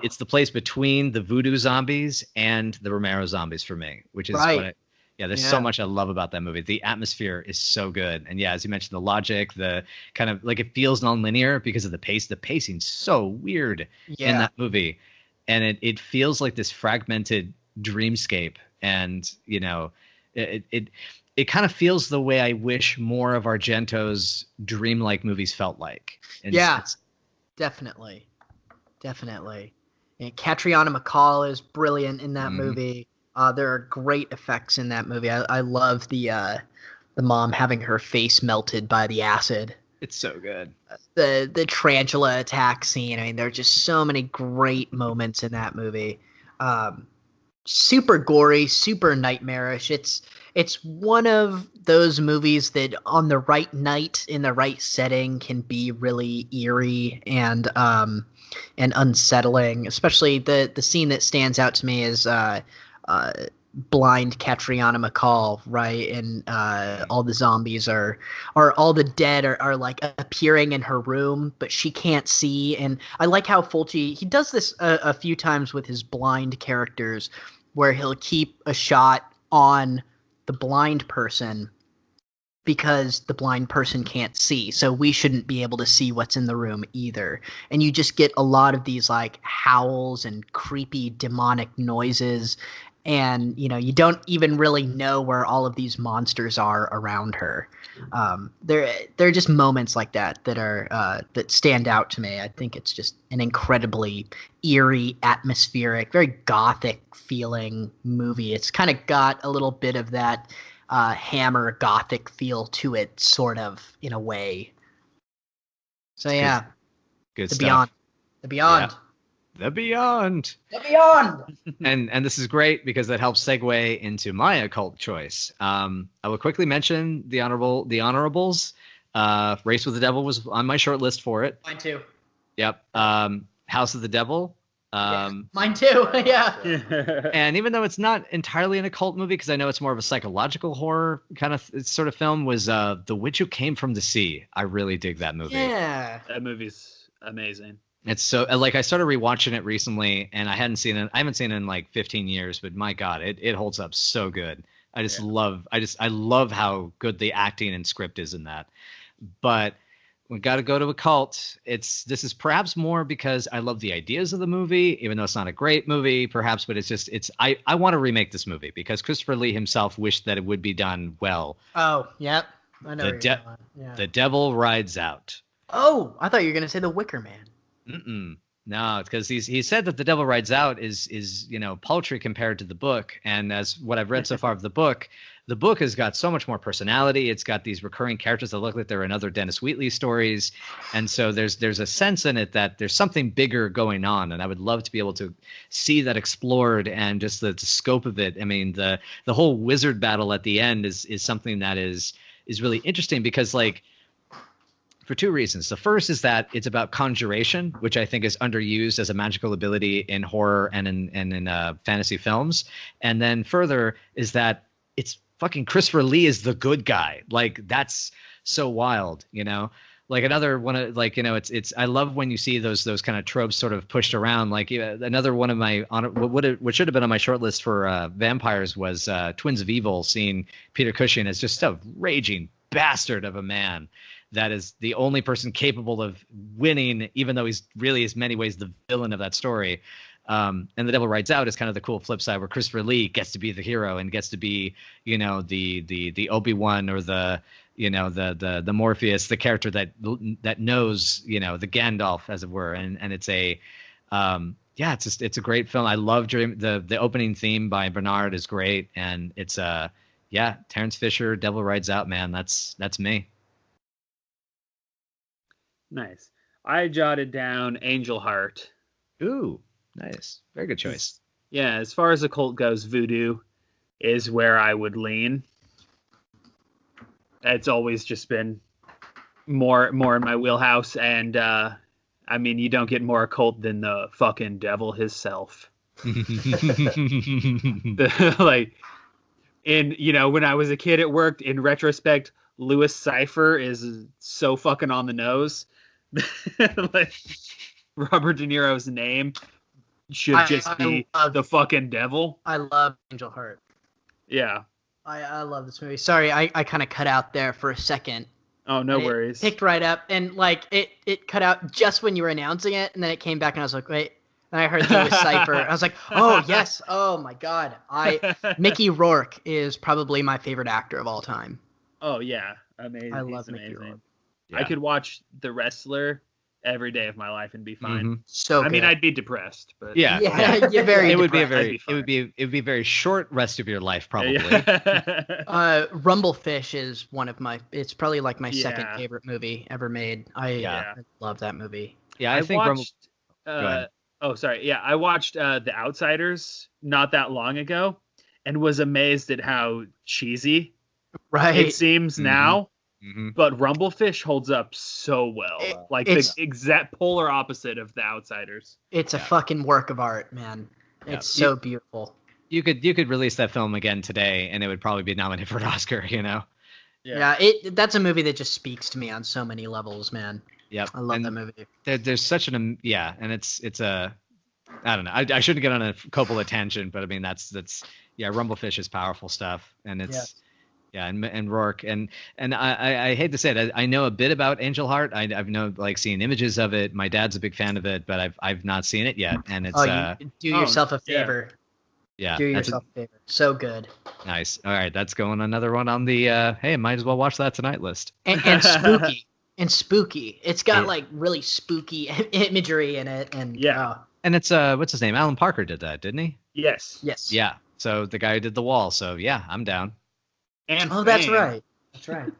it's the place between the voodoo zombies and the Romero zombies for me, which is right. There's so much I love about that movie. The atmosphere is so good. And as you mentioned, the logic, the kind of like it feels nonlinear because of the pace. The pacing's so weird in that movie. And it feels like this fragmented dreamscape. And, it kind of feels the way I wish more of Argento's dreamlike movies felt like. And definitely. And Catriona MacColl is brilliant in that movie. There are great effects in that movie. I love the mom having her face melted by the acid. It's so good. The tarantula attack scene. There are just so many great moments in that movie. Super gory, super nightmarish. It's one of those movies that on the right night in the right setting can be really eerie and unsettling. Especially the scene that stands out to me is blind Catriona McCall, right? And all the zombies are all the dead are like appearing in her room, but she can't see. And I like how Fulci, he does this a few times with his blind characters, where he'll keep a shot on the blind person because the blind person can't see, so we shouldn't be able to see what's in the room either. And you just get a lot of these like howls and creepy demonic noises, and you don't even really know where all of these monsters are around her. There are just moments like that that stand out to me. I think it's just an incredibly eerie, atmospheric, very gothic feeling movie. It's kind of got a little bit of that Hammer gothic feel to it, sort of, in a way. So yeah, good the stuff. Beyond. The Beyond. And this is great because that helps segue into my occult choice. I will quickly mention the honorables. Race with the Devil was on my short list for it. Mine too. Yep. House of the Devil. Mine too. Yeah. And even though it's not entirely an occult movie, because I know it's more of a psychological horror kind of sort of film, was The Witch Who Came from the Sea. I really dig that movie. Yeah. That movie's amazing. It's so like I started rewatching it recently, and I haven't seen it in like 15 years, but my God, it holds up so good. I love how good the acting and script is in that. But we got to go to occult. This is perhaps more because I love the ideas of the movie, even though it's not a great movie, perhaps. But I want to remake this movie because Christopher Lee himself wished that it would be done well. Oh, yep. I know. The Devil Rides Out. Oh, I thought you were gonna say The Wicker Man. No, it's because he said that The Devil Rides Out is paltry compared to the book. And as what I've read so far of the book has got so much more personality. It's got these recurring characters that look like they're in other Dennis Wheatley stories. And so there's a sense in it that there's something bigger going on. And I would love to be able to see that explored and just the scope of it. I mean, the whole wizard battle at the end is something that is really interesting because, like, for two reasons. The first is that it's about conjuration, which I think is underused as a magical ability in horror and in fantasy films. And then further is that it's fucking Christopher Lee is the good guy. Like, that's so wild, Like another one of, like, it's I love when you see those kind of tropes sort of pushed around. Like another one of my what should have been on my short list for vampires was Twins of Evil, seeing Peter Cushing as just a raging bastard of a man that is the only person capable of winning, even though he's really in many ways the villain of that story. And The Devil Rides Out is kind of the cool flip side where Christopher Lee gets to be the hero and gets to be, the Obi-Wan or the Morpheus, the character that knows, the Gandalf, as it were. And it's it's a great film. I love the opening theme by Bernard is great. And it's Terrence Fisher, Devil Rides Out, man. That's me. Nice. I jotted down Angel Heart. Ooh, nice. Very good choice. Yeah, as far as occult goes, voodoo is where I would lean. It's always just been more in my wheelhouse, and I mean, you don't get more occult than the fucking devil himself. Like, when I was a kid, it worked. In retrospect, Louis Cypher is so fucking on the nose. Like, Robert De Niro's name should just be the fucking devil. I love Angel Heart. Yeah. I love this movie. Sorry, I kind of cut out there for a second. Oh, no worries. Picked right up, and like it cut out just when you were announcing it, and then it came back, and I was like, wait. And I heard Louis Cypher. I was like, oh yes, oh my god. Mickey Rourke is probably my favorite actor of all time. Oh yeah, amazing. I love Mickey Rourke. Yeah. I could watch The Wrestler every day of my life and be fine. Mm-hmm. So I mean, I'd be depressed, but you're very. It would be a very short rest of your life, probably. Rumblefish is one of my. It's probably like my second favorite movie ever made. I love that movie. Yeah, I think watched, oh, sorry. Yeah, I watched The Outsiders not that long ago, and was amazed at how cheesy it seems now. Mm-hmm. But Rumblefish holds up so well. The exact polar opposite of The Outsiders. It's a fucking work of art, man. It's so beautiful. You could release that film again today, and it would probably be nominated for an Oscar. Yeah, that's a movie that just speaks to me on so many levels, man. Yep. I love that movie. There's such and it's a, I don't know. I shouldn't get on a Coppola tangent, but I mean that's Rumblefish is powerful stuff, and it's and Rourke and I hate to say it, I know a bit about Angel Heart. I've seen images of it. My dad's a big fan of it, but I've not seen it yet, and it's do yourself a favor. Yeah, do yourself a favor. So good. Nice. All right, that's going another one on the hey, might as well watch that tonight list. And spooky. And spooky. It's got like really spooky imagery in it, and and it's what's his name? Alan Parker did that, didn't he? Yes. Yeah. So the guy who did The Wall. So yeah, I'm down. And that's right. That's right.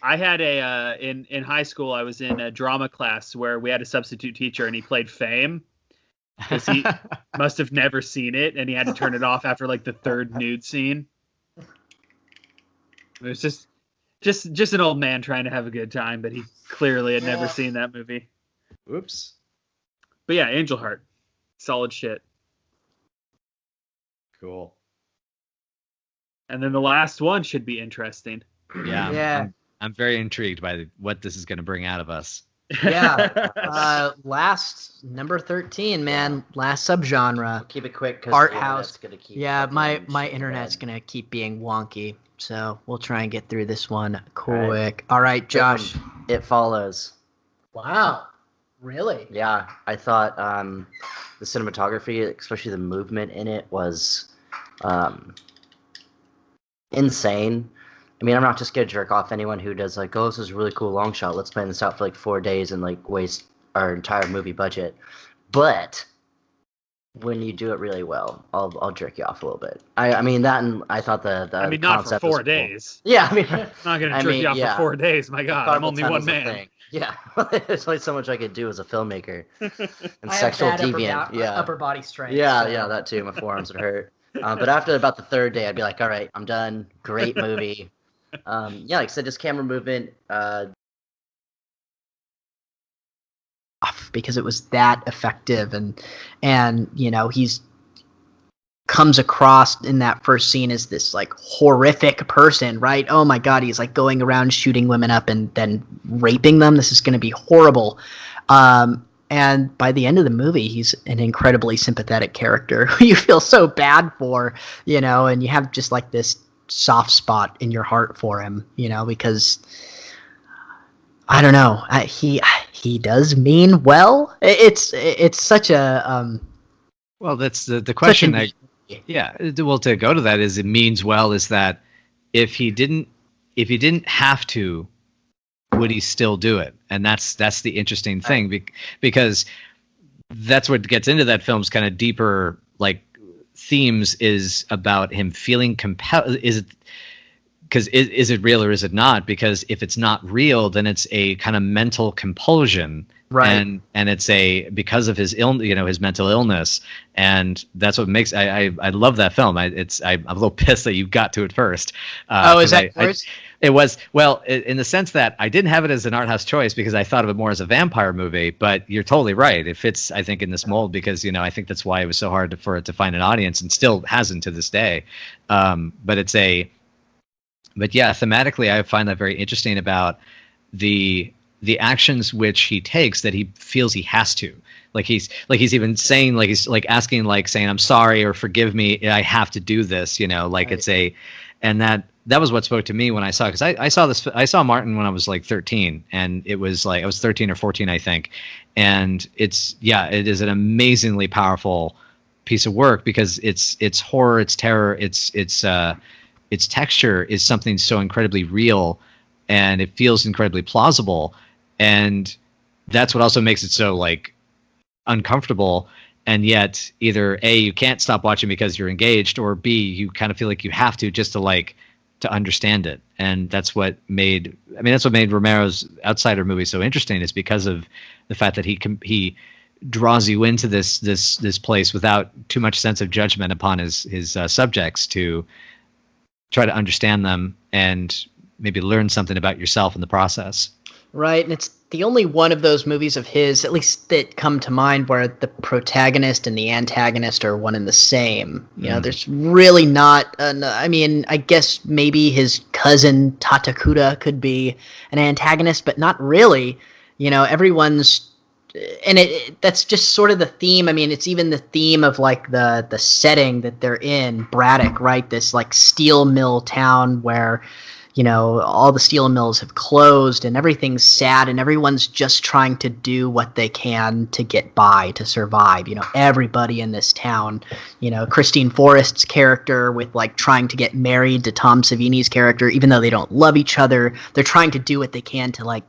I had in high school, I was in a drama class where we had a substitute teacher, and he played Fame because he must have never seen it, and he had to turn it off after like the third nude scene. It was just an old man trying to have a good time, but he clearly had never seen that movie. Oops. But yeah, Angel Heart, solid shit. Cool. And then the last one should be interesting. Yeah. I'm very intrigued by what this is going to bring out of us. Yeah. Last number 13, man. Last subgenre. Keep it quick. Arthouse. My internet's gonna keep being wonky, so we'll try and get through this one quick. All right, Josh. It Follows. Wow. Really? Yeah, I thought the cinematography, especially the movement in it, was insane. I mean, I'm not just gonna jerk off anyone who does like, oh, this is a really cool long shot. Let's plan this out for like 4 days and like waste our entire movie budget. But when you do it really well, I'll jerk you off a little bit. I mean that, and I thought the I mean, not for 4 days. Cool. Yeah, I mean, I'm not gonna jerk you off for 4 days. My God, I'm only one man. Yeah, there's only so much I could do as a filmmaker and I sexual have deviant. Upper body strength. Yeah, that too. My forearms would hurt. But after about the third day, I'd be like, all right, I'm done. Great movie. Like I said, just camera movement. Because it was that effective, and he's comes across in that first scene as this like horrific person, right? Oh my God, he's like going around shooting women up and then raping them. This is going to be horrible. And by the end of the movie, he's an incredibly sympathetic character who you feel so bad for, and you have just like this soft spot in your heart for him, because I don't know, he does mean well. It's such a well, that's the question. Well, to go to that is it means well is that if he didn't have to, would he still do it? And that's the interesting thing, because that's what gets into that film's kind of deeper like themes, is about him feeling compelled. Is it real or is it not? Because if it's not real, then it's a kind of mental compulsion, right? And it's because of his his mental illness, and that's what makes I love that film. I'm a little pissed that you got to it first. Is that first? It was, well, in the sense that I didn't have it as an art house choice because I thought of it more as a vampire movie, but you're totally right. It fits, I think, in this mold because, I think that's why it was so hard for it to find an audience, and still hasn't to this day. But yeah, thematically, I find that very interesting about the actions which he takes that he feels he has to. He's even saying, he's asking, saying, I'm sorry or forgive me, I have to do this, right. And that was what spoke to me when I saw it, because I saw Martin when I was 13, and it was I was 13 or 14, I think. And it is an amazingly powerful piece of work because it's horror, it's terror, its texture is something so incredibly real, and it feels incredibly plausible. And that's what also makes it so uncomfortable. And yet either A, you can't stop watching because you're engaged, or B, you kind of feel like you have to just to understand it. And that's what made Romero's Outsider movie so interesting, is because of the fact that he draws you into this place without too much sense of judgment upon his subjects, to try to understand them and maybe learn something about yourself in the process. Right, and the only one of those movies of his, at least that come to mind, where the protagonist and the antagonist are one and the same. You know, there's really not. I mean, I guess maybe his cousin Tatakuta could be an antagonist, but not really. You know, everyone's, and that's just sort of the theme. I mean, it's even the theme of like the setting that they're in, Braddock, right? This like steel mill town where, you know, all the steel mills have closed and everything's sad and everyone's just trying to do what they can to get by, to survive. You know, everybody in this town, you know, Christine Forrest's character with like trying to get married to Tom Savini's character, even though they don't love each other, they're trying to do what they can to like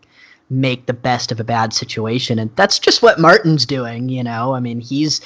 make the best of a bad situation. And that's just what Martin's doing, you know. I mean, he's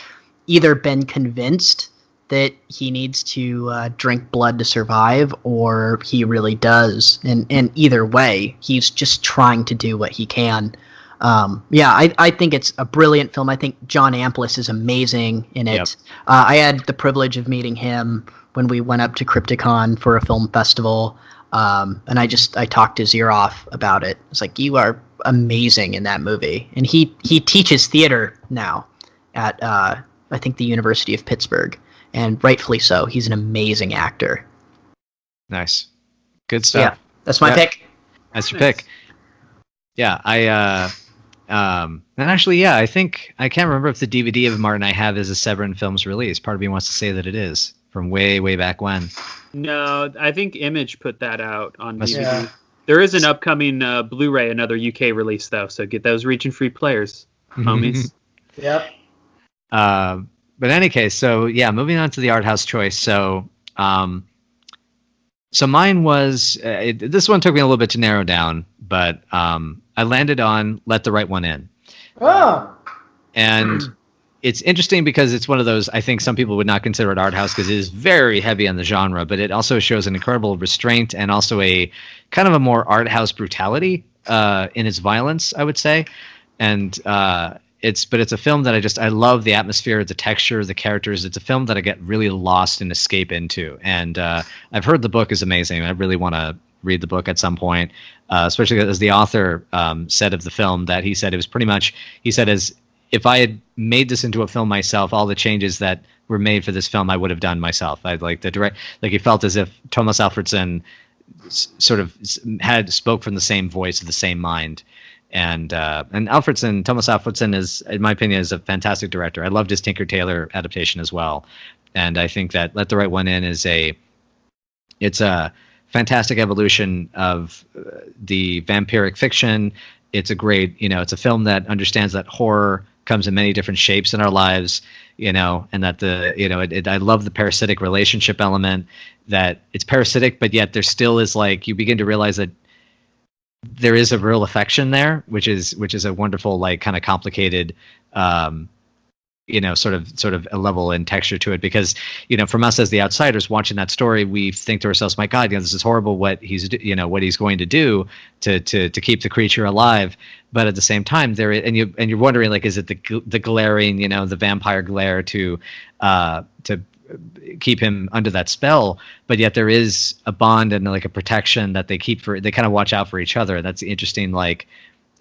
either been convinced that he needs to drink blood to survive, or he really does. And either way, he's just trying to do what he can. I think it's a brilliant film. I think John Amplis is amazing in it. Yep. I had the privilege of meeting him when we went up to Crypticon for a film festival. And I talked his ear off about it. It's like, you are amazing in that movie. And he teaches theater now at, I think, the University of Pittsburgh. And rightfully so. He's an amazing actor. Nice. Good stuff. Yeah, that's my pick. That's your pick. Yeah, and actually, yeah, I think, I can't remember if the DVD of Martin I have is a Severin Films release. Part of me wants to say that it is, from way, way back when. No, I think Image put that out on DVD. Yeah. There is an upcoming Blu-ray, another UK release, though, so get those region-free players, homies. Yep. But in any case, so yeah, moving on to the Arthouse choice. So, so mine was this one took me a little bit to narrow down, but I landed on Let the Right One In. Oh. And it's interesting because it's one of those, I think some people would not consider it art house because it is very heavy on the genre, but it also shows an incredible restraint and also a kind of a more art house brutality in its violence, I would say. And it's a film that I love the atmosphere, the texture, the characters. It's a film that I get really lost and escape into. And I've heard the book is amazing. I really want to read the book at some point, especially as the author said of the film that he said it was pretty much, he said, as if I had made this into a film myself, all the changes that were made for this film, I would have done myself. I'd like he felt as if Thomas Alfredson sort of spoke from the same voice of the same mind. And Thomas Alfredson is, in my opinion, is a fantastic director. I loved his Tinker Tailor adaptation as well. And I think that Let the Right One In it's a fantastic evolution of the vampiric fiction. It's a great, it's a film that understands that horror comes in many different shapes in our lives, and that I love the parasitic relationship element, that it's parasitic, but yet there still is like, you begin to realize that there is a real affection there, which is a wonderful, like, kind of complicated, sort of a level and texture to it, because, from us as the outsiders watching that story, we think to ourselves, my God, this is horrible what he's going to do to keep the creature alive. But at the same time, you're wondering, like, is it the glaring, the vampire glare to keep him under that spell, but yet there is a bond and like a protection that they kind of watch out for each other. That's interesting. Like,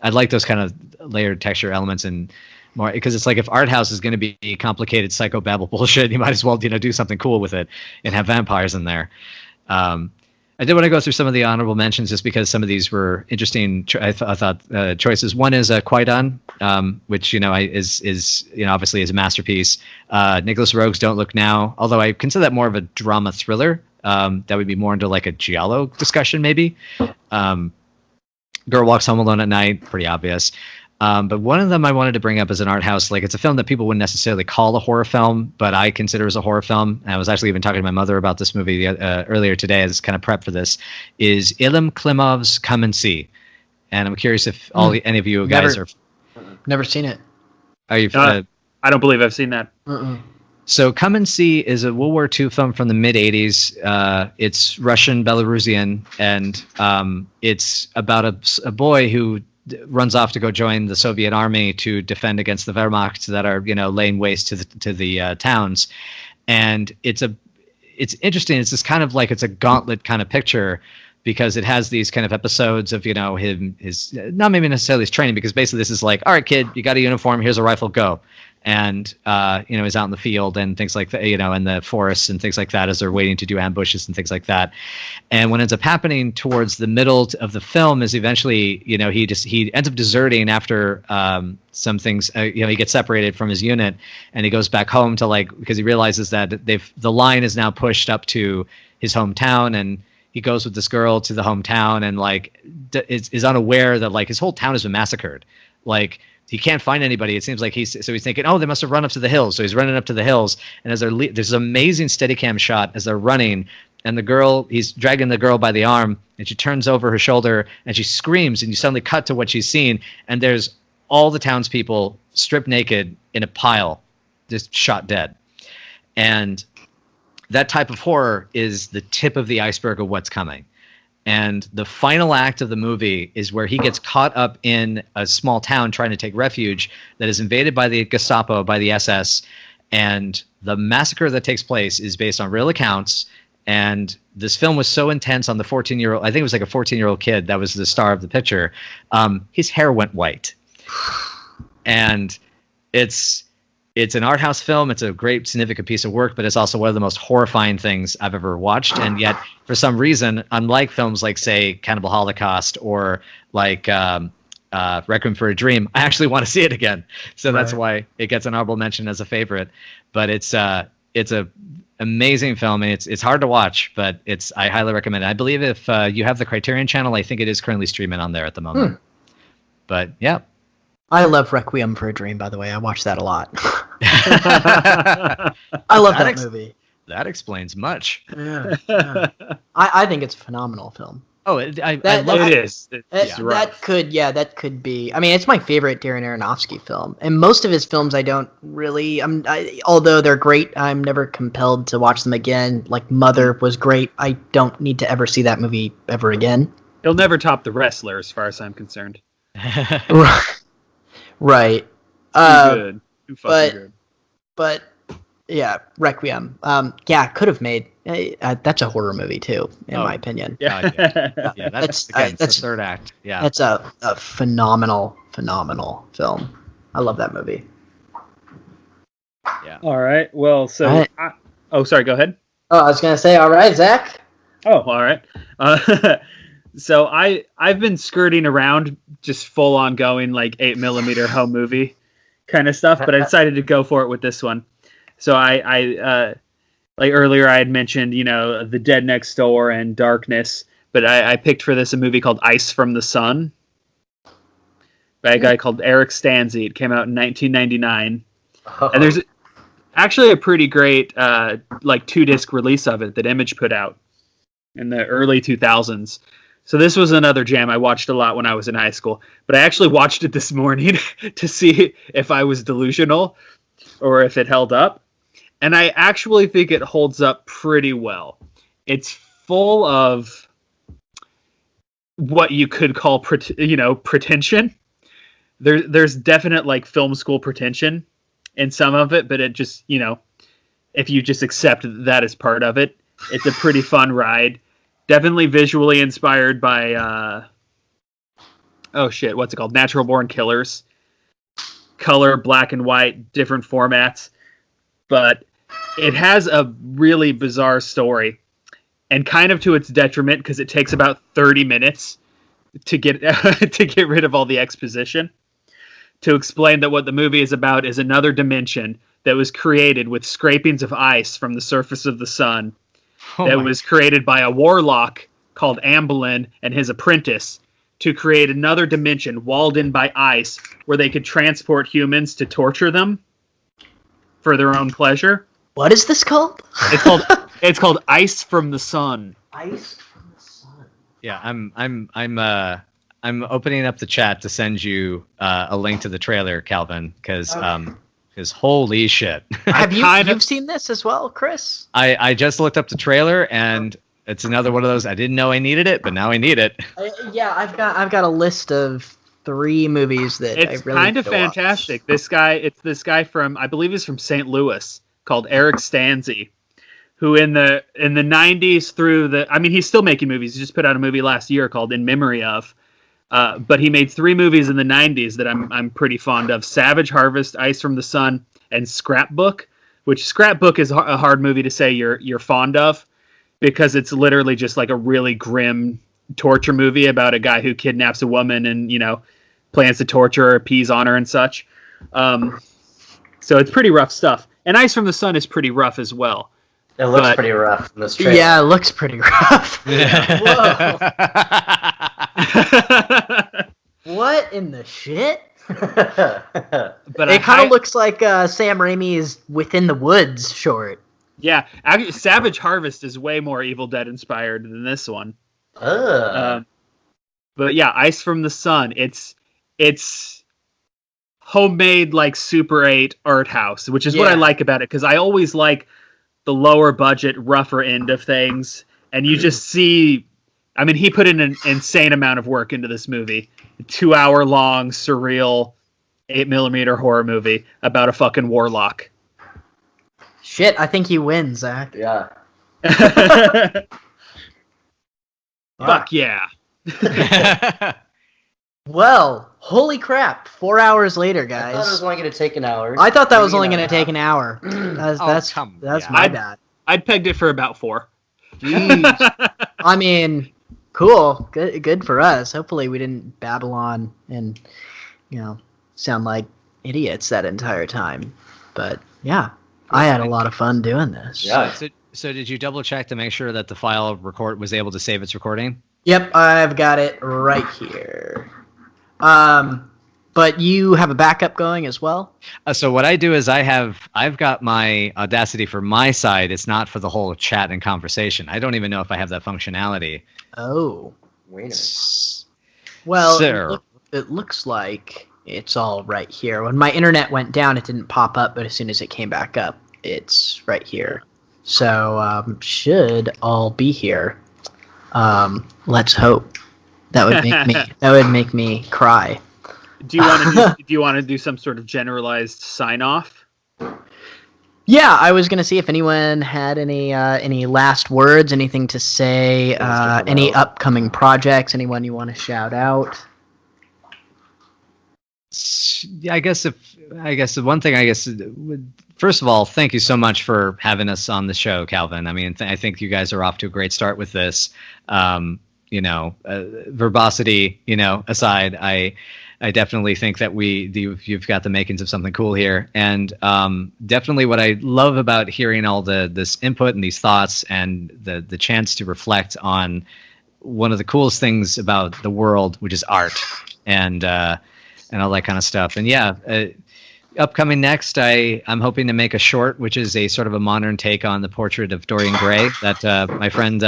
I'd like those kind of layered texture elements, and more, because it's like, if art house is going to be complicated psychobabble bullshit, you might as well do something cool with it and have vampires in there. I did want to go through some of the honorable mentions just because some of these were interesting. I thought choices. One is Qui-Gon, which is obviously is a masterpiece. Nicholas Roeg's Don't Look Now, although I consider that more of a drama thriller. That would be more into like a giallo discussion maybe. Girl Walks Home Alone at Night, pretty obvious. But one of them I wanted to bring up as an art house, like, it's a film that people wouldn't necessarily call a horror film, but I consider as a horror film. And I was actually even talking to my mother about this movie earlier today as kind of prep for this, is Ilham Klimov's Come and See. And I'm curious if any of you guys are... Never seen it. Are you? I don't believe I've seen that. So Come and See is a World War II film from the mid-'80s. It's Russian Belarusian, and it's about a boy who runs off to go join the Soviet army to defend against the Wehrmacht that are laying waste to the towns. And it's interesting. It's this kind of like, it's a gauntlet kind of picture, because it has these kind of episodes of, his not maybe necessarily his training, because basically this is like, all right, kid, you got a uniform, here's a rifle, go. And, he's out in the field and things like that, in the forests and things like that as they're waiting to do ambushes and things like that. And what ends up happening towards the middle of the film is eventually, he ends up deserting after some things, he gets separated from his unit and he goes back home to because he realizes that the line is now pushed up to his hometown, and he goes with this girl to the hometown and is unaware that his whole town has been massacred. He can't find anybody. It seems like he's thinking, oh, they must have run up to the hills. So he's running up to the hills, and as there's an amazing Steadicam shot as they're running, and he's dragging the girl by the arm, and she turns over her shoulder and she screams, and you suddenly cut to what she's seen, and there's all the townspeople stripped naked in a pile, just shot dead. And that type of horror is the tip of the iceberg of what's coming. And the final act of the movie is where he gets caught up in a small town trying to take refuge that is invaded by the Gestapo, by the SS. And the massacre that takes place is based on real accounts. And this film was so intense on the 14-year-old, I think it was like a 14-year-old kid that was the star of the picture. His hair went white. And it's an art house film. It's a great, significant piece of work, but it's also one of the most horrifying things I've ever watched. And yet, for some reason, unlike films like, say, Cannibal Holocaust or Requiem for a Dream, I actually want to see it again. So that's why it gets an honorable mention as a favorite. But it's a amazing film, and it's hard to watch, but I highly recommend it. I believe if you have the Criterion Channel, I think it is currently streaming on there at the moment. But yeah. I love Requiem for a Dream, by the way. I watch that a lot. I love that movie. That explains much. Yeah. I think it's a phenomenal film. Oh, I love it. It is. That could be. I mean, it's my favorite Darren Aronofsky film, and most of his films I don't really. Although they're great, I'm never compelled to watch them again. Like Mother was great. I don't need to ever see that movie ever again. He'll never top The Wrestler, as far as I'm concerned. Right. Too good. But yeah, Requiem. Could have made. That's a horror movie too, in my opinion. Yeah, that's the third act. Yeah, that's a phenomenal film. I love that movie. Yeah. All right. Well, so. Sorry. Go ahead. Oh, I was gonna say, all right, Zach. Oh, all right. So I've been skirting around just full on going 8mm home movie kind of stuff, but I decided to go for it with this one. So I earlier I had mentioned, The Dead Next Door and Darkness, but I picked for this a movie called Ice from the Sun by a guy called Eric Stanzi. It came out in 1999. And there's actually a pretty great 2-disc release of it that Image put out in the early 2000s. So this was another jam I watched a lot when I was in high school, but I actually watched it this morning to see if I was delusional or if it held up. And I actually think it holds up pretty well. It's full of what you could call, pretension. There's definite film school pretension in some of it, but it just, if you just accept that as part of it, it's a pretty fun ride. Definitely visually inspired by, what's it called? Natural Born Killers. Color, black and white, different formats. But it has a really bizarre story. And kind of to its detriment, because it takes about 30 minutes to get to get rid of all the exposition. To explain that what the movie is about is another dimension that was created with scrapings of ice from the surface of the sun. Was created by a warlock called Amblin and his apprentice to create another dimension walled in by ice where they could transport humans to torture them for their own pleasure. What is this called? It's called Ice from the Sun. Ice from the Sun. Yeah, I'm opening up the chat to send you a link to the trailer, Calvin, because holy shit. Have you've seen this as well, Chris? I just looked up the trailer, and it's another one of those I didn't know I needed it, but now I need it. I've got a list of 3 movies that I really kind of fantastic. Watch. This guy from, I believe he's from St. Louis, called Eric Stanzi, who in the 90s through the, I mean, he's still making movies. He just put out a movie last year called In Memory Of. But he made 3 movies in the 90s that I'm pretty fond of: Savage Harvest, Ice from the Sun, and Scrapbook. Which Scrapbook is a hard movie to say you're fond of, because it's literally just like a really grim torture movie about a guy who kidnaps a woman and, you know, plans to torture her, pees on her and such. So it's pretty rough stuff. And Ice from the Sun is pretty rough as well. It looks pretty rough in this trailer. Yeah, it looks pretty rough. Yeah. Whoa. What in the shit? But It kind of looks like Sam Raimi's Within the Woods short. Yeah, actually, Savage Harvest is way more Evil Dead inspired than this one. But yeah, Ice from the Sun. It's homemade like Super 8 Arthouse, which is what I like about it, because I always like the lower budget, rougher end of things, and you just see. I mean, he put in an insane amount of work into this movie. 2-hour long, surreal, 8mm horror movie about a fucking warlock. Shit, I think he wins, Zach. Yeah. Fuck yeah. Well, holy crap! 4 hours later, guys. I thought it was only going to take an hour. I thought that was only going to take an hour. That's my bad. I'd pegged it for about 4. Jeez. I mean, cool. Good for us. Hopefully we didn't babble on and, you know, sound like idiots that entire time. But yeah, I had a lot of fun doing this. Yeah. So did you double check to make sure that the file record was able to save its recording? Yep, I've got it right here. But you have a backup going as well? So what I do is I've got my Audacity for my side. It's not for the whole chat and conversation. I don't even know if I have that functionality. Oh. Wait a minute. Well, Sir. it looks like it's all right here. When my internet went down, it didn't pop up, but as soon as it came back up, it's right here. So should all be here. Let's hope. That would make me cry. Do you want to do some sort of generalized sign off? Yeah, I was gonna see if anyone had any last words, anything to say, any upcoming projects, anyone you want to shout out. I guess the one thing, first of all, thank you so much for having us on the show, Calvin. I mean, I think you guys are off to a great start with this. Verbosity, aside, I definitely think that you've got the makings of something cool here, and definitely what I love about hearing all this input and these thoughts and the chance to reflect on one of the coolest things about the world, which is art, and all that kind of stuff. And yeah, upcoming next, I'm hoping to make a short, which is a sort of a modern take on the portrait of Dorian Gray that my friend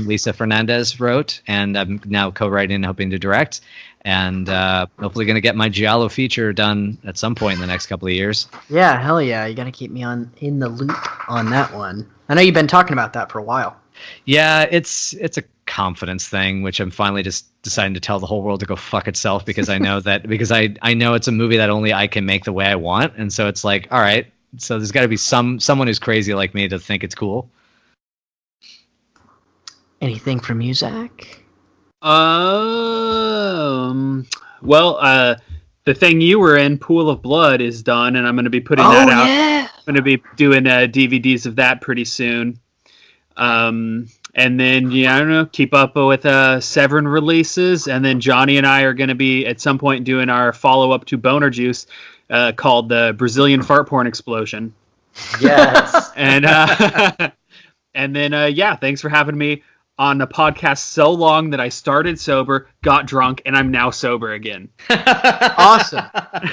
Lisa Fernandez wrote, and I'm now co-writing and hoping to direct. And hopefully going to get my Giallo feature done at some point in the next couple of years. Yeah, hell yeah. You got to keep me in the loop on that one. I know you've been talking about that for a while. Yeah, it's a confidence thing, which I'm finally just deciding to tell the whole world to go fuck itself, because I know because I know it's a movie that only I can make the way I want. And so it's like, all right, so there's got to be someone who's crazy like me to think it's cool. Anything from you, Zach? Well, the thing you were in, Pool of Blood, is done, and I'm going to be putting that out. Yeah. I'm going to be doing DVDs of that pretty soon. And then, I don't know, keep up with Severin releases, and then Johnny and I are going to be at some point doing our follow-up to Boner Juice called the Brazilian Fart Porn Explosion. Yes. And and then, thanks for having me on the podcast so long that I started sober, got drunk, and I'm now sober again. Awesome.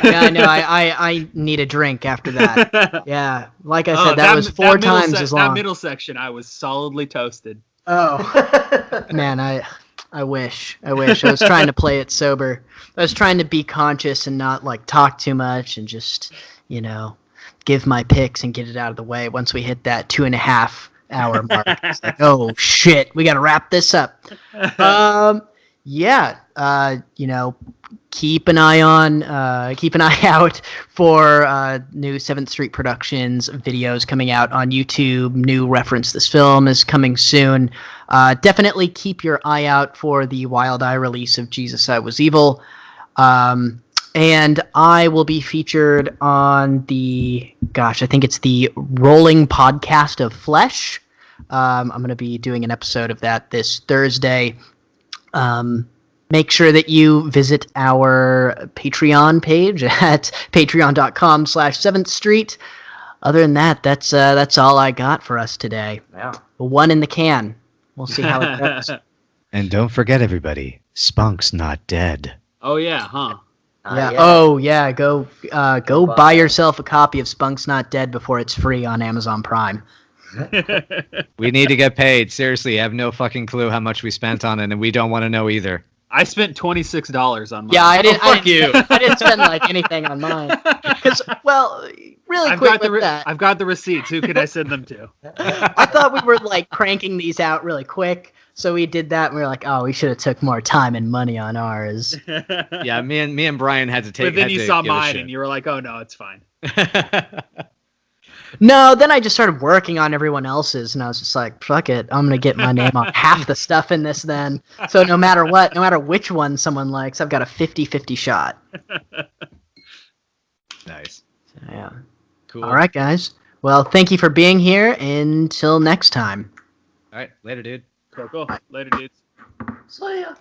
Yeah, I know. I need a drink after that. Yeah, like I said, that was 4 times as long. That middle section, I was solidly toasted. Oh, man, I wish. I was trying to play it sober. I was trying to be conscious and not talk too much and just, give my picks and get it out of the way. Once we hit that 2.5 hour mark, it's like, oh shit, we got to wrap this up. yeah, keep an eye out for new 7th Street Productions videos coming out on YouTube. New Reference This Film is coming soon. Definitely keep your eye out for the Wild Eye release of Jesus I Was Evil. And I will be featured on I think it's the Rolling Podcast of Flesh. I'm going to be doing an episode of that this Thursday. Make sure that you visit our Patreon page at patreon.com/7th Street. Other than that, that's all I got for us today. Yeah. One in the can. We'll see how it goes. And don't forget, everybody, Spunk's not dead. Oh yeah, huh? Yeah. Yeah. Oh yeah. Go buy yourself a copy of Spunk's Not Dead before it's free on Amazon Prime. We need to get paid. Seriously, I have no fucking clue how much we spent on it, and we don't want to know either. I spent $26 on mine. Yeah, I didn't. Fuck you. I didn't spend like anything on mine. Because, really quick with that. I've got the receipts. Who can I send them to? I thought we were like cranking these out really quick, so we did that, and we were like, oh, we should have took more time and money on ours. Yeah, me and Brian had to take. But then you saw mine, shit. and you were like, oh no, it's fine. No, then I just started working on everyone else's, and I was just like, fuck it, I'm gonna get my name on half the stuff in this then. So no matter which one someone likes, I've got a 50-50 shot. Nice. So, yeah. Cool. All right, guys. Well, thank you for being here. Until next time. All right. Later, dude. Cool. Later, dudes. So yeah.